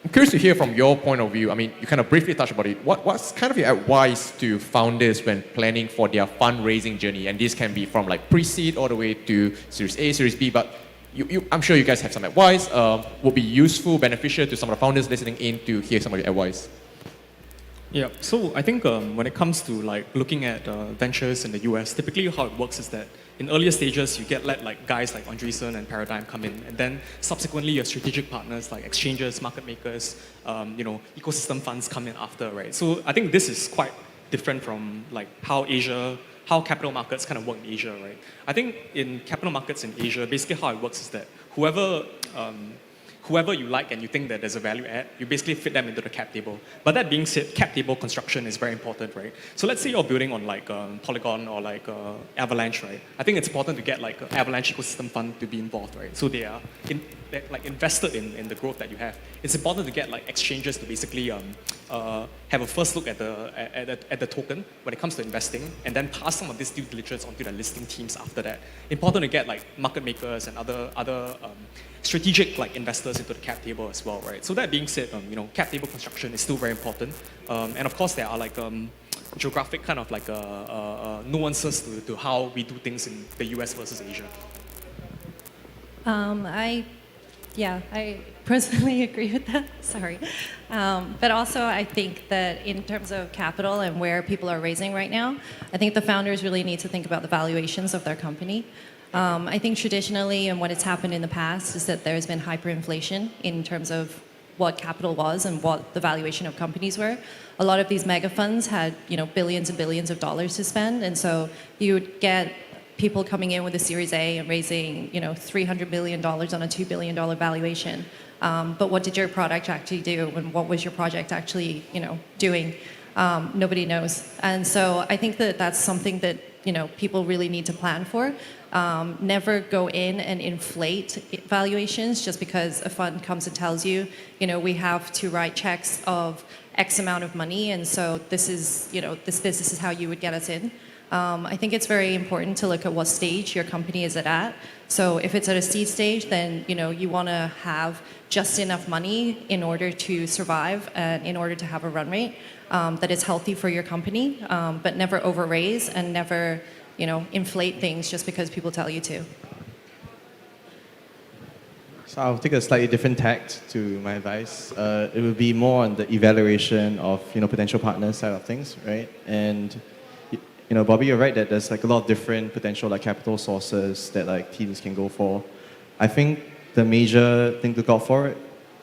I'm curious to hear from your point of view. I mean, you kind of briefly touched about it. What's kind of your advice to founders when planning for their fundraising journey? And this can be from like pre-seed all the way to Series A, Series B, but I'm sure you guys have some advice. Would be useful, beneficial to some of the founders listening in to hear some of your advice. Yeah, so I think when it comes to like looking at ventures in the US, typically how it works is that in earlier stages, you let like guys like Andreessen and Paradigm come in, and then subsequently your strategic partners like exchanges, market makers, ecosystem funds come in after, right? So I think this is quite different from like how capital markets kind of work in Asia, right? I think in capital markets in Asia, basically how it works is that whoever you like and you think that there's a value add, you basically fit them into the cap table. But that being said, cap table construction is very important, right? So let's say you're building on like Polygon or like Avalanche, right? I think it's important to get like an Avalanche ecosystem fund to be involved, right? So they're invested in the growth that you have. It's important to get like exchanges to basically have a first look at the token when it comes to investing, and then pass some of this due diligence onto the listing teams after that. Important to get like market makers and other strategic like investors into the cap table as well, right? So that being said, cap table construction is still very important, and of course there are like geographic kind of like nuances to how we do things in the US versus Asia. I personally agree with that. Sorry. But also, I think that in terms of capital and where people are raising right now, I think the founders really need to think about the valuations of their company. I think traditionally, and what has happened in the past, is that there's been hyperinflation in terms of what capital was and what the valuation of companies were. A lot of these mega funds had, billions and billions of dollars to spend, and so you would get people coming in with a Series A and raising, $300 million on a $2 billion valuation. But what did your product actually do, and what was your project actually, doing? Nobody knows. And so I think that that's something that people really need to plan for. Never go in and inflate valuations just because a fund comes and tells you, we have to write checks of X amount of money, and so this is, this is how you would get us in. I think it's very important to look at what stage your company is at. So if it's at a seed stage, then you want to have just enough money in order to survive and in order to have a run rate that is healthy for your company, but never overraise and never inflate things just because people tell you to. So I'll take a slightly different tact to my advice. It would be more on the evaluation of potential partners side of things, right? And Bobby, you're right that there's like a lot of different potential like capital sources that like teams can go for. I think the major thing to look out for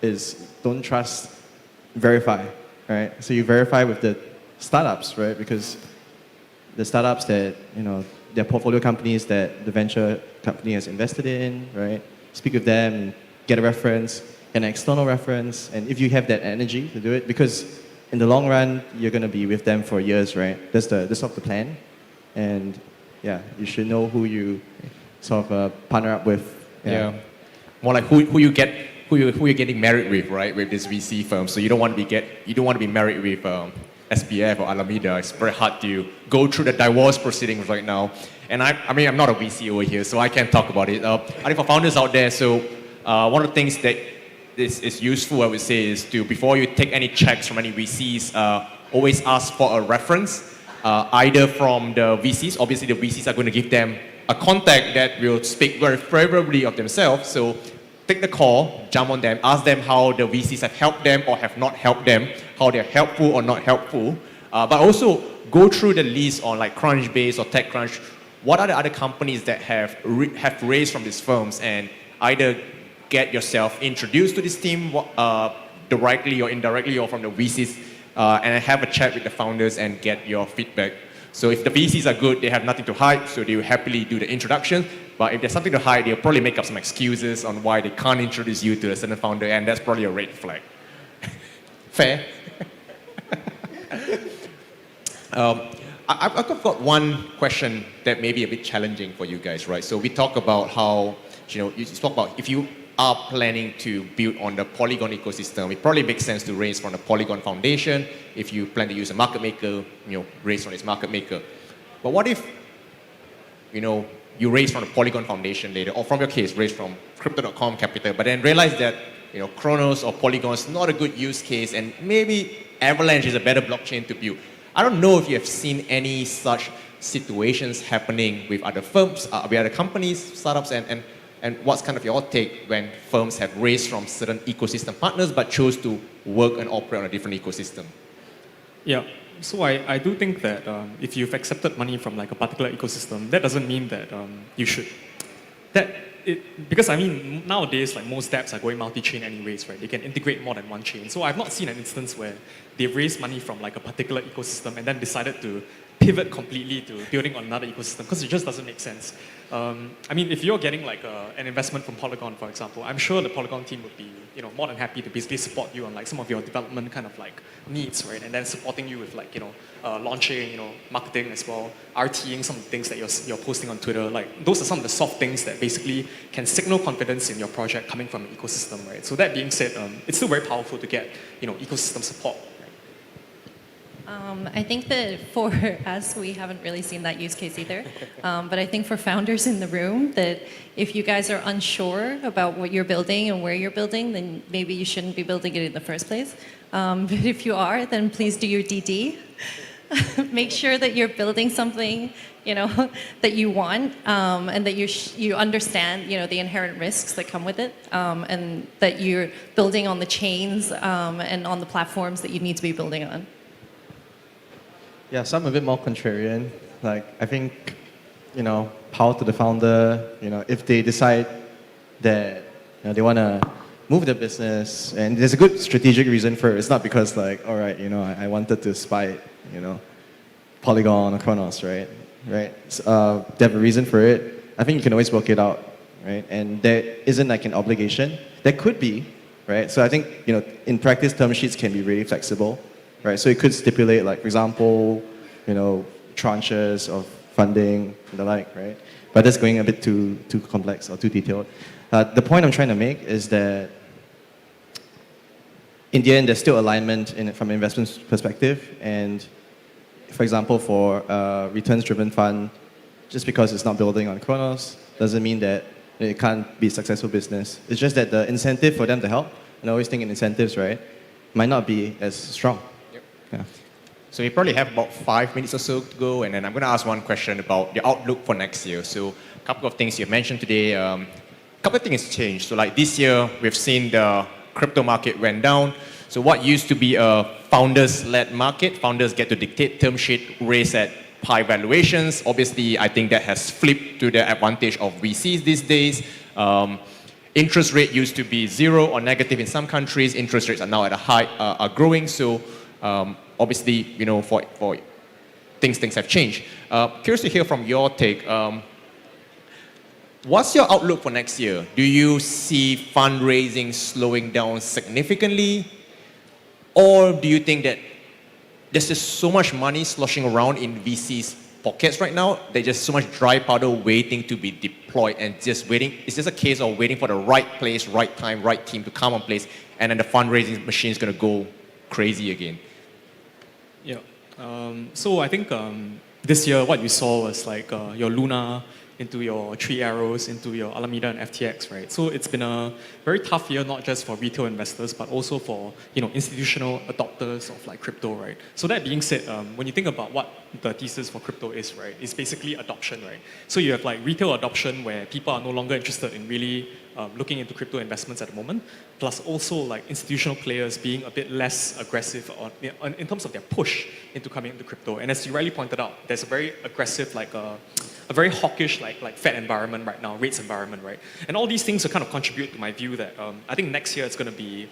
is don't trust, verify, right? So you verify with the startups, right? Because the startups that, they're portfolio companies that the venture company has invested in, right? Speak with them, get a reference, an external reference, and if you have that energy to do it, because in the long run, you're going to be with them for years, right? That's sort of the plan. And yeah, you should know who you sort of partner up with. Yeah. More like who you're getting married with, right? With this VC firm. So you don't want to be married with SBF or Alameda. It's very hard to go through the divorce proceedings right now. And I'm not a VC over here, so I can't talk about it. I think for founders out there, so one of the things that is useful, I would say, is to, before you take any checks from any VCs, always ask for a reference, either from the VCs. Obviously, the VCs are going to give them a contact that will speak very favorably of themselves. So take the call, jump on them, ask them how the VCs have helped them or have not helped them, how they're helpful or not helpful. But also go through the list on like Crunchbase or TechCrunch. What are the other companies that have raised from these firms, and either get yourself introduced to this team directly or indirectly or from the VCs and have a chat with the founders and get your feedback. So if the VCs are good, they have nothing to hide, so they will happily do the introduction. But if there's something to hide, they'll probably make up some excuses on why they can't introduce you to a certain founder, and that's probably a red flag. Fair? I've got one question that may be a bit challenging for you guys, right? So we talk about how, you talk about if you are planning to build on the Polygon ecosystem, it probably makes sense to raise from the Polygon Foundation. If you plan to use a market maker, raise from its market maker. But what if, you raise from the Polygon Foundation later, or from your case, raise from Crypto.com capital, but then realize that, Chronos or Polygon is not a good use case, and maybe Avalanche is a better blockchain to build. I don't know if you have seen any such situations happening with other firms, with other companies, startups, and what's kind of your take when firms have raised from certain ecosystem partners but chose to work and operate on a different ecosystem? Yeah, so I do think that if you've accepted money from like a particular ecosystem, that doesn't mean that you should. Because I mean, nowadays, like most dApps are going multi-chain anyways, right? They can integrate more than one chain. So I've not seen an instance where they've raised money from like a particular ecosystem and then decided to pivot completely to building on another ecosystem, because it just doesn't make sense. I mean, if you're getting like an investment from Polygon, for example, I'm sure the Polygon team would be, more than happy to basically support you on like some of your development kind of like needs, right? And then supporting you with like, launching, marketing as well, RTing some of the things that you're posting on Twitter. Like those are some of the soft things that basically can signal confidence in your project coming from an ecosystem, right? So that being said, it's still very powerful to get, ecosystem support. I think that for us, we haven't really seen that use case either. But I think for founders in the room, that if you guys are unsure about what you're building and where you're building, then maybe you shouldn't be building it in the first place. But if you are, then please do your DD. Make sure that you're building something, that you want, and that you understand, the inherent risks that come with it, and that you're building on the chains and on the platforms that you need to be building on. Yeah, so I'm a bit more contrarian. Like, I think, power to the founder, if they decide that they want to move their business, and there's a good strategic reason for it. It's not because like, all right, I wanted to spy, Polygon or Chronos, right? So, they have a reason for it. I think you can always work it out, right? And there isn't like an obligation. There could be, right? So I think, in practice, term sheets can be really flexible. Right, so it could stipulate, like, for example, tranches of funding and the like, right? But that's going a bit too complex or too detailed. The point I'm trying to make is that in the end, there's still alignment from an investment perspective. And for example, for a returns-driven fund, just because it's not building on Chronos doesn't mean that it can't be a successful business. It's just that the incentive for them to help, and I always think in incentives, right, might not be as strong. Yeah. So we probably have about 5 minutes or so to go, and then I'm going to ask one question about the outlook for next year. So a couple of things you mentioned today. A couple of things changed. So like this year, we've seen the crypto market went down. So what used to be a founders-led market, founders get to dictate term sheet, raise at high valuations. Obviously, I think that has flipped to the advantage of VCs these days. Interest rate used to be 0 or negative in some countries. Interest rates are now at a high, are growing. So obviously, for things have changed. Curious to hear from your take. What's your outlook for next year? Do you see fundraising slowing down significantly? Or do you think that there's just so much money sloshing around in VCs' pockets right now? There's just so much dry powder waiting to be deployed and just waiting. It's just a case of waiting for the right place, right time, right team to come on place, and then the fundraising machine is going to go crazy again. Yeah. So I think this year what you saw was like your Luna into your Three Arrows, into your Alameda and FTX, right? So it's been a very tough year, not just for retail investors, but also for institutional adopters of like crypto, right? So that being said, when you think about what the thesis for crypto is, right, it's basically adoption, right? So you have like retail adoption where people are no longer interested in really looking into crypto investments at the moment, plus also like institutional players being a bit less aggressive in terms of their push into coming into crypto. And as you rightly pointed out, there's a very aggressive, like a very hawkish, like Fed environment right now, rates environment, right? And all these things will kind of contribute to my view that I think next year it's going to be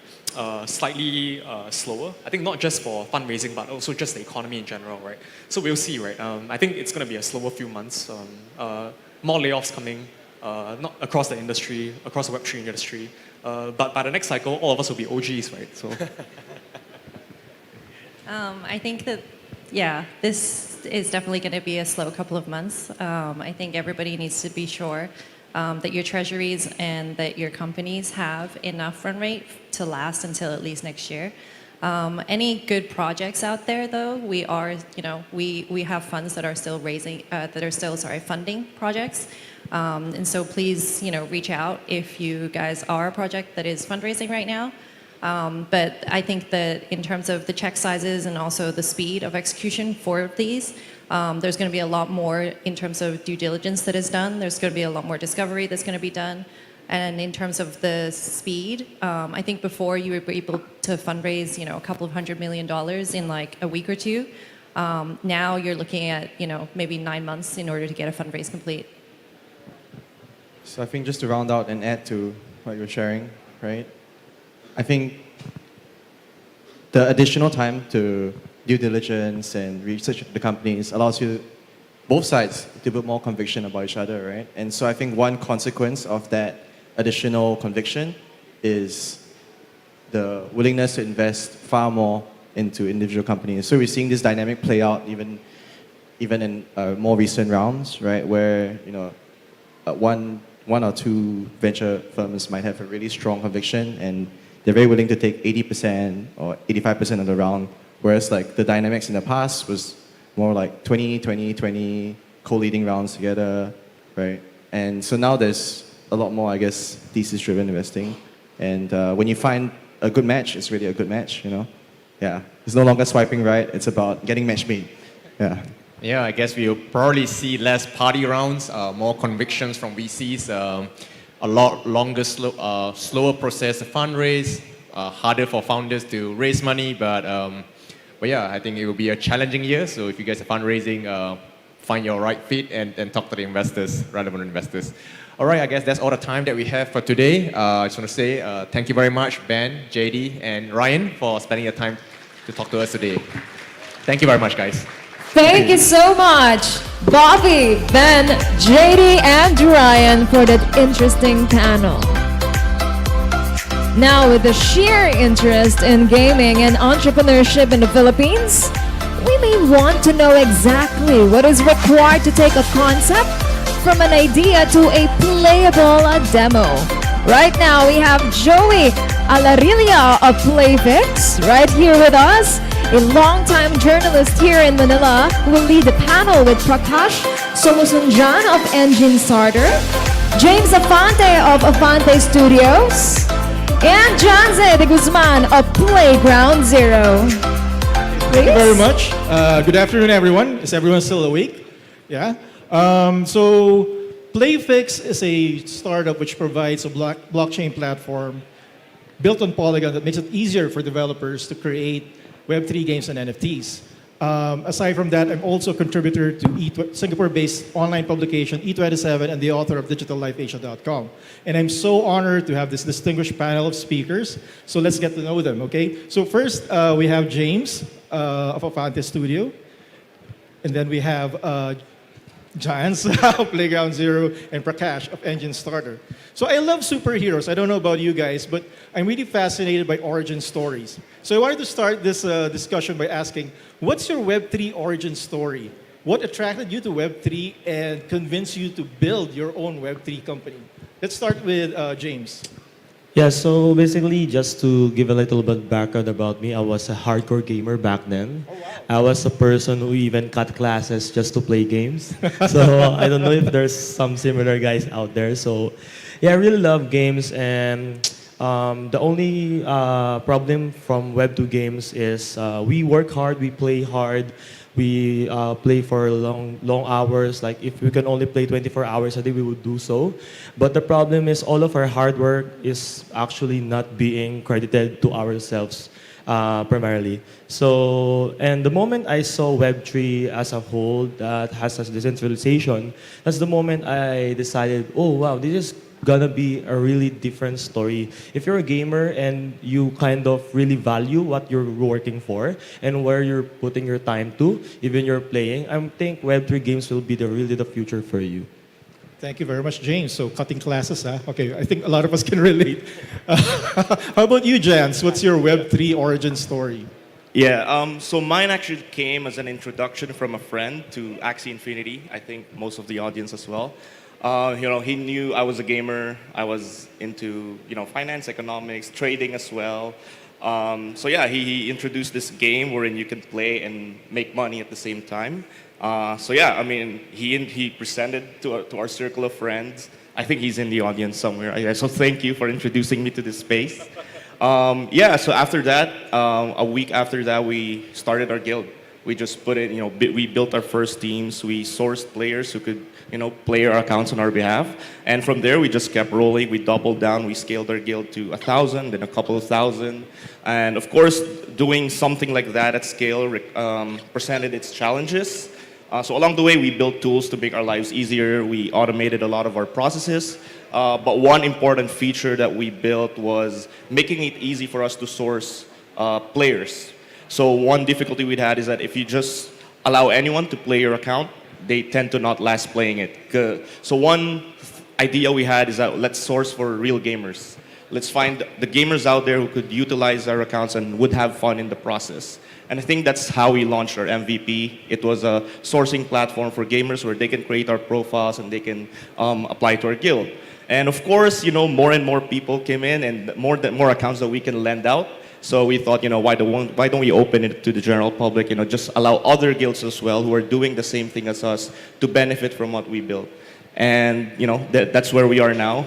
slightly slower. I think not just for fundraising, but also just the economy in general, right? So we'll see, right? I think it's going to be a slower few months. More layoffs coming, not across the industry, across the Web3 industry. But by the next cycle, all of us will be OGs, right? So. I think that, yeah, this is definitely going to be a slow couple of months. I think everybody needs to be sure that your treasuries and that your companies have enough run rate to last until at least next year. Any good projects out there, though, we have funds that are still funding projects. And so please, reach out if you guys are a project that is fundraising right now. But I think that in terms of the check sizes and also the speed of execution for these, there's going to be a lot more in terms of due diligence that is done. There's going to be a lot more discovery that's going to be done. And in terms of the speed, I think before you were able to fundraise, a couple of $100 million in like a week or two. Now you're looking at, maybe 9 months in order to get a fundraise complete. So I think just to round out and add to what you're sharing, right? I think the additional time to due diligence and research the companies allows you, both sides, to build more conviction about each other, right? And so I think one consequence of that additional conviction is the willingness to invest far more into individual companies. So we're seeing this dynamic play out even in more recent rounds, right? Where one or two venture firms might have a really strong conviction and they're very willing to take 80% or 85% of the round, whereas like the dynamics in the past was more like 20, co-leading rounds together, right? And so now there's a lot more, I guess, thesis-driven investing. And when you find a good match, it's really a good match, Yeah, it's no longer swiping right, it's about getting match made. Yeah. Yeah, I guess we'll probably see less party rounds, more convictions from VCs, a lot longer, slower process to fundraise, harder for founders to raise money. But yeah, I think it will be a challenging year. So if you guys are fundraising, find your right fit and talk to the investors, relevant investors. All right, I guess that's all the time that we have for today. I just want to say thank you very much, Ben, JD, and Ryan for spending your time to talk to us today. Thank you very much, guys. Thank you so much, Bobby, Ben, JD, and Ryan for that interesting panel. Now, with the sheer interest in gaming and entrepreneurship in the Philippines, we may want to know exactly what is required to take a concept from an idea to a playable demo. Right now, we have Joey Alarilia of Playfix right here with us, a longtime journalist here in Manila who will lead the panel with Prakash Solosunjan of Engine Starter, James Afante of Afante Studios, and Janze de Guzman of Playground Zero. Thank you very much. Good afternoon, everyone. Is everyone still awake? Yeah. So Playfix is a startup which provides a blockchain platform built on Polygon that makes it easier for developers to create Web3 games and NFTs. Aside from that, I'm also a contributor to Singapore-based online publication E27 and the author of digitallifeasia.com. And I'm so honored to have this distinguished panel of speakers. So let's get to know them, okay? So first, we have James of Afante Studio. And then we have Giants of Playground Zero and Prakash of Engine Starter. So I love superheroes. I don't know about you guys, but I'm really fascinated by origin stories. So I wanted to start this discussion by asking, what's your Web3 origin story? What attracted you to Web3 and convinced you to build your own Web3 company? Let's start with James. Yeah, so basically, just to give a little bit background about me, I was a hardcore gamer back then. Oh, wow. I was a person who even cut classes just to play games. So I don't know if there's some similar guys out there. So yeah, I really love games, and the only problem from Web2 games is we work hard, we play hard, We play for long hours. Like if we can only play 24 hours a day, we would do so. But the problem is all of our hard work is actually not being credited to ourselves primarily. So, and the moment I saw Web3 as a whole that has a decentralization, that's the moment I decided, oh wow, this is gonna be a really different story. If you're a gamer and you kind of really value what you're working for and where you're putting your time to, even you're playing, I think Web3 games will be really the future for you. Thank you very much, James. So cutting classes, huh? Okay, I think a lot of us can relate. How about you, Jans? What's your Web3 origin story? Yeah, so mine actually came as an introduction from a friend to Axie Infinity. I think most of the audience as well. He knew I was a gamer. I was into, finance, economics, trading as well. So yeah, he introduced this game wherein you can play and make money at the same time. So yeah, I mean, he presented to our circle of friends. I think he's in the audience somewhere. So thank you for introducing me to this space. Yeah, so after that, a week after that, we started our guild. We just put it, we built our first teams. We sourced players who could, play our accounts on our behalf. And from there, we just kept rolling. We doubled down. We scaled our guild to 1,000, then a couple of thousand. And of course, doing something like that at scale presented its challenges. So along the way, we built tools to make our lives easier. We automated a lot of our processes. But one important feature that we built was making it easy for us to source players. So one difficulty we'd had is that if you just allow anyone to play your account, they tend to not last playing it. So one idea we had is that let's source for real gamers. Let's find the gamers out there who could utilize our accounts and would have fun in the process. And I think that's how we launched our MVP. It was a sourcing platform for gamers where they can create our profiles and they can apply to our guild. And of course, more and more people came in and more accounts that we can lend out. So we thought, why don't we open it to the general public, just allow other guilds as well who are doing the same thing as us to benefit from what we built. And, that's where we are now.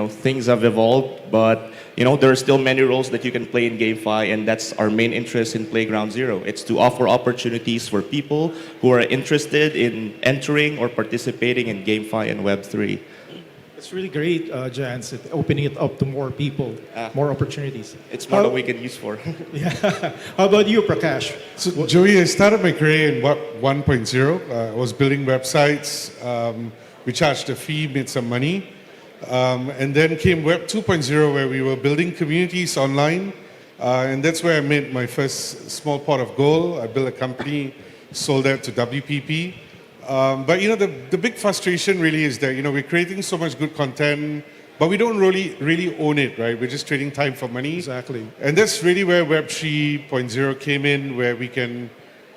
Things have evolved, but, there are still many roles that you can play in GameFi, and that's our main interest in Playground Zero. It's to offer opportunities for people who are interested in entering or participating in GameFi and Web3. It's really great, Jans, opening it up to more people, more opportunities. It's more that we can use for. Yeah. How about you, Prakash? So, Joey, I started my career in Web 1.0. I was building websites. We charged a fee, made some money. And then came Web 2.0, where we were building communities online. And that's where I made my first small pot of gold. I built a company, sold that to WPP. But the big frustration really is that we're creating so much good content, but we don't really own it, right? We're just trading time for money. Exactly. And that's really where Web 3.0 came in, where we can,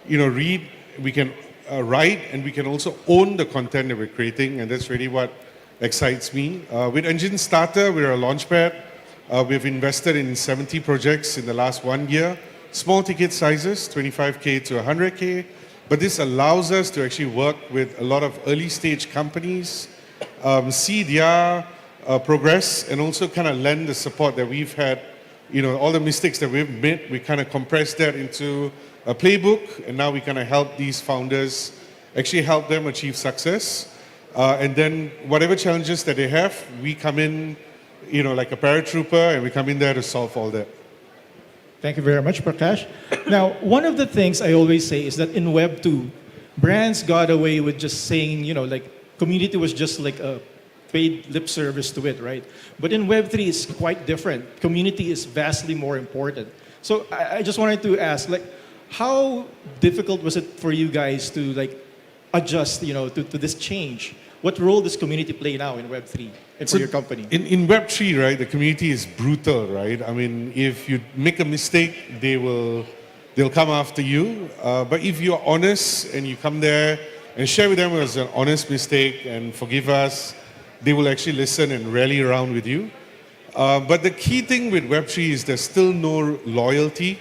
read, we can write, and we can also own the content that we're creating, and that's really what excites me. With Engine Starter, we're a launchpad. We've invested in 70 projects in the last 1 year. Small ticket sizes, 25K to 100K. But this allows us to actually work with a lot of early stage companies, see their progress, and also kind of lend the support that we've had. All the mistakes that we've made, we kind of compress that into a playbook, and now we kind of help these founders, actually help them achieve success. And then whatever challenges that they have, we come in, like a paratrooper, and we come in there to solve all that. Thank you very much, Prakash. Now, one of the things I always say is that in Web 2, brands got away with just saying, community was just like a paid lip service to it, right? But in Web 3, it's quite different. Community is vastly more important. So I just wanted to ask, how difficult was it for you guys to adjust, to this change? What role does community play now in Web 3 and for your company? In Web 3, right, the community is brutal, right? I mean, if you make a mistake, they'll come after you. But if you're honest and you come there and share with them it was an honest mistake and forgive us, they will actually listen and rally around with you. But the key thing with Web 3 is there's still no loyalty.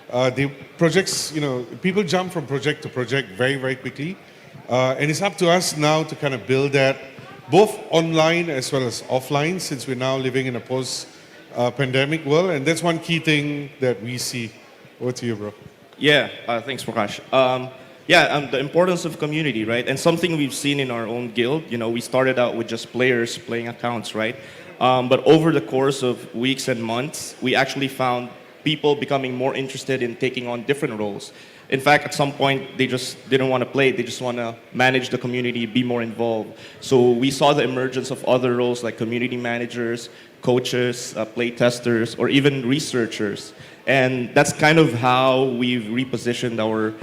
The projects, people jump from project to project very, very quickly. And it's up to us now to kind of build that both online as well as offline, since we're now living in a post-pandemic world. And that's one key thing that we see. Over to you, bro. Yeah, thanks, Prakash. Yeah, the importance of community, right? And something we've seen in our own guild. We started out with just players playing accounts, right? But over the course of weeks and months, we actually found people becoming more interested in taking on different roles. In fact, at some point, they just didn't want to play. They just want to manage the community, be more involved. So we saw the emergence of other roles like community managers, coaches, play testers, or even researchers. And that's kind of how we've repositioned our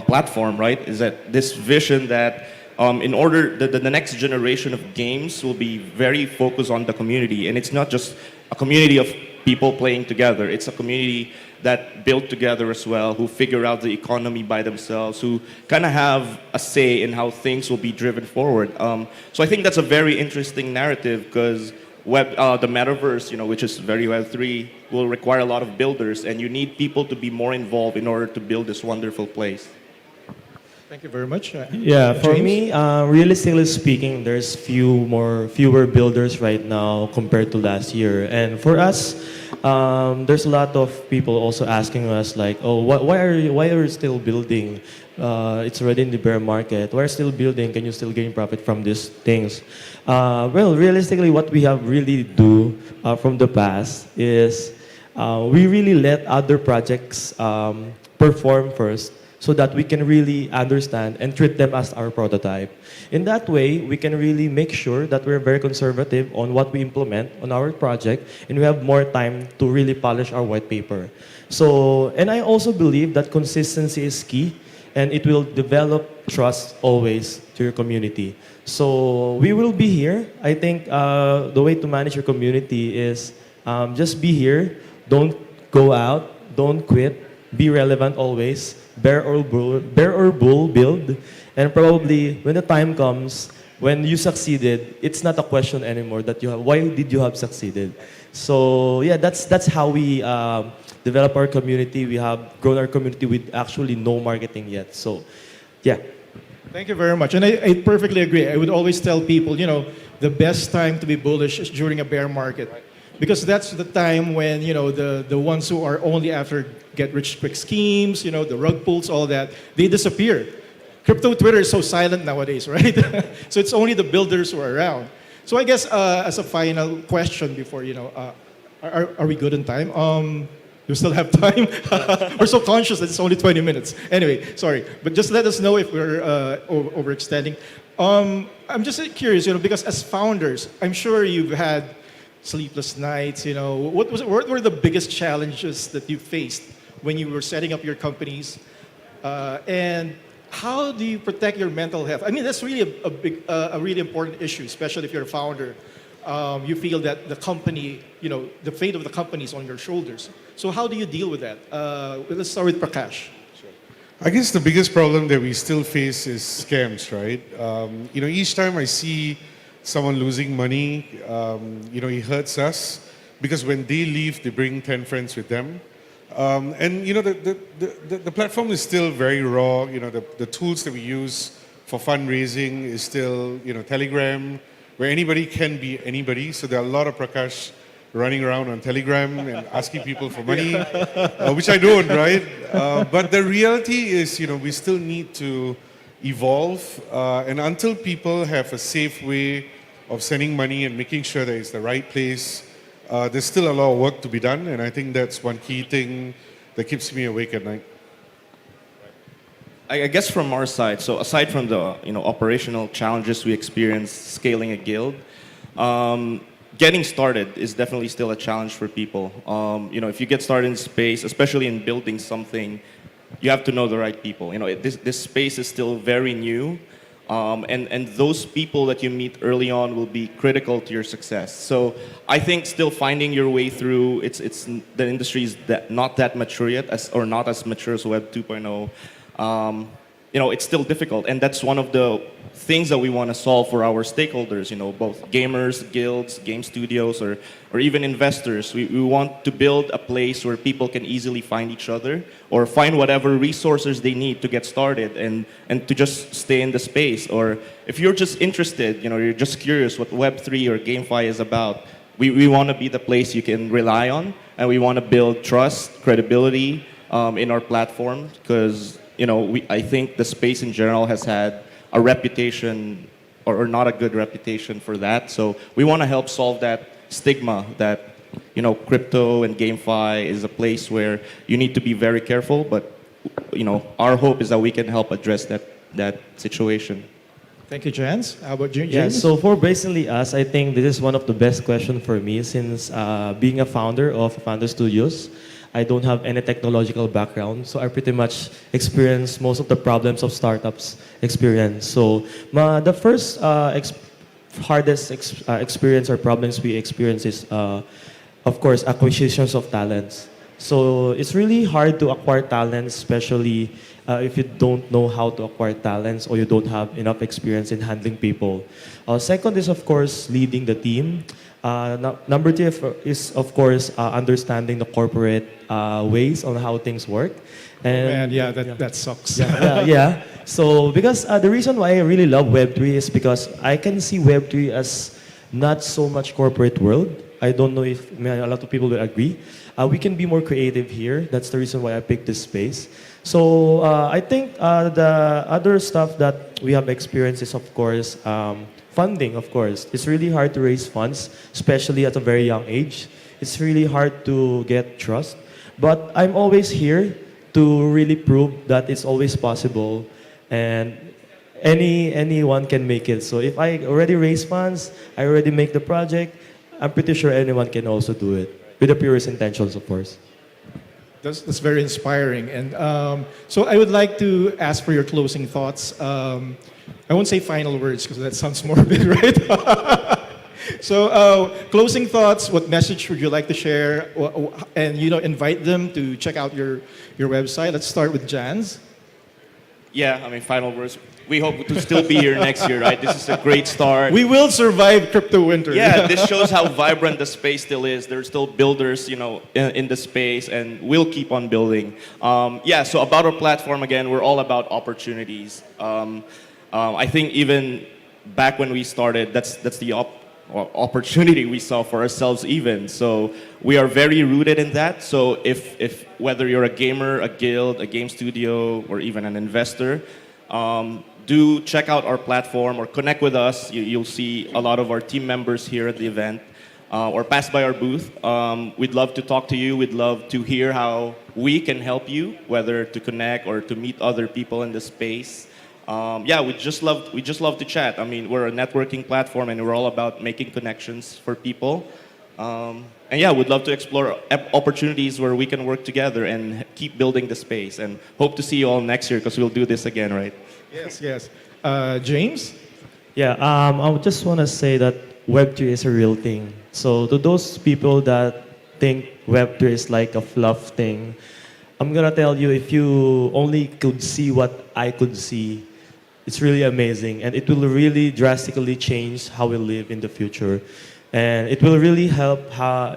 platform, right? Is that this vision that in order, the next generation of games will be very focused on the community. And it's not just a community of people playing together. It's a community that build together as well, who figure out the economy by themselves, who kind of have a say in how things will be driven forward. So I think that's a very interesting narrative because the metaverse, which is very Web3, will require a lot of builders, and you need people to be more involved in order to build this wonderful place. Thank you very much. Yeah, for James? me, realistically speaking, there's fewer builders right now compared to last year. And for us, there's a lot of people also asking us like, oh, why are you still building? It's already in the bear market. Why are you still building? Can you still gain profit from these things? Well, realistically, what we have really do from the past is we really let other projects perform first, so that we can really understand and treat them as our prototype. In that way, we can really make sure that we're very conservative on what we implement on our project, and we have more time to really polish our white paper. So, and I also believe that consistency is key, and it will develop trust always to your community. So we will be here. I think the way to manage your community is just be here, don't go out, don't quit, be relevant always, bear or bull build, and probably when the time comes, when you succeeded, it's not a question anymore that you have, why did you have succeeded? So yeah, that's how we develop our community. We have grown our community with actually no marketing yet. So yeah. Thank you very much. And I perfectly agree. I would always tell people, the best time to be bullish is during a bear market. Because that's the time when, the ones who are only after get-rich-quick schemes, the rug pulls, all that, they disappear. Crypto Twitter is so silent nowadays, right? So it's only the builders who are around. So I guess as a final question before, are we good on time? We still have time? We're so conscious that it's only 20 minutes. Anyway, sorry. But just let us know if we're overextending. I'm just curious, because as founders, I'm sure you've had sleepless nights, what were the biggest challenges that you faced when you were setting up your companies? And how do you protect your mental health? I mean, that's really a really important issue, especially if you're a founder. You feel that the company, the fate of the company is on your shoulders. So how do you deal with that? Let's start with Prakash. I guess the biggest problem that we still face is scams, right? Each time I see someone losing money, it hurts us because when they leave, they bring 10 friends with them. The platform is still very raw. The tools that we use for fundraising is still, Telegram, where anybody can be anybody. So there are a lot of Prakash running around on Telegram and asking people for money, which I don't, right? But the reality is, we still need to evolve. And until people have a safe way of sending money and making sure that it's the right place, there's still a lot of work to be done. And I think that's one key thing that keeps me awake at night. I guess from our side, so aside from the operational challenges we experience scaling a guild, getting started is definitely still a challenge for people. If you get started in space, especially in building something, you have to know the right people. This space is still very new, and those people that you meet early on will be critical to your success. So I think still finding your way through, it's the industry is not that mature yet, or not as mature as Web 2.0. It's still difficult, and that's one of the things that we want to solve for our stakeholders, both gamers, guilds, game studios, or even investors. We want to build a place where people can easily find each other or find whatever resources they need to get started and to just stay in the space. Or if you're just interested, you're just curious what Web3 or GameFi is about, we want to be the place you can rely on, and we want to build trust, credibility in our platform, because I think the space in general has had a reputation or not a good reputation for that. So we want to help solve that stigma that, crypto and GameFi is a place where you need to be very careful. But, our hope is that we can help address that situation. Thank you, Jans. How about James? Yeah, so for basically us, I think this is one of the best questions for me since being a founder of Founder Studios, I don't have any technological background, so I pretty much experience most of the problems of startups experience. So the first hardest experience or problems we experience is, of course, acquisitions of talents. So it's really hard to acquire talents, especially if you don't know how to acquire talents or you don't have enough experience in handling people. Second is, of course, leading the team. Number two is, of course, understanding the corporate ways on how things work. And that sucks. Yeah. So because the reason why I really love Web3 is because I can see Web3 as not so much corporate world. I don't know if a lot of people will agree. We can be more creative here. That's the reason why I picked this space. So I think the other stuff that we have experienced is, of course, funding, of course. It's really hard to raise funds, especially at a very young age. It's really hard to get trust. But I'm always here to really prove that it's always possible and anyone can make it. So if I already raise funds, I already make the project, I'm pretty sure anyone can also do it with the purest intentions, of course. That's very inspiring. And so I would like to ask for your closing thoughts. I won't say final words because that sounds morbid, right? So closing thoughts, what message would you like to share? And invite them to check out your website. Let's start with Jans. Yeah, final words. We hope to still be here next year, right? This is a great start. We will survive crypto winter. Yeah, this shows how vibrant the space still is. There's still builders, in the space, and we'll keep on building. So about our platform, again, we're all about opportunities. I think even back when we started, that's the opportunity we saw for ourselves even. So we are very rooted in that. So if whether you're a gamer, a guild, a game studio, or even an investor, do check out our platform or connect with us. You'll see a lot of our team members here at the event or pass by our booth. We'd love to talk to you. We'd love to hear how we can help you, whether to connect or to meet other people in the space. We just love to chat. We're a networking platform and we're all about making connections for people. We'd love to explore opportunities where we can work together and keep building the space. And hope to see you all next year because we'll do this again, right? Yes. James? Yeah, I just want to say that Web3 is a real thing. So to those people that think Web3 is like a fluff thing, I'm going to tell you, if you only could see what I could see, it's really amazing. And it will really drastically change how we live in the future. And it will really help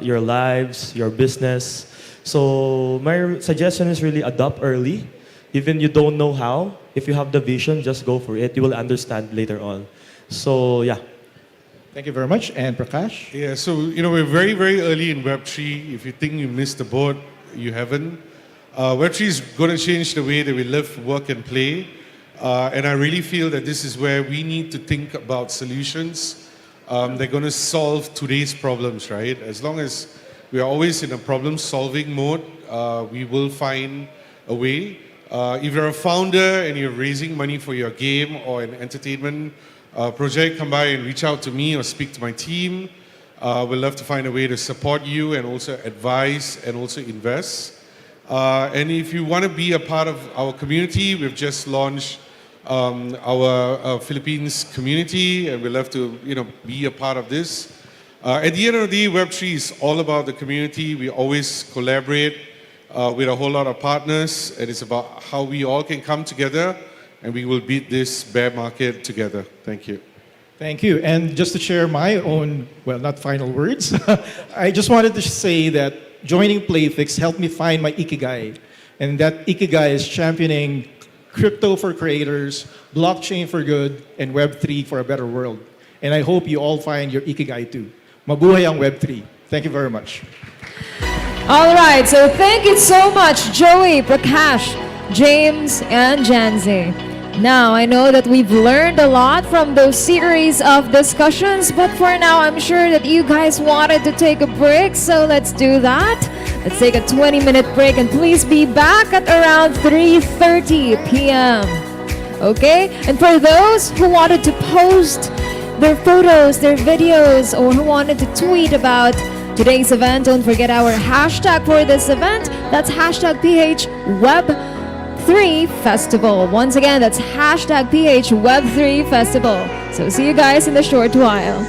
your lives, your business. So my suggestion is really adopt early. Even you don't know how, if you have the vision, just go for it. You will understand later on. So yeah. Thank you very much. And Prakash? Yeah, so we're very, very early in Web3. If you think you missed the boat, you haven't. Web3 is going to change the way that we live, work, and play. And I really feel that this is where we need to think about solutions. They're going to solve today's problems, right? As long as we are always in a problem-solving mode, we will find a way. If you're a founder and you're raising money for your game or an entertainment project, come by and reach out to me or speak to my team. We'd love to find a way to support you and also advise and also invest. And if you want to be a part of our community, we've just launched our Philippines community, and we'd love to be a part of this. At the end of the day, Web3 is all about the community. We always collaborate with a whole lot of partners, and it's about how we all can come together and we will beat this bear market together. Thank you. Thank you. And just to share my own, well, not final words, I just wanted to say that joining Playfix helped me find my ikigai. And that ikigai is championing crypto for creators, blockchain for good, and Web3 for a better world. And I hope you all find your ikigai too. Mabuhay ang Web3. Thank you very much. All right, so thank you so much, Joey, Prakash, James, and Janzi. Now, I know that we've learned a lot from those series of discussions, but for now, I'm sure that you guys wanted to take a break, so let's do that. Let's take a 20-minute break, and please be back at around 3:30 p.m. Okay? And for those who wanted to post their photos, their videos, or who wanted to tweet about today's event, don't forget our hashtag for this event. That's hashtag PHWeb3 Festival. Once again, that's hashtag PHWeb3 Festival. So see you guys in a short while.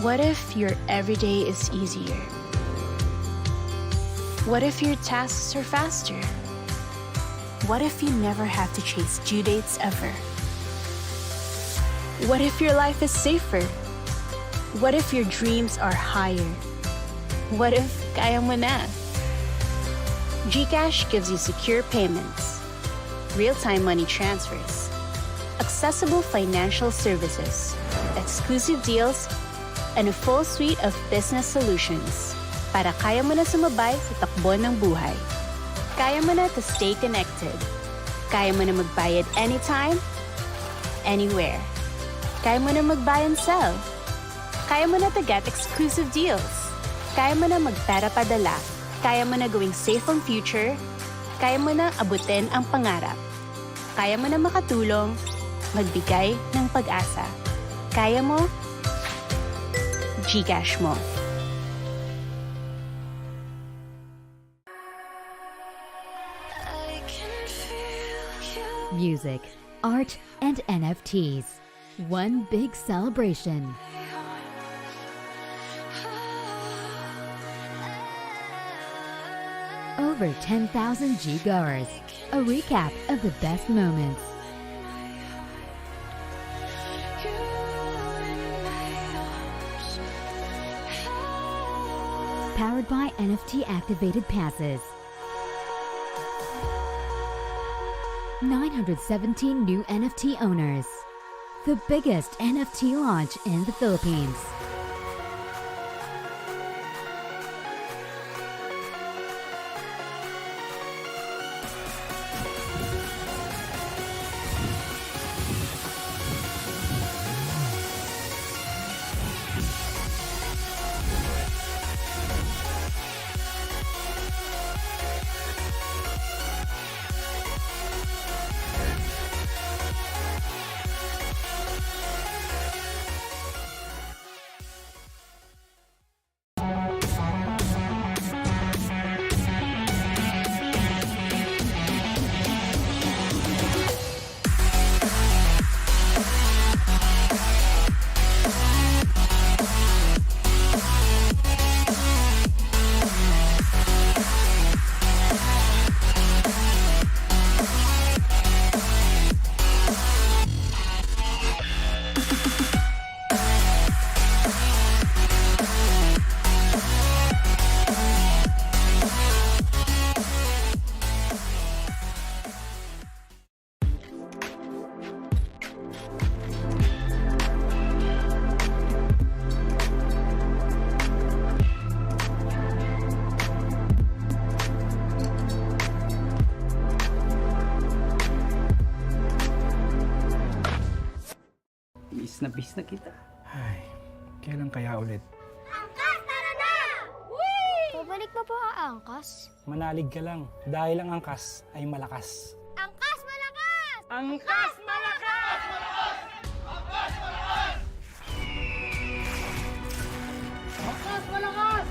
What if your everyday is easier? What if your tasks are faster? What if you never have to chase due dates ever? What if your life is safer? What if your dreams are higher? What if kaya mo na? GCash gives you secure payments, real-time money transfers, accessible financial services, exclusive deals, and a full suite of business solutions para kaya mo na sumabay sa takbo ng buhay. Kaya mo na to stay connected. Kaya mo na magbayad anytime, anywhere. Kaya mo na mag-buy and sell. Kaya mo na to get exclusive deals. Kaya mo na magpera padala. Kaya mo na gawing safe ang future. Kaya mo na abutin ang pangarap. Kaya mo na makatulong, magbigay ng pag-asa. Kaya mo, GCash mo. Music, art, and NFTs. One big celebration. Over 10,000 G-goers. A recap of the best moments. Powered by NFT activated passes. 917 new NFT owners. The biggest NFT launch in the Philippines. Bis na kita. Ay, kailan kaya ulit? Angkas, tara na! Babalik pa po ang angkas? Manalig ka lang, dahil ang angkas ay malakas. Angkas malakas! Angkas malakas! Angkas malakas!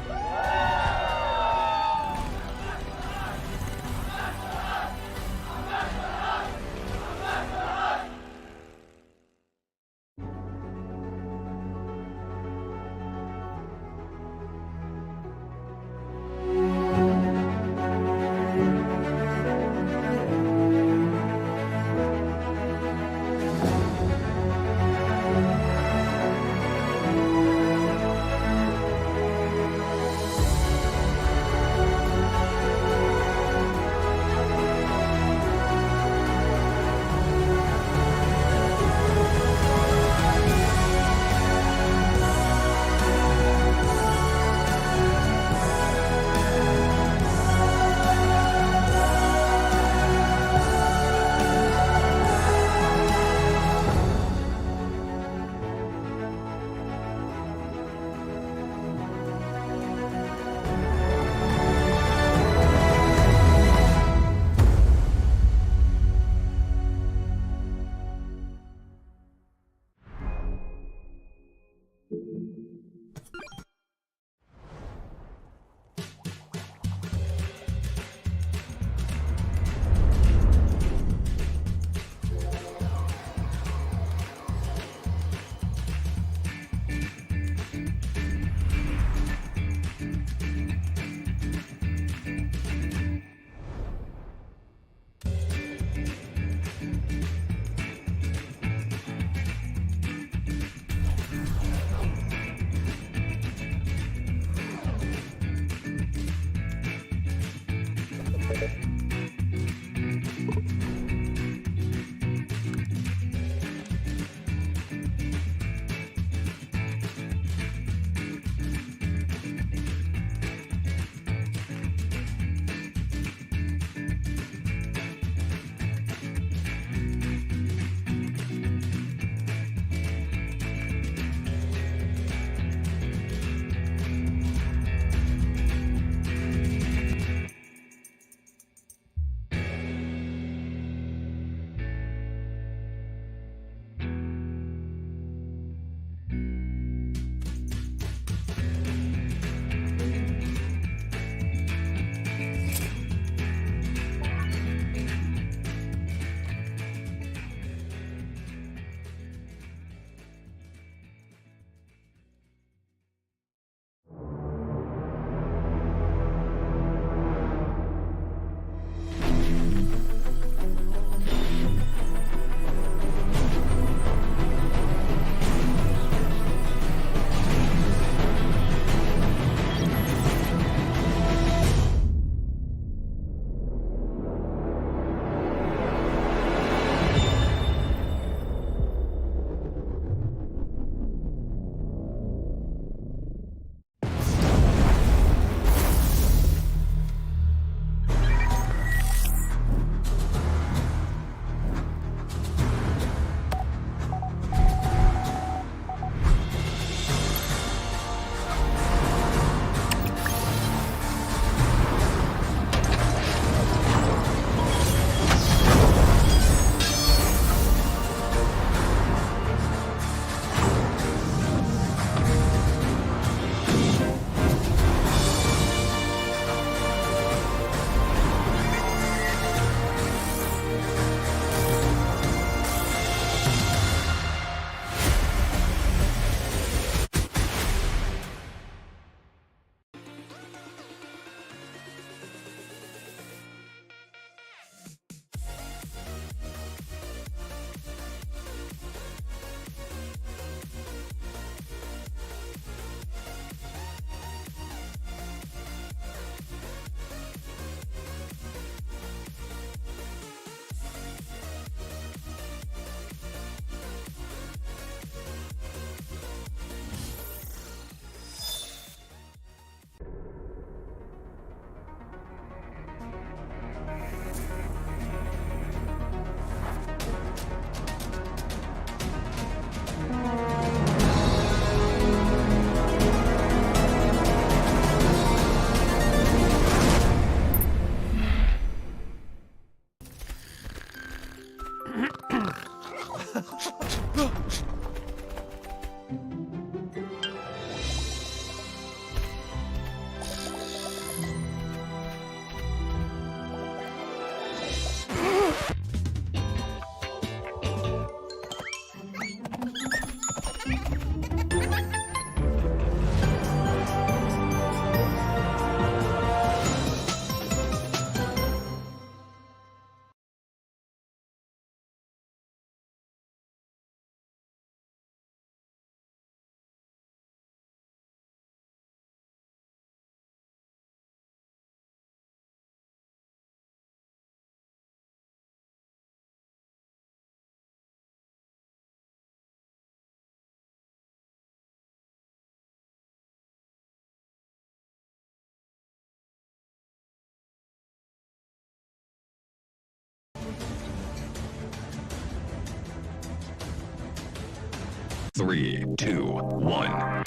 Three, two, one.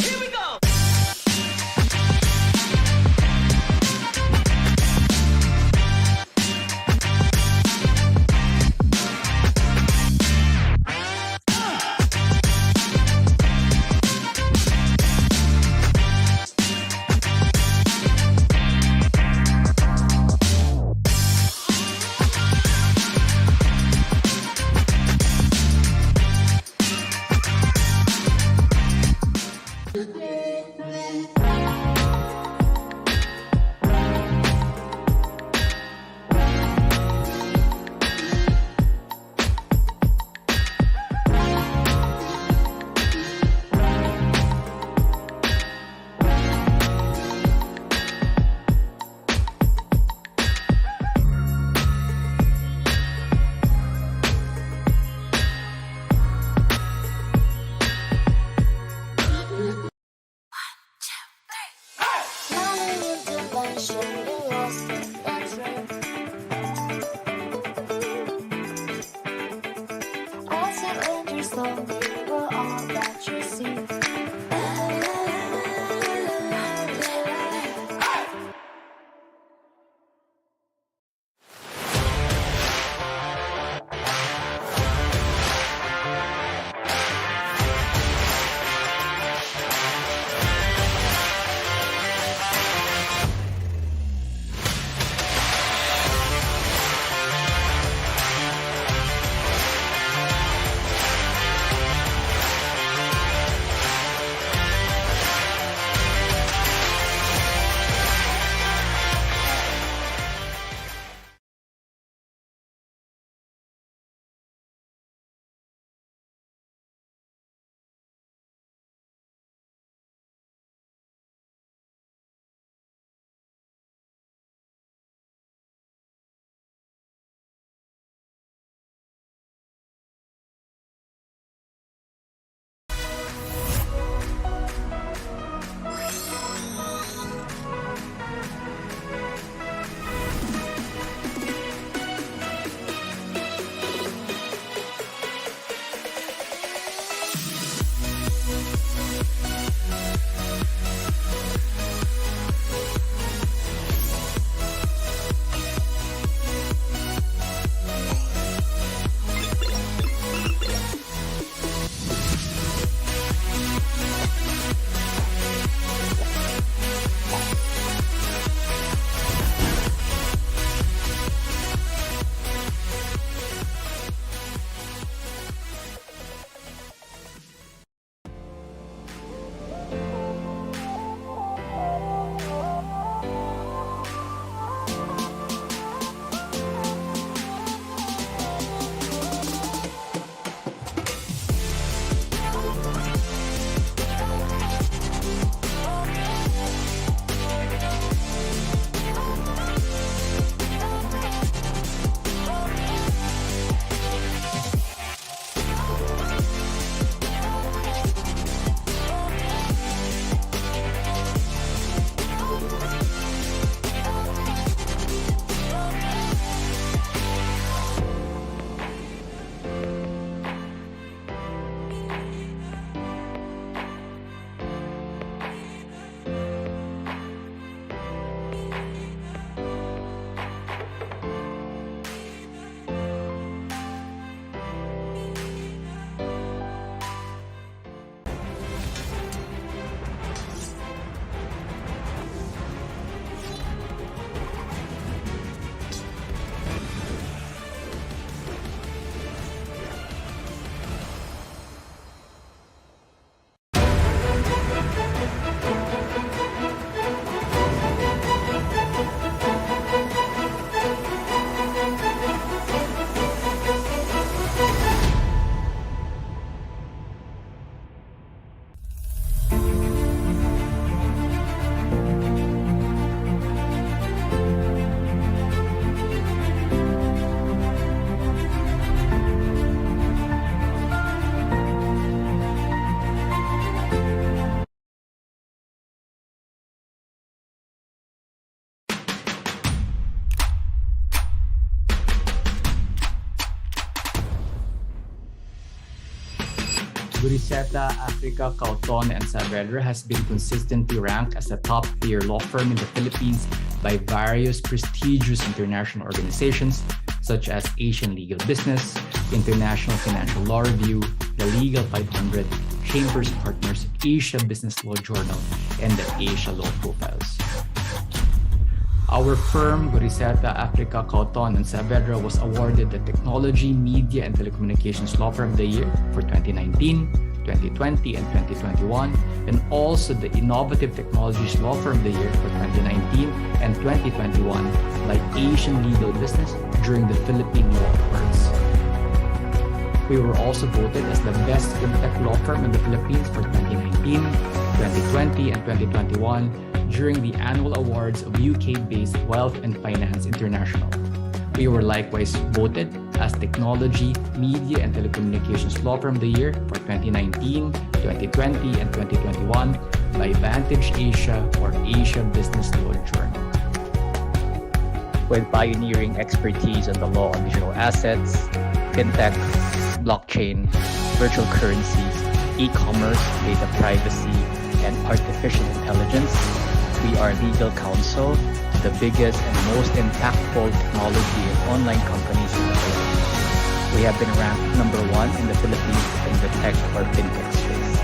Guriseta, Africa, Cauton, and Saavedra has been consistently ranked as a top-tier law firm in the Philippines by various prestigious international organizations such as Asian Legal Business, International Financial Law Review, the Legal 500, Chambers Partners, Asia Business Law Journal, and the Asia Law Profiles. Our firm, Guriseta, Africa, Cauton, and Saavedra, was awarded the Technology, Media, and Telecommunications Law Firm of the Year for 2019, 2020, and 2021, and also the Innovative Technologies Law Firm of the Year for 2019 and 2021 by Asian Legal Business during the Philippine Law Awards. We were also voted as the Best FinTech Law Firm in the Philippines for 2019, 2020, and 2021 during the annual awards of UK-based Wealth and Finance International. We were likewise voted as Technology, Media, and Telecommunications Law Firm of the Year for 2019, 2020, and 2021 by Vantage Asia or Asia Business Law Journal. With pioneering expertise on the law on digital assets, fintech, blockchain, virtual currencies, e-commerce, data privacy, and artificial intelligence, we are legal counsel to the biggest and most impactful technology and online companies in the world. We have been ranked #1 in the Philippines in the tech or fintech space.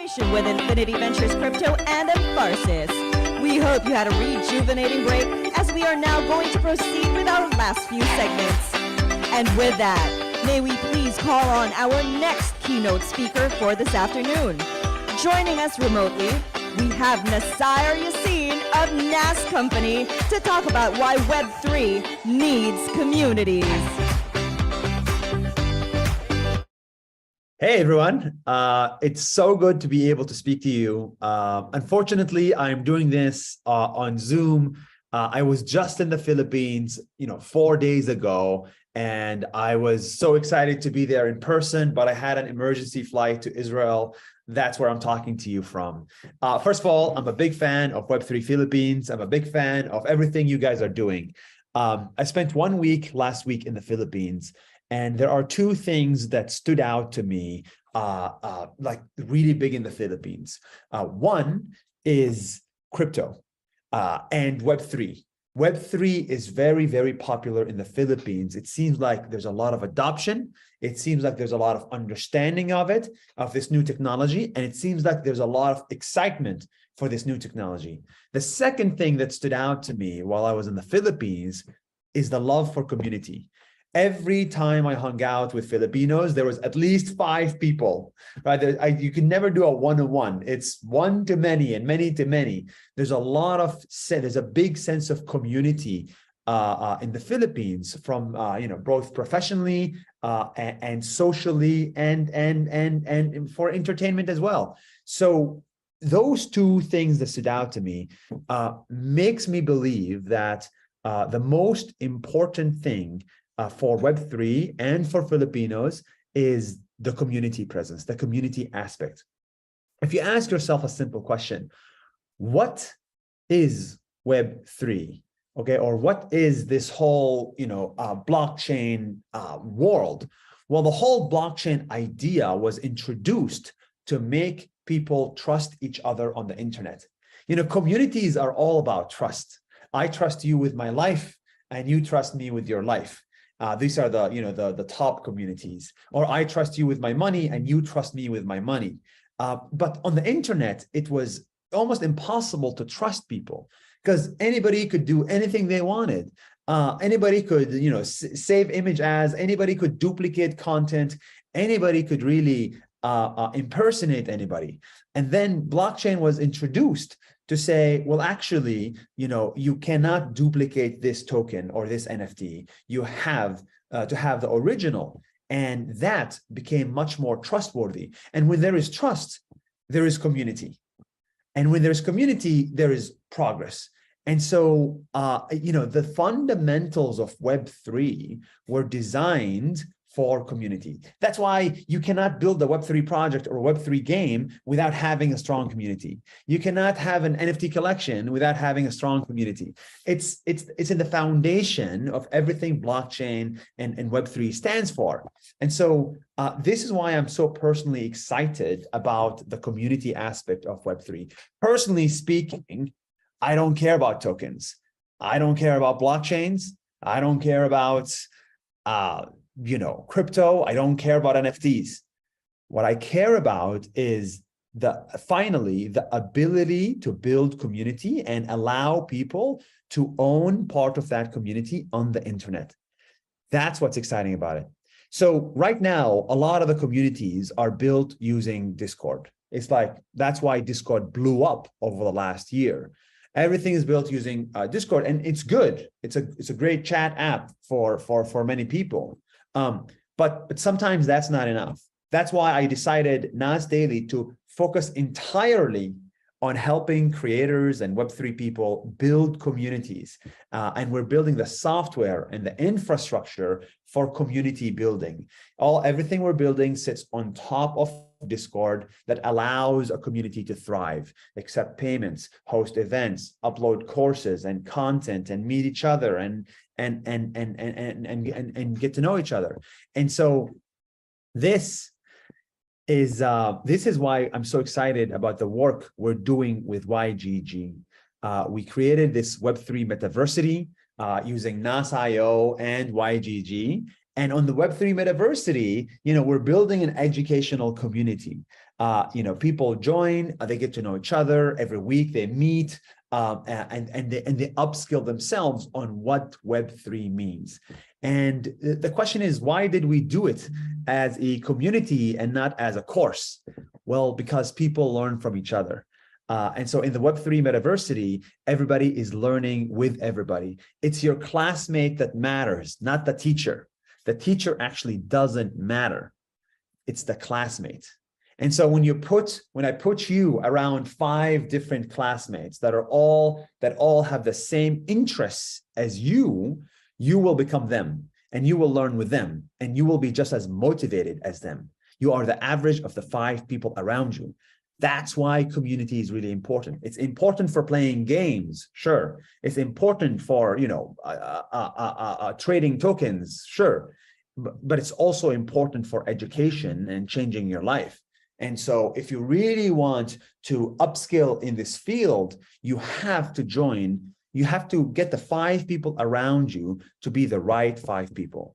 collaboration with Infinity Ventures Crypto and Emphasis. We hope you had a rejuvenating break as we are now going to proceed with our last few segments. And with that, may we please call on our next keynote speaker for this afternoon. Joining us remotely, we have Nasir Yassin of NAS Company to talk about why Web3 needs communities. Hey everyone, it's so good to be able to speak to you. Unfortunately, I'm doing this on Zoom. I was just in the Philippines, 4 days ago, and I was so excited to be there in person, but I had an emergency flight to Israel. That's where I'm talking to you from. First of all, I'm a big fan of Web3 Philippines. I'm a big fan of everything you guys are doing. I spent 1 week last week in the Philippines, and there are two things that stood out to me, like really big in the Philippines. One is crypto and Web3. Web3 is very, very popular in the Philippines. It seems like there's a lot of adoption. It seems like there's a lot of understanding of it, of this new technology, and it seems like there's a lot of excitement for this new technology. The second thing that stood out to me while I was in the Philippines is the love for community. Every time I hung out with Filipinos, there was at least 5 people, right? You can never do a one-on-one. It's one to many and many to many. There's a big sense of community in the Philippines, from both professionally and socially and for entertainment as well. So those two things that stood out to me makes me believe that the most important thing for Web3 and for Filipinos is the community presence, the community aspect. If you ask yourself a simple question, what is Web3? Okay, or what is this whole blockchain world? Well, the whole blockchain idea was introduced to make people trust each other on the internet. Communities are all about trust. I trust you with my life, and you trust me with your life. These are the top communities. Or I trust you with my money, and you trust me with my money. But on the internet, it was almost impossible to trust people, because anybody could do anything they wanted. Anybody could, save image as, anybody could duplicate content, anybody could really impersonate anybody. And then blockchain was introduced to say, well, actually, you cannot duplicate this token or this NFT. You have to have the original. And that became much more trustworthy. And when there is trust, there is community. And when there's community, there is progress. And so, the fundamentals of Web3 were designed for community. That's why you cannot build a Web3 project or a Web3 game without having a strong community. You cannot have an NFT collection without having a strong community. It's in the foundation of everything blockchain and Web3 stands for. And so this is why I'm so personally excited about the community aspect of Web3. Personally speaking, I don't care about tokens. I don't care about blockchains. I don't care about crypto. I don't care about NFTs. What I care about is finally the ability to build community and allow people to own part of that community on the internet. That's what's exciting about it. So right now, a lot of the communities are built using Discord. It's like, that's why Discord blew up over the last year. Everything is built using Discord, and it's good. It's a great chat app for many people. But sometimes that's not enough. That's why I decided NAS Daily to focus entirely on helping creators and Web3 people build communities. And we're building the software and the infrastructure for community building. Everything we're building sits on top of Discord that allows a community to thrive, accept payments, host events, upload courses and content, and meet each other and get to know each other. And so this is why I'm so excited about the work we're doing with YGG. We created this Web3 Metaversity using NAS.io and YGG. And on the Web3 Metaversity, we're building an educational community. People join, they get to know each other every week. They meet, and they upskill themselves on what Web3 means. And the question is, why did we do it as a community and not as a course? Well, because people learn from each other. And so in the Web3 Metaversity, everybody is learning with everybody. It's your classmate that matters, not the teacher. The teacher actually doesn't matter. It's the classmate. And so when I put you around 5 different classmates that all have the same interests as you will become them, and you will learn with them, and you will be just as motivated as them. You are the average of the 5 people around you. That's why community is really important. It's important for playing games, sure. It's important for trading tokens, sure. But it's also important for education and changing your life. And so if you really want to upskill in this field, you have to join. You have to get the 5 people around you to be the right 5 people.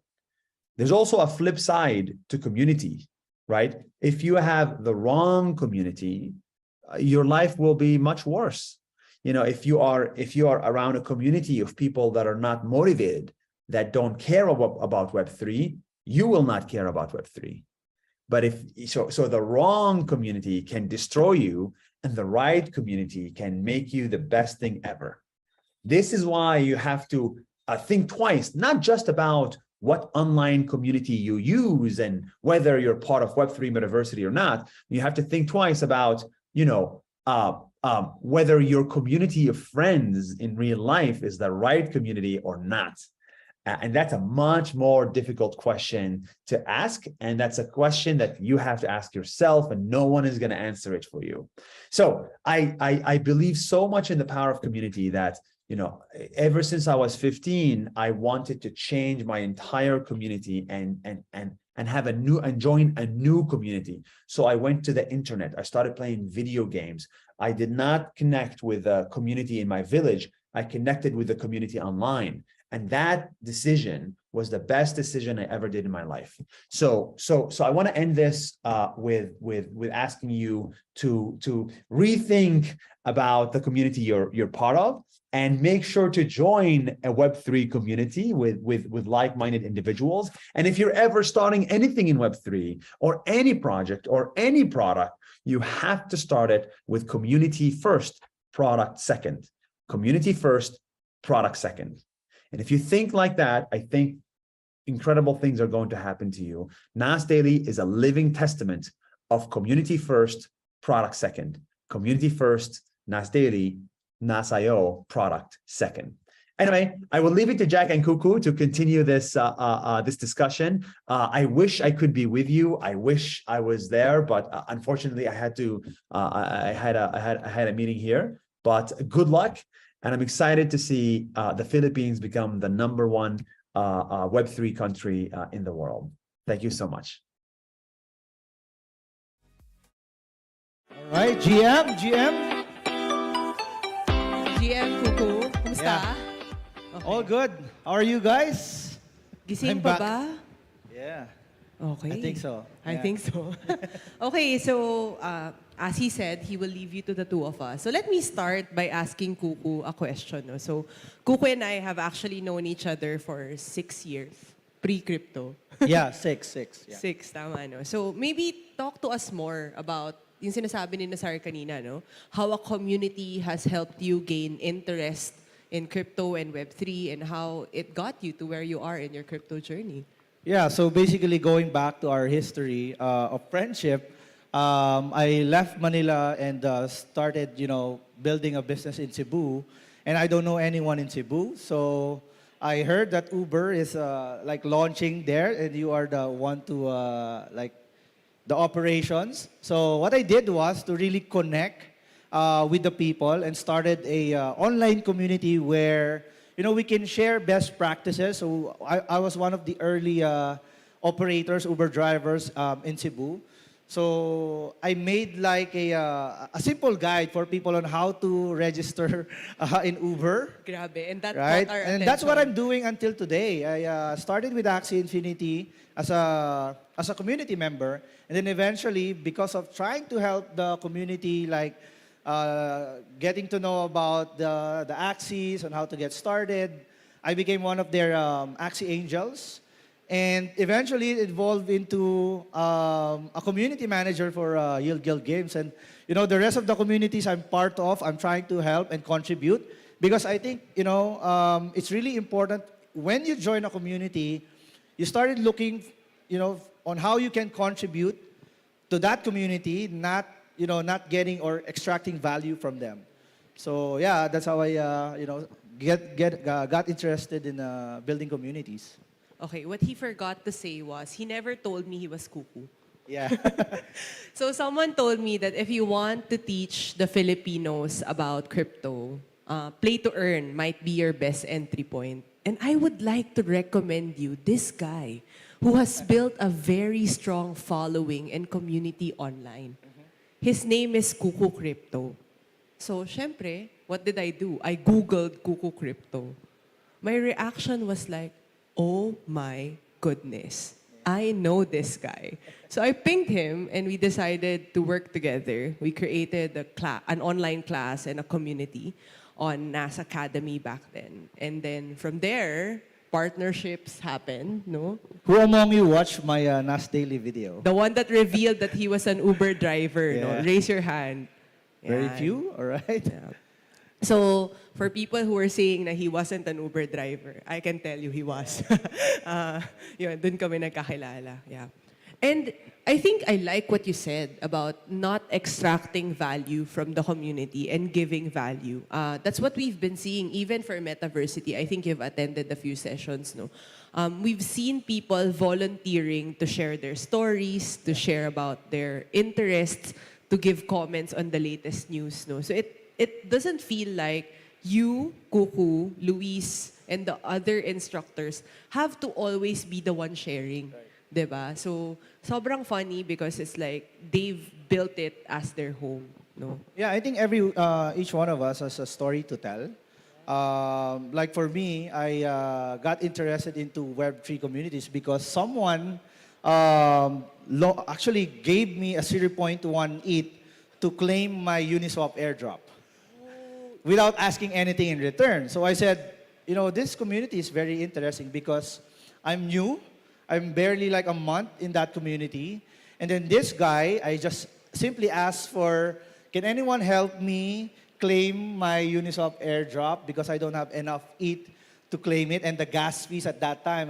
There's also a flip side to community, right? If you have the wrong community, your life will be much worse. If you are around a community of people that are not motivated, that don't care about Web3, you will not care about Web3. But so the wrong community can destroy you, and the right community can make you the best thing ever. This is why you have to think twice, not just about what online community you use and whether you're part of Web3 Metaversity or not. You have to think twice about, whether your community of friends in real life is the right community or not. And that's a much more difficult question to ask. And that's a question that you have to ask yourself, and no one is going to answer it for you. So I believe so much in the power of community that, ever since I was 15, I wanted to change my entire community and join a new community. So I went to the internet. I started playing video games. I did not connect with a community in my village. I connected with the community online. And that decision was the best decision I ever did in my life. So I want to end this with asking you to rethink about the community you're part of, and make sure to join a Web3 community with like-minded individuals. And if you're ever starting anything in Web3 or any project or any product, you have to start it with community first, product second. Community first, product second. And if you think like that, I think incredible things are going to happen to you. NAS Daily is a living testament of community first, product second. Community first, NAS Daily, NAS.io, product second. Anyway, I will leave it to Jack and Kuku to continue this this discussion. I wish I could be with you. I wish I was there, but unfortunately, I had to. I had a meeting here. But good luck. And I'm excited to see the Philippines become the #1 Web3 country in the world. Thank you so much. All right, GM. GM Kuku, kumusta? Okay. All good. How are you guys? Gising pa ba? Yeah. Okay. I think so. I think so. Okay, so as he said, he will leave you to the 2 of us. So let me start by asking Kuku a question. No? So Kuku and I have actually known each other for 6 years, pre-crypto. Yeah, 6. Yeah. 6, tama, no? So maybe talk to us more about yung sinasabi ni Nazar kanina, no? How a community has helped you gain interest in crypto and Web3, and how it got you to where you are in your crypto journey. Yeah, so basically going back to our history of friendship, I left Manila and started, building a business in Cebu. And I don't know anyone in Cebu. So I heard that Uber is launching there, and you are the one to the operations. So what I did was to really connect with the people and started a online community where we can share best practices. So I was one of the early operators, Uber drivers in Cebu. So I made like a simple guide for people on how to register in Uber. Grabe. And that Right? caught our And that's what attention. I'm doing until today. I started with Axie Infinity as a community member, and then eventually, because of trying to help the community, like getting to know about the Axies and how to get started, I became one of their Axie Angels. And eventually it evolved into a community manager for Yield Guild Games. And the rest of the communities I'm part of, I'm trying to help and contribute because I think, it's really important when you join a community, you started looking, on how you can contribute to that community, not getting or extracting value from them. So yeah, that's how I, got interested in building communities. Okay, what he forgot to say was he never told me he was cuckoo. Yeah. So someone told me that if you want to teach the Filipinos about crypto, play to earn might be your best entry point. And I would like to recommend you this guy who has built a very strong following and community online. His name is Cuckoo Crypto. So, syempre, what did I do? I Googled Cuckoo Crypto. My reaction was like, oh my goodness, I know this guy. So I pinged him and we decided to work together. We created an online class and a community on NAS Academy back then. And then from there, partnerships happened, no? Who among you watched my NAS Daily video? The one that revealed that he was an Uber driver, no? Yeah. Raise your hand. Very Yan. few, all right? Yeah. So, for people who were saying na he wasn't an Uber driver, I can tell you he was. Yun, dun kami nagkakilala. Yeah. And I think I like what you said about not extracting value from the community and giving value. That's what we've been seeing even for Metaversity. I think you've attended a few sessions, no? We've seen people volunteering to share their stories, to share about their interests, to give comments on the latest news, no? So it doesn't feel like you, Kuku, Luis, and the other instructors have to always be the one sharing. Right. Diba? So, sobrang funny because it's like they've built it as their home. No? Yeah, I think each one of us has a story to tell. Like for me, I got interested into Web3 communities because someone actually gave me a 0.1 ETH to claim my Uniswap airdrop without asking anything in return. So I said, this community is very interesting because I'm new. I'm barely like a month in that community. And then this guy, I just simply asked for, can anyone help me claim my Uniswap airdrop because I don't have enough ETH to claim it, and the gas fees at that time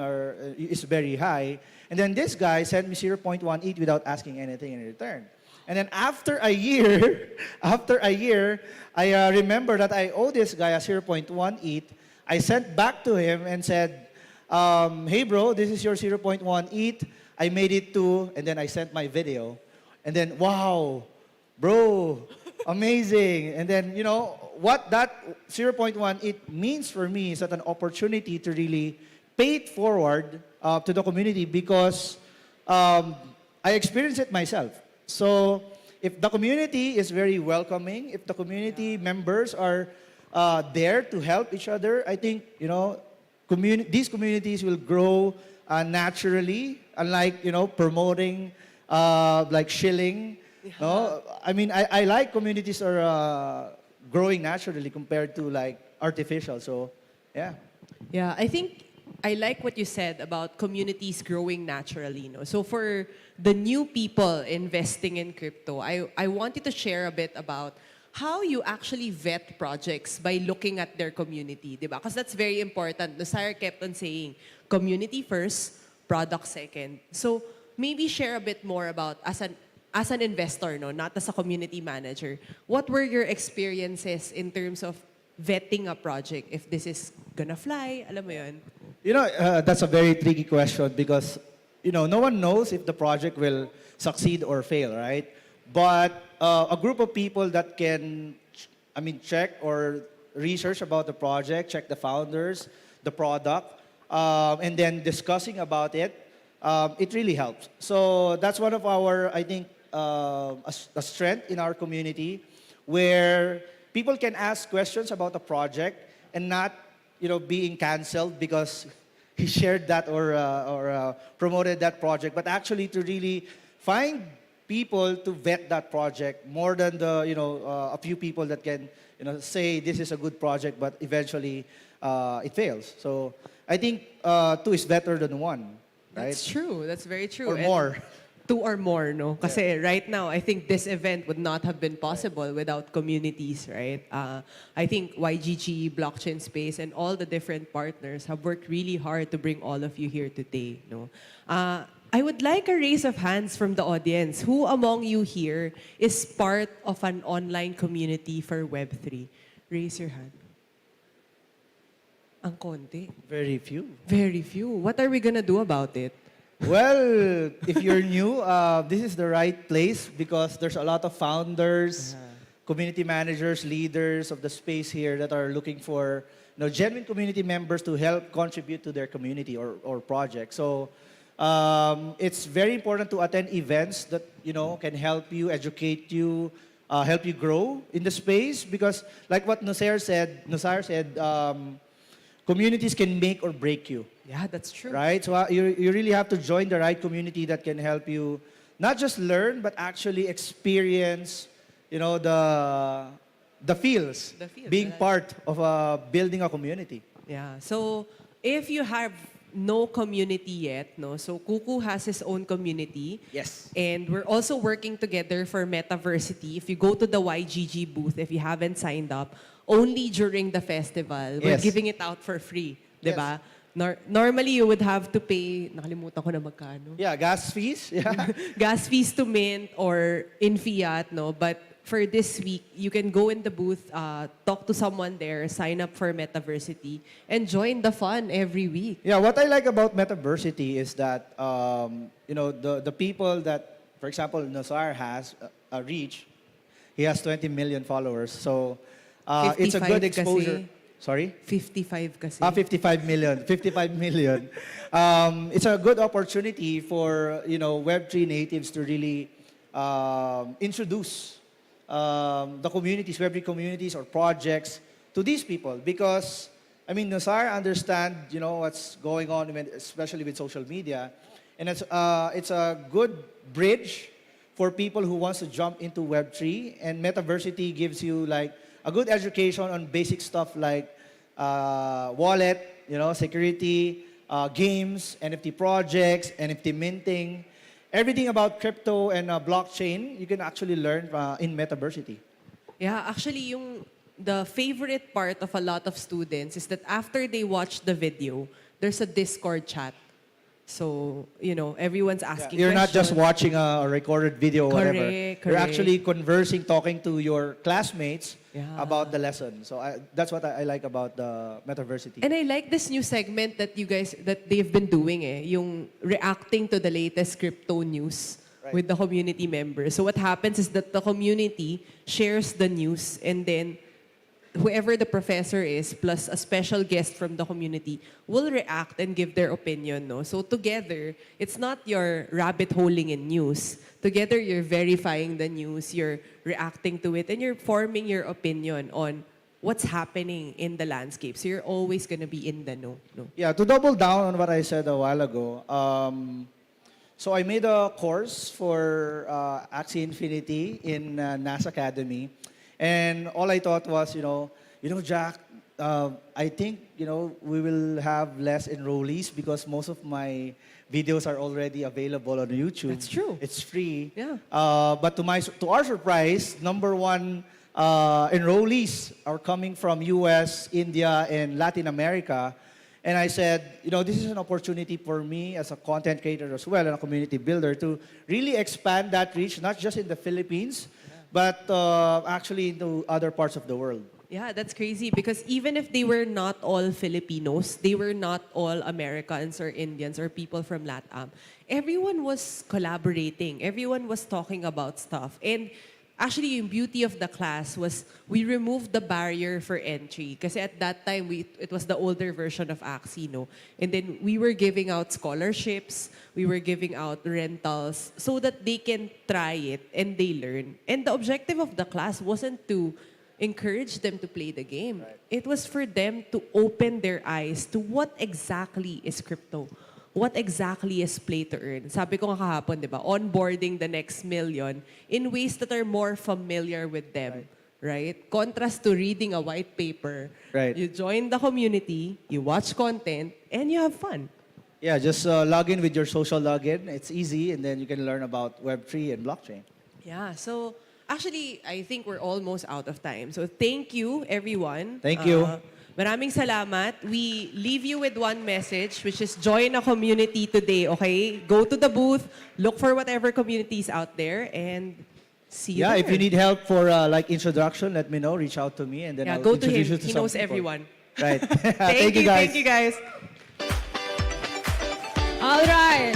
is very high. And then this guy sent me 0.1 ETH without asking anything in return. And then after a year, I remember that I owe this guy a 0.1 ETH. I sent back to him and said, hey bro, this is your 0.1 ETH. I made it too, and then I sent my video. And then, wow, bro, amazing. And then, what that 0.1 ETH means for me is that an opportunity to really pay it forward to the community because I experienced it myself. So if the community is very welcoming, if the community members are there to help each other, I think, these communities will grow naturally, unlike, promoting, like shilling. No? I mean, I like communities are growing naturally compared to like artificial. So, yeah. Yeah, I think I like what you said about communities growing naturally. No? So for the new people investing in crypto, I wanted to share a bit about how you actually vet projects by looking at their community, diba? Because that's very important. Nasir kept on saying, community first, product second. So maybe share a bit more about, as an investor, no, not as a community manager, what were your experiences in terms of vetting a project? If this is gonna fly, alam mo yun? That's a very tricky question because, no one knows if the project will succeed or fail, right? But a group of people that can, check or research about the project, check the founders, the product, and then discussing about it, it really helps. So that's one of our, I think, a strength in our community where people can ask questions about a project and not, being canceled because he shared that or promoted that project, but actually to really find people to vet that project more than a few people that can, say this is a good project, but eventually it fails. So I think two is better than one, right? That's true. That's very true. Or And more. two or more, no? Kasi right now, I think this event would not have been possible without communities, right? I think YGG, Blockchain Space, and all the different partners have worked really hard to bring all of you here today, no? I would like a raise of hands from the audience. Who among you here is part of an online community for Web3? Raise your hand. Ang konti. Very few. Very few. What are we gonna do about it? Well, if you're new, this is the right place because there's a lot of founders, community managers, leaders of the space here that are looking for genuine community members to help contribute to their community or project. So it's very important to attend events that can help you, educate you, help you grow in the space because like what Nusayr said, communities can make or break you. Yeah, that's true. Right? So you really have to join the right community that can help you not just learn, but actually experience, the feels, being part of building a community. Yeah. So if you have no community yet, no? So Kuku has his own community. Yes. And we're also working together for Metaversity. If you go to the YGG booth, if you haven't signed up, only during the festival, we're Yes. giving it out for free. Diba? Normally, you would have to pay, nakalimutan ko na magkano. Yeah, gas fees. Yeah. Gas fees to mint or in fiat, no? But for this week, you can go in the booth, talk to someone there, sign up for Metaversity, and join the fun every week. Yeah, what I like about Metaversity is that, the people that, for example, Nasar has a reach, he has 20 million followers. So it's a good 55 exposure. kasi. Sorry? 55 kasi. 55 million. 55 million. It's a good opportunity for, Web3 natives to really introduce the communities, Web3 communities or projects to these people. Because, Nasar understand, what's going on, especially with social media. And it's a good bridge for people who wants to jump into Web3. And Metaversity gives you like a good education on basic stuff like wallet, security, games, NFT projects, NFT minting. Everything about crypto and blockchain, you can actually learn in Metaversity. Yeah, actually, the favorite part of a lot of students is that after they watch the video, there's a Discord chat. So, everyone's asking You're not just questions. watching a recorded video or whatever. Correct. You're actually conversing, talking to your classmates Yeah. about the lesson. So that's what I like about the Metaversity. And I like this new segment that they've been doing, yung reacting to the latest crypto news with the community members. So what happens is that the community shares the news and then whoever the professor is, plus a special guest from the community, will react and give their opinion. No? So together, it's not your rabbit holing in news. Together, you're verifying the news, you're reacting to it, and you're forming your opinion on what's happening in the landscape. So you're always going to be in the know. No? Yeah, to double down on what I said a while ago, so I made a course for Axie Infinity in NAS Academy. And all I thought was, Jack, I think, we will have less enrollees because most of my videos are already available on YouTube. That's true. It's free. Yeah. But to our surprise, number one enrollees are coming from US, India, and Latin America. And I said, this is an opportunity for me as a content creator as well and a community builder to really expand that reach, not just in the Philippines, but actually into other parts of the world. Yeah, that's crazy because even if they were not all Filipinos, they were not all Americans or Indians or people from LATAM, everyone was collaborating. Everyone was talking about stuff. And actually yung beauty of the class was we removed the barrier for entry. Kasi at that time, it was the older version of Axie, no? And then we were giving out scholarships, we were giving out rentals so that they can try it and they learn. And the objective of the class wasn't to encourage them to play the game. It was for them to open their eyes to what exactly is crypto. What exactly is play to earn? Sabi ko nga kahapon, di ba? Onboarding the next million in ways that are more familiar with them. Right? Contrast to reading a white paper. Right. You join the community, you watch content, and you have fun. Yeah, just log in with your social login. It's easy, and then you can learn about Web3 and blockchain. Yeah, so actually, I think we're almost out of time. So thank you, everyone. Thank you. Maraming salamat. We leave you with one message, which is join a community today, okay? Go to the booth, look for whatever communities out there, and see you Yeah, there. if you need help for like introduction, let me know. Reach out to me, and then I'll go to introduce him. you to He some knows people. everyone. Right. Thank you, guys. thank you, guys. All right.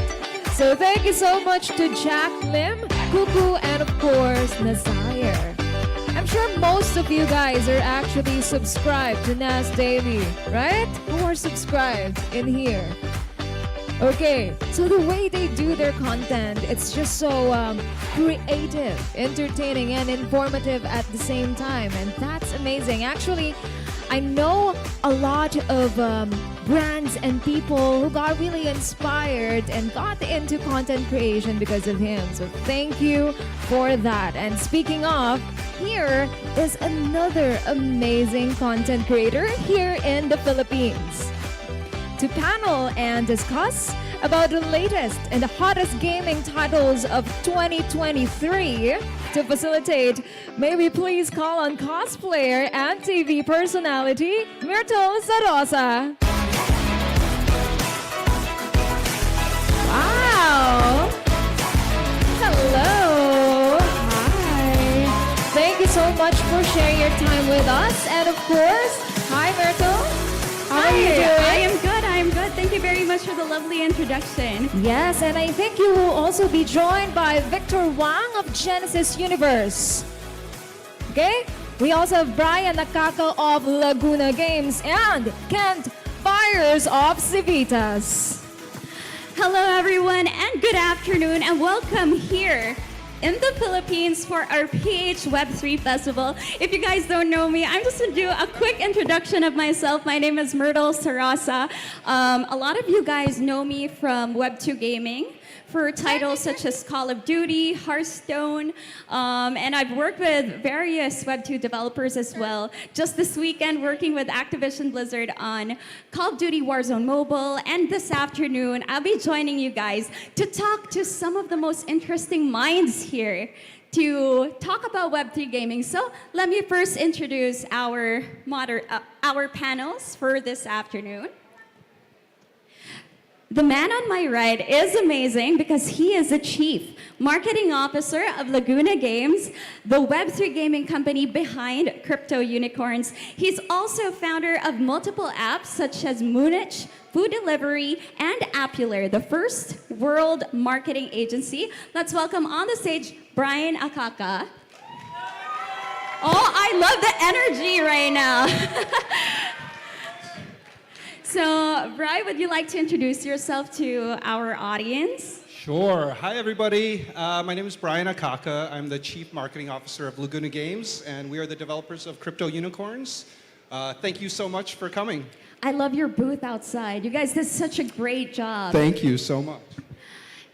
So thank you so much to Jack Lim, Cuckoo, and of course, Nazire. I'm sure most of you guys are actually subscribed to Nas Daily, right? Who are subscribed in here? Okay, so the way they do their content, it's just so creative, entertaining, and informative at the same time. And that's amazing. Actually, I know a lot of brands and people who got really inspired and got into content creation because of him. So thank you for that. And speaking of, here is another amazing content creator here in the Philippines. To panel and discuss about the latest and the hottest gaming titles of 2023. To facilitate, may we please call on cosplayer and TV personality, Myrtle Zarosa. Wow! Hello! Hi! Thank you so much for sharing your time with us. And of course, hi Myrtle! How are you doing? I am good. I am good. Thank you very much for the lovely introduction. Yes, and I think you will also be joined by Victor Wang of Genesis Universe. Okay? We also have Brian Nakaka of Laguna Games and Kent Byers of Civitas. Hello, everyone, and good afternoon, and welcome here in the Philippines for our PH Web3 Festival. If you guys don't know me, I'm just going to do a quick introduction of myself. My name is Myrtle Sarasa. A lot of you guys know me from Web2 Gaming for titles such as Call of Duty, Hearthstone, and I've worked with various Web2 developers as well. Just this weekend, working with Activision Blizzard on Call of Duty Warzone Mobile, and this afternoon, I'll be joining you guys to talk to some of the most interesting minds here to talk about Web3 gaming. So let me first introduce our panels for this afternoon. The man on my right is amazing because he is the Chief Marketing Officer of Laguna Games, the Web3 gaming company behind Crypto Unicorns. He's also founder of multiple apps such as Moonich, Food Delivery, and Appular, the first world marketing agency. Let's welcome on the stage Brian Akaka. Oh, I love the energy right now. So, Brian, would you like to introduce yourself to our audience? Sure. Hi, everybody. My name is Brian Akaka. I'm the Chief Marketing Officer of Laguna Games, and we are the developers of Crypto Unicorns. Thank you so much for coming. I love your booth outside. You guys did such a great job. Thank you so much.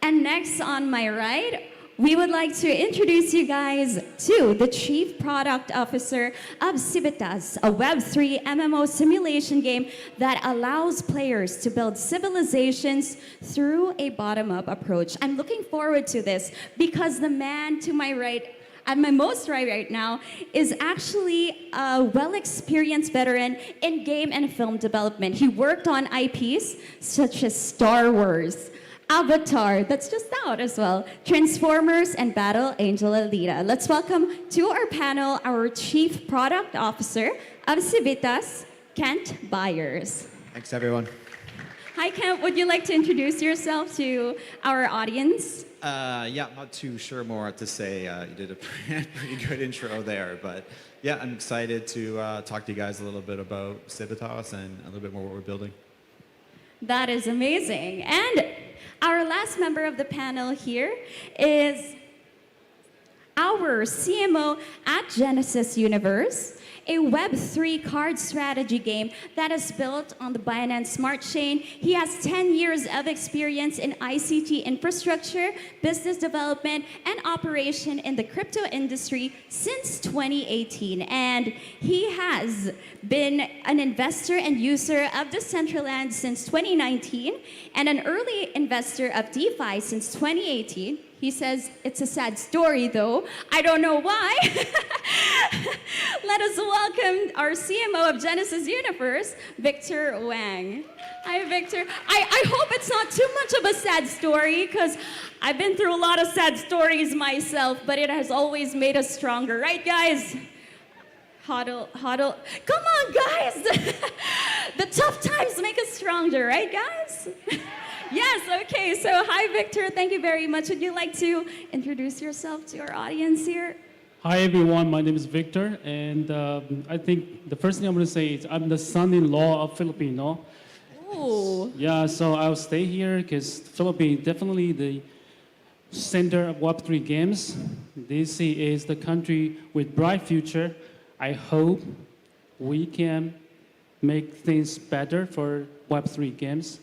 And next on my right, we would like to introduce you guys to the Chief Product Officer of Civitas, a Web3 MMO simulation game that allows players to build civilizations through a bottom-up approach. I'm looking forward to this because the man to my right, at my most right now, is actually a well-experienced veteran in game and film development. He worked on IPs such as Star Wars, Avatar, that's just out as well, Transformers, and Battle Angel Alita. Let's welcome to our panel our Chief Product Officer of Civitas, Kent Byers. Thanks, everyone. Hi, Kemp. Would you like to introduce yourself to our audience? Yeah, I'm not too sure more to say. You did a pretty good intro there, but yeah, I'm excited to talk to you guys a little bit about Civitas and a little bit more what we're building. That is amazing. And our last member of the panel here is our CMO at Genesis Universe, a Web3 card strategy game that is built on the Binance Smart Chain. He has 10 years of experience in ICT infrastructure, business development, and operation in the crypto industry since 2018. And he has been an investor and user of Decentraland since 2019 and an early investor of DeFi since 2018. He says it's a sad story, though. I don't know why. Let us welcome our CMO of Genesis Universe, Victor Wang. Hi, Victor. I hope it's not too much of a sad story, because I've been through a lot of sad stories myself, but it has always made us stronger. Right, guys? Huddle, huddle. Come on, guys. The tough times make us stronger, right, guys? Yes, okay. So, hi, Victor. Thank you very much. Would you like to introduce yourself to our audience here? Hi, everyone. My name is Victor, and I think the first thing I'm going to say is I'm the son-in-law of Filipino. Ooh. Yeah, so I'll stay here because Philippines definitely the center of Web3 games. DC is the country with bright future. I hope we can make things better for Web3 games.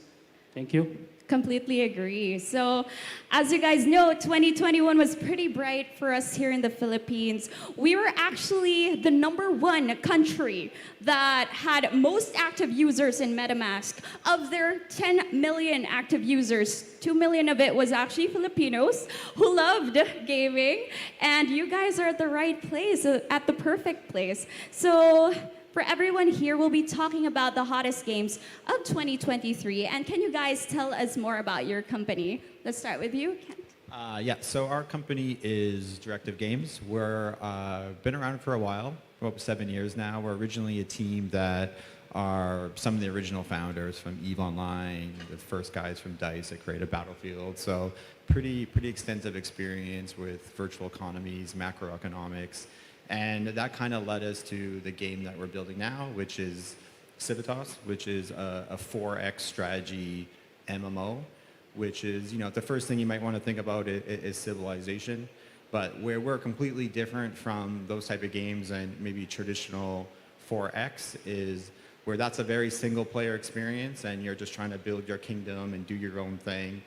Thank you. Completely agree. So, as you guys know, 2021 was pretty bright for us here in the Philippines. We were actually the #1 country that had most active users in MetaMask. Of their 10 million active users, 2 million of it was actually Filipinos who loved gaming. And you guys are at the right place, at the perfect place. So, for everyone here, we'll be talking about the hottest games of 2023. And can you guys tell us more about your company? Let's start with you, Kent. Yeah, so our company is Directive Games. We're been around for a while, for about 7 years now. We're originally a team that are some of the original founders from EVE Online, the first guys from DICE that created Battlefield. So pretty extensive experience with virtual economies, macroeconomics. And that kind of led us to the game that we're building now, which is Civitas, which is a 4X strategy MMO, which is, the first thing you might want to think about is civilization. But where we're completely different from those type of games and maybe traditional 4X is where that's a very single player experience and you're just trying to build your kingdom and do your own thing.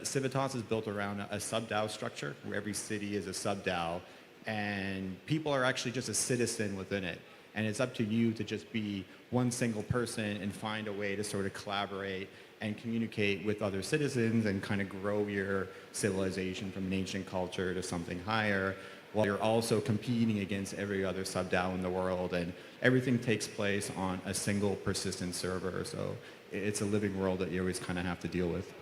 Civitas is built around a sub-DAO structure where every city is a sub-DAO. And people are actually just a citizen within it. And it's up to you to just be one single person and find a way to sort of collaborate and communicate with other citizens and kind of grow your civilization from an ancient culture to something higher, while you're also competing against every other sub-DAO in the world. And everything takes place on a single persistent server. So it's a living world that you always kind of have to deal with.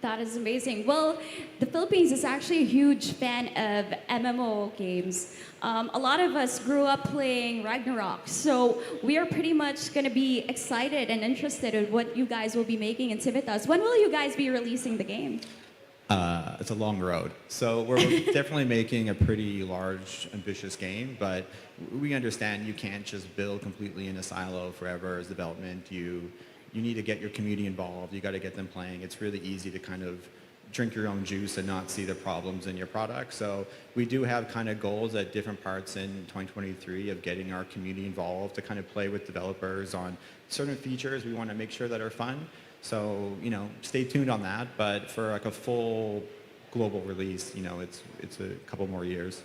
That is amazing. Well, the Philippines is actually a huge fan of MMO games. A lot of us grew up playing Ragnarok, so we are pretty much going to be excited and interested in what you guys will be making in Civitas. When will you guys be releasing the game? It's a long road. So we're definitely making a pretty large, ambitious game, but we understand you can't just build completely in a silo forever as development. You need to get your community involved. You got to get them playing. It's really easy to kind of drink your own juice and not see the problems in your product. So we do have kind of goals at different parts in 2023 of getting our community involved to kind of play with developers on certain features we want to make sure that are fun. So, stay tuned on that. But for like a full global release, it's a couple more years.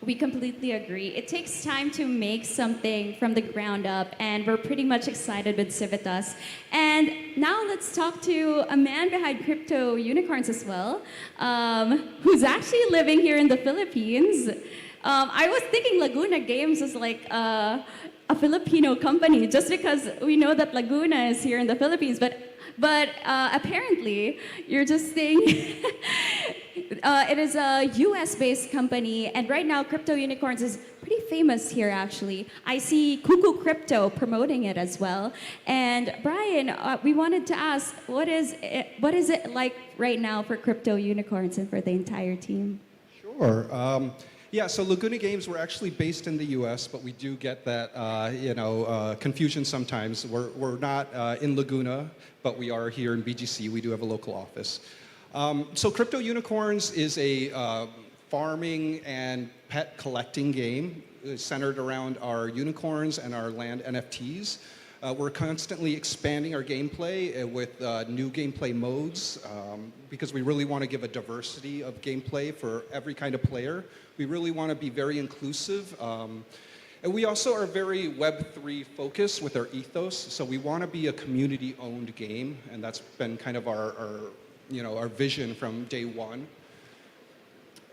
We completely agree. It takes time to make something from the ground up, and we're pretty much excited with Civitas. And now let's talk to a man behind Crypto Unicorns as well, who's actually living here in the Philippines. I was thinking Laguna Games is like a Filipino company, just because we know that Laguna is here in the Philippines, but apparently you're just saying It is a US-based company, and right now Crypto Unicorns is pretty famous here actually. I see Cuckoo Crypto promoting it as well. And Brian, we wanted to ask, what is it like right now for Crypto Unicorns and for the entire team? Sure. Yeah, so Laguna Games, we're actually based in the U.S., but we do get that, confusion sometimes. We're not in Laguna, but we are here in BGC. We do have a local office. So Crypto Unicorns is a farming and pet collecting game centered around our unicorns and our land NFTs. We're constantly expanding our gameplay with new gameplay modes because we really want to give a diversity of gameplay for every kind of player. We really want to be very inclusive. And we also are very Web3 focused with our ethos. So we want to be a community-owned game, and that's been kind of our vision from day one.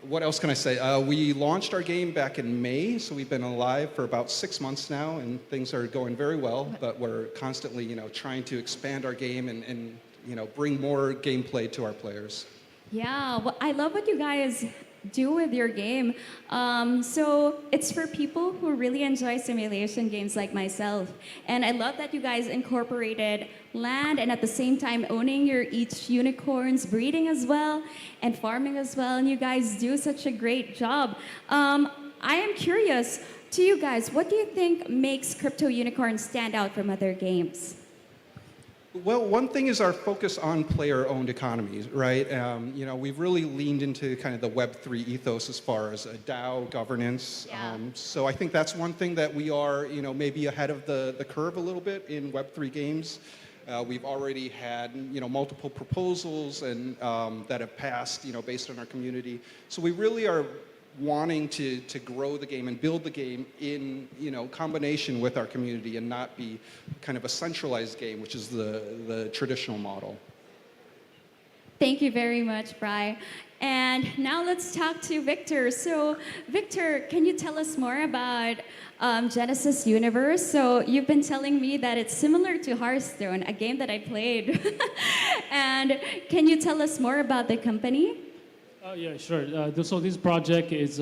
What else can I say? We launched our game back in May, so we've been alive for about 6 months now, and things are going very well. But we're constantly, trying to expand our game and bring more gameplay to our players. Yeah, well, I love what you guys do with your game. So it's for people who really enjoy simulation games like myself. And I love that you guys incorporated land and at the same time owning your each unicorns, breeding as well, and farming as well. And you guys do such a great job. I am curious, to you guys, what do you think makes Crypto Unicorns stand out from other games? Well, one thing is our focus on player-owned economies, right? We've really leaned into kind of the Web3 ethos as far as DAO governance. Yeah. So I think that's one thing that we are, maybe ahead of the curve a little bit in Web3 games. We've already had, multiple proposals and that have passed, based on our community. So we really are wanting to grow the game and build the game in combination with our community and not be kind of a centralized game, which is the traditional model. Thank you very much, Bri. And now let's talk to Victor. So Victor, can you tell us more about Genesis Universe? So you've been telling me that it's similar to Hearthstone, a game that I played. And can you tell us more about the company? Yeah, sure. So this project is,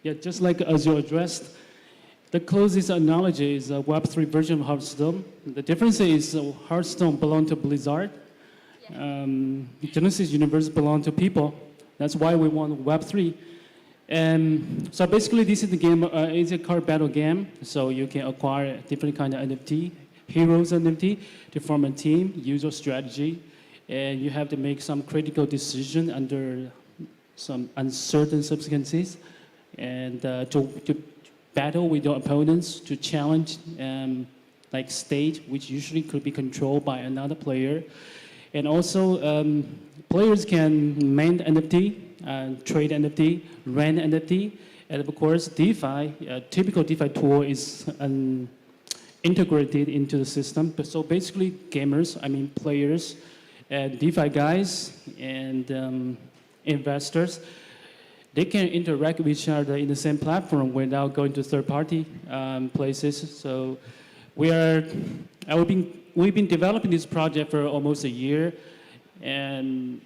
just like as you addressed, the closest analogy is a Web3 version of Hearthstone. The difference is Hearthstone belonged to Blizzard. Genesis Universe belonged to people. That's why we want Web3. And so basically this is the game, it's a card battle game. So you can acquire different kind of NFT, heroes NFT, to form a team, use your strategy, and you have to make some critical decision under some uncertain circumstances, and to battle with your opponents, to challenge like stage, which usually could be controlled by another player. And also, players can mint NFT, trade NFT, rent NFT, and of course, DeFi, a typical DeFi tool is integrated into the system. But so basically, gamers, players, and DeFi guys, and investors, they can interact with each other in the same platform without going to third-party places. So we've been developing this project for almost a year, and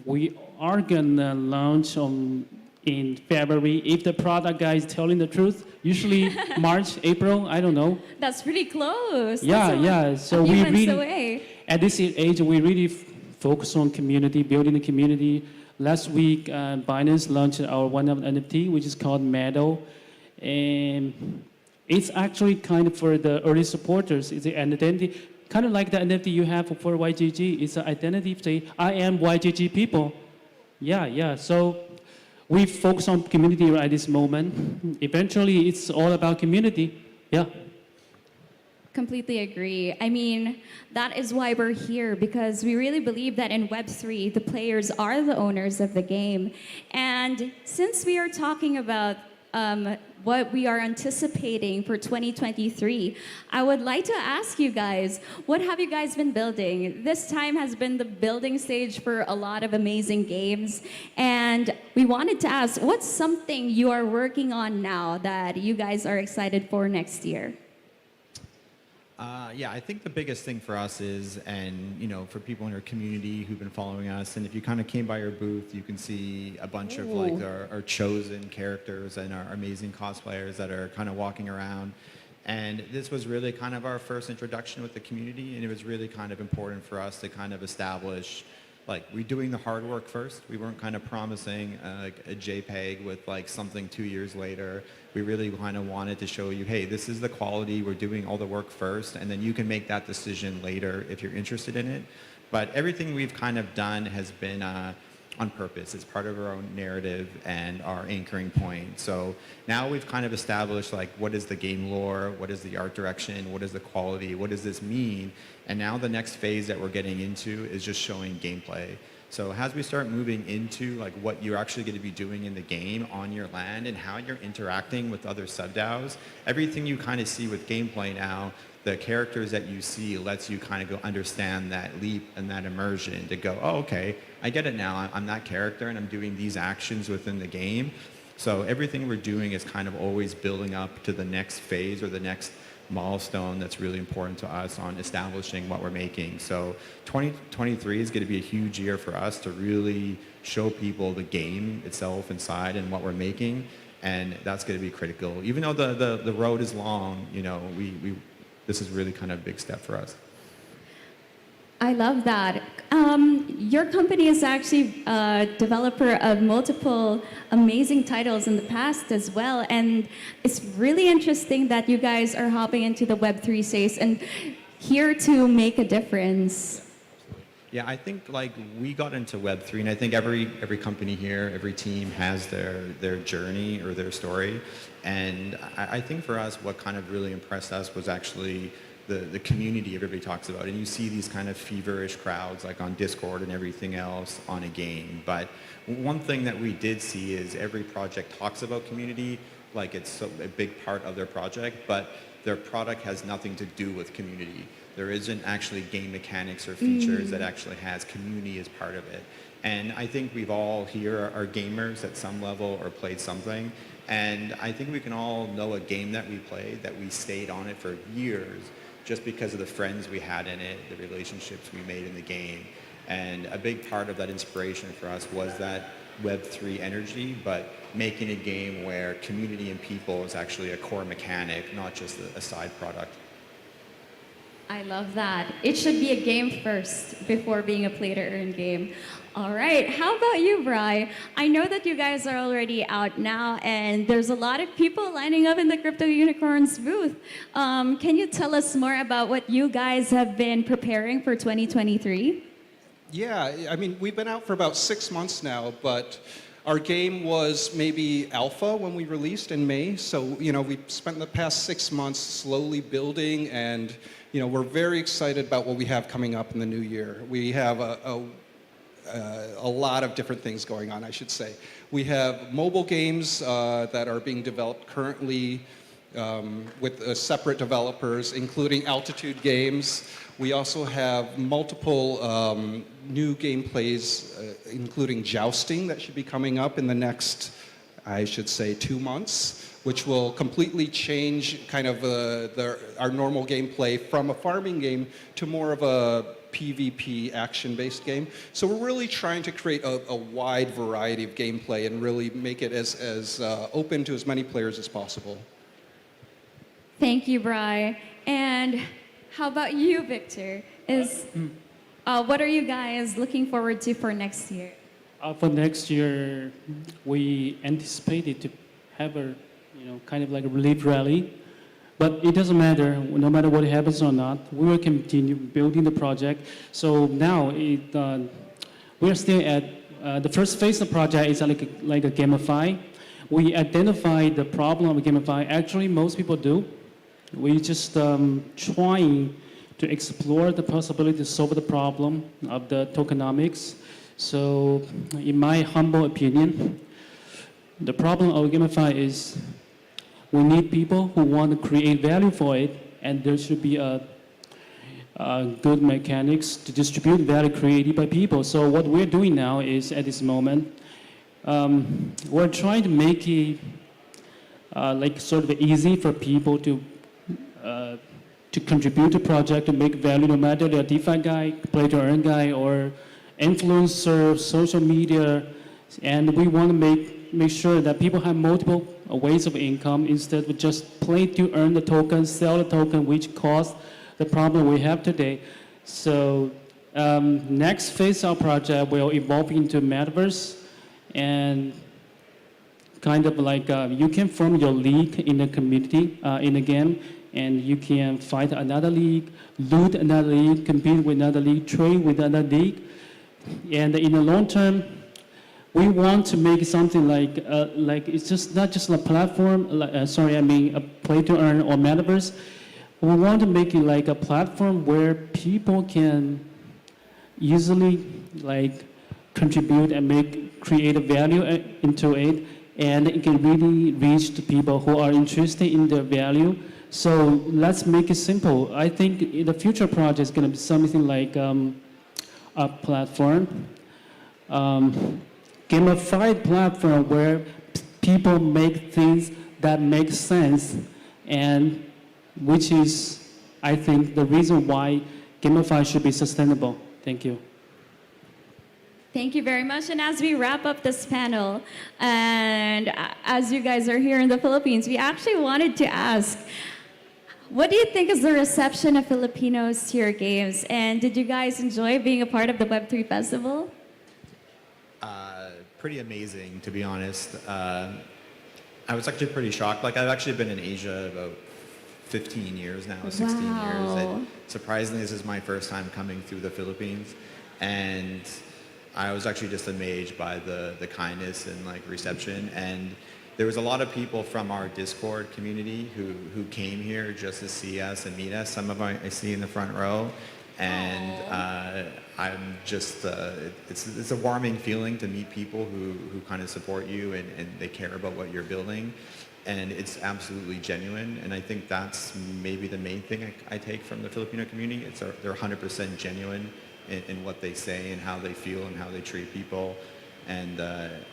we are gonna launch in February if the product guy is telling the truth. Usually March, April, I don't know. That's pretty close. Yeah. So we really, away. at this age, we really focus on community, building the community. Last week, Binance launched our one of NFT, which is called Meadow, and it's actually kind of for the early supporters. It's an identity, kind of like the NFT you have for YGG. It's an identity. Say, I am YGG people. Yeah. So we focus on community right this moment. Eventually, it's all about community. Yeah. Completely agree. That is why we're here, because we really believe that in Web3, the players are the owners of the game. And since we are talking about what we are anticipating for 2023, I would like to ask you guys, what have you guys been building? This time has been the building stage for a lot of amazing games. And we wanted to ask, what's something you are working on now that you guys are excited for next year? Yeah, I think the biggest thing for us is, and for people in our community who've been following us, and if you kind of came by our booth, you can see a bunch of like our chosen characters and our amazing cosplayers that are kind of walking around. And this was really kind of our first introduction with the community, and it was really kind of important for us to kind of establish, like, we're doing the hard work first. We weren't kind of promising a JPEG with like something 2 years later. We really kind of wanted to show you, hey, this is the quality. We're doing all the work first, and then you can make that decision later if you're interested in it. But everything we've kind of done has been on purpose. It's part of our own narrative and our anchoring point. So now we've kind of established like what is the game lore, what is the art direction, what is the quality, what does this mean? And now the next phase that we're getting into is just showing gameplay. So as we start moving into like what you're actually going to be doing in the game on your land and how you're interacting with other sub-DAOs, everything you kind of see with gameplay now, the characters that you see lets you kind of go understand that leap and that immersion to go, oh, okay, I get it now. I'm that character and I'm doing these actions within the game. So everything we're doing is kind of always building up to the next phase or the next milestone that's really important to us on establishing what we're making. So 2023 is going to be a huge year for us to really show people the game itself inside and what we're making. And that's going to be critical. Even though the road is long, this is really kind of a big step for us. I love that. Your company is actually a developer of multiple amazing titles in the past as well. And it's really interesting that you guys are hopping into the Web3 space and here to make a difference. Yeah, I think like we got into Web3, and I think every company here, every team has their journey or their story. And I think for us, what kind of really impressed us was actually the community everybody talks about. And you see these kind of feverish crowds like on Discord and everything else on a game. But one thing that we did see is every project talks about community, like it's a big part of their project, but their product has nothing to do with community. There isn't actually game mechanics or features that actually has community as part of it. And I think we've all here are gamers at some level or played something. And I think we can all know a game that we played, that we stayed on it for years just because of the friends we had in it, the relationships we made in the game. And a big part of that inspiration for us was that Web3 energy, but making a game where community and people is actually a core mechanic, not just a side product. I love that. It should be a game first before being a play-to-earn game. All right, how about you, Bri? I know that you guys are already out now, and there's a lot of people lining up in the Crypto Unicorns booth. Can you tell us more about what you guys have been preparing for 2023? Yeah, I mean, we've been out for about 6 months now, but our game was maybe alpha when we released in May. So, we spent the past 6 months slowly building, and, we're very excited about what we have coming up in the new year. We have a lot of different things going on, I should say. We have mobile games that are being developed currently with separate developers, including Altitude Games. We also have multiple new gameplays, including jousting, that should be coming up in the next, I should say, 2 months, which will completely change kind of our normal gameplay from a farming game to more of a PvP action-based game. So we're really trying to create a wide variety of gameplay and really make it as open to as many players as possible. Thank you, Bri. And how about you, Victor? What are you guys looking forward to for next year? For next year, we anticipated to have a, kind of like a relief rally. But it doesn't matter, no matter what happens or not, we will continue building the project. So now we're still at the first phase of the project is like a gamify. We identified the problem of gamify. Actually, most people do. We just trying to explore the possibility to solve the problem of the tokenomics. So in my humble opinion, the problem of gamify is we need people who want to create value for it, and there should be a good mechanics to distribute value created by people. So what we're doing now is, at this moment, we're trying to make it like sort of easy for people to contribute to project to make value, no matter they're a DeFi guy, play to earn guy, or influencer, social media, and we want to make sure that people have multiple ways of income instead of just play to earn the token, sell the token, which caused the problem we have today. So next phase of project will evolve into metaverse, and kind of like you can form your league in the community, in the game, and you can fight another league, loot another league, compete with another league, trade with another league. And in the long term, we want to make something like it's just not just a platform, a play to earn or metaverse. We want to make it like a platform where people can easily like contribute and create a value into it, and it can really reach the people who are interested in the value. So let's make it simple. I think in the future project is going to be something like a platform, gamified platform where people make things that make sense, and which is, I think, the reason why gamify should be sustainable. Thank you. Thank you very much. And as we wrap up this panel, and as you guys are here in the Philippines, we actually wanted to ask, what do you think is the reception of Filipinos to your games? And did you guys enjoy being a part of the Web3 Festival? Pretty amazing, to be honest. I was actually pretty shocked. Like, I've actually been in Asia about 15 years now, 16 years. And surprisingly, this is my first time coming through the Philippines. And I was actually just amazed by the kindness and like reception. And there was a lot of people from our Discord community who came here just to see us and meet us. Some of them I see in the front row. And I'm just, it's a warming feeling to meet people who kind of support you and they care about what you're building. And it's absolutely genuine. And I think that's maybe the main thing I take from the Filipino community. They're 100% genuine in what they say and how they feel and how they treat people. And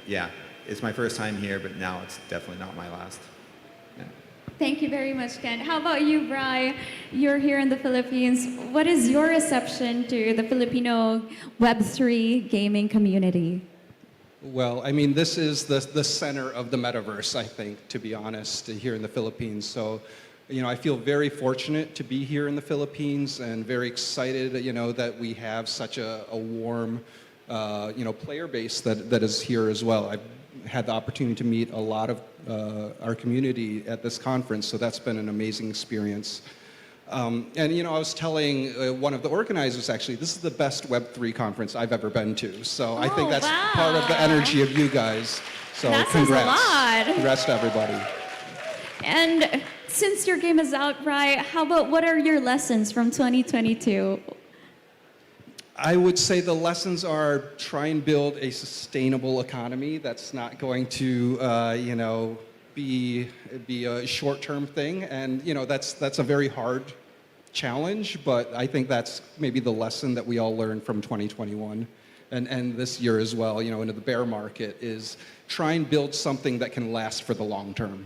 yeah, it's my first time here, but now it's definitely not my last. Yeah. Thank you very much, Ken. How about you, Bri? You're here in the Philippines. What is your reception to the Filipino Web3 gaming community? Well, I mean, this is the center of the metaverse, I think, to be honest, here in the Philippines. So, you know, I feel very fortunate to be here in the Philippines and very excited, you know, that we have such a warm, you know, player base that is here as well. I've had the opportunity to meet a lot of our community at this conference, so that's been an amazing experience. And you know, I was telling one of the organizers, actually, this is the best Web3 conference I've ever been to. So I think that's part of the energy of you guys. So that congrats. says a lot. Congrats to everybody. And since your game is out, Bri, how about what are your lessons from 2022? I would say the lessons are try and build a sustainable economy that's not going to, you know, be a short-term thing, and you know that's a very hard challenge. But I think that's maybe the lesson that we all learned from 2021, and this year as well. You know, into the bear market is try and build something that can last for the long term.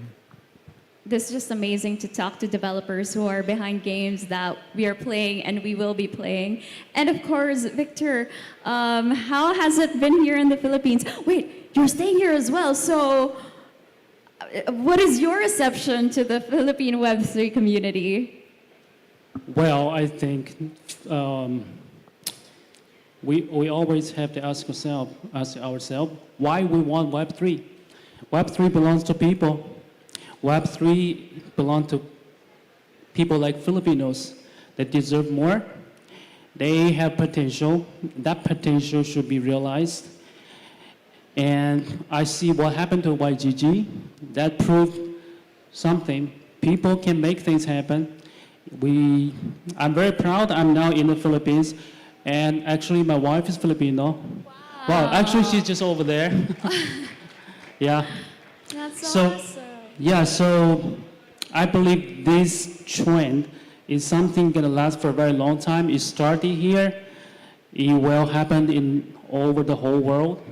This is just amazing to talk to developers who are behind games that we are playing and we will be playing. And of course, Victor, how has it been here in the Philippines? Wait, you're staying here as well. So what is your reception to the Philippine Web3 community? Well, I think we always have to ask ourselves why we want Web3. Web3 belongs to people. Web3 belongs to people like Filipinos that deserve more. They have potential. That potential should be realized. And I see what happened to YGG. That proved something. People can make things happen. I'm very proud I'm now in the Philippines. And actually, my wife is Filipino. Wow, actually, she's just over there. Yeah. That's awesome. Yeah, so I believe this trend is something going to last for a very long time. It started here. It will happen all over the whole world.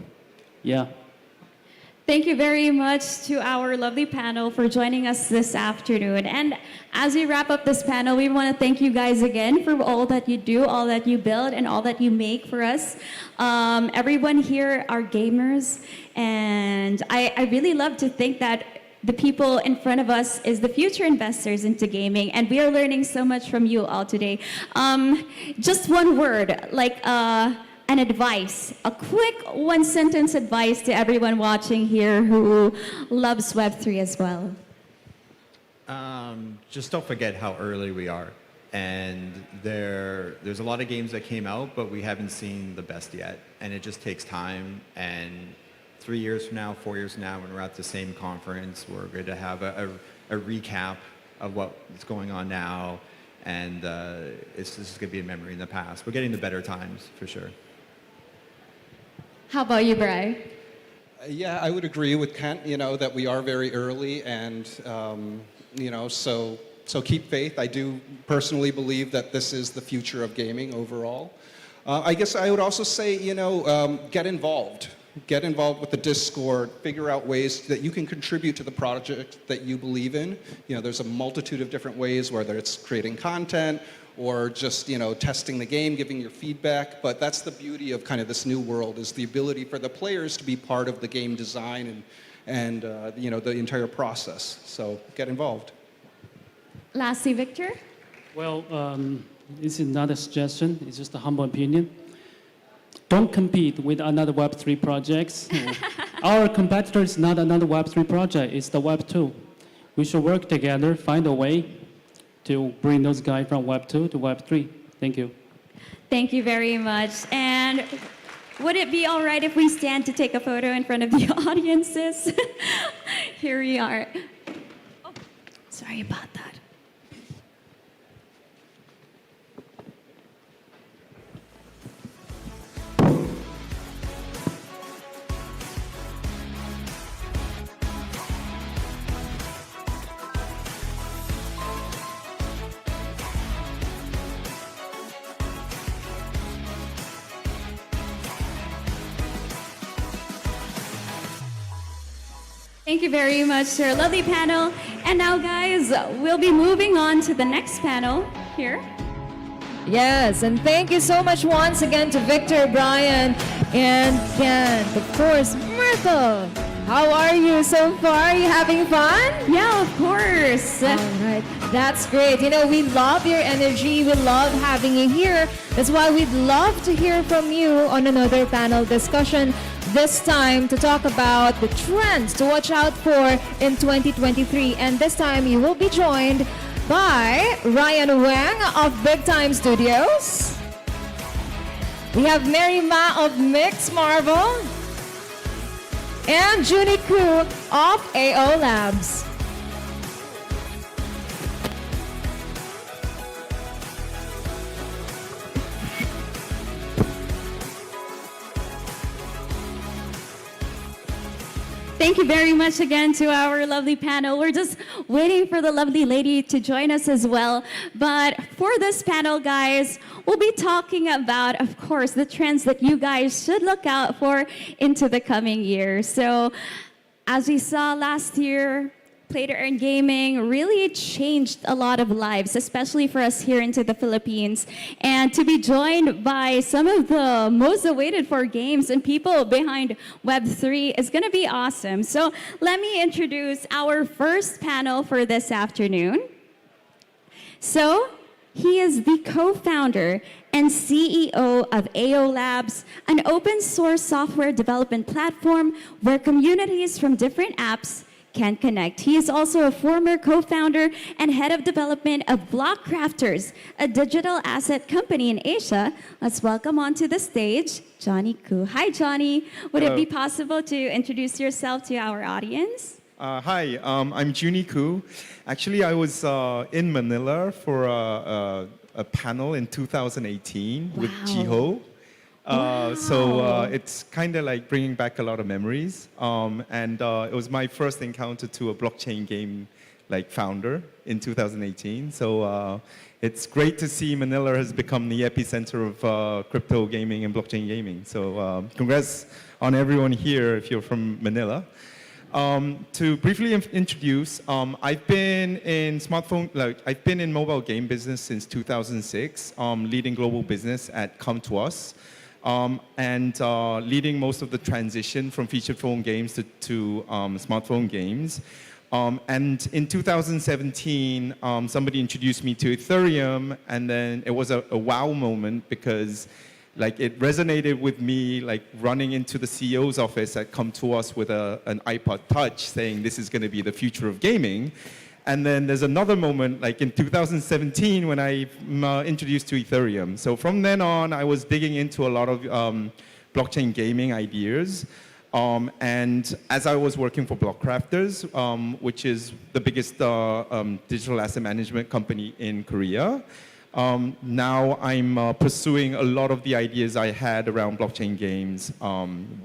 Yeah. Thank you very much to our lovely panel for joining us this afternoon. And as we wrap up this panel, we want to thank you guys again for all that you do, all that you build, and all that you make for us. Everyone here are gamers, and I really love to think that the people in front of us is the future investors into gaming, and we are learning so much from you all today. Just one word, like an advice, a quick one-sentence advice to everyone watching here who loves Web3 as well. Just don't forget how early we are. And there's a lot of games that came out, but we haven't seen the best yet. And it just takes time. And 3 years from now, 4 years from now, when we're at the same conference, we're going to have a recap of what's going on now. And this is going to be a memory in the past. We're getting the better times, for sure. How about you, Bri? Yeah, I would agree with Kent, that we are very early and, so keep faith. I do personally believe that this is the future of gaming overall. I guess I would also say, get involved. Get involved with the Discord, figure out ways that you can contribute to the project that you believe in. There's a multitude of different ways, whether it's creating content or just, testing the game, giving your feedback. But that's the beauty of kind of this new world, is the ability for the players to be part of the game design and the entire process. So get involved. Lastly, Victor? Well, this is not a suggestion, it's just a humble opinion. Don't compete with another Web3 projects. Our competitor is not another Web3 project, it's the Web2. We should work together, find a way to bring those guys from Web2 to Web3. Thank you. Thank you very much. And would it be all right if we stand to take a photo in front of the audiences? Here we are. Oh, sorry about that. Thank you very much to our lovely panel. And now, guys, we'll be moving on to the next panel here. Yes, and thank you so much once again to Victor, Brian, and Kent. Of course, Myrtle. How are you so far? Are you having fun? Yeah, of course. All right, that's great. We love your energy. We love having you here. That's why we'd love to hear from you on another panel discussion. This time to talk about the trends to watch out for in 2023. And this time you will be joined by Ryan Wang of Big Time Studios. We have Mary Ma of Mix Marvel. And Junie Koo of AO Labs. Thank you very much again to our lovely panel. We're just waiting for the lovely lady to join us as well. But for this panel, guys, we'll be talking about, of course, the trends that you guys should look out for into the coming year. So as we saw last year, Play to Earn Gaming really changed a lot of lives, especially for us here into the Philippines. And to be joined by some of the most awaited for games and people behind Web3 is going to be awesome. So let me introduce our first panel for this afternoon. So he is the co-founder and CEO of AO Labs, an open source software development platform where communities from different apps can connect. He is also a former co-founder and head of development of Block Crafters, a digital asset company in Asia. Let's welcome onto the stage, Junie Koo. Hi, Johnny. Would Hello. it be possible to introduce yourself to our audience? Hi, I'm Junie Koo. Actually, I was in Manila for a panel in 2018 with Jiho. So it's kind of like bringing back a lot of memories. And it was my first encounter to a blockchain game like founder in 2018. So it's great to see Manila has become the epicenter of crypto gaming and blockchain gaming. So congrats on everyone here if you're from Manila. To briefly introduce, I've been in I've been in mobile game business since 2006, leading global business at Come To Us, and leading most of the transition from featured phone games to smartphone games. And in 2017, somebody introduced me to Ethereum, and then it was a wow moment because it resonated with me, running into the CEO's office at Come To Us with an iPod Touch saying this is going to be the future of gaming. And then there's another moment, in 2017, when I introduced to Ethereum. So from then on, I was digging into a lot of blockchain gaming ideas. And as I was working for Blockcrafters, which is the biggest digital asset management company in Korea, now I'm pursuing a lot of the ideas I had around blockchain games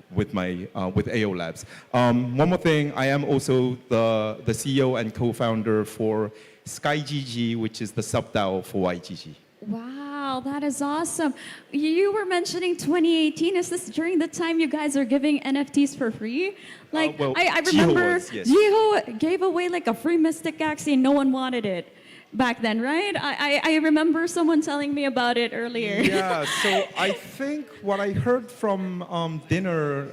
with AO Labs. One more thing, I am also the CEO and co-founder for SkyGG, which is the sub-DAO for YGG. Wow, that is awesome. You were mentioning 2018. Is this during the time you guys are giving NFTs for free? I remember Jiho gave away a free Mystic Axie and no one wanted it back then, right? I remember someone telling me about it earlier. Yeah, so I think what I heard from dinner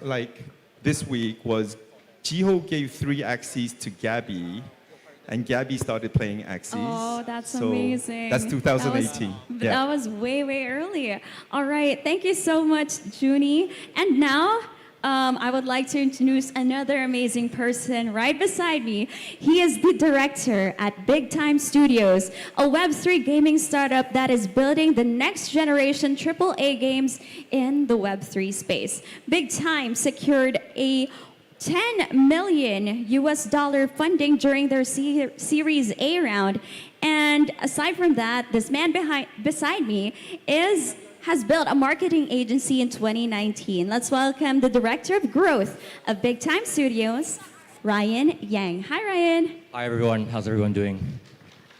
this week was Jiho gave 3 Axies to Gabby, and Gabby started playing Axies. Oh, that's amazing. That's 2018. That was way, way earlier. All right, thank you so much, Junie. And now, I would like to introduce another amazing person right beside me. He is the director at Big Time Studios, a Web3 gaming startup that is building the next generation AAA games in the Web3 space. Big Time secured a $10 million funding during their Series A round. And aside from that, this man beside me has built a marketing agency in 2019. Let's welcome the Director of Growth of Big Time Studios, Ryan Yang. Hi, Ryan. Hi, everyone. How's everyone doing?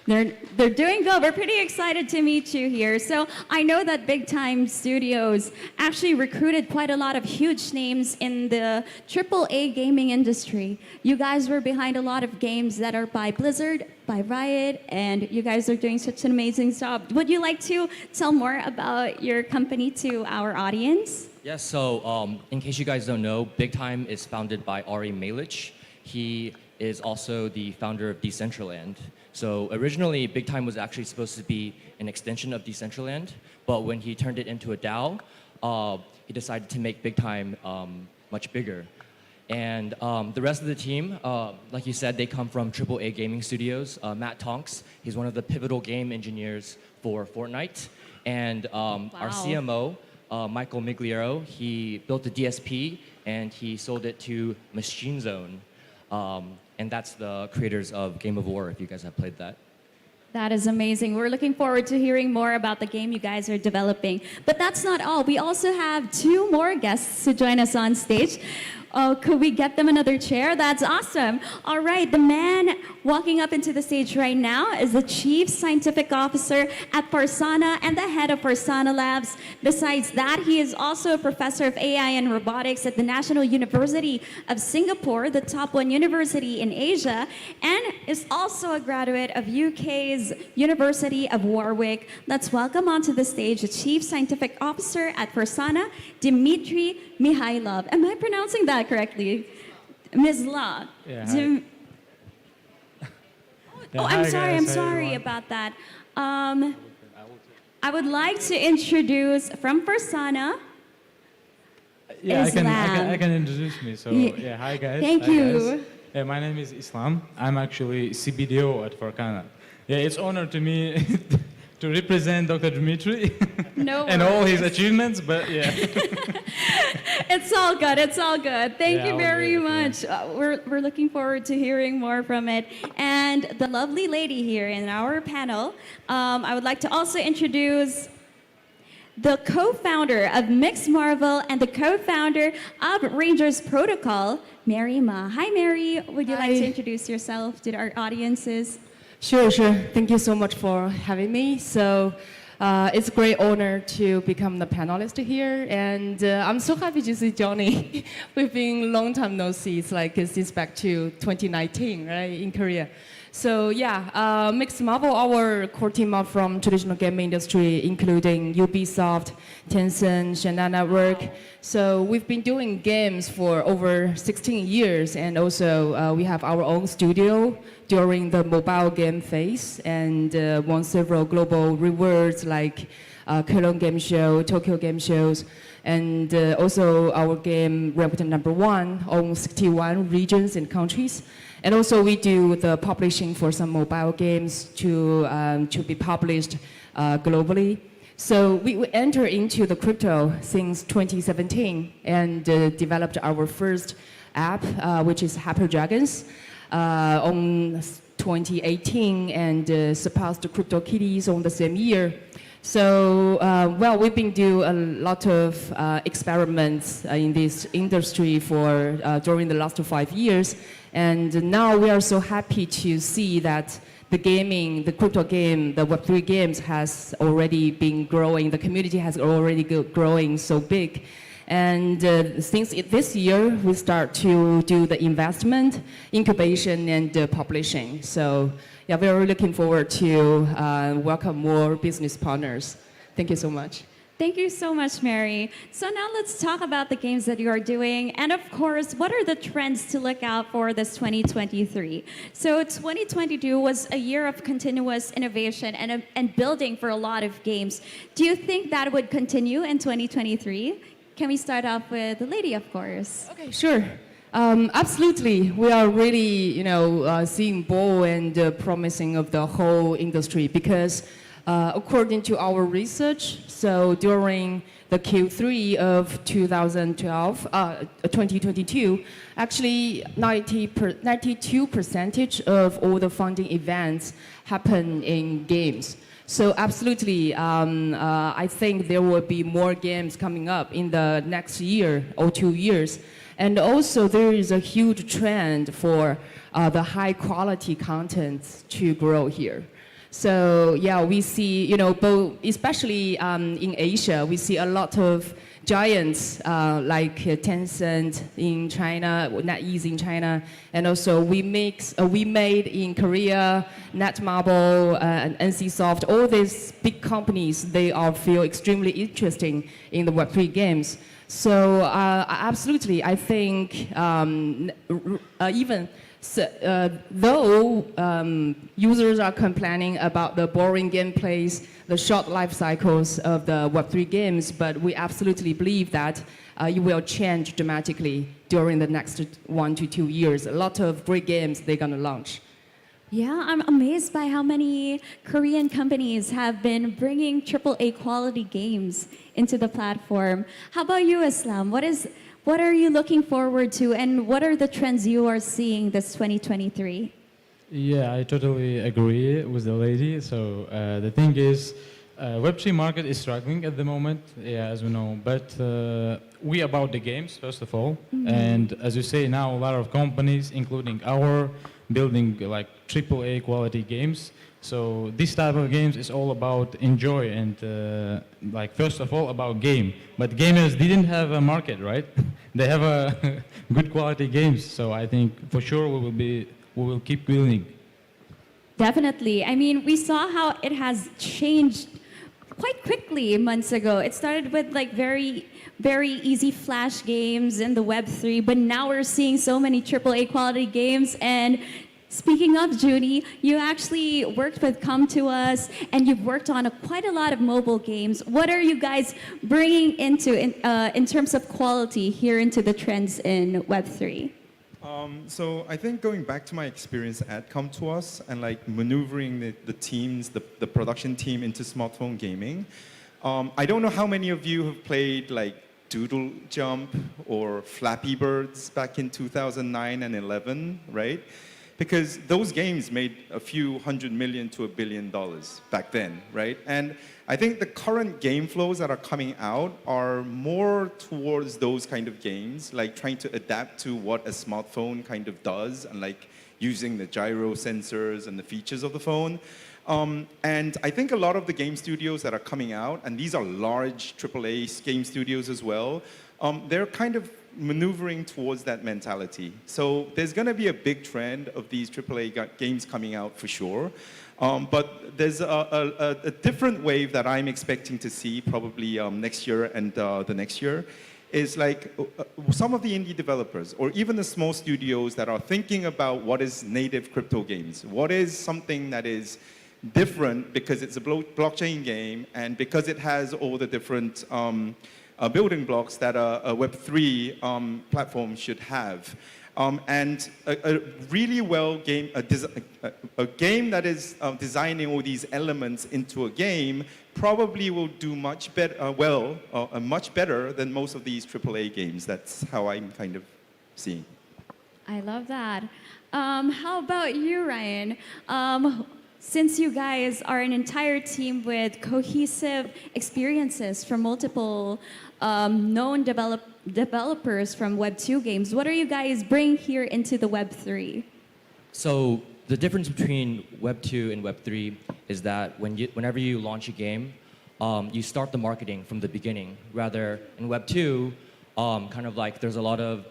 They're doing good. We're pretty excited to meet you here. So I know that Big Time Studios actually recruited quite a lot of huge names in the AAA gaming industry. You guys were behind a lot of games that are by Blizzard, by Riot, and you guys are doing such an amazing job. Would you like to tell more about your company to our audience? Yes, so in case you guys don't know, Big Time is founded by Ari Malic. He is also the founder of Decentraland. So originally, Big Time was actually supposed to be an extension of Decentraland, but when he turned it into a DAO, he decided to make Big Time much bigger. And the rest of the team, like you said, they come from AAA gaming studios. Matt Tonks, he's one of the pivotal game engineers for Fortnite. And our CMO, Michael Migliero, he built the DSP and he sold it to Machine Zone. And that's the creators of Game of War, if you guys have played that. That is amazing. We're looking forward to hearing more about the game you guys are developing. But that's not all. We also have 2 more guests to join us on stage. Oh, could we get them another chair? That's awesome. All right, the man walking up into the stage right now is the Chief Scientific Officer at Farsana and the head of Farsana Labs. Besides that, he is also a professor of AI and robotics at the National University of Singapore, the top 1 university in Asia, and is also a graduate of UK's University of Warwick. Let's welcome onto the stage the Chief Scientific Officer at Farsana, Dmitry Mihailov. Am I pronouncing that correctly? Ms. La. Yeah, I'm sorry about that. I would like to introduce from Farsana. Yeah, Islam. I can introduce me. So yeah, hi guys. Thank Hi, you. guys. Yeah, my name is Islam. I'm actually CBDO at Farkana. Yeah, it's honor to me to represent Dr. Dmitry No and all his worries. achievements, but yeah. It's all good. It's all good. Thank Yeah, you all very good, much. We're looking forward to hearing more from it. And the lovely lady here in our panel, I would like to also introduce the co-founder of Mixed Marvel and the co-founder of Rangers Protocol, Mary Ma. Hi, Mary. Would you like to introduce yourself to our audiences? Sure. Thank you so much for having me. So, It's a great honor to become the panelist here, and I'm so happy to see Johnny. We've been long time no see. It's like since back to 2019, right, in Korea. So yeah, Mixed Marvel, our core team are from traditional gaming industry, including Ubisoft, Tencent, Shanghai Network. So we've been doing games for over 16 years, and also we have our own studio during the mobile game phase, and won several global rewards like Cologne Game Show, Tokyo Game Shows, and also our game ranked #1 on 61 regions and countries. And also we do the publishing for some mobile games to be published globally. So we enter into the crypto since 2017 and developed our first app, which is Happy Dragons, on 2018 and surpassed the Crypto Kitties on the same year. So, well, we've been doing a lot of experiments in this industry for during the last 5 years. And now we are so happy to see that the gaming, the crypto game, the Web3 games has already been growing. The community has already growing so big. And since this year, we start to do the investment, incubation, and publishing. So yeah, we're looking forward to welcome more business partners. Thank you so much. Thank you so much, Mary. So now let's talk about the games that you are doing. And of course, what are the trends to look out for this 2023? So 2022 was a year of continuous innovation and building for a lot of games. Do you think that would continue in 2023? Can we start off with the lady, of course? Okay, sure. Absolutely. We are really, seeing bold and promising of the whole industry because according to our research, so during the Q3 of 2022, actually 92% of all the funding events happen in games. So absolutely, I think there will be more games coming up in the next year or 2 years. And also there is a huge trend for the high quality content to grow here. So yeah, we see, both, especially in Asia, we see a lot of giants like Tencent in China, NetEase in China, and also we made in Korea, Netmarble, and NCSoft, all these big companies, they all feel extremely interesting in the Web3 games. So absolutely, I think even though users are complaining about the boring gameplays, the short life cycles of the Web3 games, but we absolutely believe that it will change dramatically during the next 1 to 2 years. A lot of great games they're gonna launch. Yeah, I'm amazed by how many Korean companies have been bringing AAA quality games into the platform. How about you, Islam? What are you looking forward to, and what are the trends you are seeing this 2023? Yeah, I totally agree with the lady. So the thing is, Web3 market is struggling at the moment, yeah, as we know. But we about the games, first of all. Mhm. And as you say now, a lot of companies, including our, building like AAA quality games. So this type of games is all about enjoy and like first of all about game. But gamers didn't have a market, right? They have a good quality games. So I think for sure we will keep building. Definitely. I mean, we saw how it has changed quite quickly months ago. It started with like very easy flash games in the Web3, but now we're seeing so many AAA quality games. And speaking of Junie, you actually worked with Come To Us, and you've worked on quite a lot of mobile games. What are you guys bringing into in terms of quality here into the trends in Web3? So I think going back to my experience at Come To Us and like maneuvering the teams, the production team into smartphone gaming, I don't know how many of you have played like Doodle Jump or Flappy Birds back in 2009 and 11, right? Because those games made a few $100 million to $1 billion back then, right? And I think the current game flows that are coming out are more towards those kind of games, like trying to adapt to what a smartphone kind of does and like using the gyro sensors and the features of the phone. And I think a lot of the game studios that are coming out, and these are large AAA game studios as well, they're kind of maneuvering towards that mentality. So there's going to be a big trend of these AAA games coming out for sure. But there's a different wave that I'm expecting to see probably next year and the next year is like some of the indie developers or even the small studios that are thinking about what is native crypto games. What is something that is different because it's a blockchain game and because it has all the different building blocks that a Web3 platform should have. And a really well game, a game that is designing all these elements into a game probably will do much better, much better than most of these AAA games. That's how I'm kind of seeing. I love that. How about you, Ryan? Since you guys are an entire team with cohesive experiences from multiple known developers from Web2 games, what are you guys bringing here into the Web3? So the difference between Web2 and Web3 is that whenever you launch a game, you start the marketing from the beginning. Rather, in Web2, kind of like there's a lot of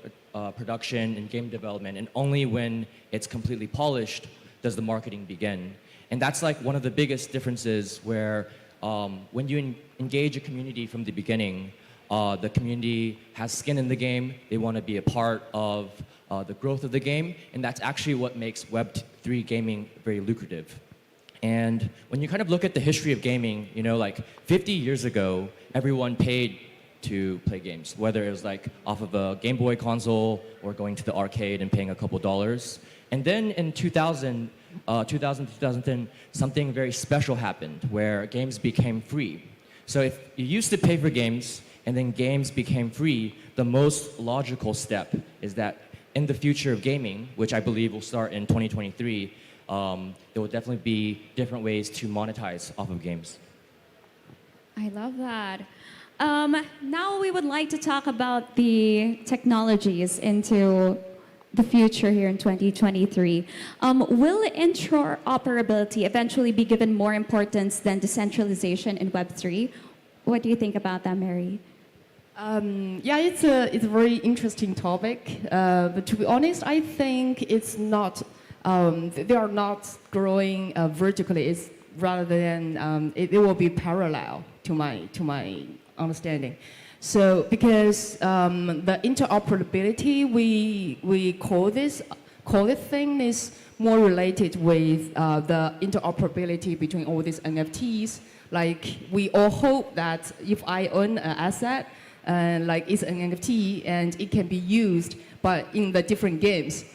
production and game development, and only when it's completely polished does the marketing begin. And that's like one of the biggest differences where when you engage a community from the beginning, the community has skin in the game, they want to be a part of the growth of the game, and that's actually what makes Web3 gaming very lucrative. And when you kind of look at the history of gaming, you know, like 50 years ago, everyone paid to play games, whether it was like off of a Game Boy console or going to the arcade and paying a couple dollars. And then in 2010, something very special happened where games became free. So if you used to pay for games and then games became free, the most logical step is that in the future of gaming, which I believe will start in 2023, there will definitely be different ways to monetize off of games. I love that. Now we would like to talk about the technologies into the future here in 2023. Will interoperability eventually be given more importance than decentralization in Web3? What do you think about that, Mary? Yeah, it's a very interesting topic. But to be honest, I think it's not. They are not growing vertically. It's rather than it will be parallel to my understanding. So because the interoperability we call this thing is more related with the interoperability between all these NFTs. Like we all hope that if I own an asset, like it's an NFT and it can be used, but in the different games,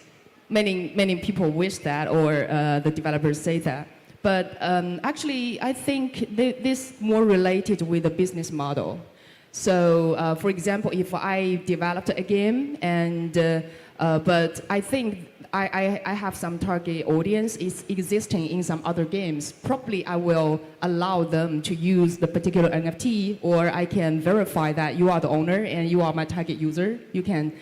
many people wish that, or the developers say that. But actually, I think this more related with the business model. So, for example, if I developed a game, and but I think I have some target audience is existing in some other games, probably I will allow them to use the particular NFT, or I can verify that you are the owner and you are my target user. You can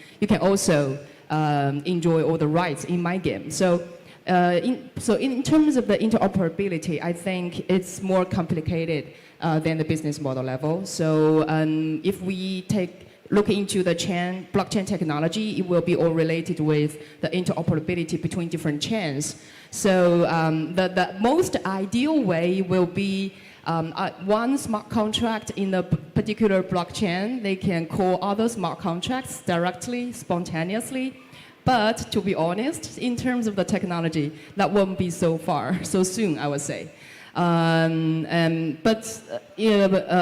also enjoy all the rights in my game. So in terms of the interoperability, I think it's more complicated than the business model level. So if we look into the blockchain technology, it will be all related with the interoperability between different chains. So the most ideal way will be one smart contract in a particular blockchain. They can call other smart contracts directly, spontaneously. But to be honest, in terms of the technology, that won't be so soon, I would say. But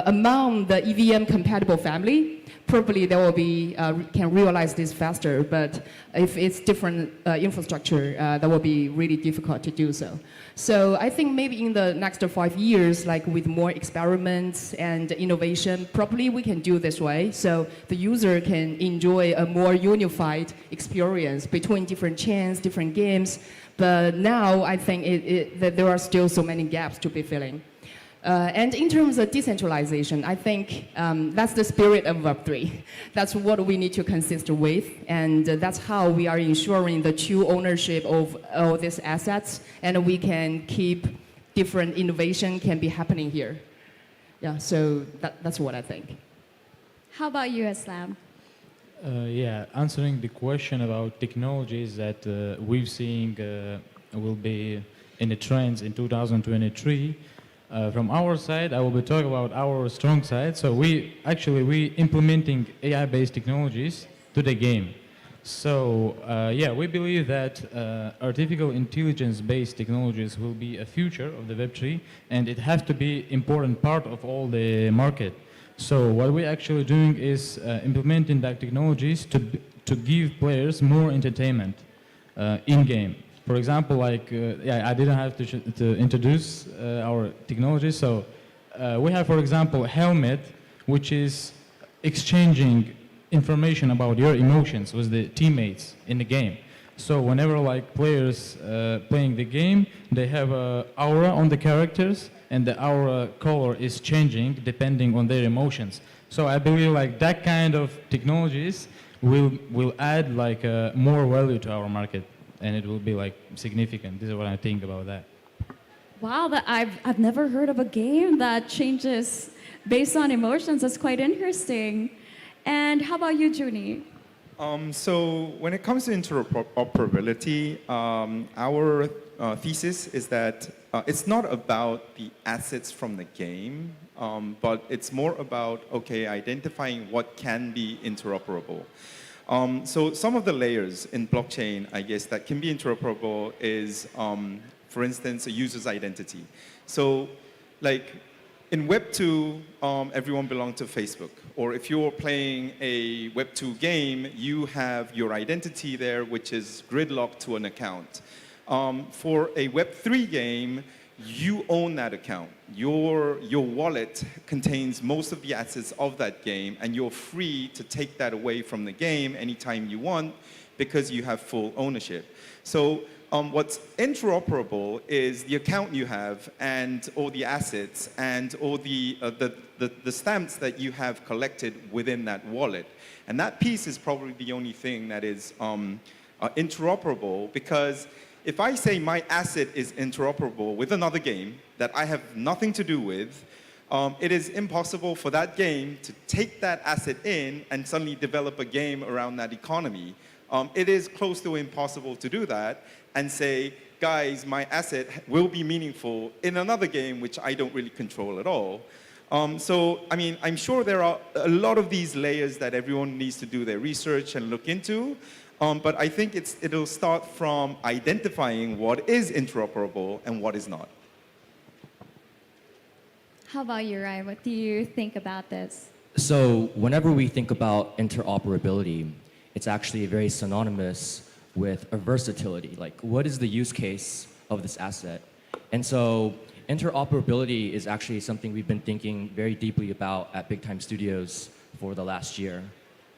among the EVM compatible family, probably they will be can realize this faster. But if it's different infrastructure, that will be really difficult to do so. So I think maybe in the next 5 years, like with more experiments and innovation, probably we can do this way. So the user can enjoy a more unified experience between different chains, different games. But now I think that there are still so many gaps to be filling. And in terms of decentralization, I think that's the spirit of Web3. That's what we need to consist with, and that's how we are ensuring the true ownership of all these assets, and we can keep different innovation can be happening here. Yeah, so that's what I think. How about you, Islam? Yeah, answering the question about technologies that we've seen will be in the trends in 2023. From our side, I will be talking about our strong side. So we implementing AI-based technologies to the game. So yeah, we believe that artificial intelligence-based technologies will be a future of the Web3, and it has to be important part of all the market. So what we're actually doing is implementing that technologies to give players more entertainment in-game. For example, like, yeah, I didn't have to introduce our technology. So we have, for example, Helmet, which is exchanging information about your emotions with the teammates in the game. So whenever like players playing the game, they have an aura on the characters, and the aura color is changing depending on their emotions. So I believe like that kind of technologies will add like more value to our market, and it will be like significant. This is what I think about that. Wow, I've never heard of a game that changes based on emotions. That's quite interesting. And how about you, Junie? So when it comes to interoperability, our thesis is that it's not about the assets from the game, but it's more about, okay, identifying what can be interoperable. So some of the layers in blockchain, I guess, that can be interoperable is, for instance, a user's identity. So like in Web 2, everyone belonged to Facebook. Or if you're playing a Web 2 game, you have your identity there, which is gridlocked to an account. For a Web 3 game, you own that account. Your wallet contains most of the assets of that game, and you're free to take that away from the game anytime you want because you have full ownership. So what's interoperable is the account you have and all the assets and all the stamps that you have collected within that wallet. And that piece is probably the only thing that is interoperable, because if I say my asset is interoperable with another game that I have nothing to do with, it is impossible for that game to take that asset in and suddenly develop a game around that economy. It is close to impossible to do that and say, guys, my asset will be meaningful in another game which I don't really control at all. So, I mean, I'm sure there are a lot of these layers that everyone needs to do their research and look into. But I think it'll start from identifying what is interoperable and what is not. How about you, Ryan? What do you think about this? So whenever we think about interoperability, it's actually very synonymous with a versatility. Like, what is the use case of this asset? And so interoperability is actually something we've been thinking very deeply about at Big Time Studios for the last year.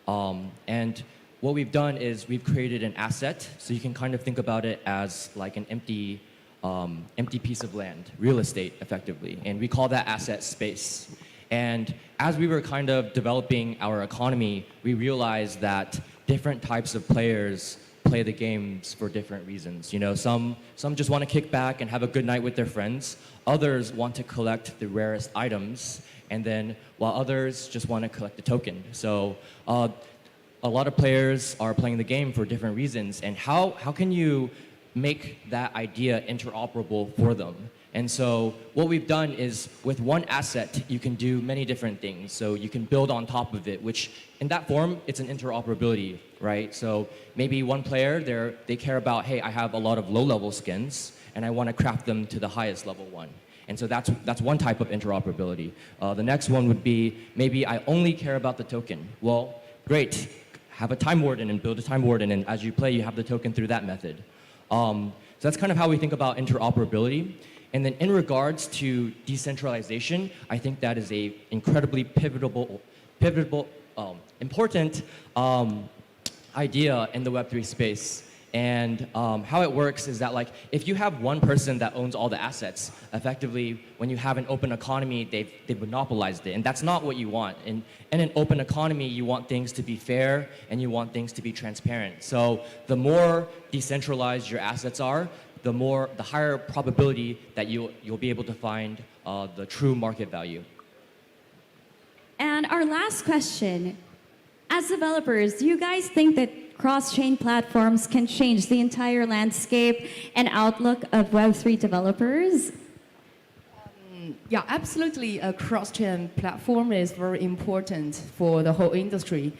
And what we've done is we've created an asset, so you can kind of think about it as like an empty piece of land, real estate, effectively. And we call that asset space. And as we were kind of developing our economy, we realized that different types of players play the games for different reasons. You know, some just want to kick back and have a good night with their friends. Others want to collect the rarest items, and then while others just want to collect the token. So a lot of players are playing the game for different reasons, and how can you make that idea interoperable for them? And so what we've done is with one asset, you can do many different things. So you can build on top of it, which in that form, it's an interoperability, right? So maybe one player, they care about, hey, I have a lot of low-level skins, and I want to craft them to the highest level one. And so that's one type of interoperability. The next one would be, maybe I only care about the token. Well, great, have a time warden and build a time warden, and as you play, you have the token through that method. So that's kind of how we think about interoperability. And then in regards to decentralization, I think that is a incredibly important idea in the Web3 space. And how it works is that, like, if you have one person that owns all the assets, effectively, when you have an open economy, they've monopolized it. And that's not what you want. In an open economy, you want things to be fair and you want things to be transparent. So the more decentralized your assets are, the higher probability that you'll be able to find the true market value. And our last question, as developers, do you guys think that cross-chain platforms can change the entire landscape and outlook of Web3 developers? Yeah, absolutely. A cross-chain platform is very important for the whole industry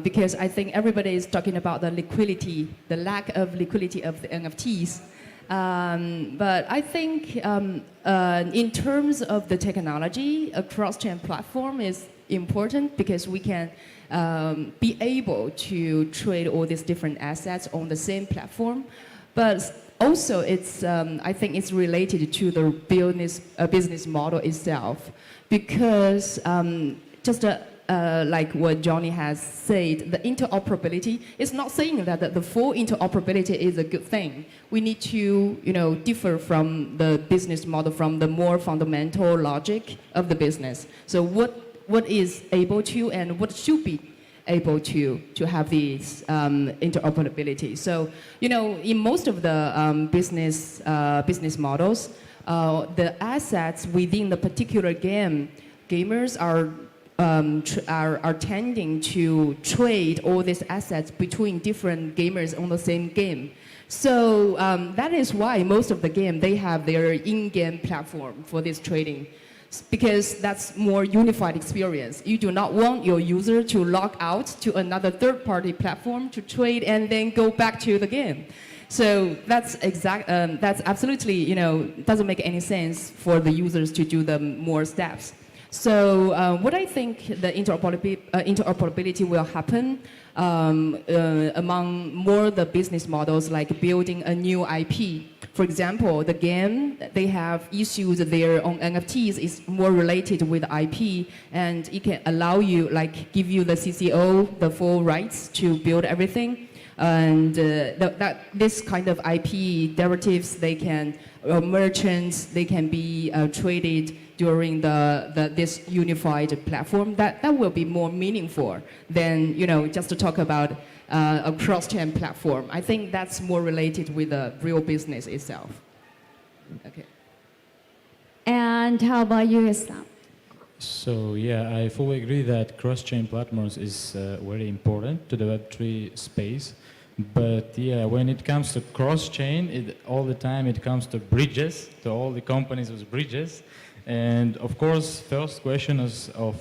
because I think everybody is talking about the liquidity, the lack of liquidity of the NFTs. But I think in terms of the technology, a cross-chain platform is important because we can be able to trade all these different assets on the same platform. But also, I think it's related to the business model itself, because just like what Johnny has said, the interoperability is not saying that the full interoperability is a good thing. We need to, differ from the business model, from the more fundamental logic of the business. So what is able to and what should be able to have these interoperability. So, in most of the business models, the assets within the particular game, gamers are tending to trade all these assets between different gamers on the same game. So that is why most of the game, they have their in-game platform for this trading, because that's more unified experience. You do not want your user to log out to another third-party platform to trade and then go back to the game. So that's absolutely, doesn't make any sense for the users to do the more steps. So what I think the interoperability will happen among more the business models, like building a new IP. For example, the game, they have issues their own NFTs is more related with IP, and it can allow you, like give you the CCO, the full rights to build everything. And this kind of IP derivatives, they can, merchants, they can be traded during this unified platform. That will be more meaningful than, just to talk about a cross-chain platform. I think that's more related with the real business itself. Okay. And how about you, Islam? So yeah, I fully agree that cross-chain platforms is very important to the Web3 space. But yeah, when it comes to cross-chain, all the time it comes to bridges, to all the companies with bridges. And of course, first question is of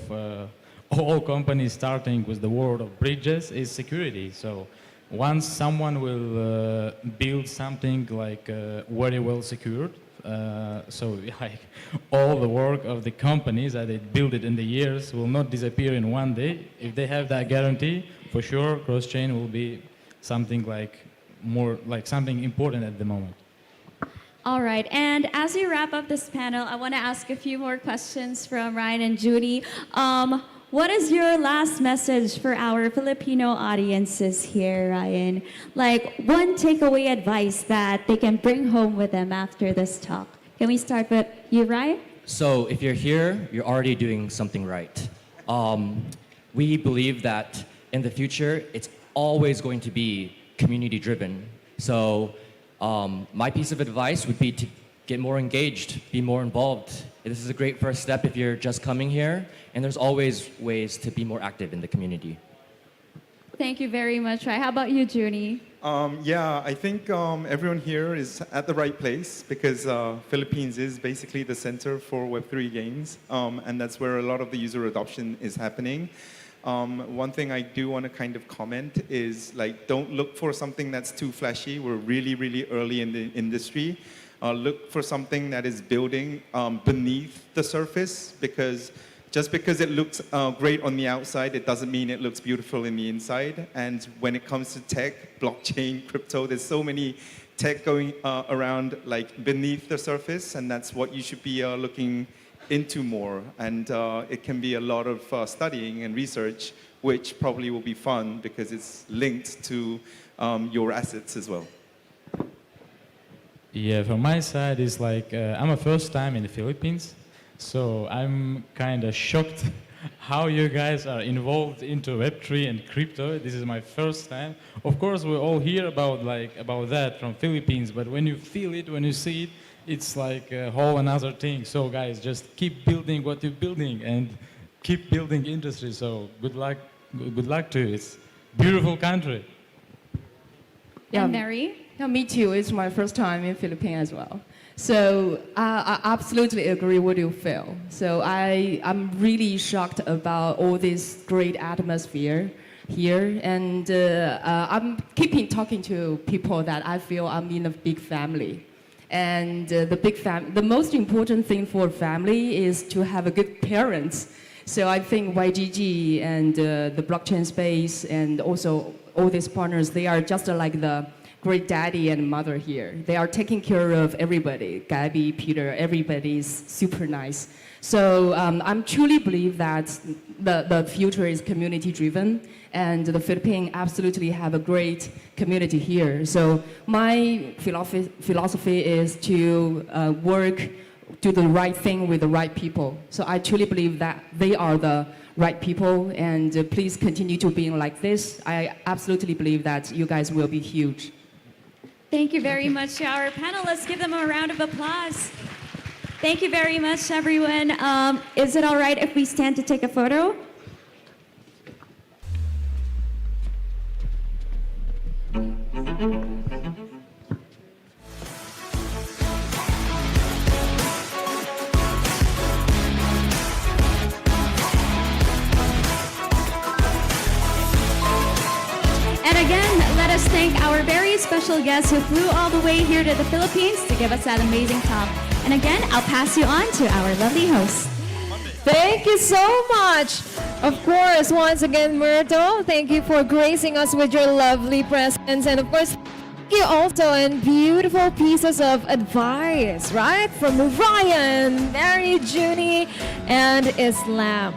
all companies starting with the word of bridges is security. So once someone will build something like very well secured, so like all the work of the companies that they build it in the years will not disappear in one day. If they have that guarantee, for sure, cross-chain will be something like more like something important at the moment. All right, and as we wrap up this panel, I want to ask a few more questions from Ryan and Judy. What is your last message for our Filipino audiences here, Ryan? Like one takeaway advice that they can bring home with them after this talk. Can we start with you, Ryan? So if you're here, you're already doing something right. We believe that in the future, it's always going to be community driven. So my piece of advice would be to get more engaged, be more involved. This is a great first step if you're just coming here, and there's always ways to be more active in the community. Thank you very much, Ryan. How about you, Junie? Yeah, I think everyone here is at the right place because Philippines is basically the center for Web3 games, and that's where a lot of the user adoption is happening. One thing I do want to kind of comment is like, don't look for something that's too flashy. We're really, really early in the industry. Look for something that is building beneath the surface, because just because it looks great on the outside, it doesn't mean it looks beautiful in the inside. And when it comes to tech, blockchain, crypto, there's so many tech going around like beneath the surface, and that's what you should be looking into more. And it can be a lot of studying and research, which probably will be fun because it's linked to your assets as well. Yeah, from my side, it's like I'm a first time in the Philippines, so I'm kind of shocked how you guys are involved into Web3 and crypto. This is my first time. Of course, we all hear about that from Philippines, but when you feel it, when you see it, it's like a whole another thing. So guys, just keep building what you're building and keep building industry. So good luck to you. It's beautiful country. Yeah, And Mary? Yeah, me too. It's my first time in Philippines as well. So I absolutely agree what you feel. So I'm really shocked about all this great atmosphere here, and I'm keeping talking to people that I feel I'm in a big family. And the most important thing for a family is to have a good parents. So I think YGG and the blockchain space and also all these partners, they are just like the great daddy and mother here. They are taking care of everybody. Gabby, Peter, everybody's super nice. So I truly believe that the future is community driven, and the Philippines absolutely have a great community here. So my philosophy is to do the right thing with the right people. So I truly believe that they are the right people, and please continue to be like this. I absolutely believe that you guys will be huge. Thank you very much to our panelists. Give them a round of applause. Thank you very much, everyone. Is it all right if we stand to take a photo? And again, let us thank our very special guests who flew all the way here to the Philippines to give us that amazing talk. And again, I'll pass you on to our lovely host. Thank you so much. Of course, once again, Myrtle, thank you for gracing us with your lovely presence. And of course, thank you also and beautiful pieces of advice, right? From Ryan, Mary, Junie, and Islam.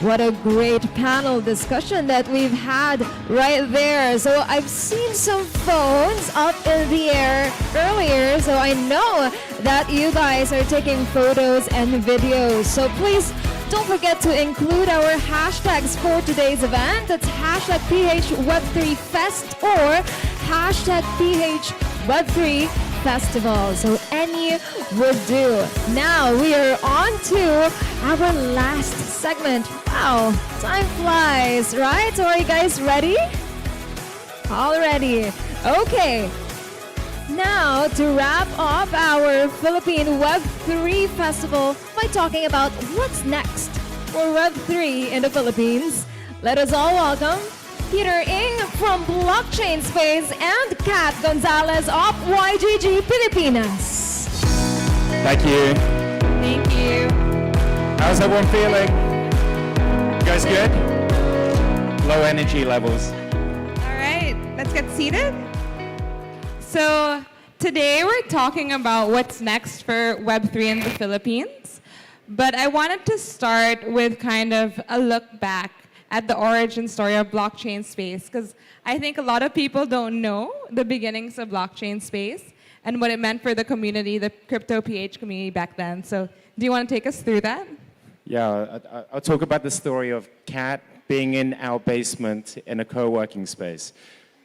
What a great panel discussion that we've had right there. So I've seen some phones up in the air earlier, so I know that you guys are taking photos and videos. So please don't forget to include our hashtags for today's event. That's hashtag PHWeb3Fest or hashtag PHWeb3 Festival. So any would do. Now we are on to our last segment. Wow, time flies, right? So are you guys ready? All ready. Okay. Now to wrap up our Philippine Web3 Festival by talking about what's next for Web3 in the Philippines, let us all welcome Peter Ng from Blockchain Space and Kat Gonzalez of YGG Pilipinas. Thank you. Thank you. How's everyone feeling? You guys good? Low energy levels. All right, let's get seated. So today we're talking about what's next for Web3 in the Philippines. But I wanted to start with kind of a look back at the origin story of blockchain space, because I think a lot of people don't know the beginnings of blockchain space and what it meant for the community, the crypto PH community back then. So do you want to take us through that? Yeah, I'll talk about the story of Kat being in our basement in a co-working space.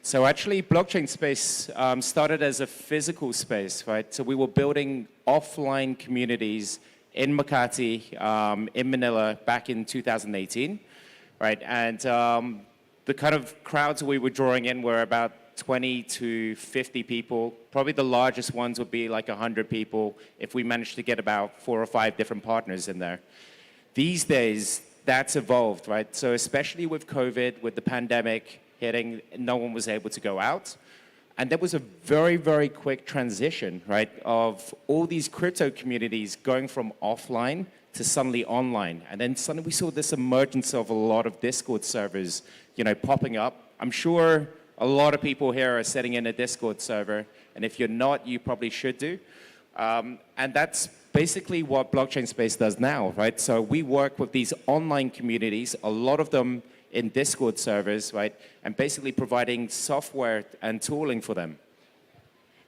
So actually, blockchain space started as a physical space, right? So we were building offline communities in Makati, in Manila, back in 2018. Right, and the kind of crowds we were drawing in were about 20 to 50 people. Probably the largest ones would be like 100 people if we managed to get about 4 or 5 different partners in there. These days, that's evolved, right? So especially with COVID, with the pandemic hitting, no one was able to go out. And there was a very, very quick transition, right, of all these crypto communities going from offline to suddenly online. And then suddenly we saw this emergence of a lot of Discord servers, popping up. I'm sure a lot of people here are sitting in a Discord server, and if you're not, you probably should do. And that's basically what Blockchain Space does now, right? So we work with these online communities, a lot of them in Discord servers, right? And basically providing software and tooling for them.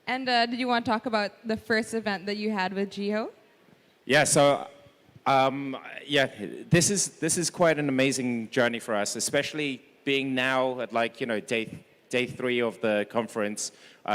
And did you want to talk about the first event that you had with Jiho? Yeah, so Yeah, this is quite an amazing journey for us, especially being now at day 3 of the conference,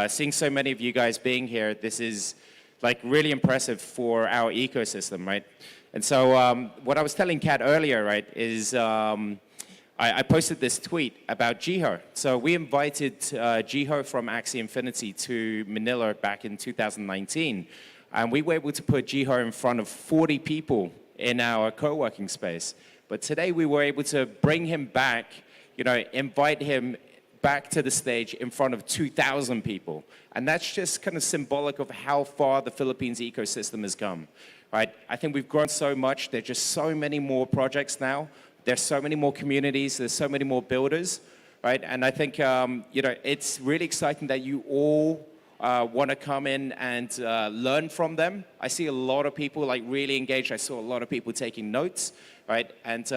seeing so many of you guys being here. This is like really impressive for our ecosystem, right? And so what I was telling Kat earlier, right, is I posted this tweet about Jiho. So we invited Jiho from Axie Infinity to Manila back in 2019. And we were able to put Jiho in front of 40 people in our co-working space. But today we were able to bring him back, invite him back to the stage in front of 2,000 people. And that's just kind of symbolic of how far the Philippines ecosystem has come, right? I think we've grown so much. There's just so many more projects now. There's so many more communities. There's so many more builders, right? And I think, it's really exciting that you all want to come in and learn from them. I see a lot of people really engaged. I saw a lot of people taking notes, right? And,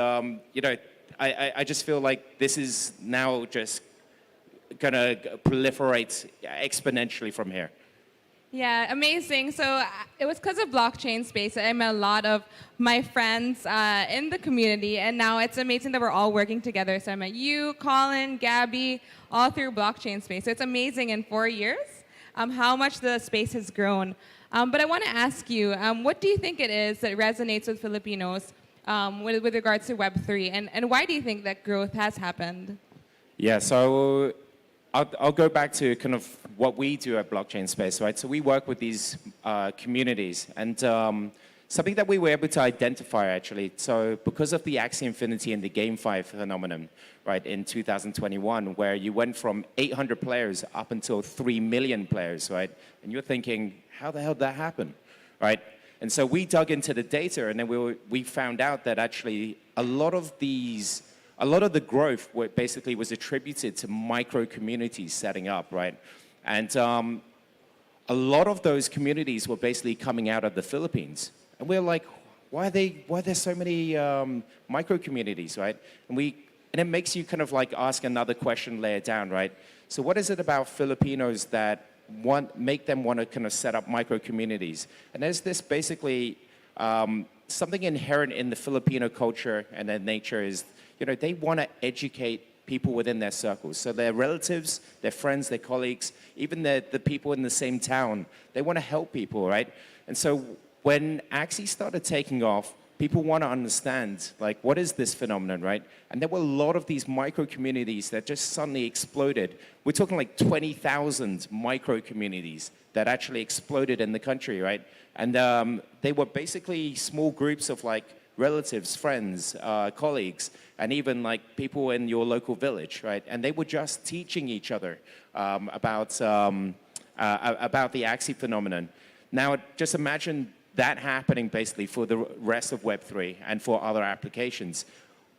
I just feel like this is now just going to proliferate exponentially from here. Yeah, amazing. So it was because of blockchain space that I met a lot of my friends in the community, and now it's amazing that we're all working together. So I met you, Colin, Gabby, all through blockchain space. So it's amazing in 4 years how much the space has grown. But I want to ask you, what do you think it is that resonates with Filipinos with regards to Web3, and why do you think that growth has happened? Yeah, so I'll go back to kind of what we do at Blockchain Space, right? So we work with these communities, and something that we were able to identify actually. So because of the Axie Infinity and the GameFi phenomenon, right, in 2021, where you went from 800 players up until 3 million players, right? And you're thinking, how the hell did that happen, right? And so we dug into the data, and then we found out that actually a lot of the growth basically was attributed to micro communities setting up, right? And a lot of those communities were basically coming out of the Philippines. And we're like, why are there so many micro communities, right? And it makes you kind of ask another question layer down, right? So what is it about Filipinos that make them want to kind of set up micro communities? And there's this basically something inherent in the Filipino culture and their nature is, they want to educate people within their circles. So their relatives, their friends, their colleagues, even the people in the same town, they want to help people, right? And so when Axie started taking off, people want to understand, what is this phenomenon, right? And there were a lot of these micro communities that just suddenly exploded. We're talking 20,000 micro communities that actually exploded in the country, right? And they were basically small groups of relatives, friends, colleagues, and even people in your local village, right? And they were just teaching each other about the Axie phenomenon. Now, just imagine that happening basically for the rest of Web3 and for other applications.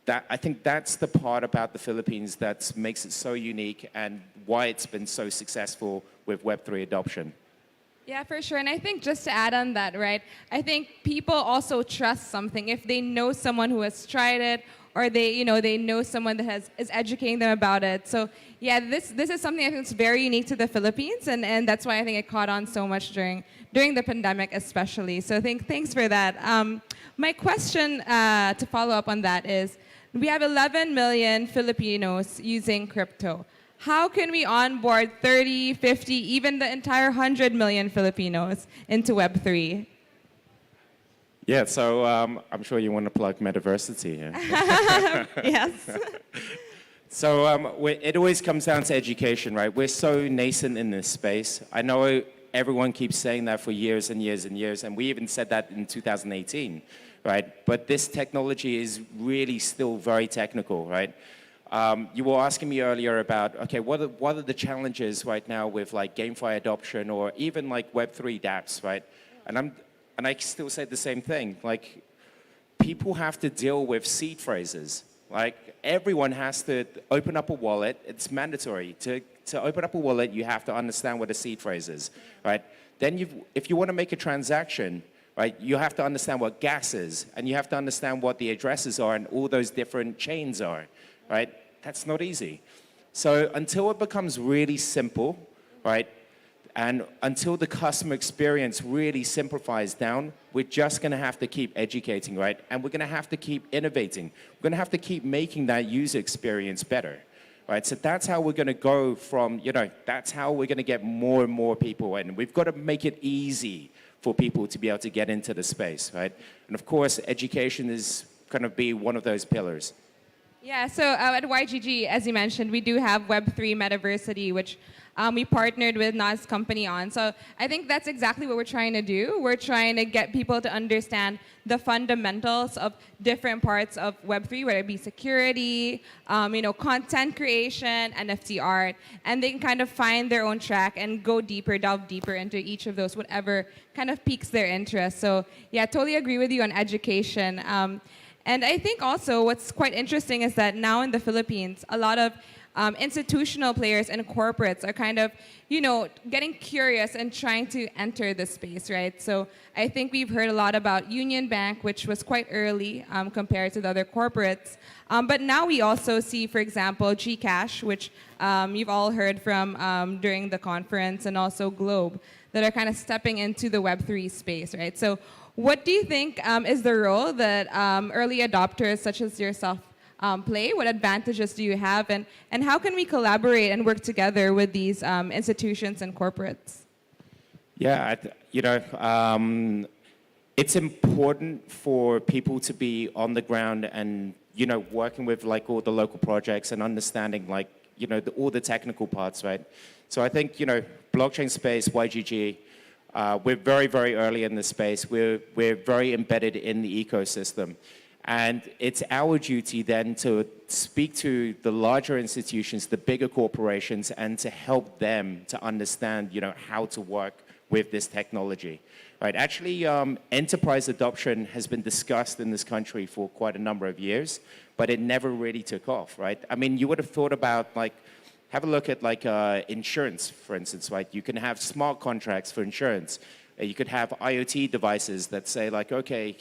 I think that's the part about the Philippines that makes it so unique and why it's been so successful with Web3 adoption. Yeah, for sure. And I think just to add on that, right, I think people also trust something if they know someone who has tried it, or they know someone that is educating them about it. So yeah, this is something I think is very unique to the Philippines, and that's why I think it caught on so much during the pandemic especially. So thanks for that. My question to follow up on that is, we have 11 million Filipinos using crypto. How can we onboard 30, 50, even the entire 100 million Filipinos into Web3? Yeah, so I'm sure you want to plug Metaversity here. Yes. So it always comes down to education, right? We're so nascent in this space. I know everyone keeps saying that for years and years and years, and we even said that in 2018, right? But this technology is really still very technical, right? You were asking me earlier about, okay, what are the challenges right now with GameFi adoption or even Web3 dApps, right? And I still say the same thing. People have to deal with seed phrases. Everyone has to open up a wallet. It's mandatory. To open up a wallet, you have to understand what a seed phrase is, right? Then if you want to make a transaction, right, you have to understand what gas is, and you have to understand what the addresses are and all those different chains are, right? That's not easy. So until it becomes really simple, right, And until the customer experience really simplifies down, we're just going to have to keep educating, right? And we're going to have to keep innovating. We're going to have to keep making that user experience better, right? So that's how we're going to go from, that's how we're going to get more and more people in. We've got to make it easy for people to be able to get into the space, right? And of course, education is going to be one of those pillars. Yeah, so at YGG, as you mentioned, we do have Web3 Metaversity, which we partnered with Nas company on. So I think that's exactly what we're trying to do. We're trying to get people to understand the fundamentals of different parts of Web3, whether it be security, content creation, NFT art, and they can kind of find their own track and go deeper, delve deeper into each of those, whatever kind of piques their interest. So yeah, totally agree with you on education. And I think also what's quite interesting is that now in the Philippines, a lot of institutional players and corporates are kind of, getting curious and trying to enter the space, right? So I think we've heard a lot about Union Bank, which was quite early compared to the other corporates. But now we also see, for example, Gcash, which you've all heard from during the conference, and also Globe, that are kind of stepping into the Web3 space, right? So what do you think is the role that early adopters such as yourself play? What advantages do you have? And how can we collaborate and work together with these institutions and corporates? Yeah, it's important for people to be on the ground and, working with like all the local projects and understanding like, all the technical parts, right? So I think, blockchain space, YGG, we're very, very early in this space. We're very embedded in the ecosystem. And it's our duty then to speak to the larger institutions, the bigger corporations, and to help them to understand, how to work with this technology. Right? Actually, enterprise adoption has been discussed in this country for quite a number of years, but it never really took off, right? I mean, you would have thought about have a look at insurance, for instance, right? You can have smart contracts for insurance. You could have IoT devices that say okay,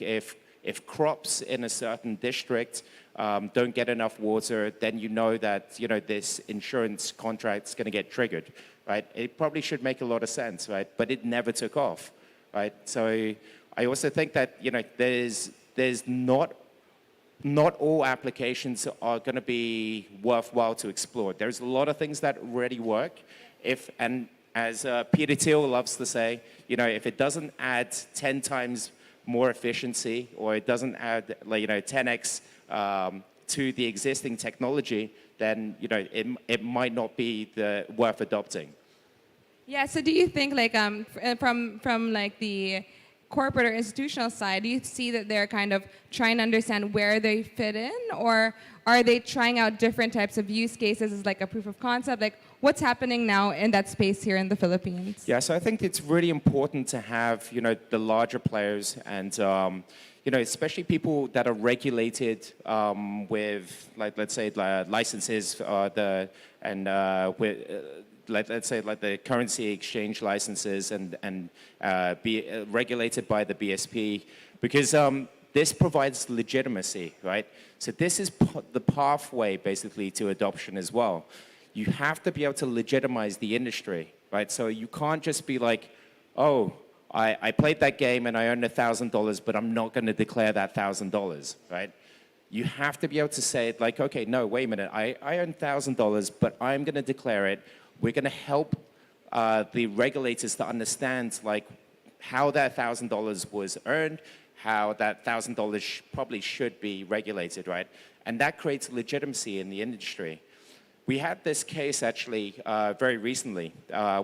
if crops in a certain district don't get enough water, then that this insurance contract's going to get triggered, right? It probably should make a lot of sense, right? But it never took off, right? So I also think that there's not all applications are going to be worthwhile to explore. There's a lot of things that already work. And as Peter Thiel loves to say, if it doesn't add 10 times more efficiency, or it doesn't add 10x to the existing technology, then it might not be worth adopting. Yeah. So do you think from the corporate or institutional side, do you see that they're kind of trying to understand where they fit in, or are they trying out different types of use cases as like a proof of concept? Like what's happening now in that space here in the Philippines? Yeah, so I think it's really important to have, the larger players and, especially people that are regulated with, let's say, licenses, let's say the currency exchange licenses and be regulated by the BSP, because this provides legitimacy, right? So this is the pathway basically to adoption as well. You have to be able to legitimize the industry, right? So you can't just be like, oh, I played that game and I earned $1,000, but I'm not going to declare that $1,000, right? You have to be able to say okay, no, wait a minute, I earned $1,000, but I'm going to declare it. We're going to help the regulators to understand how that $1,000 was earned, how that $1,000 probably should be regulated, right? And that creates legitimacy in the industry. We had this case actually very recently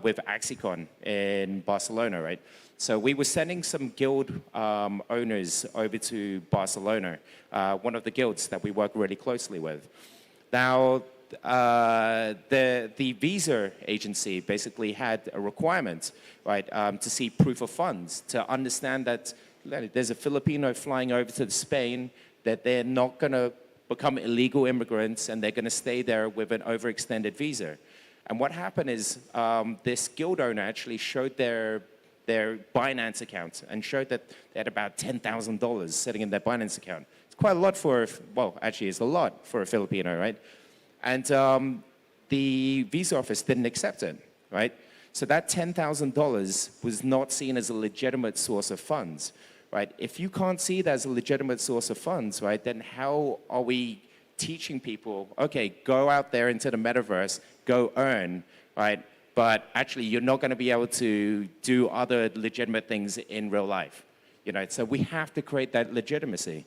with Axicon in Barcelona, right? So we were sending some guild owners over to Barcelona, one of the guilds that we work really closely with. Now, the visa agency basically had a requirement, right, to see proof of funds, to understand that there's a Filipino flying over to Spain, that they're not going to become illegal immigrants and they're going to stay there with an overextended visa. And what happened is this guild owner actually showed their Binance account and showed that they had about $10,000 sitting in their Binance account. It's quite a lot actually it's a lot for a Filipino, right? And the visa office didn't accept it, right? So that $10,000 was not seen as a legitimate source of funds, right? If you can't see that as a legitimate source of funds, right, then how are we teaching people, okay, go out there into the metaverse, go earn, right? But actually, you're not going to be able to do other legitimate things in real life, you know? So we have to create that legitimacy.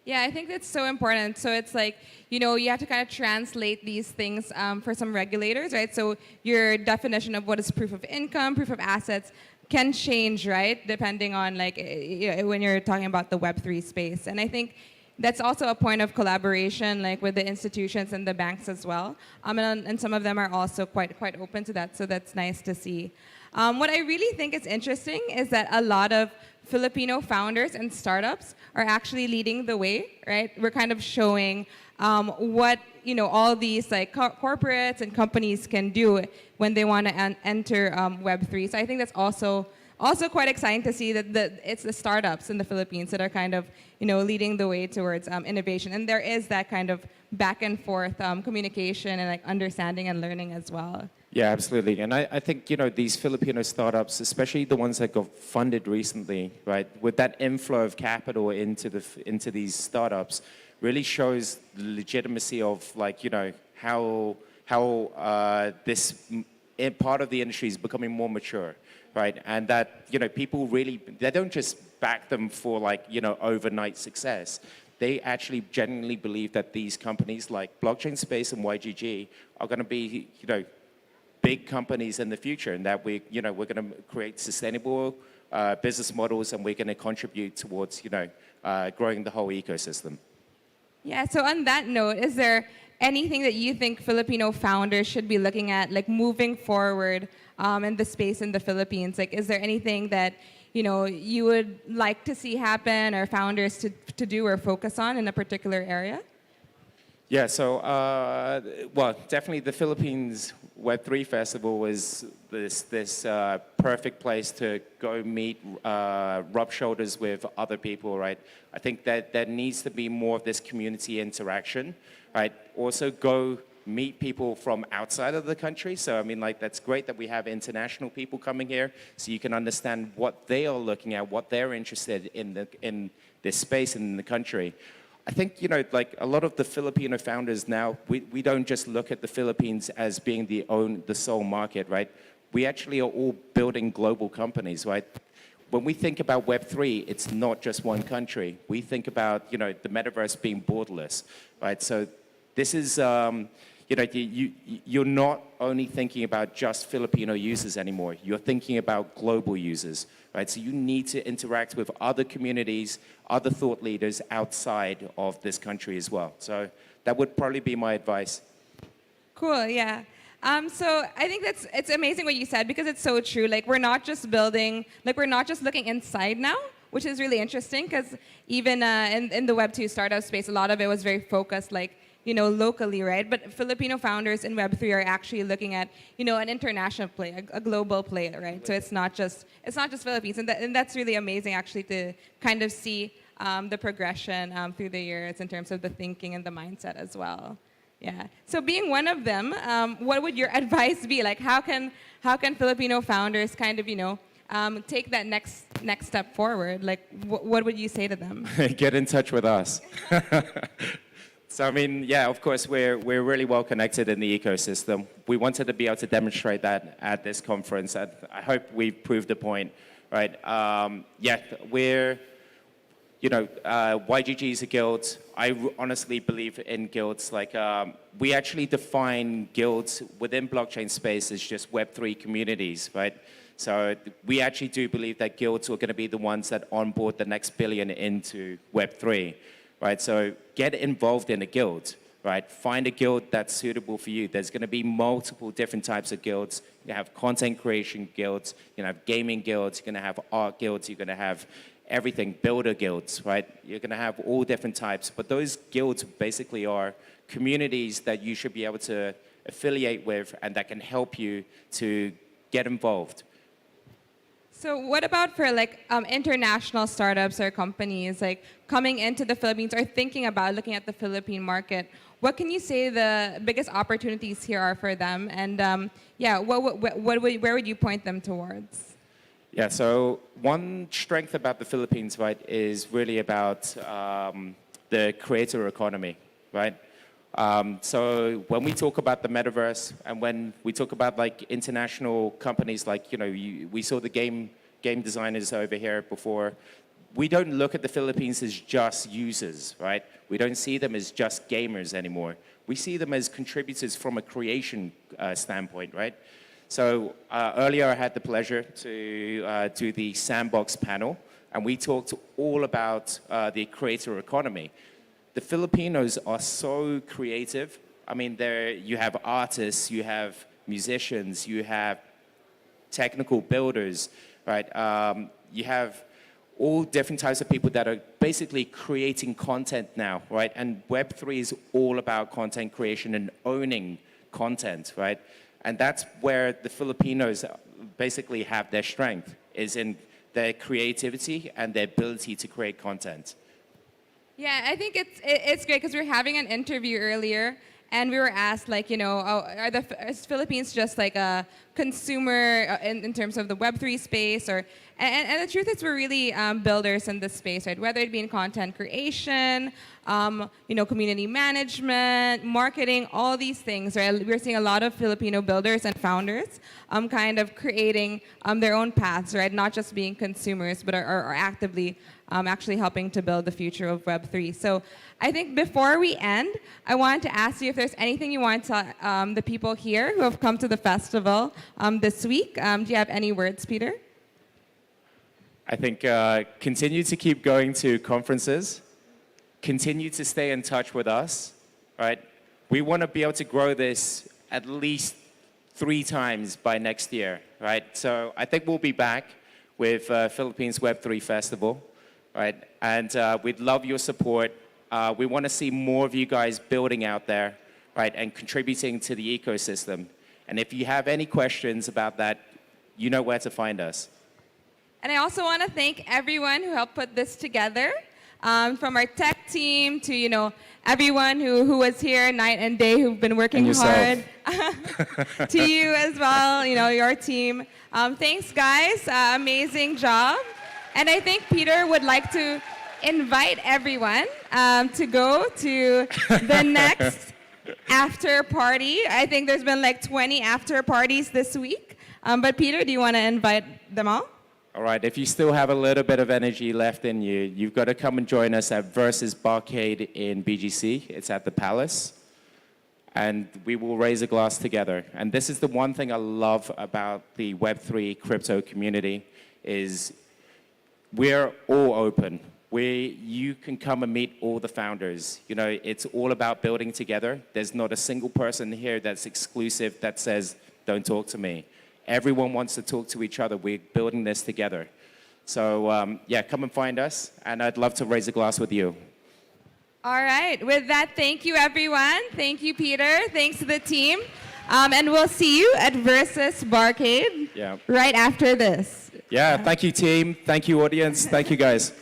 Yeah, I think that's so important. So it's like, you know, you have to kind of translate these things for some regulators, right? So your definition of what is proof of income, proof of assets can change, right? Depending on like when you're talking about the Web3 space. And I think that's also a point of collaboration, like with the institutions and the banks as well. And some of them are also quite open to that. So that's nice to see. What I really think is interesting is that a lot of Filipino founders and startups are actually leading the way, right? We're kind of showing what, you know, all these like corporates and companies can do when they want to enter Web3. So I think that's also quite exciting to see that it's the startups in the Philippines that are kind of, you know, leading the way towards innovation. And there is that kind of back and forth communication and like understanding and learning as well. Yeah, absolutely. And I think, you know, these Filipino startups, especially the ones that got funded recently, right, with that inflow of capital into these startups, really shows the legitimacy of, like, you know, how this part of the industry is becoming more mature, right? And that, you know, people really, they don't just back them for, like, you know, overnight success. They actually genuinely believe that these companies like Blockchain Space and YGG are going to be, you know, big companies in the future, and that we're going to create sustainable business models, and we're going to contribute towards, you know, growing the whole ecosystem. Yeah, so on that note, is there anything that you think Filipino founders should be looking at, like moving forward in the space in the Philippines? Like, is there anything that, you know, you would like to see happen or founders to do or focus on in a particular area? Yeah, so, well, definitely the Philippines Web3 Festival was this perfect place to go meet, rub shoulders with other people, right? I think that there needs to be more of this community interaction, right? Also go meet people from outside of the country. So, I mean, like, that's great that we have international people coming here so you can understand what they are looking at, what they're interested in this space and in the country. I think, you know, like a lot of the Filipino founders now, we don't just look at the Philippines as being the sole market, right? We actually are all building global companies, right? When we think about Web3, it's not just one country. We think about, you know, the metaverse being borderless, right? So this is, you know, you're not only thinking about just Filipino users anymore. You're thinking about global users, right? So you need to interact with other communities, other thought leaders outside of this country as well. So that would probably be my advice. Cool, yeah. So I think it's amazing what you said, because it's so true. Like, we're not just building, like, we're not just looking inside now, which is really interesting, because even in the Web2 startup space, a lot of it was very focused, like, you know, locally, right? But Filipino founders in Web3 are actually looking at, you know, an international play, a global play, right? So it's not just Philippines, and that's really amazing, actually, to kind of see the progression through the years in terms of the thinking and the mindset as well. Yeah. So being one of them, what would your advice be? Like, how can Filipino founders kind of, you know, take that next step forward? Like, what would you say to them? Get in touch with us. So, I mean, yeah, of course, we're really well connected in the ecosystem. We wanted to be able to demonstrate that at this conference. I hope we've proved the point, right? Yeah, we're, you know, YGG is a guild. I honestly believe in guilds. Like, we actually define guilds within blockchain space as just Web3 communities, right? So we actually do believe that guilds are going to be the ones that onboard the next billion into Web3. Right, so get involved in a guild, right? Find a guild that's suitable for you. There's going to be multiple different types of guilds. You have content creation guilds, you have gaming guilds, you're going to have art guilds, you're going to have everything, builder guilds, right? You're going to have all different types. But those guilds basically are communities that you should be able to affiliate with and that can help you to get involved. So what about for like international startups or companies like coming into the Philippines or thinking about looking at the Philippine market? What can you say the biggest opportunities here are for them? And yeah, where would you point them towards? Yeah, so one strength about the Philippines, right, is really about the creator economy, right? So when we talk about the metaverse and when we talk about like international companies like, we saw the game designers over here before, we don't look at the Philippines as just users, right? We don't see them as just gamers anymore. We see them as contributors from a creation standpoint, right? So earlier I had the pleasure to do the Sandbox panel, and we talked all about the creator economy. The Filipinos are so creative. I mean, you have artists, you have musicians, you have technical builders, right? You have all different types of people that are basically creating content now, right? And Web3 is all about content creation and owning content, right? And that's where the Filipinos basically have their strength, is in their creativity and their ability to create content. Yeah, I think it's great because we were having an interview earlier and we were asked, like, is Philippines just like a consumer in terms of the Web3 space? And the truth is we're really builders in this space, right? Whether it be in content creation, community management, marketing, all these things, right? We're seeing a lot of Filipino builders and founders kind of creating their own paths, right? Not just being consumers, but are actively actually helping to build the future of Web3. So I think before we end, I wanted to ask you if there's anything you want to the people here who have come to the festival this week. Do you have any words, Peter? I think continue to keep going to conferences, continue to stay in touch with us, right? We want to be able to grow this at least 3 times by next year, right? So I think we'll be back with Philippines Web3 Festival, right? And we'd love your support. We want to see more of you guys building out there, right? And contributing to the ecosystem. And if you have any questions about that, you know where to find us. And I also want to thank everyone who helped put this together, from our tech team to, everyone who was here night and day, who've been working hard. To you as well, your team. Thanks, guys. Amazing job. And I think Peter would like to invite everyone to go to the next after party. I think there's been like 20 after parties this week. But Peter, do you want to invite them all? All right, if you still have a little bit of energy left in you, you've got to come and join us at Versus Barcade in BGC. It's at the Palace. And we will raise a glass together. And this is the one thing I love about the Web3 crypto community is we're all open. You can come and meet all the founders. It's all about building together. There's not a single person here that's exclusive that says, don't talk to me. Everyone wants to talk to each other. We're building this together. So yeah, come and find us, and I'd love to raise a glass with you. All right. With that, thank you, everyone. Thank you, Peter. Thanks to the team. And we'll see you at Versus Barcade right after this. Yeah, thank you, team. Thank you, audience. Thank you, guys.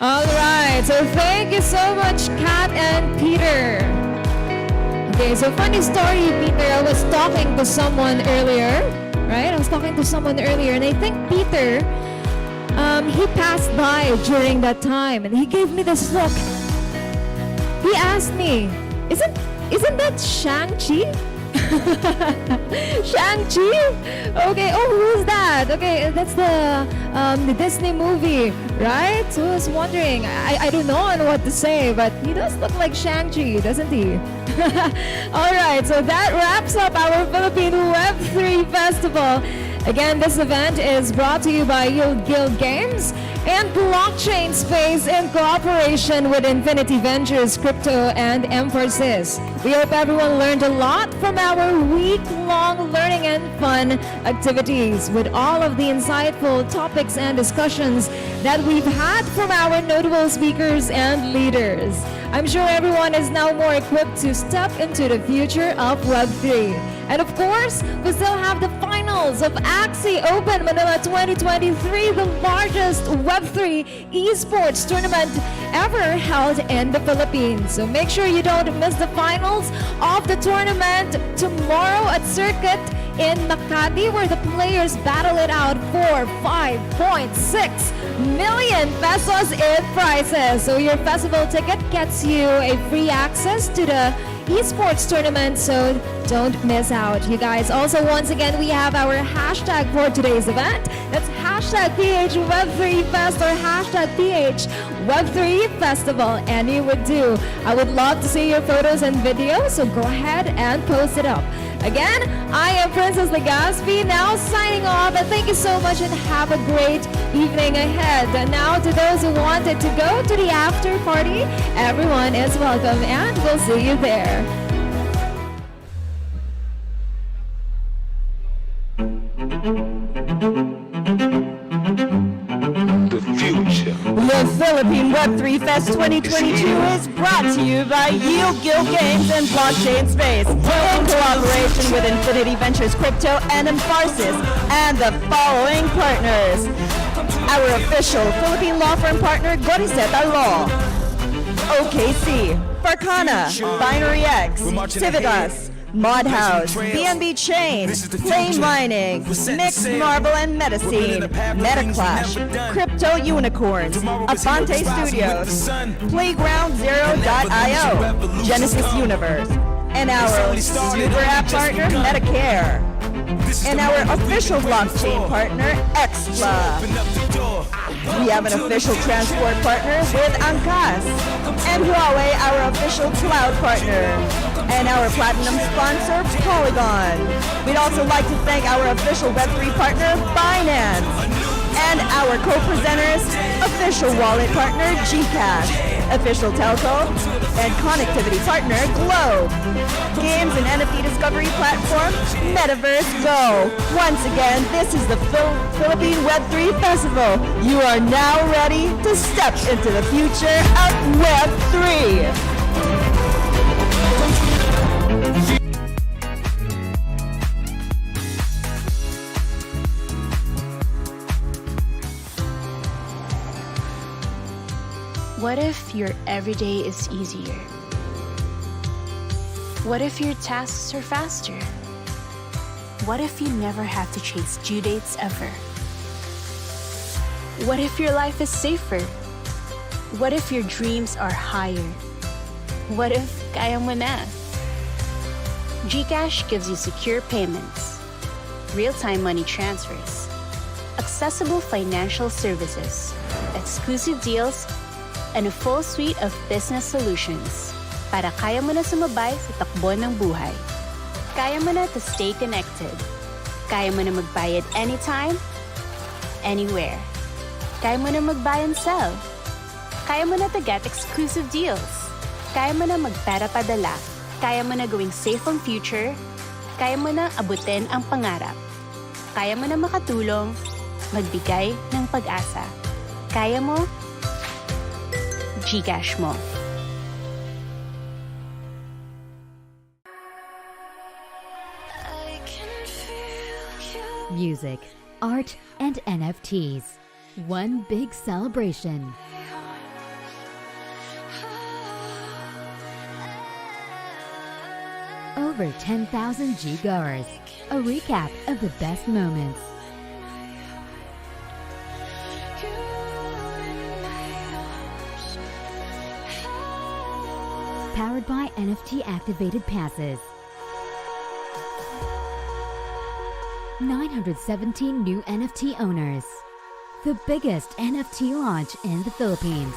All right, so thank you so much, Kat and Peter. Okay, so funny story, Peter. I was talking to someone earlier, right? I was talking to someone earlier, and I think Peter, he passed by during that time, and he gave me this look. He asked me, "Isn't that Shang-Chi?" Shang-Chi? Okay, who's that? Okay, that's the Disney movie, right? So I was wondering, I don't know what to say, but he does look like Shang-Chi, doesn't he? All right, so that wraps up our Philippine Web3 Festival. Again, this event is brought to you by Guild Games and Blockchain Space in cooperation with Infinity Ventures, Crypto, and Emphasis. We hope everyone learned a lot from our week-long learning and fun activities with all of the insightful topics and discussions that we've had from our notable speakers and leaders. I'm sure everyone is now more equipped to step into the future of Web3. And of course, we still have the final finals of AXI Open Manila 2023, the largest Web3 esports tournament ever held in the Philippines. So make sure you don't miss the finals of the tournament tomorrow at Circuit in Makati, where the players battle it out for 5.6 million pesos in prizes. So your festival ticket gets you a free access to the esports tournament, so don't miss out, you guys. Also, once again, we have our hashtag for today's event. That's hashtag PH Web3 Fest or hashtag PH Web3 Festival. Any would do. I would love to see your photos and videos, so go ahead and post it up. Again, I am Princess Legaspi, now signing off, and thank you so much and have a great evening ahead. And now to those who wanted to go to the after party, everyone is welcome and we'll see you there. The Philippine Web3 Fest 2022 is brought to you by Yield Guild Games and Blockchain Space in cooperation with Infinity Ventures Crypto and Emphasis and the following partners. Our official Philippine law firm partner, Goriseta Law. OKC, Farcana, Binary X, Civitas, Mod House, BNB Chain, Plane Mining, Mixed Marble and Metacene, MetaClash, Crypto Unicorns, Avante Studios, Playground Zero.io, Genesis Universe, and our super app partner, Medicare, and our official blockchain partner, Xpla. We have an official transport partner with Angkas, and Huawei, our official cloud partner, and our platinum sponsor, Polygon. We'd also like to thank our official Web3 partner, Binance, and our co-presenters, official wallet partner, Gcash, official telco and connectivity partner, Globe, games and NFT discovery platform, Metaverse Go. Once again, this is the Philippine Web3 Festival. You are now ready to step into the future of Web3. What if your everyday is easier? What if your tasks are faster? What if you never have to chase due dates ever? What if your life is safer? What if your dreams are higher? What if kaya mo na? Gcash gives you secure payments, real-time money transfers, accessible financial services, exclusive deals, and a full suite of business solutions para kaya mo na sumabay sa takbo ng buhay. Kaya mo na to stay connected. Kaya mo na magbayad anytime, anywhere. Kaya mo na magbuy and sell. Kaya mo na to get exclusive deals. Kaya mo na magpera padala. Kaya mo na gawing safe ang future. Kaya mo na abutin ang pangarap. Kaya mo na makatulong, magbigay ng pag-asa. Kaya mo, Gcash mo. Music, art, and NFTs. One big celebration. Over 10,000 G-goers. A recap of the best moments. Powered by NFT activated passes. 917 new NFT owners. The biggest NFT launch in the Philippines.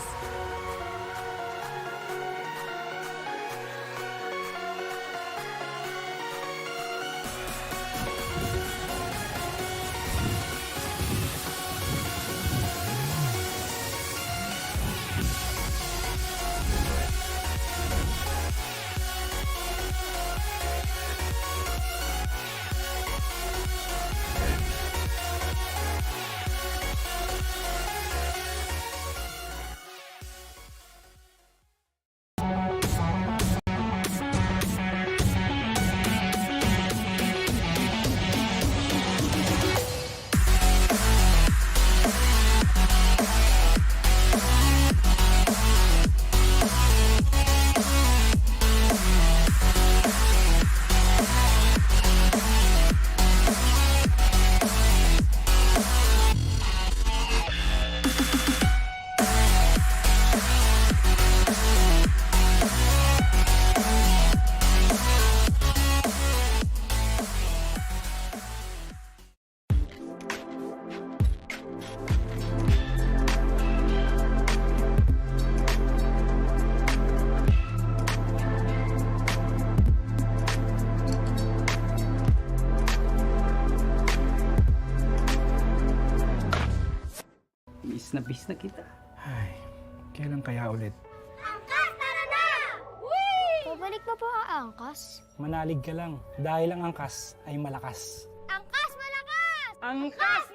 bis na kita. Ay, kailan kaya ulit? Angkas, tara na! Whee! Babalik pa po ang angkas? Manalig ka lang, dahil ang angkas ay malakas. Angkas, malakas! Angkas